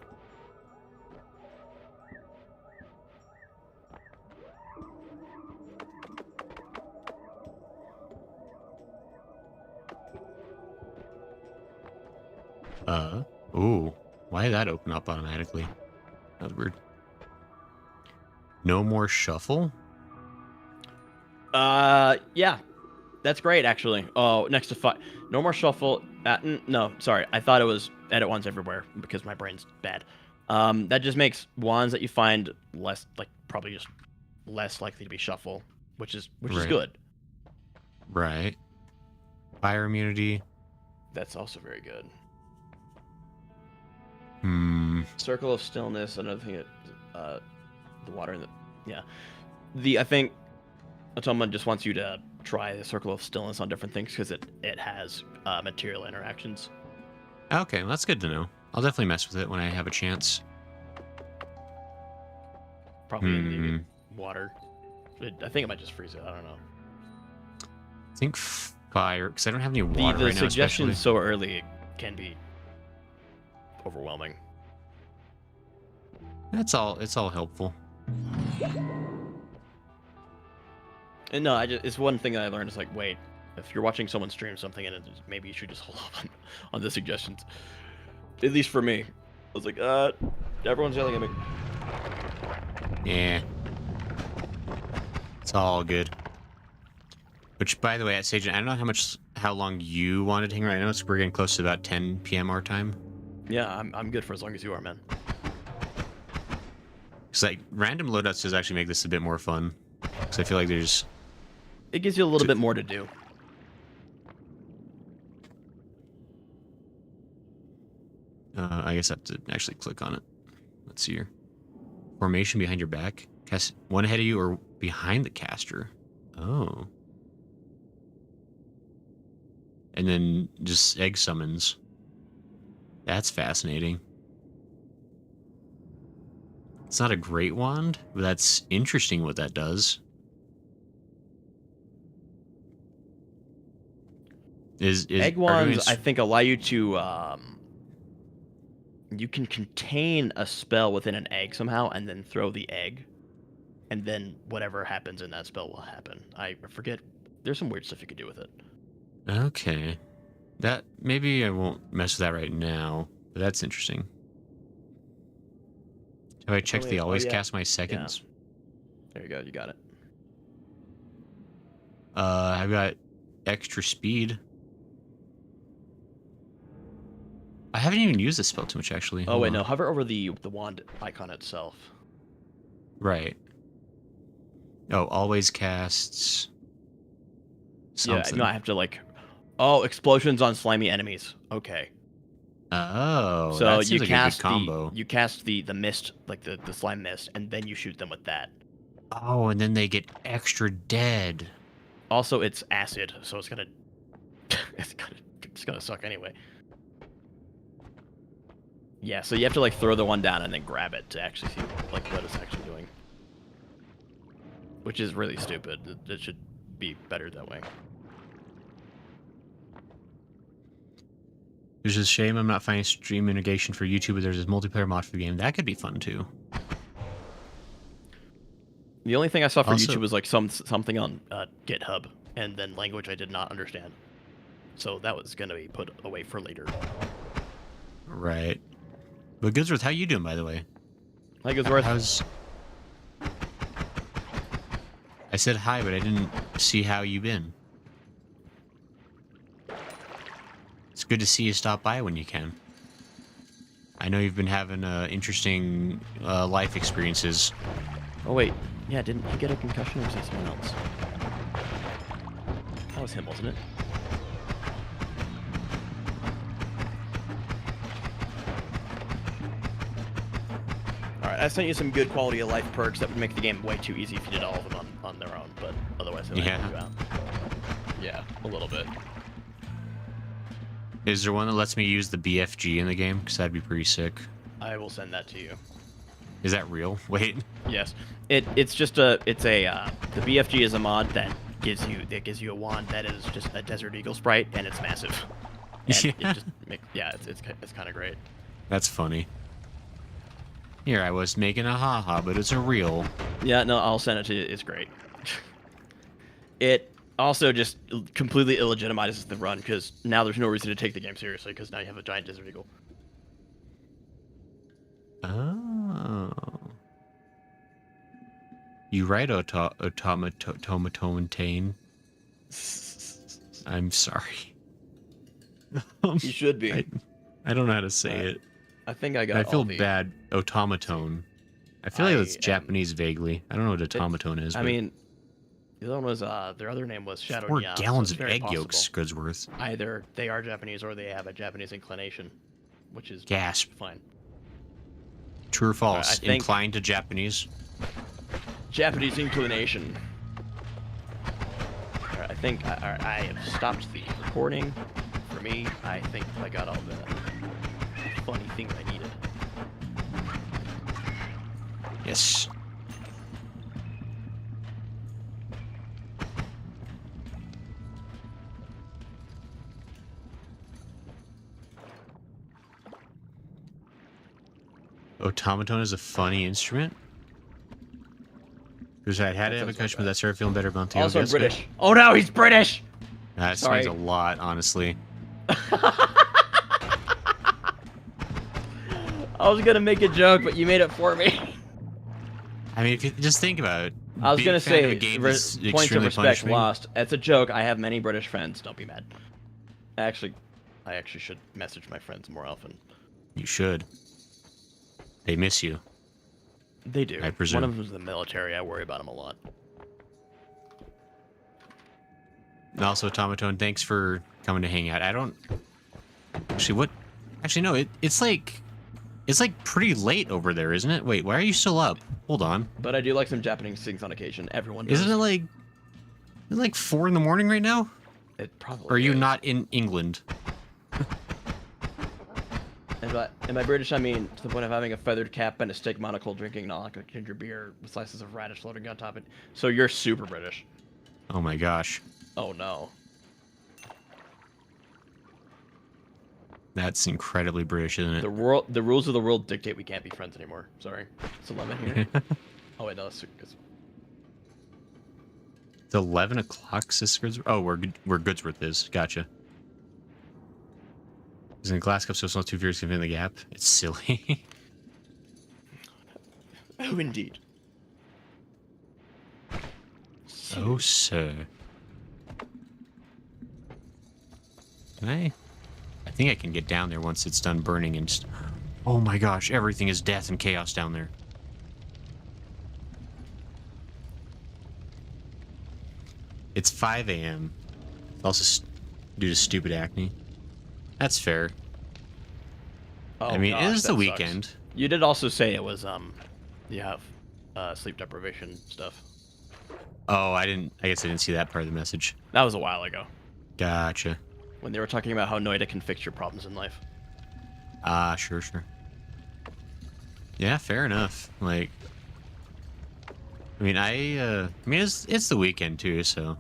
Speaker 1: Ooh. Why did that open up automatically? That was weird. No more shuffle?
Speaker 2: Yeah. That's great, actually. Oh, next to 5. No more shuffle. No, sorry. I thought it was edit wands everywhere because my brain's bad. That just makes wands that you find less, like, probably just less likely to be shuffle, which is good.
Speaker 1: Right. Fire immunity.
Speaker 2: That's also very good.
Speaker 1: Circle
Speaker 2: of Stillness, another thing that, the water in the, yeah. I think Atoma just wants you to try the Circle of Stillness on different things because it has material interactions.
Speaker 1: Okay, well, that's good to know. I'll definitely mess with it when I have a chance.
Speaker 2: Probably in the water. I think it might just freeze it. I don't know.
Speaker 1: I think fire, because I don't have any water
Speaker 2: The
Speaker 1: right now.
Speaker 2: suggestions so early can be overwhelming.
Speaker 1: It's all helpful.
Speaker 2: And no, it's one thing that I learned is like, wait, if you're watching someone stream something and maybe you should just hold off on the suggestions. At least for me. I was like, everyone's yelling at me.
Speaker 1: Yeah. It's all good. Which, by the way, at Sage, I don't know how long you wanted to hang right now. We're getting close to about 10 p.m. our time.
Speaker 2: Yeah, I'm good for as long as you are, man.
Speaker 1: Because like random loadouts does actually make this a bit more fun. Because I feel like
Speaker 2: it gives you a little bit more to do.
Speaker 1: I guess I have to actually click on it. Let's see here. Formation behind your back. Cast one ahead of you or behind the caster. Oh. And then just egg summons. That's fascinating. It's not a great wand, but that's interesting what that does.
Speaker 2: Egg wands, I think, allow you to you can contain a spell within an egg somehow and then throw the egg, and then whatever happens in that spell will happen. I forget. There's some weird stuff you could do with it.
Speaker 1: Okay. That maybe I won't mess with that right now, but that's interesting. Have I checked the always cast my seconds?
Speaker 2: Yeah. There you go, you got it.
Speaker 1: I've got extra speed. I haven't even used this spell too much, actually.
Speaker 2: Oh, wait, no. Hover over the wand icon itself.
Speaker 1: Right. Oh, always casts something.
Speaker 2: Yeah, no, I have to, like... Oh, explosions on slimy enemies. Okay.
Speaker 1: Oh,
Speaker 2: so
Speaker 1: that seems
Speaker 2: you
Speaker 1: like
Speaker 2: cast
Speaker 1: a good combo.
Speaker 2: You cast the mist, like the slime mist, and then you shoot them with that.
Speaker 1: Oh, and then they get extra dead.
Speaker 2: Also, it's acid, so it's gonna... it's gonna suck anyway. Yeah, so you have to like throw the one down and then grab it to actually see like what it's actually doing. Which is really stupid. It should be better that way.
Speaker 1: It's just a shame I'm not finding stream integration for YouTube, but there's this multiplayer mod for the game. That could be fun too.
Speaker 2: The only thing I saw for YouTube was like something on GitHub, and then language I did not understand. So that was going to be put away for later.
Speaker 1: Right. But Goodsworth, how you doing, by the way?
Speaker 2: Hi, Goodsworth.
Speaker 1: I said hi, but I didn't see how you been. It's good to see you stop by when you can. I know you've been having interesting life experiences.
Speaker 2: Oh, wait. Yeah, didn't he get a concussion or was that someone else? That was him, wasn't it? I sent you some good quality of life perks that would make the game way too easy if you did all of them on their own, but otherwise they might help you out. Yeah, a little bit.
Speaker 1: Is there one that lets me use the BFG in the game? Because that'd be pretty sick.
Speaker 2: I will send that to you.
Speaker 1: Is that real? Wait.
Speaker 2: Yes. It's just the BFG is a mod that gives you a wand that is just a Desert Eagle sprite, and it's massive. And
Speaker 1: Yeah.
Speaker 2: It's kind of great.
Speaker 1: That's funny. Here, I was making a haha, but it's a real.
Speaker 2: Yeah, no, I'll send it to you. It's great. It also just completely illegitimizes the run, because now there's no reason to take the game seriously, because now you have a giant Desert Eagle.
Speaker 1: Oh. You right, automaton. I'm sorry.
Speaker 2: You should be.
Speaker 1: I don't know how to say it.
Speaker 2: I think I got
Speaker 1: I feel
Speaker 2: all the...
Speaker 1: bad. Automaton. I feel like it's Japanese vaguely. I don't know what automaton is.
Speaker 2: I
Speaker 1: but
Speaker 2: mean, the other one was, their other name was Shadow
Speaker 1: 4
Speaker 2: Neon,
Speaker 1: gallons
Speaker 2: so
Speaker 1: of
Speaker 2: it's very
Speaker 1: egg
Speaker 2: possible.
Speaker 1: yolks, Goodsworth.
Speaker 2: Either they are Japanese or they have a Japanese inclination, which is
Speaker 1: Gasp.
Speaker 2: fine.
Speaker 1: True or false?
Speaker 2: I think-
Speaker 1: Inclined to Japanese?
Speaker 2: Japanese inclination. Alright, I think I have stopped the recording. For me, I think I got all the funny things I needed.
Speaker 1: Yes. Automaton is a funny instrument. Because I had to have a question, but that started feeling better about the
Speaker 2: Also British. Oh no, he's British!
Speaker 1: That explains a lot, honestly.
Speaker 2: I was gonna make a joke, but you made it for me.
Speaker 1: I mean, if you just think about it.
Speaker 2: I was
Speaker 1: being
Speaker 2: gonna
Speaker 1: a fan of a
Speaker 2: say,
Speaker 1: game that's
Speaker 2: points of
Speaker 1: extremely
Speaker 2: respect
Speaker 1: punishing-
Speaker 2: lost. It's a joke. I have many British friends. Don't be mad. I actually should message my friends more often.
Speaker 1: You should. They miss you.
Speaker 2: They do.
Speaker 1: I presume.
Speaker 2: One of them's the military. I worry about them a lot.
Speaker 1: And also, Automaton, thanks for coming to hang out. I don't... Actually, what... Actually, no, it's like... It's like pretty late over there, isn't it? Wait, why are you still up? Hold on.
Speaker 2: But I do like some Japanese things on occasion. Everyone does.
Speaker 1: Isn't it like... Is it like 4 in the morning right now?
Speaker 2: It probably
Speaker 1: Or are you
Speaker 2: is.
Speaker 1: not in England?
Speaker 2: And by British, I mean to the point of having a feathered cap and a stick monocle, drinking non-alcoholic ginger beer with slices of radish floating on top of it. So you're super British.
Speaker 1: Oh my gosh.
Speaker 2: Oh no.
Speaker 1: That's incredibly British, isn't it?
Speaker 2: The rules of the world dictate we can't be friends anymore. Sorry. It's 11 here. Oh wait, no, it's
Speaker 1: It's 11 o'clock, sis Goodsworth? Oh, where Goodsworth is. Gotcha. Is in a glass cup, so it's not too furious to fit in the gap. It's silly.
Speaker 2: Oh indeed.
Speaker 1: Oh, sir. Can I think I can get down there once it's done burning and just... Oh my gosh, everything is death and chaos down there. It's 5 a.m. Also due to stupid acne. That's fair.
Speaker 2: Oh,
Speaker 1: I mean,
Speaker 2: gosh,
Speaker 1: it is the
Speaker 2: that sucks.
Speaker 1: weekend.
Speaker 2: You did also say it was you have sleep deprivation stuff.
Speaker 1: Oh, I guess I didn't see that part of the message.
Speaker 2: That was a while ago
Speaker 1: Gotcha.
Speaker 2: when they were talking about how Noita can fix your problems in life.
Speaker 1: Ah, sure. Yeah, fair enough. Like, I mean, it's the weekend too, so I'm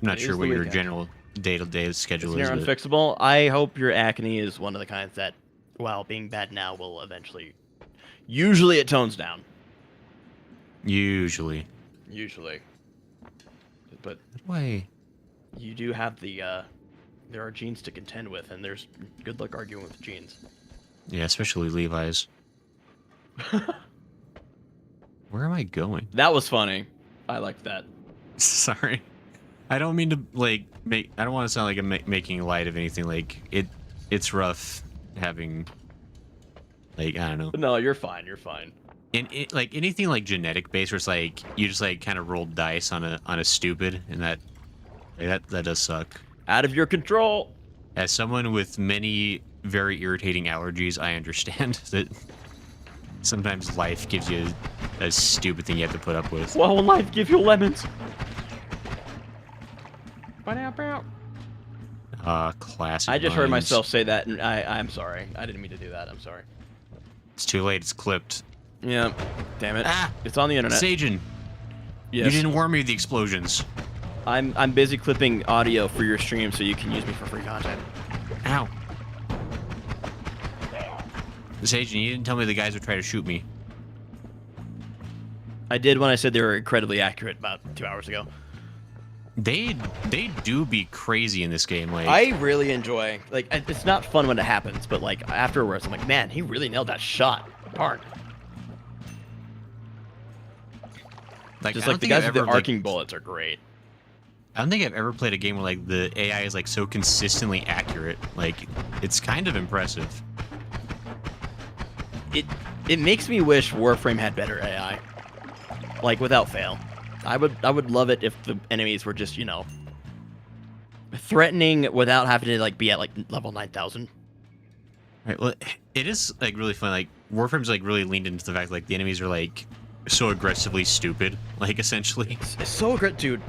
Speaker 1: not
Speaker 2: It
Speaker 1: sure
Speaker 2: is
Speaker 1: what
Speaker 2: the
Speaker 1: your
Speaker 2: weekend.
Speaker 1: general day-to-day schedule
Speaker 2: It's
Speaker 1: is.
Speaker 2: near
Speaker 1: But
Speaker 2: unfixable. I hope your acne is one of the kinds that, while being bad now, will eventually. Usually, it tones down.
Speaker 1: usually,
Speaker 2: But
Speaker 1: why?
Speaker 2: you do have the. There are genes to contend with, and there's good luck arguing with genes.
Speaker 1: Yeah, especially Levi's. Where am I going?
Speaker 2: That was funny. I liked that.
Speaker 1: Sorry, I don't mean to like make. I don't want to sound like I'm making light of anything. Like it's rough having. Like, I don't know.
Speaker 2: No, you're fine. You're fine.
Speaker 1: Like anything like genetic based, where it's like you just like kind of rolled dice on a stupid, and that does suck.
Speaker 2: Out of your control.
Speaker 1: As someone with many very irritating allergies, I understand that Sometimes life gives you a stupid thing you have to put up with.
Speaker 2: Well, life gives you lemons.
Speaker 1: Classic.
Speaker 2: I just heard
Speaker 1: lines.
Speaker 2: myself say that, and I'm sorry. I didn't mean to do that. I'm sorry.
Speaker 1: It's too late. It's clipped.
Speaker 2: Yeah. Damn it.
Speaker 1: Ah!
Speaker 2: It's on the internet.
Speaker 1: Sajin,
Speaker 2: Yes.
Speaker 1: you didn't warn me of the explosions.
Speaker 2: I'm busy clipping audio for your stream so you can use me for free content.
Speaker 1: Ow. Sajin, you didn't tell me the guys would try to shoot me.
Speaker 2: I did when I said they were incredibly accurate about 2 hours ago.
Speaker 1: They do be crazy in this game. Like
Speaker 2: I really enjoy, like, it's not fun when it happens, but, like, afterwards, I'm like, man, he really nailed that shot. Darn.
Speaker 1: like
Speaker 2: Just
Speaker 1: I
Speaker 2: like
Speaker 1: don't
Speaker 2: the
Speaker 1: think
Speaker 2: guys
Speaker 1: I've
Speaker 2: with the
Speaker 1: ever, like,
Speaker 2: arcing bullets are great.
Speaker 1: I don't think I've ever played a game where like the AI is like so consistently accurate. Like it's kind of impressive.
Speaker 2: It makes me wish Warframe had better AI. Like, without fail. I would love it if the enemies were just, you know, threatening without having to, like, be at, like, level 9,000.
Speaker 1: Right. Well, it is like really fun. Like Warframe's like really leaned into the fact like the enemies are like so aggressively stupid. Like essentially.
Speaker 2: It's so aggressive, dude.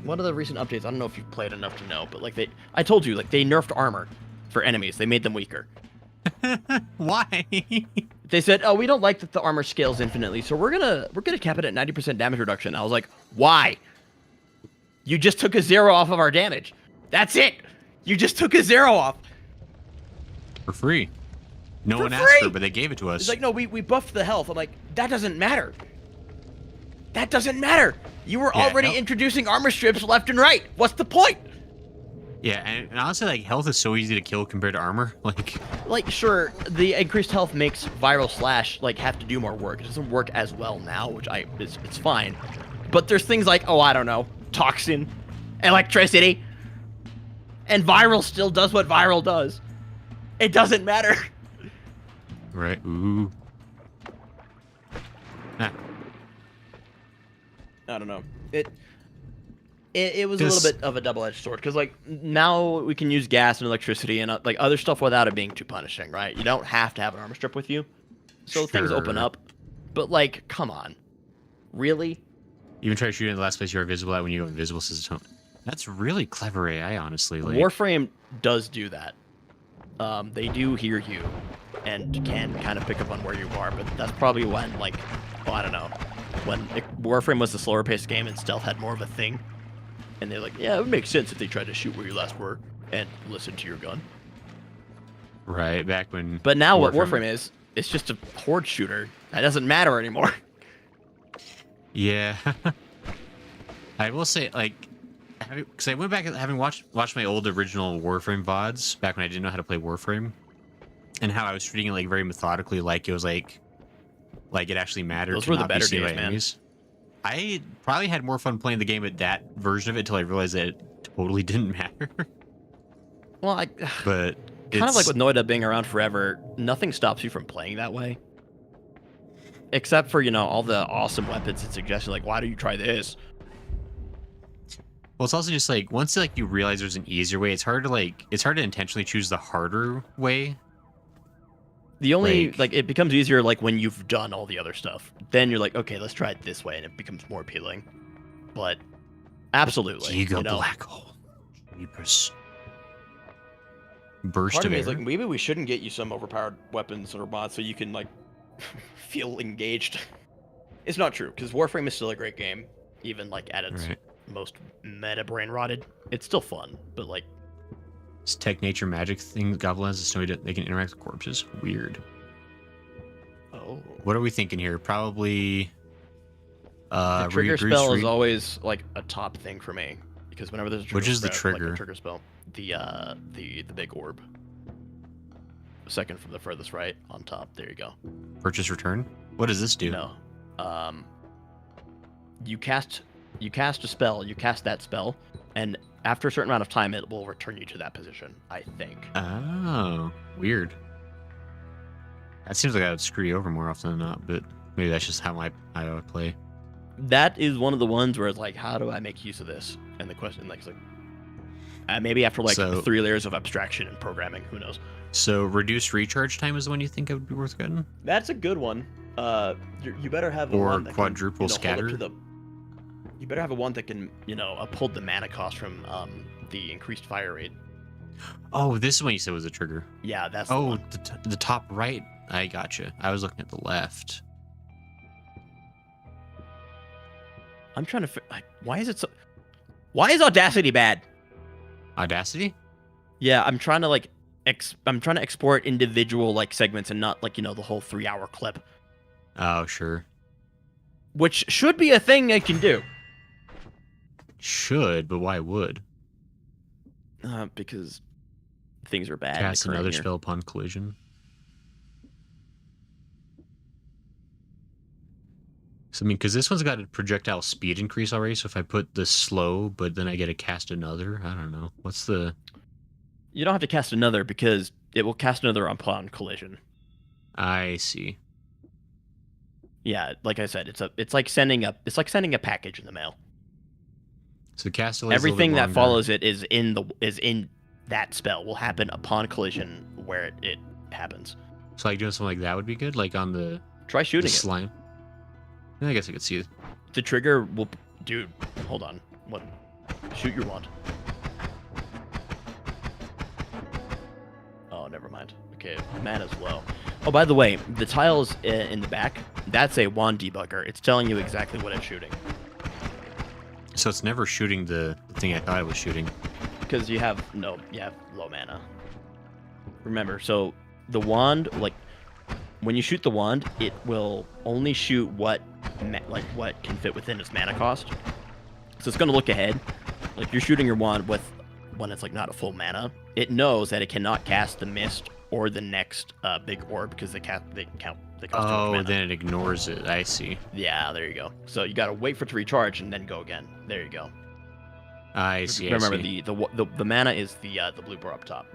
Speaker 2: One of the recent updates, I don't know if you've played enough to know, but, like, I told you, like, they nerfed armor for enemies. They made them weaker.
Speaker 1: Why?
Speaker 2: They said, "Oh, we don't like that the armor scales infinitely, so we're gonna cap it at 90% damage reduction." I was like, "Why? You just took a 0 off of our damage. That's it. You just took a 0 off
Speaker 1: For free. No
Speaker 2: For
Speaker 1: one asked
Speaker 2: free!
Speaker 1: for it, but they gave it to us.
Speaker 2: It's like, no, we buffed the health. I'm like, that doesn't matter. That doesn't matter. You were
Speaker 1: Yeah,
Speaker 2: already
Speaker 1: no.
Speaker 2: introducing armor strips left and right. What's the point?
Speaker 1: Yeah, and honestly, like health is so easy to kill compared to armor.
Speaker 2: Like, sure, the increased health makes viral slash like have to do more work. It doesn't work as well now, which it's fine. But there's things like, oh, I don't know, toxin, electricity, and viral still does what viral does. It doesn't matter.
Speaker 1: Right. Ooh. Ah.
Speaker 2: I don't know. It was a little bit of a double-edged sword because, like, now we can use gas and electricity and like other stuff without it being too punishing, right? You don't have to have an armor strip with you, so things open
Speaker 1: Sure.
Speaker 2: up. But, like, come on, really?
Speaker 1: Even try shooting the last place you're invisible at when you go invisible system. That's really clever AI, honestly. Like,
Speaker 2: Warframe does do that. They do hear you and can kind of pick up on where you are, but that's probably when, like, well, I don't know, when Warframe was the slower-paced game and stealth had more of a thing. And they're like, yeah, it would make sense if they tried to shoot where you last were and listen to your gun.
Speaker 1: right back when.
Speaker 2: But now what Warframe is, it's just a horde shooter. That doesn't matter anymore.
Speaker 1: Yeah. I will say, like, because I went back having watched my old original Warframe VODs back when I didn't know how to play Warframe, and how I was treating it like very methodically, like it was like it actually mattered.
Speaker 2: Those
Speaker 1: to
Speaker 2: were the
Speaker 1: not be
Speaker 2: better
Speaker 1: seen by
Speaker 2: days, man.
Speaker 1: enemies. I probably had more fun playing the game at that version of it until I realized that it totally didn't matter.
Speaker 2: Well,
Speaker 1: But
Speaker 2: kind of like with Noita being around forever, nothing stops you from playing that way. Except for, you know, all the awesome weapons and suggestions, like, why do you try this?
Speaker 1: well, it's also just like once like you realize there's an easier way, it's hard to intentionally choose the harder way.
Speaker 2: The only, like, it becomes easier, like, when you've done all the other stuff. Then you're like, okay, let's try it this way, and it becomes more appealing. But, absolutely.
Speaker 1: Giga
Speaker 2: you know,
Speaker 1: black hole. Jeepers. Burst
Speaker 2: part
Speaker 1: of
Speaker 2: of me
Speaker 1: air.
Speaker 2: is like, maybe we shouldn't get you some overpowered weapons or mods so you can, like, feel engaged. It's not true, because Warframe is still a great game, even, like, at its
Speaker 1: Right.
Speaker 2: most meta brain rotted. It's still fun, but, like,
Speaker 1: This tech nature magic thing Goblin has is they can interact with corpses. Weird.
Speaker 2: oh.
Speaker 1: What are we thinking here? Probably
Speaker 2: The trigger
Speaker 1: Bruce
Speaker 2: spell is
Speaker 1: Reed-
Speaker 2: always, like, a top thing for me, because whenever there's a trigger
Speaker 1: Which is the
Speaker 2: spell, like,
Speaker 1: trigger?
Speaker 2: a trigger spell, the big orb. Second from the furthest right, on top. There you go.
Speaker 1: purchase return. What does this do?
Speaker 2: No. You cast a spell, you cast that spell, and after a certain amount of time, it will return you to that position, I think.
Speaker 1: Oh, weird. That seems like I would screw you over more often than not, but maybe that's just how I would play.
Speaker 2: That is one of the ones where it's like, how do I make use of this? And the question, like, it's like, Maybe after like
Speaker 1: So-
Speaker 2: 3 layers of abstraction and programming, who knows?
Speaker 1: So reduced recharge time is the one you think would be worth getting?
Speaker 2: That's a good one. You better have a
Speaker 1: Or
Speaker 2: one that
Speaker 1: quadruple
Speaker 2: can, hold up
Speaker 1: scatter?
Speaker 2: to the. You better have a one that can, uphold the mana cost from the increased fire rate.
Speaker 1: Oh, this is what you said was a trigger.
Speaker 2: Yeah, that's the
Speaker 1: Oh,
Speaker 2: one.
Speaker 1: the top right. I gotcha. I was looking at the left.
Speaker 2: I'm trying to. Why is it so? Why is Audacity bad?
Speaker 1: Audacity?
Speaker 2: Yeah, I'm trying to I'm trying to export individual segments and not the whole 3-hour clip,
Speaker 1: Oh, sure.
Speaker 2: which should be a thing I can do.
Speaker 1: Should, but why would?
Speaker 2: Because things are bad.
Speaker 1: Cast
Speaker 2: occurring
Speaker 1: another
Speaker 2: here.
Speaker 1: spell upon collision. So, I mean, because this one's got a projectile speed increase already, so if I put the slow, but then I get to cast another, I don't know. What's the...
Speaker 2: You don't have to cast another because it will cast another upon collision.
Speaker 1: I see.
Speaker 2: Yeah, like I said, it's like sending a package in the mail.
Speaker 1: So cast delay is a little
Speaker 2: Everything
Speaker 1: bit
Speaker 2: that
Speaker 1: longer.
Speaker 2: follows it is in that spell will happen upon collision where it happens.
Speaker 1: So like doing something like that would be good, like on the
Speaker 2: Try shooting it.
Speaker 1: slime. Yeah, I guess I could see it.
Speaker 2: The trigger will. Dude, hold on. What? Shoot your wand. Oh, never mind. Okay, mana's low. Oh, by the way, the tiles in the back, that's a wand debugger. It's telling you exactly what it's shooting.
Speaker 1: So it's never shooting the thing I thought it was shooting.
Speaker 2: Because you have low mana. Remember, so the wand, when you shoot the wand, it will only shoot what can fit within its mana cost. So it's going to look ahead. Like you're shooting your wand when it's not a full mana. It knows that it cannot cast the mist or the next big orb because they cost too much
Speaker 1: Oh,
Speaker 2: mana.
Speaker 1: then it ignores it. I see.
Speaker 2: Yeah, there you go. So you got to wait for it to recharge and then go again. There you go.
Speaker 1: I see.
Speaker 2: Remember
Speaker 1: I see.
Speaker 2: the mana is the blue bar up top.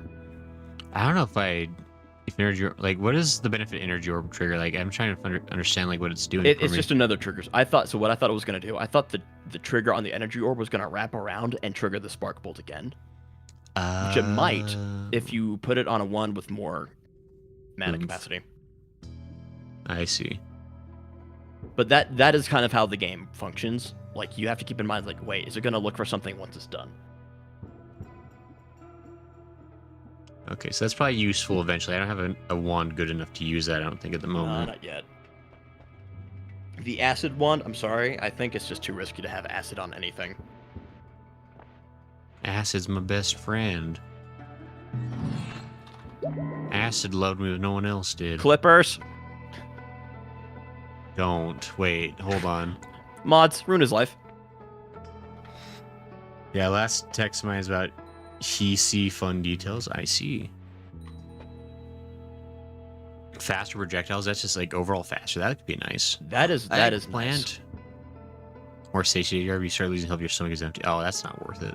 Speaker 1: I don't know if energy what is the benefit energy orb trigger? Like I'm trying to understand what it's doing.
Speaker 2: It's just another trigger. What I thought it was going to do, I thought the trigger on the energy orb was going to wrap around and trigger the spark bolt again. Which it might if you put it on a one with more mana
Speaker 1: Oomph.
Speaker 2: capacity.
Speaker 1: I see.
Speaker 2: But that is kind of how the game functions. Like you have to keep in mind, wait, is it going to look for something once it's done?
Speaker 1: Okay, so that's probably useful eventually. I don't have a wand good enough to use that, I don't think, at the moment.
Speaker 2: Not yet. The acid wand, I'm sorry, I think it's just too risky to have acid on anything.
Speaker 1: Acid's my best friend. Acid loved me when no one else did.
Speaker 2: Clippers,
Speaker 1: Don't. Wait, hold on.
Speaker 2: mods, ruin his life.
Speaker 1: Yeah, last text of mine is about he see fun details. I see. Faster projectiles, that's just overall faster. That could be nice.
Speaker 2: That is nice.
Speaker 1: Plant. Or satiated, you start losing health, your stomach is empty. Oh, that's not worth it.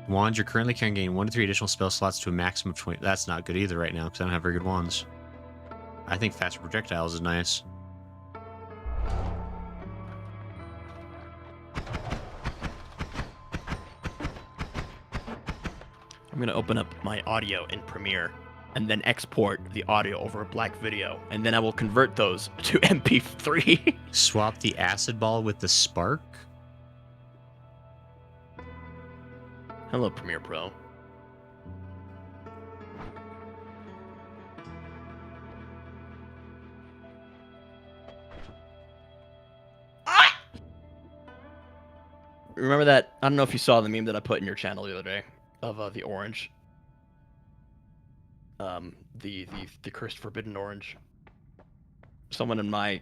Speaker 1: Wands, you're currently carrying gain 1 to 3 additional spell slots to a maximum of 20. That's not good either right now, because I don't have very good wands. I think faster projectiles is nice.
Speaker 2: I'm going to open up my audio in Premiere and then export the audio over a black video, and then I will convert those to MP3.
Speaker 1: Swap the acid ball with the spark?
Speaker 2: Hello, Premiere Pro. Remember that? I don't know if you saw the meme that I put in your channel the other day of the orange. The cursed forbidden orange. Someone in my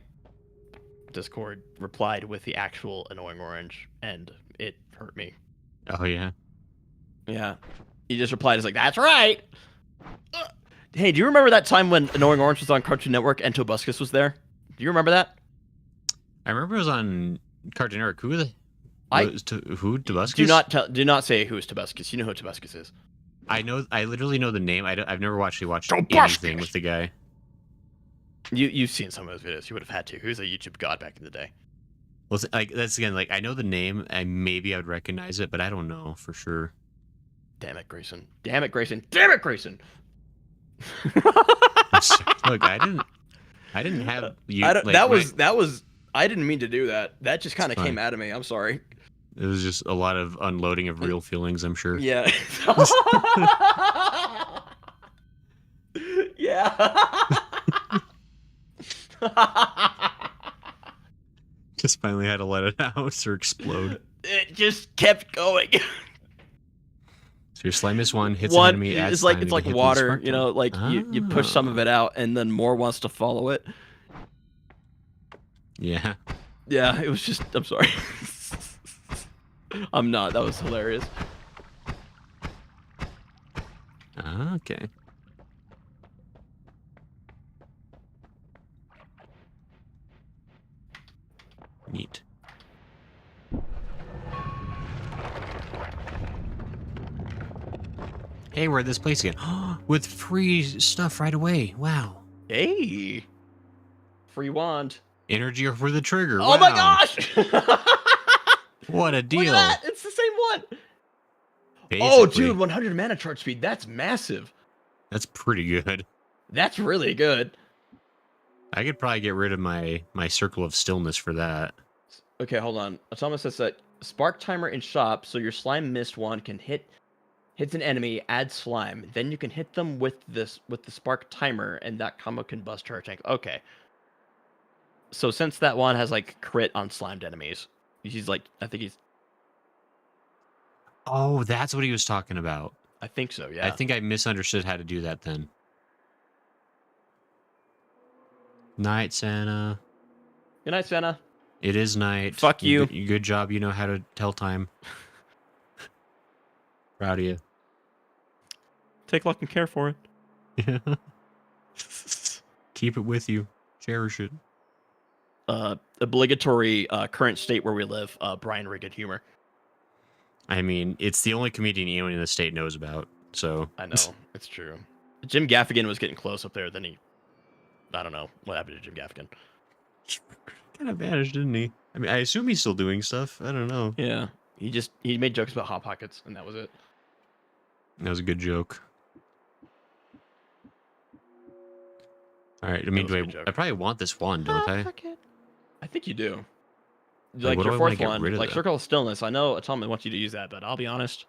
Speaker 2: Discord replied with the actual annoying orange, and it hurt me.
Speaker 1: Oh, yeah.
Speaker 2: Yeah. He just replied, "Is that's right." Hey, do you remember that time when Annoying Orange was on Cartoon Network and Tobuscus was there? Do you remember that?
Speaker 1: I remember it was on Cartoon Network. Who Tobuscus?
Speaker 2: Do not say who is Tobuscus. You know who Tobuscus is.
Speaker 1: I literally know the name. I've never actually watched
Speaker 2: Tobuscus!
Speaker 1: anything with the guy.
Speaker 2: You've seen some of his videos. You would have had to. He was a YouTube god back in the day.
Speaker 1: Well, like that's again, like I know the name, and maybe I would recognize it, but I don't know for sure.
Speaker 2: Damn it, Grayson. Damn it, Grayson. Damn it, Grayson.
Speaker 1: Look, I didn't have you.
Speaker 2: I don't,
Speaker 1: like,
Speaker 2: that was. I didn't mean to do that. That just kind of
Speaker 1: Fine.
Speaker 2: came out of me. I'm sorry.
Speaker 1: It was just a lot of unloading of real feelings, I'm sure.
Speaker 2: Yeah. Yeah.
Speaker 1: Just finally had to let it out or explode.
Speaker 2: It just kept going.
Speaker 1: So your slime is one, hits an enemy, adds
Speaker 2: it's like
Speaker 1: slime
Speaker 2: it's
Speaker 1: to
Speaker 2: like
Speaker 1: get hit with
Speaker 2: water,
Speaker 1: spark
Speaker 2: you know,
Speaker 1: damage.
Speaker 2: like you push some of it out and then more wants to follow it.
Speaker 1: Yeah.
Speaker 2: Yeah, it was just I'm sorry. I'm not. That was hilarious.
Speaker 1: Okay. Neat. Hey, we're at this place again. With free stuff right away. Wow.
Speaker 2: Hey. Free wand.
Speaker 1: Energy for the trigger.
Speaker 2: Oh my
Speaker 1: Wow.
Speaker 2: gosh!
Speaker 1: What a
Speaker 2: Look
Speaker 1: deal.
Speaker 2: at that! It's the same one.
Speaker 1: Basically,
Speaker 2: Oh, dude, 100 mana charge speed. That's massive.
Speaker 1: that's pretty good.
Speaker 2: That's really good.
Speaker 1: I could probably get rid of my circle of stillness for that.
Speaker 2: Okay, hold on. Thomas says that spark timer in shop, so your slime mist wand can hits an enemy, add slime. Then you can hit them with the spark timer, and that combo can bust her tank. Okay. So since that one has like crit on slimed enemies, he's like, I think
Speaker 1: Oh, that's what he was talking about.
Speaker 2: I think so. Yeah.
Speaker 1: I think I misunderstood how to do that then. Night, Santa.
Speaker 2: Good night, Santa.
Speaker 1: It is night.
Speaker 2: Fuck you.
Speaker 1: Good job. You know how to tell time. Proud of you.
Speaker 2: Take luck and care for it.
Speaker 1: Yeah. Keep it with you. Cherish it.
Speaker 2: Obligatory current state where we live. Brian Rigged humor.
Speaker 1: I mean, it's the only comedian anyone in the state knows about. So
Speaker 2: I know it's true. Jim Gaffigan was getting close up there. Then I don't know what happened to Jim Gaffigan.
Speaker 1: kind of vanished, didn't he? I mean, I assume he's still doing stuff. I don't know.
Speaker 2: Yeah, he made jokes about Hot Pockets, and that was it.
Speaker 1: That was a good joke. All right. I mean,
Speaker 2: was a good joke.
Speaker 1: I probably want this one, don't I?
Speaker 2: I think you do.
Speaker 1: Like,
Speaker 2: Like
Speaker 1: what do
Speaker 2: your
Speaker 1: I wanna
Speaker 2: fourth
Speaker 1: get
Speaker 2: one,
Speaker 1: rid of,
Speaker 2: like
Speaker 1: though?
Speaker 2: Circle of Stillness. I know Atomic wants you to use that, but I'll be honest,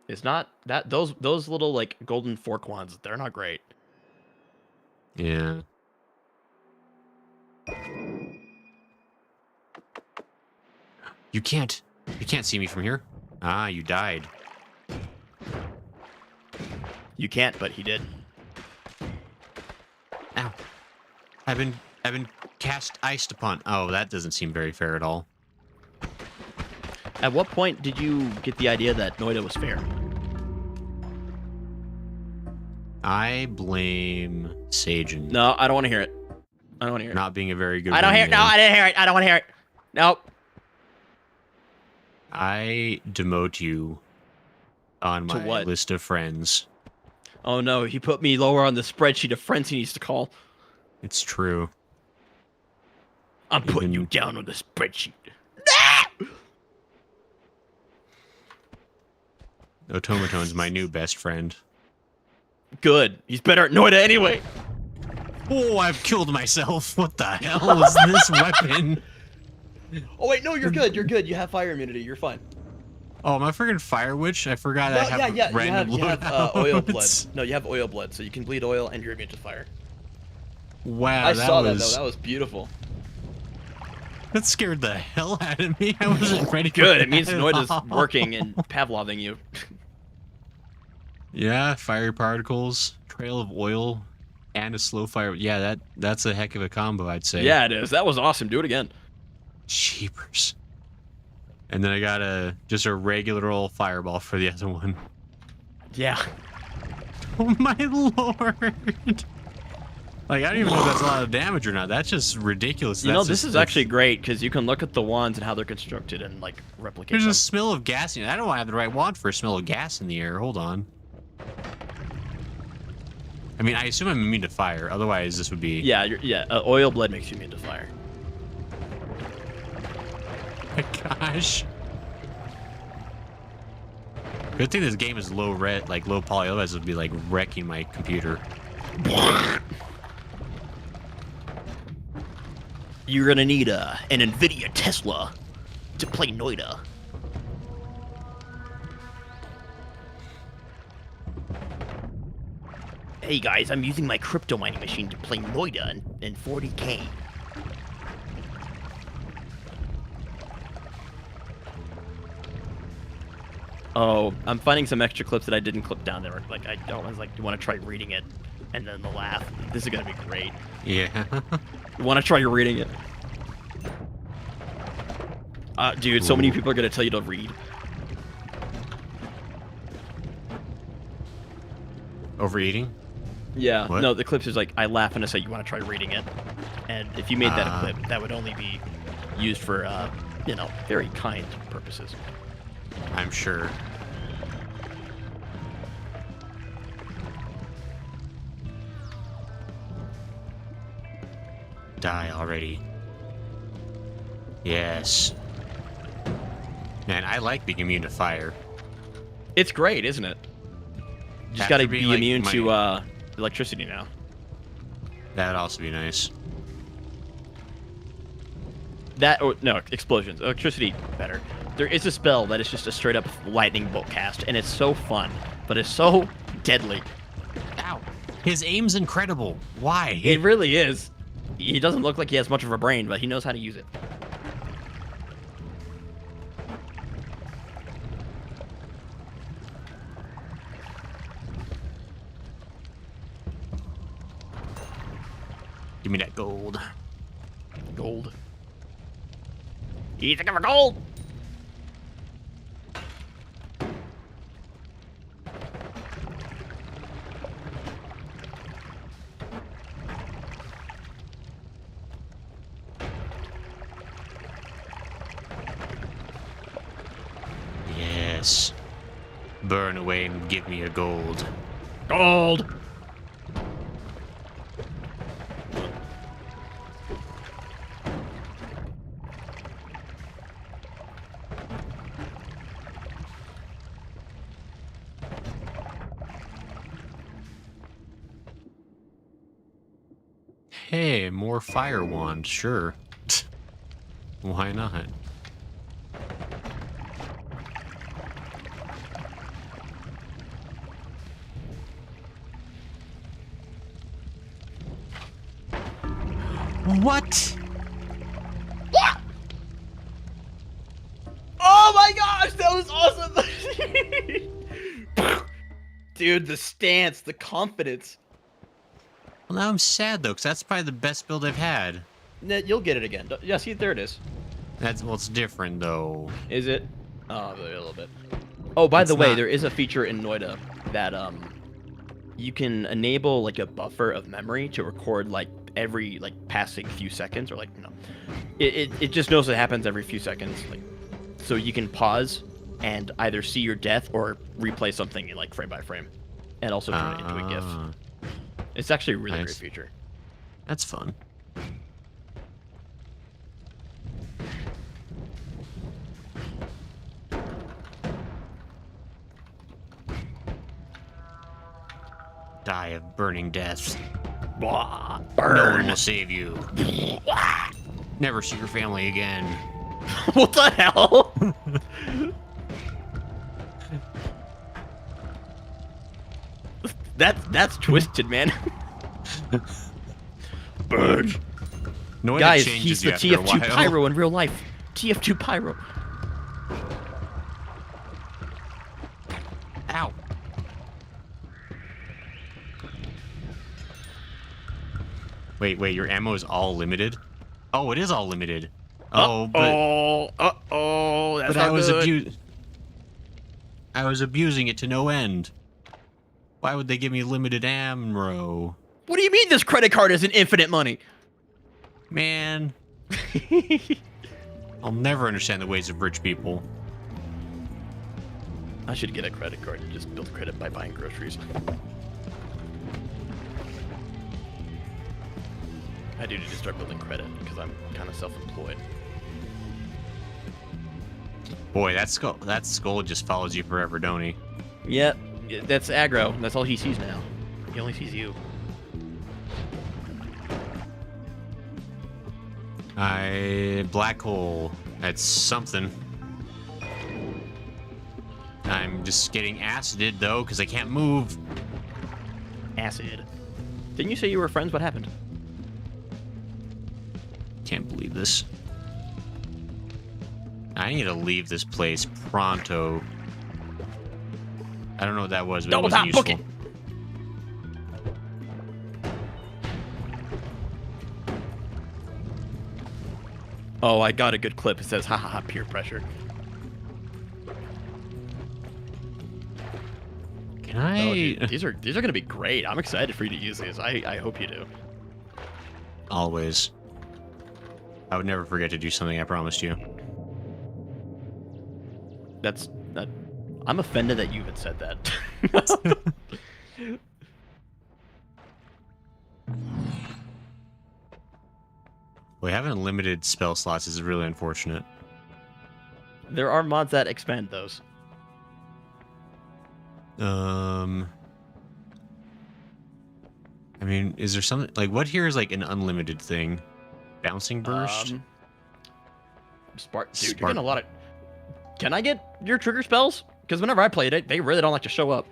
Speaker 2: it's not that those little like golden fork ones. They're not great.
Speaker 1: Yeah. You can't see me from here. Ah, you died.
Speaker 2: You can't, but he did.
Speaker 1: Ow. I've been cast iced upon. Oh, that doesn't seem very fair at all.
Speaker 2: At what point did you get the idea that Noita was fair?
Speaker 1: I blame Sajin
Speaker 2: No, I don't want to hear it. I don't want to hear it.
Speaker 1: not being a very good
Speaker 2: I don't hear it. No,
Speaker 1: wingman.
Speaker 2: I didn't hear it. I don't want to hear it. Nope.
Speaker 1: I demote you on
Speaker 2: To
Speaker 1: my
Speaker 2: what?
Speaker 1: list of friends.
Speaker 2: Oh no, he put me lower on the spreadsheet of friends he needs to call.
Speaker 1: It's true.
Speaker 2: I'm putting you
Speaker 1: Even-
Speaker 2: down on the spreadsheet.
Speaker 1: Automatone's my new best friend.
Speaker 2: Good. He's better at Noita anyway.
Speaker 1: Oh, I've killed myself. What the hell is this weapon?
Speaker 2: Oh wait, no, you're good. You're good. You have fire immunity. You're fine.
Speaker 1: Oh, am I freaking Fire Witch? I forgot I have
Speaker 2: yeah.
Speaker 1: random
Speaker 2: You have oil blood.
Speaker 1: loadouts.
Speaker 2: No, you have oil blood, so you can bleed oil and you're immune to fire.
Speaker 1: Wow,
Speaker 2: I saw
Speaker 1: was,
Speaker 2: that though. That was beautiful.
Speaker 1: that scared the hell out of me. I wasn't ready for
Speaker 2: Good.
Speaker 1: that
Speaker 2: It means
Speaker 1: at
Speaker 2: Noita's
Speaker 1: all.
Speaker 2: working and Pavloving you.
Speaker 1: Yeah, fiery particles, trail of oil, and a slow fire. Yeah, that's a heck of a combo, I'd say.
Speaker 2: Yeah, it is. That was awesome. Do it again.
Speaker 1: Cheapers. And then I got just a regular old fireball for the other one.
Speaker 2: Yeah.
Speaker 1: Oh my lord! Like, I don't even know if that's a lot of damage or not. That's just ridiculous.
Speaker 2: You know,
Speaker 1: That's
Speaker 2: this
Speaker 1: just-
Speaker 2: is actually great because you can look at the wands and how they're constructed and like replicate
Speaker 1: There's
Speaker 2: them.
Speaker 1: a smell of gas in it. I don't have the right wand for a smell of gas in the air. Hold on. I mean, I assume I'm immune to fire. Otherwise, this would be...
Speaker 2: Yeah, oil blood makes you immune to fire.
Speaker 1: my gosh. Good thing this game is low poly, otherwise it would be like wrecking my computer.
Speaker 2: You're gonna need an NVIDIA Tesla to play Noita. Hey guys, I'm using my crypto mining machine to play Noita in 40K. Oh, I'm finding some extra clips that I didn't clip down there. Like, I was like, do you want to try reading it? And then the laugh. This is gonna be great.
Speaker 1: Yeah.
Speaker 2: You want to try reading it? Dude, so many people are gonna tell you to read.
Speaker 1: Overeating?
Speaker 2: Yeah.
Speaker 1: What?
Speaker 2: No, the clips is like, I laugh and I say, you want to try reading it? And if you made that a clip, that would only be used for, you know, very kind purposes.
Speaker 1: I'm sure. Die already. Yes. Man, I like being immune to fire.
Speaker 2: It's great, isn't it? Just
Speaker 1: After
Speaker 2: gotta
Speaker 1: being,
Speaker 2: be
Speaker 1: like,
Speaker 2: immune
Speaker 1: my-
Speaker 2: to electricity now.
Speaker 1: That'd also be nice.
Speaker 2: That, or no, explosions. Electricity, better. There is a spell that is just a straight up lightning bolt cast, and it's so fun, but it's so deadly.
Speaker 1: Ow! His aim's incredible. Why?
Speaker 2: It really is. He doesn't look like he has much of a brain, but he knows how to use it.
Speaker 1: Give me that gold.
Speaker 2: Gold. He's looking for gold!
Speaker 1: Yes. Burn away and give me a gold.
Speaker 2: Gold!
Speaker 1: Hey, more fire wand, sure. Why not? What?
Speaker 2: Oh my gosh, that was awesome! Dude, the stance, the confidence.
Speaker 1: Well, now I'm sad though, because that's probably the best build I've had.
Speaker 2: You'll get it again. Yeah, see, there it is.
Speaker 1: It's different though.
Speaker 2: Is it? Oh, a little bit. Oh, by
Speaker 1: It's
Speaker 2: the way,
Speaker 1: not.
Speaker 2: there is a feature in Noita that you can enable like a buffer of memory to record like every passing few seconds, or it just knows it happens every few seconds. So you can pause and either see your death or replay something in frame by frame, and also turn it into a GIF. It's actually a really great
Speaker 1: Nice.
Speaker 2: feature.
Speaker 1: That's fun. Die of burning death.
Speaker 2: Blah,
Speaker 1: No one
Speaker 2: burn.
Speaker 1: will save you. Never see your family again.
Speaker 2: What the hell? That's twisted, man. Burn.
Speaker 1: Noita
Speaker 2: Guys,
Speaker 1: changes
Speaker 2: he's the
Speaker 1: you after a
Speaker 2: TF2
Speaker 1: while.
Speaker 2: Pyro in real life. TF2 Pyro.
Speaker 1: Ow. Wait, your ammo is all limited? Oh, it is all limited. Oh,
Speaker 2: Uh-oh, that's
Speaker 1: but I
Speaker 2: not
Speaker 1: was
Speaker 2: good.
Speaker 1: I was abusing it to no end. Why would they give me limited ammo?
Speaker 2: What do you mean this credit card isn't infinite money?
Speaker 1: Man, I'll never understand the ways of rich people.
Speaker 2: I should get a credit card and just build credit by buying groceries. I do need to start building credit because I'm kind of self-employed.
Speaker 1: Boy, that skull just follows you forever, don't he?
Speaker 2: Yeah, that's aggro. That's all he sees now. He only sees you.
Speaker 1: Black hole. That's something. I'm just getting acided though, because I can't move.
Speaker 2: Acid. Didn't you say you were friends? What happened?
Speaker 1: Can't believe this. I need to leave this place pronto. I don't know what that was, but
Speaker 2: Double
Speaker 1: it wasn't
Speaker 2: tap,
Speaker 1: useful.
Speaker 2: book it. Oh, I got a good clip. It says, "Ha ha ha, peer pressure."
Speaker 1: Can I?
Speaker 2: Oh, dude, these are gonna be great. I'm excited for you to use these. I hope you do.
Speaker 1: Always. I would never forget to do something I promised you.
Speaker 2: That's that. I'm offended that you even said that.
Speaker 1: Well, having unlimited spell slots is really unfortunate.
Speaker 2: There are mods that expand those.
Speaker 1: I mean, is there something like what here is like an unlimited thing? Bouncing burst?
Speaker 2: Spark, dude, you're getting a lot of. Can I get your trigger spells? Because whenever I played it, they really don't like to show up.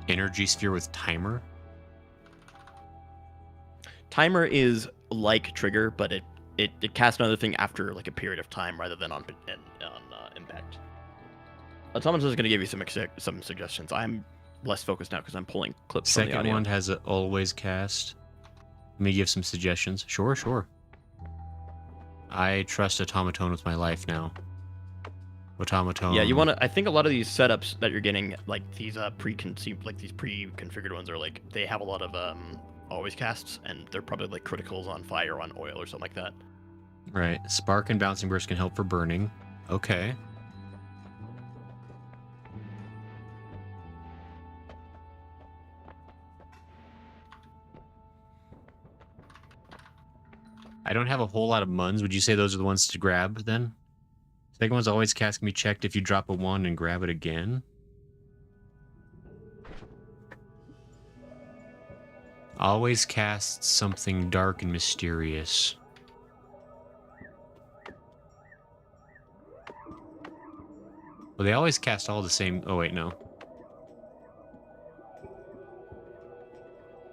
Speaker 1: Energy sphere with timer?
Speaker 2: Timer is like trigger, but it casts another thing after like a period of time rather than on impact. Automaton is going to give you some suggestions. I'm less focused now because I'm pulling clips from the
Speaker 1: Second
Speaker 2: audio.
Speaker 1: one has a always cast. Let me give some suggestions. Sure. I trust Automaton with my life now. Automaton.
Speaker 2: Yeah, you want to. I think a lot of these setups that you're getting, like these preconceived, like these pre-configured ones, are like they have a lot of always casts, and they're probably like criticals on fire, on oil, or something like that.
Speaker 1: Right. Spark and bouncing burst can help for burning. Okay. I don't have a whole lot of muns. Would you say those are the ones to grab then? Second one's always cast can be checked if you drop a wand and grab it again. Always cast something dark and mysterious. Well, they always cast all the same. Oh, wait, no.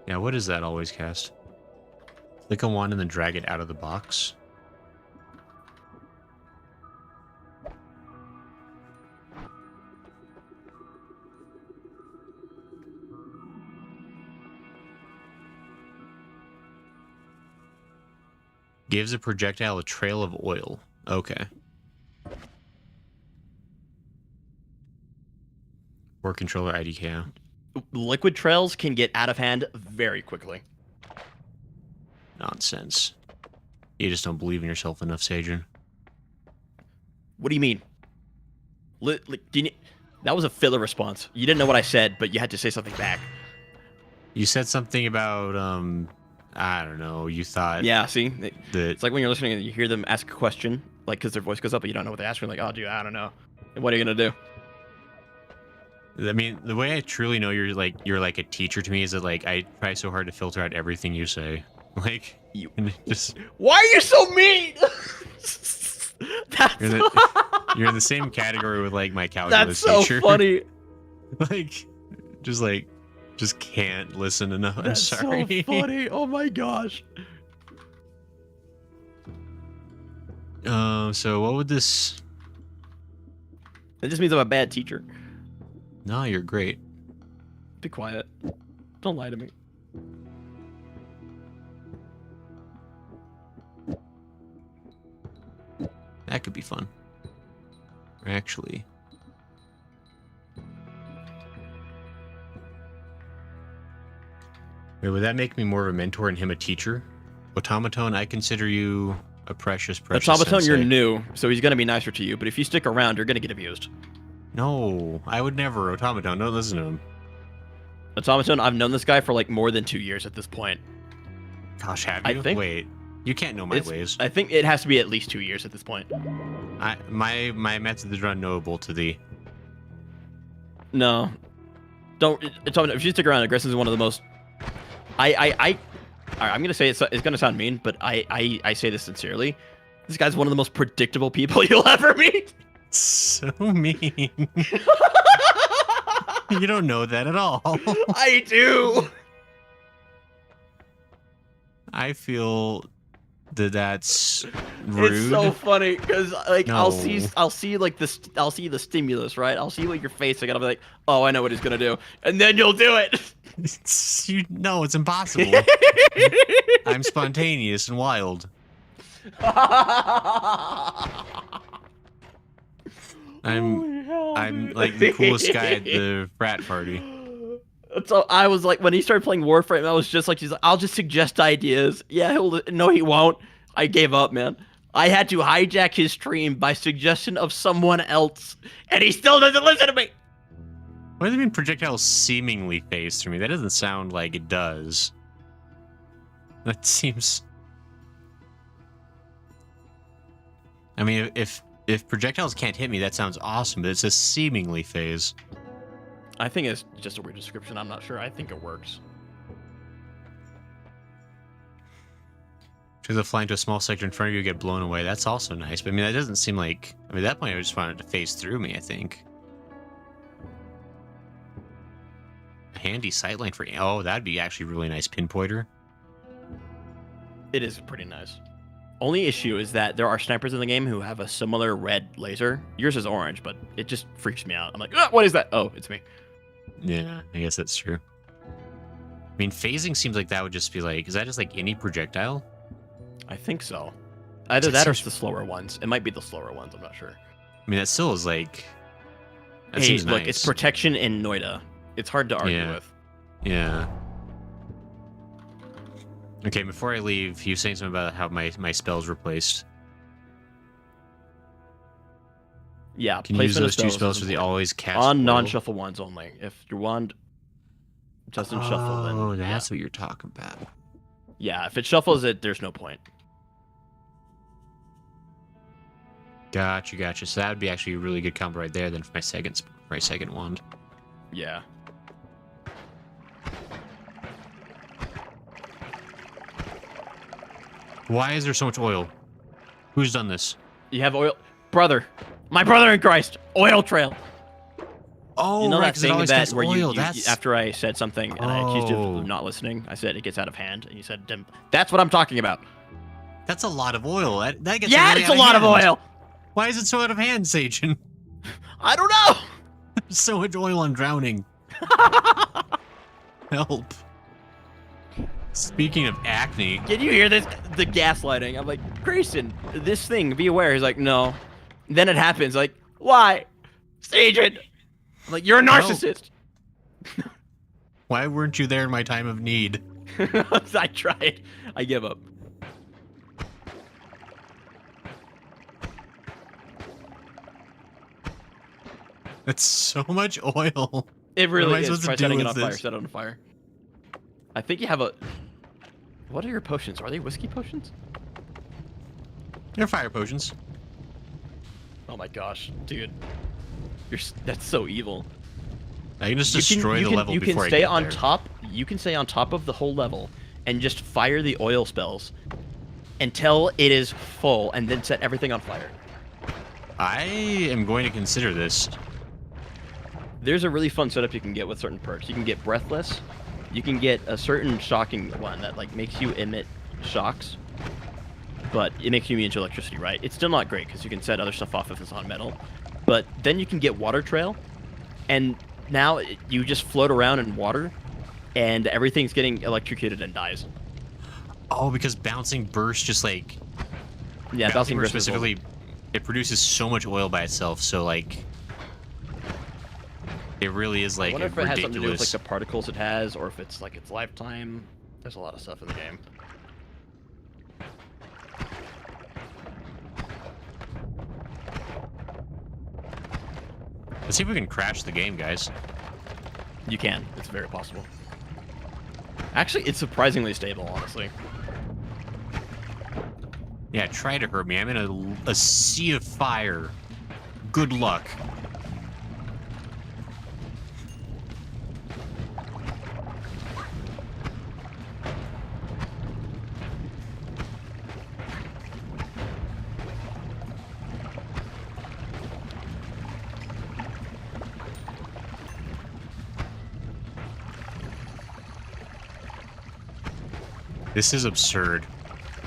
Speaker 1: Yeah, what is that always cast? Click a wand and then drag it out of the box. Gives a projectile a trail of oil. Okay. Or controller IDK.
Speaker 2: Liquid trails can get out of hand very quickly.
Speaker 1: Nonsense. You just don't believe in yourself enough, Sajin.
Speaker 2: What do you mean? That was a filler response. You didn't know what I said, but you had to say something back.
Speaker 1: You said something about, I don't know, you thought...
Speaker 2: Yeah, see? It's like when you're listening and you hear them ask a question, like, because their voice goes up, but you don't know what they ask. You're like, oh, dude, I don't know. And what are you going to do?
Speaker 1: I mean, the way I truly know you're like a teacher to me is that, like, I try so hard to filter out everything you say. Like,
Speaker 2: You
Speaker 1: just...
Speaker 2: Why are you so mean?
Speaker 1: You're in the same category with, like, my calculus
Speaker 2: That's so
Speaker 1: teacher.
Speaker 2: funny.
Speaker 1: Just can't listen enough. I'm
Speaker 2: That's
Speaker 1: sorry.
Speaker 2: so funny. Oh my gosh.
Speaker 1: So what would this...
Speaker 2: That just means I'm a bad teacher.
Speaker 1: No, you're great.
Speaker 2: Be quiet. Don't lie to me.
Speaker 1: That could be fun. Actually... Wait, would that make me more of a mentor and him a teacher? Automaton, I consider you a precious
Speaker 2: Automaton,
Speaker 1: sensei.
Speaker 2: you're new, so he's gonna be nicer to you. But if you stick around, you're gonna get abused.
Speaker 1: No, I would never. Automaton, don't listen to him.
Speaker 2: Automaton, I've known this guy for like more than 2 years at this point.
Speaker 1: Gosh, have
Speaker 2: I
Speaker 1: you?
Speaker 2: think-
Speaker 1: Wait. You can't know my ways.
Speaker 2: I think it has to be at least 2 years at this point.
Speaker 1: My methods are unknowable to thee.
Speaker 2: No, don't. If you stick around, aggressive is one of the most. I'm gonna say it's gonna sound mean, but I say this sincerely. This guy's one of the most predictable people you'll ever meet.
Speaker 1: So mean. You don't know that at all.
Speaker 2: I do.
Speaker 1: I feel that's rude.
Speaker 2: It's so funny because like
Speaker 1: No.
Speaker 2: I'll see like I'll see the stimulus, right? I'll see what you're facing, and I'll be like, oh, I know what he's gonna do, and then you'll do it.
Speaker 1: No, it's impossible. I'm spontaneous and wild. I'm like the coolest guy at the frat party.
Speaker 2: So I was like, when he started playing Warframe, I was just like, he's like, I'll just suggest ideas. Yeah, no, he won't. I gave up, man. I had to hijack his stream by suggestion of someone else, and he still doesn't listen to me.
Speaker 1: What does it mean projectiles seemingly phase through me? That doesn't sound like it does. That seems... I mean, if projectiles can't hit me, that sounds awesome, but it says seemingly phase.
Speaker 2: I think it's just a weird description. I'm not sure. I think it works.
Speaker 1: Because if flying to a small sector in front of you, get blown away. That's also nice. But I mean, that doesn't seem like... I mean, at that point, I just wanted to phase through me, I think. A handy sightline for... Oh, that'd be actually a really nice pinpointer.
Speaker 2: It is pretty nice. Only issue is that there are snipers in the game who have a similar red laser. Yours is orange, but it just freaks me out. I'm like, what is that? Oh, it's me.
Speaker 1: Yeah, I guess that's true. I mean, phasing seems like that would just be like... Is that just like any projectile?
Speaker 2: I think so. Either that or it's the slower ones. It might be the slower ones. I'm not sure.
Speaker 1: I mean, that still is like... That
Speaker 2: Hey,
Speaker 1: seems
Speaker 2: look,
Speaker 1: nice.
Speaker 2: it's protection in Noita. It's hard to argue with.
Speaker 1: Yeah. Okay, before I leave, you were saying something about how my spells replaced.
Speaker 2: Yeah,
Speaker 1: Can you use
Speaker 2: placement of
Speaker 1: those two
Speaker 2: spells
Speaker 1: spells
Speaker 2: is
Speaker 1: for the
Speaker 2: important.
Speaker 1: always cast
Speaker 2: On
Speaker 1: oil?
Speaker 2: non-shuffle ones only. If your wand doesn't shuffle, then
Speaker 1: Oh, that's what you're talking about.
Speaker 2: yeah, if it shuffles it, there's no point.
Speaker 1: Gotcha. So that would be actually a really good combo right there then for my second wand.
Speaker 2: Yeah.
Speaker 1: Why is there so much oil? Who's done this?
Speaker 2: You have oil, brother. My brother in Christ. Oil trail.
Speaker 1: Oh,
Speaker 2: You know
Speaker 1: right,
Speaker 2: that
Speaker 1: 'cause it
Speaker 2: thing
Speaker 1: always
Speaker 2: that
Speaker 1: casts
Speaker 2: where
Speaker 1: oil.
Speaker 2: you after I said something and I accused you
Speaker 1: Oh.
Speaker 2: of not listening, I said it gets out of hand, and you said, "That's what I'm talking about."
Speaker 1: That's a lot of oil. That gets
Speaker 2: Yeah,
Speaker 1: really
Speaker 2: it's
Speaker 1: out
Speaker 2: a lot of
Speaker 1: hand.
Speaker 2: oil.
Speaker 1: Why is it so out of hand, Sagen?
Speaker 2: I don't know.
Speaker 1: There's so much oil, I'm drowning. Help. Speaking of acne,
Speaker 2: Can you hear this? The gaslighting. I'm like, Grayson, this thing, be aware. He's like, no. Then it happens. Like, why? Adrian. I'm like, you're a narcissist.
Speaker 1: why weren't you there in my time of need?
Speaker 2: I tried. I give up.
Speaker 1: That's so much oil.
Speaker 2: It
Speaker 1: What am
Speaker 2: really
Speaker 1: I
Speaker 2: is.
Speaker 1: supposed to
Speaker 2: Try
Speaker 1: do
Speaker 2: setting it
Speaker 1: with
Speaker 2: on fire.
Speaker 1: this?
Speaker 2: Set it on fire. I think you have a... What are your potions? Are they whiskey potions?
Speaker 1: They're fire potions.
Speaker 2: Oh my gosh, dude. That's so evil.
Speaker 1: I can just destroy the level before I
Speaker 2: You can
Speaker 1: get
Speaker 2: stay on
Speaker 1: there.
Speaker 2: top. You can stay on top of the whole level and just fire the oil spells until it is full, and then set everything on fire.
Speaker 1: I am going to consider this.
Speaker 2: There's a really fun setup you can get with certain perks. You can get Breathless. You can get a certain shocking one that like makes you emit shocks, but it makes you immune to electricity, right? It's still not great because you can set other stuff off if it's on metal. But then you can get Water Trail, and now you just float around in water, and everything's getting electrocuted and dies.
Speaker 1: Oh, because bouncing burst just like...
Speaker 2: Yeah, bouncing burst
Speaker 1: specifically, it produces so much oil by itself, so like... It really is
Speaker 2: I
Speaker 1: like
Speaker 2: wonder
Speaker 1: a
Speaker 2: if it has something to do with like
Speaker 1: ridiculous...
Speaker 2: the particles it has, or if it's like its lifetime. There's a lot of stuff in the game.
Speaker 1: Let's see if we can crash the game, guys.
Speaker 2: You can. It's very possible. Actually, it's surprisingly stable, honestly.
Speaker 1: Yeah, try to hurt me. I'm in a sea of fire. Good luck. This is absurd.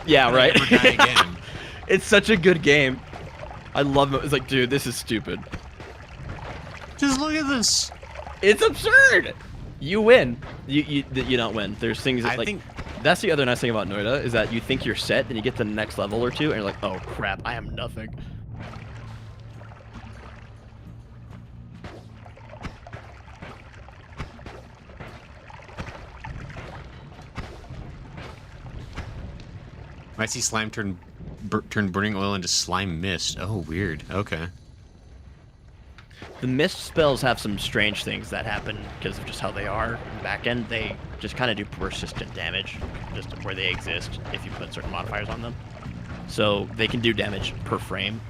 Speaker 2: Yeah, right.
Speaker 1: Never die again.
Speaker 2: It's such a good game. I love it. It's like, dude, this is stupid.
Speaker 1: Just look at this.
Speaker 2: It's absurd. You win. You don't win. There's things that,
Speaker 1: I
Speaker 2: like,
Speaker 1: think
Speaker 2: that's the other nice thing about Noita is that you think you're set, and you get to the next level or two, and you're like, oh crap, I am nothing.
Speaker 1: I see slime turn burning oil into slime mist. Oh, weird. Okay.
Speaker 2: The mist spells have some strange things that happen because of just how they are in the back end. They just kind of do persistent damage, just where they exist if you put certain modifiers on them. So they can do damage per frame,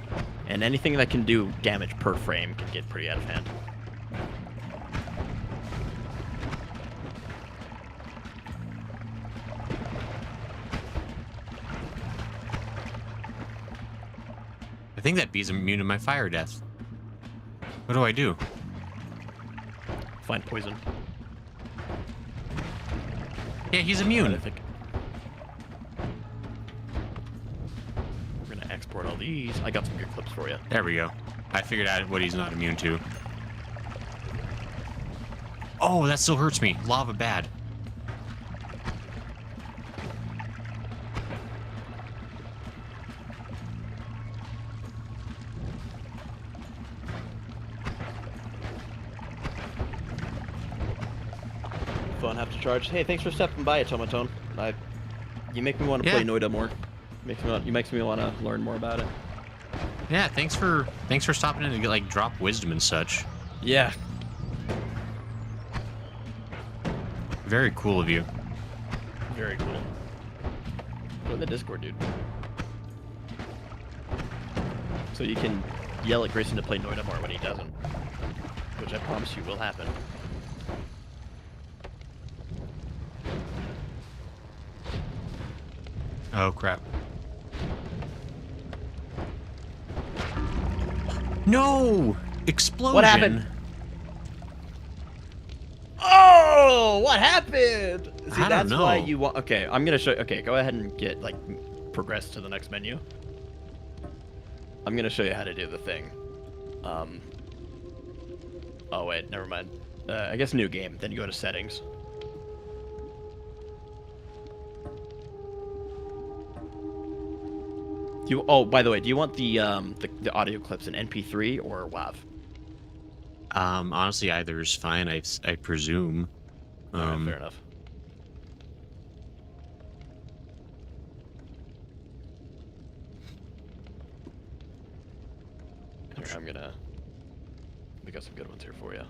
Speaker 2: and anything that can do damage per frame can get pretty out of hand.
Speaker 1: I think that bee's immune to my fire death. What do I do?
Speaker 2: Find poison.
Speaker 1: Yeah, he's
Speaker 2: I
Speaker 1: immune.
Speaker 2: think we're gonna export all these. I got some good clips for you.
Speaker 1: There we go. I figured out what he's not immune to. Oh, that still hurts me. Lava bad.
Speaker 2: Phone have to charge. Hey, thanks for stopping by, Automaton. You make me want to play Noita more. You makes me want to learn more about it.
Speaker 1: Yeah, thanks for stopping in to get, like, drop wisdom and such.
Speaker 2: Yeah.
Speaker 1: Very cool of you.
Speaker 2: Very cool. Go in the Discord, dude. So you can yell at Grayson to play Noita more when he doesn't. Which I promise you will happen.
Speaker 1: Oh, crap. No! Explosion!
Speaker 2: What happened? Oh, what happened? See,
Speaker 1: I don't
Speaker 2: that's why
Speaker 1: know.
Speaker 2: you want. Okay, I'm gonna show. Okay, go ahead and get like progress to the next menu. I'm gonna show you how to do the thing. Oh wait, never mind. I guess new game. Then you go to settings. Oh, by the way, do you want the audio clips in MP3 or WAV?
Speaker 1: Honestly, either is fine, I presume.
Speaker 2: Alright, fair enough. Here, we got some good ones here for you.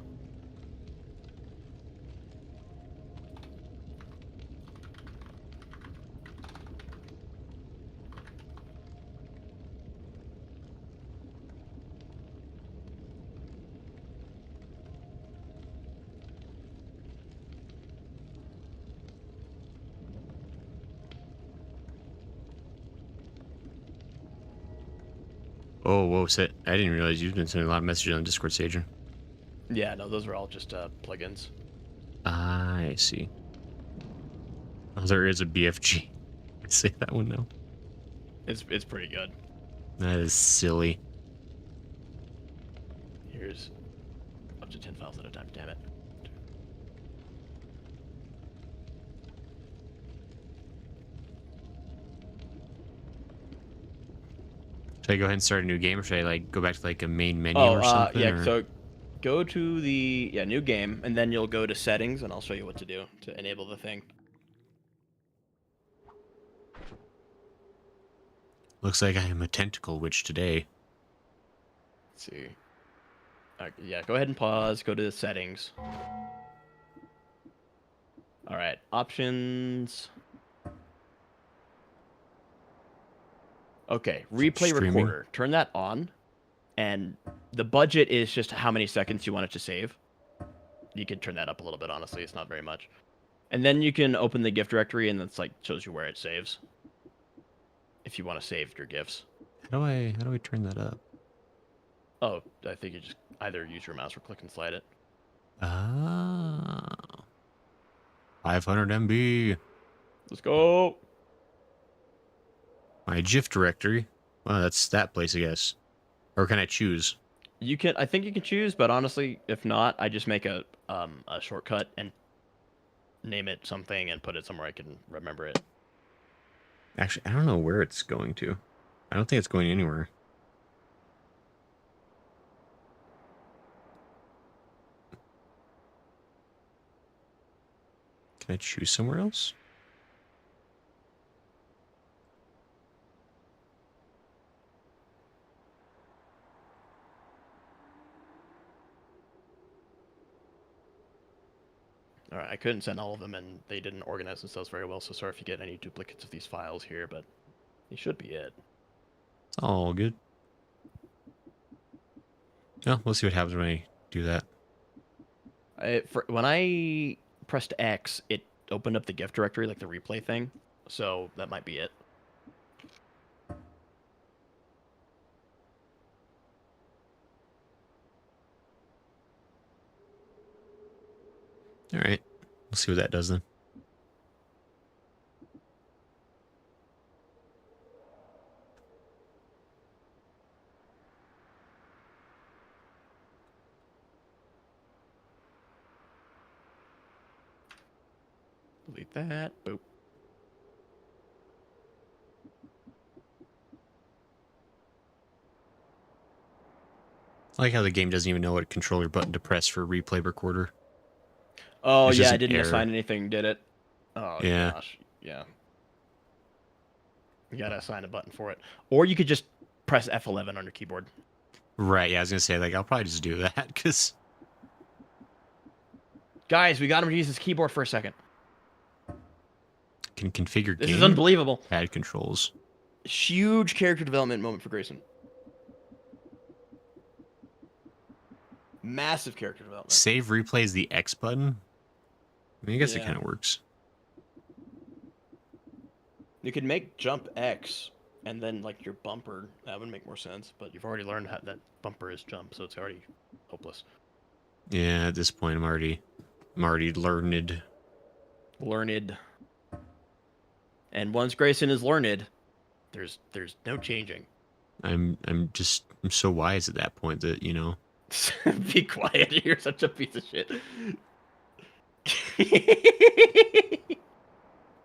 Speaker 1: Oh, whoa, Sit. I didn't realize you've been sending a lot of messages on Discord, Sager.
Speaker 2: Yeah, no, those are all just plugins.
Speaker 1: I see. Oh, there is a BFG. I say that one now.
Speaker 2: It's pretty good.
Speaker 1: That is silly.
Speaker 2: Here's up to 10 files at a time. Damn it.
Speaker 1: Should I go ahead and start a new game, or should I like go back to like a main menu or something?
Speaker 2: Yeah.
Speaker 1: or-
Speaker 2: So go to the new game, and then you'll go to settings, and I'll show you what to do to enable the thing.
Speaker 1: Looks like I am a tentacle witch today.
Speaker 2: Let's see. Yeah, go ahead and pause. Go to the settings. All right, options. Okay, replay
Speaker 1: Streaming.
Speaker 2: recorder. Turn that on, and the budget is just how many seconds you want it to save. You can turn that up a little bit, honestly. It's not very much. And then you can open the GIF directory, and it's like shows you where it saves. If you want to save your GIFs.
Speaker 1: How do I turn that up?
Speaker 2: Oh, I think you just either use your mouse or click and slide it.
Speaker 1: Ah. 500 MB.
Speaker 2: Let's go.
Speaker 1: My GIF directory. Well, that's that place, I guess. Or can I choose?
Speaker 2: You can. I think you can choose, but honestly, if not, I just make a shortcut and name it something and put it somewhere I can remember it.
Speaker 1: Actually, I don't know where it's going to. I don't think it's going anywhere. Can I choose somewhere else?
Speaker 2: All right, I couldn't send all of them, and they didn't organize themselves very well. So sorry if you get any duplicates of these files here, but it should be it.
Speaker 1: It's all good. Well, we'll see what happens when I do that.
Speaker 2: When I pressed X, it opened up the GIF directory, like the replay thing. So that might be it.
Speaker 1: All right. We'll see what that does then.
Speaker 2: Delete that. Boop.
Speaker 1: I like how the game doesn't even know what controller button to press for replay recorder.
Speaker 2: Oh,
Speaker 1: It's
Speaker 2: yeah,
Speaker 1: just
Speaker 2: I
Speaker 1: an
Speaker 2: didn't
Speaker 1: error.
Speaker 2: assign anything, did it? Oh,
Speaker 1: Yeah.
Speaker 2: gosh. Yeah. You gotta assign a button for it. Or you could just press F11 on your keyboard.
Speaker 1: Right, yeah, I was going to say, like, I'll probably just do that, because...
Speaker 2: Guys, we got him to use his keyboard for a second.
Speaker 1: Can configure
Speaker 2: This
Speaker 1: game.
Speaker 2: is unbelievable.
Speaker 1: Add controls.
Speaker 2: Huge character development moment for Grayson. Massive character development.
Speaker 1: Save replay is the X button? I mean, I guess it
Speaker 2: Yeah.
Speaker 1: kind of works.
Speaker 2: You could make jump X and then like your bumper. That would make more sense, but you've already learned how that bumper is jump, so it's already hopeless.
Speaker 1: Yeah, at this point, I'm already learned.
Speaker 2: Learned. And once Grayson is learned, there's no changing.
Speaker 1: I'm so wise at that point that, you know.
Speaker 2: Be quiet, you're such a piece of shit.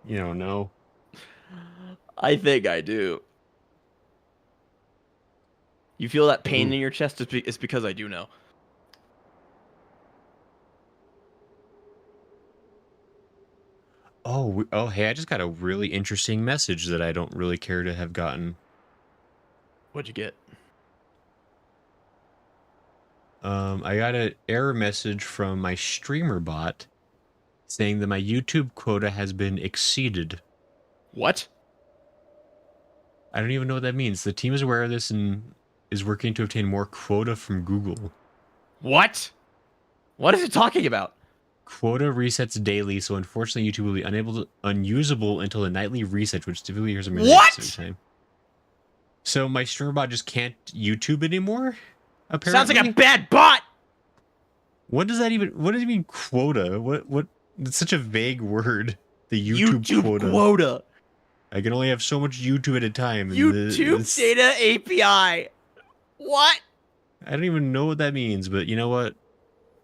Speaker 1: You don't know.
Speaker 2: I think I do. You feel that pain in your chest? It's because I do know.
Speaker 1: Oh, hey, I just got a really interesting message that I don't really care to have gotten.
Speaker 2: What'd you get?
Speaker 1: I got an error message from my streamer bot saying that my YouTube quota has been exceeded.
Speaker 2: What?
Speaker 1: I don't even know what that means. The team is aware of this and is working to obtain more quota from Google.
Speaker 2: What? What is it talking about?
Speaker 1: Quota resets daily, so unfortunately YouTube will be unusable until the nightly reset, which typically occurs at midnight
Speaker 2: What?
Speaker 1: Pacific time. So my streamer bot just can't YouTube anymore? Apparently.
Speaker 2: Sounds like a bad bot!
Speaker 1: What does that mean quota? What it's such a vague word. The YouTube, quota. I can only have so much YouTube at a time. And
Speaker 2: YouTube data API. What?
Speaker 1: I don't even know what that means, but you know what?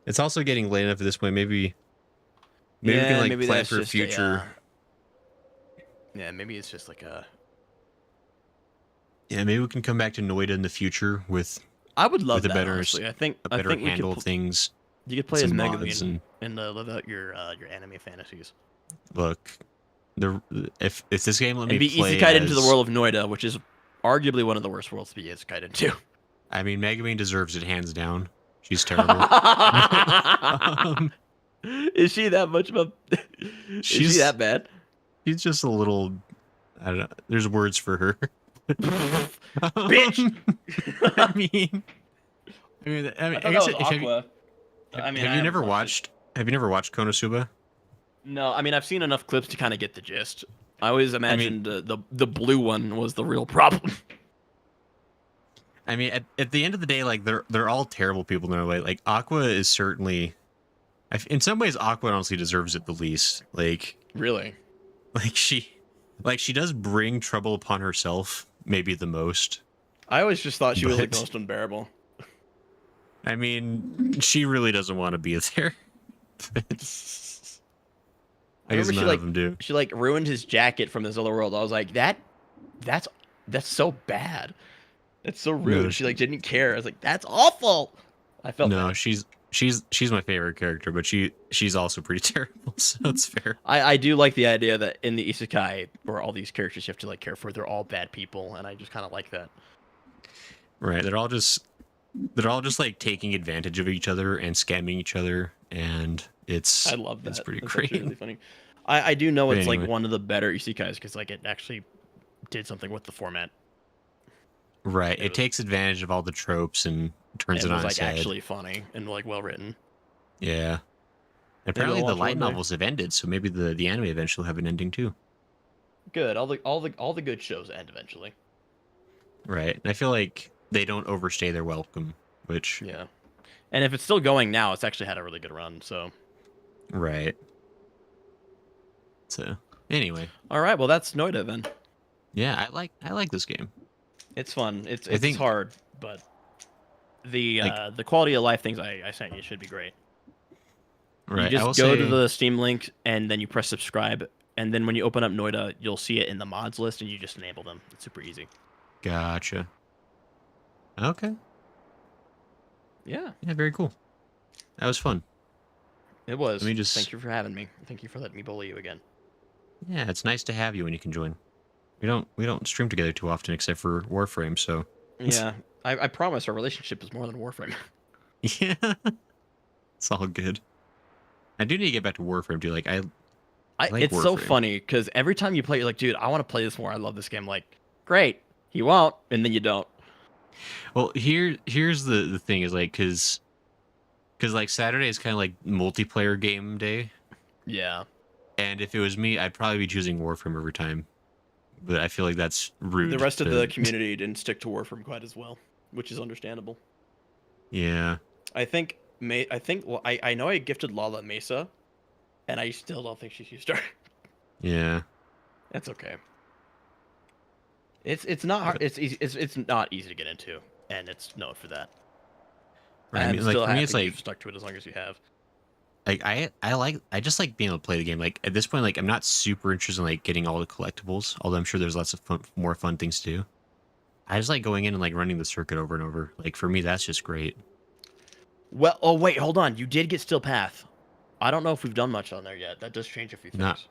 Speaker 1: It's also getting late enough at this point. Maybe we can like plan
Speaker 2: that's
Speaker 1: for a
Speaker 2: just
Speaker 1: future.
Speaker 2: Yeah, maybe it's just like a.
Speaker 1: Yeah, maybe we can come back to Noita in the future with
Speaker 2: I would love
Speaker 1: with a
Speaker 2: that.
Speaker 1: better
Speaker 2: Honestly, I think
Speaker 1: better
Speaker 2: we could
Speaker 1: handle of things.
Speaker 2: You could play as
Speaker 1: some
Speaker 2: Megumin
Speaker 1: mods
Speaker 2: and live out your anime fantasies.
Speaker 1: Look, if this game let
Speaker 2: And
Speaker 1: me
Speaker 2: be
Speaker 1: play
Speaker 2: isekai'd into
Speaker 1: as-
Speaker 2: the world of Noita, which is arguably one of the worst worlds to be isekai'd into.
Speaker 1: I mean, Megumin deserves it hands down. She's terrible. Um,
Speaker 2: Is she that much of a? Is she
Speaker 1: She's-
Speaker 2: that bad?
Speaker 1: she's just a little. I don't know. There's words for her.
Speaker 2: Bitch!
Speaker 1: I mean,
Speaker 2: I thought
Speaker 1: I
Speaker 2: that
Speaker 1: guess
Speaker 2: was
Speaker 1: have you,
Speaker 2: Aqua. I mean,
Speaker 1: have
Speaker 2: I
Speaker 1: you
Speaker 2: haven't
Speaker 1: never
Speaker 2: watched it.
Speaker 1: watched Have you never watched Konosuba?
Speaker 2: No, I mean I've seen enough clips to kind of get the gist. I always
Speaker 1: I mean,
Speaker 2: imagined the blue one was the real problem.
Speaker 1: at the end of the day, like they're all terrible people in their way. Like Aqua is certainly, in some ways, Aqua honestly deserves it the least.
Speaker 2: Really?
Speaker 1: Like she does bring trouble upon herself, maybe the most.
Speaker 2: I always just thought she was like
Speaker 1: But-
Speaker 2: most unbearable.
Speaker 1: I mean, she really doesn't want to be there.
Speaker 2: I
Speaker 1: I guess
Speaker 2: remember
Speaker 1: none of them do.
Speaker 2: she like ruined his jacket from this other world. I was like, that's so bad. That's so rude.
Speaker 1: No,
Speaker 2: She like didn't care. I was like, that's awful. I felt
Speaker 1: No,
Speaker 2: bad.
Speaker 1: she's my favorite character, but she's also pretty terrible, so it's fair.
Speaker 2: I do like the idea that in the isekai where all these characters you have to like care for, they're all bad people, and I just kind of like that.
Speaker 1: Right. They're all just like taking advantage of each other and scamming each other, and
Speaker 2: I love that.
Speaker 1: It's pretty
Speaker 2: That's
Speaker 1: great.
Speaker 2: actually really funny. I do know
Speaker 1: But
Speaker 2: it's
Speaker 1: anyway.
Speaker 2: like one of the better isekais because like it actually did something with the format.
Speaker 1: Right.
Speaker 2: It
Speaker 1: It
Speaker 2: was-
Speaker 1: takes advantage of all the tropes and turns
Speaker 2: And
Speaker 1: it
Speaker 2: it
Speaker 1: on
Speaker 2: was
Speaker 1: its
Speaker 2: like
Speaker 1: head.
Speaker 2: actually funny and like well written.
Speaker 1: Yeah.
Speaker 2: Maybe
Speaker 1: Apparently
Speaker 2: I'll
Speaker 1: the
Speaker 2: watch
Speaker 1: light
Speaker 2: one day.
Speaker 1: novels have ended, so maybe the anime eventually will have an ending too.
Speaker 2: Good. All the good shows end eventually.
Speaker 1: Right. And I feel like they don't overstay their welcome, which
Speaker 2: Yeah. And if it's still going now, it's actually had a really good run. So
Speaker 1: right. So anyway,
Speaker 2: all right, well that's Noita then.
Speaker 1: yeah, I like this game.
Speaker 2: It's fun. It's
Speaker 1: think-
Speaker 2: hard, but the
Speaker 1: Like-
Speaker 2: the quality of life things I sent you should be great.
Speaker 1: Right.
Speaker 2: You
Speaker 1: I will
Speaker 2: just go to
Speaker 1: say-
Speaker 2: the Steam link and then you press subscribe, and then when you open up Noita, you'll see it in the mods list, and you just enable them. It's super easy.
Speaker 1: Gotcha. Okay.
Speaker 2: Yeah,
Speaker 1: Yeah, very cool. That was fun.
Speaker 2: it was.
Speaker 1: Let me just-
Speaker 2: Thank you for having me. Thank you for letting me bully you again.
Speaker 1: Yeah, it's nice to have you when you can join. We don't stream together too often except for Warframe, so
Speaker 2: Yeah, I promise our relationship is more than Warframe.
Speaker 1: yeah. It's all good. I do need to get back to Warframe too. Like like
Speaker 2: It's so
Speaker 1: Warframe.
Speaker 2: funny because every time you play, you're like, dude, I want to play this more. I love this game. Like, great, you won't, and then you don't.
Speaker 1: well, here's the thing is like cuz like Saturday is kind of like multiplayer game day,
Speaker 2: Yeah.
Speaker 1: and if it was me, I'd probably be choosing Warframe every time. But I feel like that's rude.
Speaker 2: The rest of
Speaker 1: to-
Speaker 2: the community didn't stick to Warframe quite as well, which is understandable.
Speaker 1: Yeah.
Speaker 2: I know I gifted Lala Mesa, and I still don't think she's used her.
Speaker 1: Yeah.
Speaker 2: That's okay. It's not hard. It's easy. It's not easy to get into, and it's known for that.
Speaker 1: Right. I
Speaker 2: I'm
Speaker 1: mean, like
Speaker 2: still
Speaker 1: for me
Speaker 2: happy
Speaker 1: it's like
Speaker 2: you've stuck to it as long as you have.
Speaker 1: like I just like being able to play the game. Like at this point, like I'm not super interested in like getting all the collectibles, although I'm sure there's lots of more fun things to do. I just like going in and like running the circuit over and over. Like for me, that's just great.
Speaker 2: Well, oh wait, hold on. You did get Steel Path. I don't know if we've done much on there yet. That does change a few things.
Speaker 1: Not-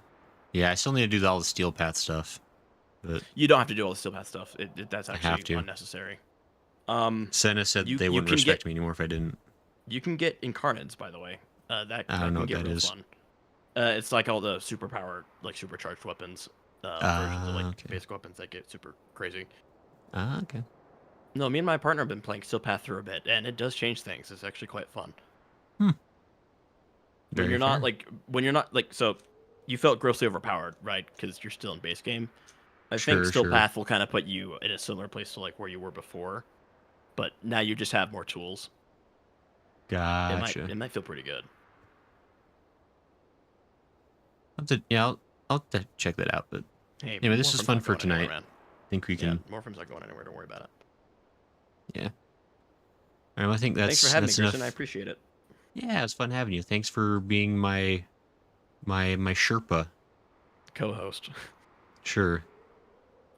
Speaker 1: Yeah, I still need to do all the Steel Path stuff, but
Speaker 2: You don't have to do all the Steel Path stuff. That's
Speaker 1: have
Speaker 2: actually
Speaker 1: to.
Speaker 2: unnecessary.
Speaker 1: Senna said
Speaker 2: You-
Speaker 1: they
Speaker 2: you
Speaker 1: wouldn't
Speaker 2: can
Speaker 1: respect
Speaker 2: get-
Speaker 1: me anymore if I didn't.
Speaker 2: You can get Incarnates, by the way. That
Speaker 1: I don't
Speaker 2: can
Speaker 1: know what
Speaker 2: get
Speaker 1: that
Speaker 2: real
Speaker 1: is.
Speaker 2: fun. It's like all the superpowered, like supercharged weapons, versions of like
Speaker 1: okay.
Speaker 2: basic weapons that get super crazy.
Speaker 1: Ah, okay.
Speaker 2: No, me and my partner have been playing Steel Path through a bit, and it does change things. It's actually quite fun. When
Speaker 1: Very
Speaker 2: you're not
Speaker 1: fair.
Speaker 2: like so, you felt grossly overpowered, right? Because you're still in base game. I think
Speaker 1: Sure,
Speaker 2: Steel
Speaker 1: sure.
Speaker 2: Path will kind of put you in a similar place to like where you were before, but now you just have more tools.
Speaker 1: Gotcha.
Speaker 2: It might feel pretty good.
Speaker 1: I'll have to check that out. But
Speaker 2: Hey,
Speaker 1: Anyway, this is
Speaker 2: Warframe's
Speaker 1: fun
Speaker 2: not
Speaker 1: for
Speaker 2: going anywhere,
Speaker 1: tonight.
Speaker 2: man.
Speaker 1: I think we
Speaker 2: Yeah,
Speaker 1: can.
Speaker 2: Morphem's not going anywhere. Don't worry about it.
Speaker 1: All right, well, I think that's
Speaker 2: Thanks for having me,
Speaker 1: that's
Speaker 2: Kristen.
Speaker 1: enough.
Speaker 2: I appreciate it.
Speaker 1: Yeah, it's fun having you. Thanks for being my Sherpa.
Speaker 2: Co-host.
Speaker 1: Sure.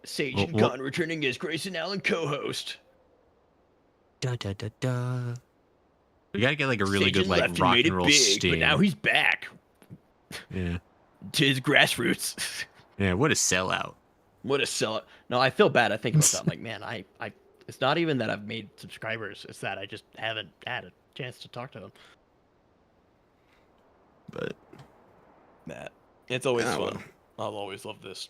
Speaker 2: Sage
Speaker 1: Well,
Speaker 2: and
Speaker 1: well-
Speaker 2: Khan returning as Grayson Allen co-host.
Speaker 1: Da da da da. We gotta get like a really
Speaker 2: Sage
Speaker 1: good
Speaker 2: and
Speaker 1: like
Speaker 2: left
Speaker 1: rock
Speaker 2: made
Speaker 1: and
Speaker 2: it
Speaker 1: roll
Speaker 2: big,
Speaker 1: sting.
Speaker 2: but now he's back
Speaker 1: Yeah.
Speaker 2: to his grassroots.
Speaker 1: Yeah. What a sellout.
Speaker 2: What a sellout! No, I feel bad. I think about that. I'm like, man, I. It's not even that I've made subscribers. It's that I just haven't had a chance to talk to them.
Speaker 1: But
Speaker 2: Matt, it's always
Speaker 1: Ah,
Speaker 2: fun.
Speaker 1: well.
Speaker 2: I'll always love this.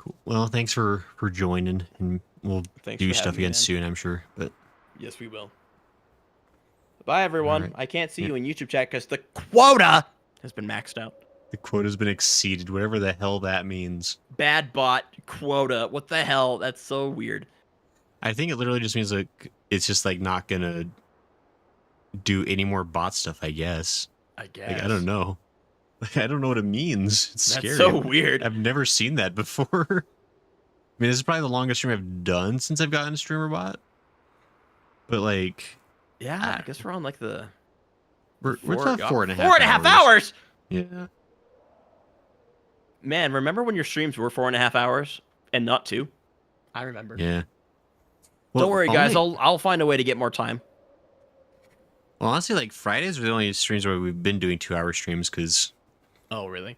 Speaker 1: Cool. Well, thanks for joining, and we'll
Speaker 2: Thanks
Speaker 1: do
Speaker 2: for
Speaker 1: stuff
Speaker 2: having me,
Speaker 1: again
Speaker 2: man.
Speaker 1: soon, I'm sure. But
Speaker 2: Yes, we will. Bye, everyone.
Speaker 1: Alright.
Speaker 2: I can't see
Speaker 1: Yeah.
Speaker 2: you in YouTube chat because the quota has been maxed out.
Speaker 1: the quota's been exceeded, whatever the hell that means.
Speaker 2: Bad bot quota. What the hell? That's so weird.
Speaker 1: I think it literally just means like it's just like not gonna do any more bot stuff. I guess.
Speaker 2: I guess.
Speaker 1: Like I don't know. I don't know what it means. It's
Speaker 2: That's
Speaker 1: scary.
Speaker 2: so weird.
Speaker 1: I've never seen that before. I mean, this is probably the longest stream I've done since I've gotten a streamer bot. But like,
Speaker 2: Yeah, I guess we're on like the.
Speaker 1: we're
Speaker 2: four-
Speaker 1: about 4.5
Speaker 2: 4.5 hours.
Speaker 1: Yeah.
Speaker 2: Man, remember when your streams were 4.5 hours and not 2? I remember.
Speaker 1: Yeah.
Speaker 2: Don't worry, guys.
Speaker 1: only-
Speaker 2: I'll find a way to get more time.
Speaker 1: Well, honestly, like Fridays are the only streams where we've been doing 2-hour streams because
Speaker 2: Oh, really?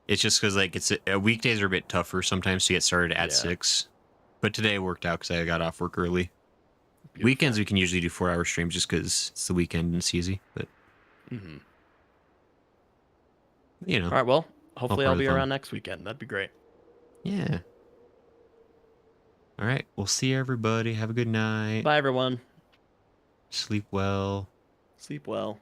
Speaker 1: it's just because like it's weekdays are a bit tougher sometimes to get started at
Speaker 2: Yeah.
Speaker 1: 6. But today worked out because I got off work early.
Speaker 2: Beautiful.
Speaker 1: Weekends we can usually do 4-hour streams just because it's the weekend and it's easy. But
Speaker 2: Mhm.
Speaker 1: you know,
Speaker 2: All right. Well, hopefully
Speaker 1: part
Speaker 2: I'll
Speaker 1: of the
Speaker 2: be
Speaker 1: fun.
Speaker 2: around next weekend. That'd be great.
Speaker 1: yeah. All right, we'll see everybody. Have a good night.
Speaker 2: Bye, everyone.
Speaker 1: Sleep well.
Speaker 2: Sleep well.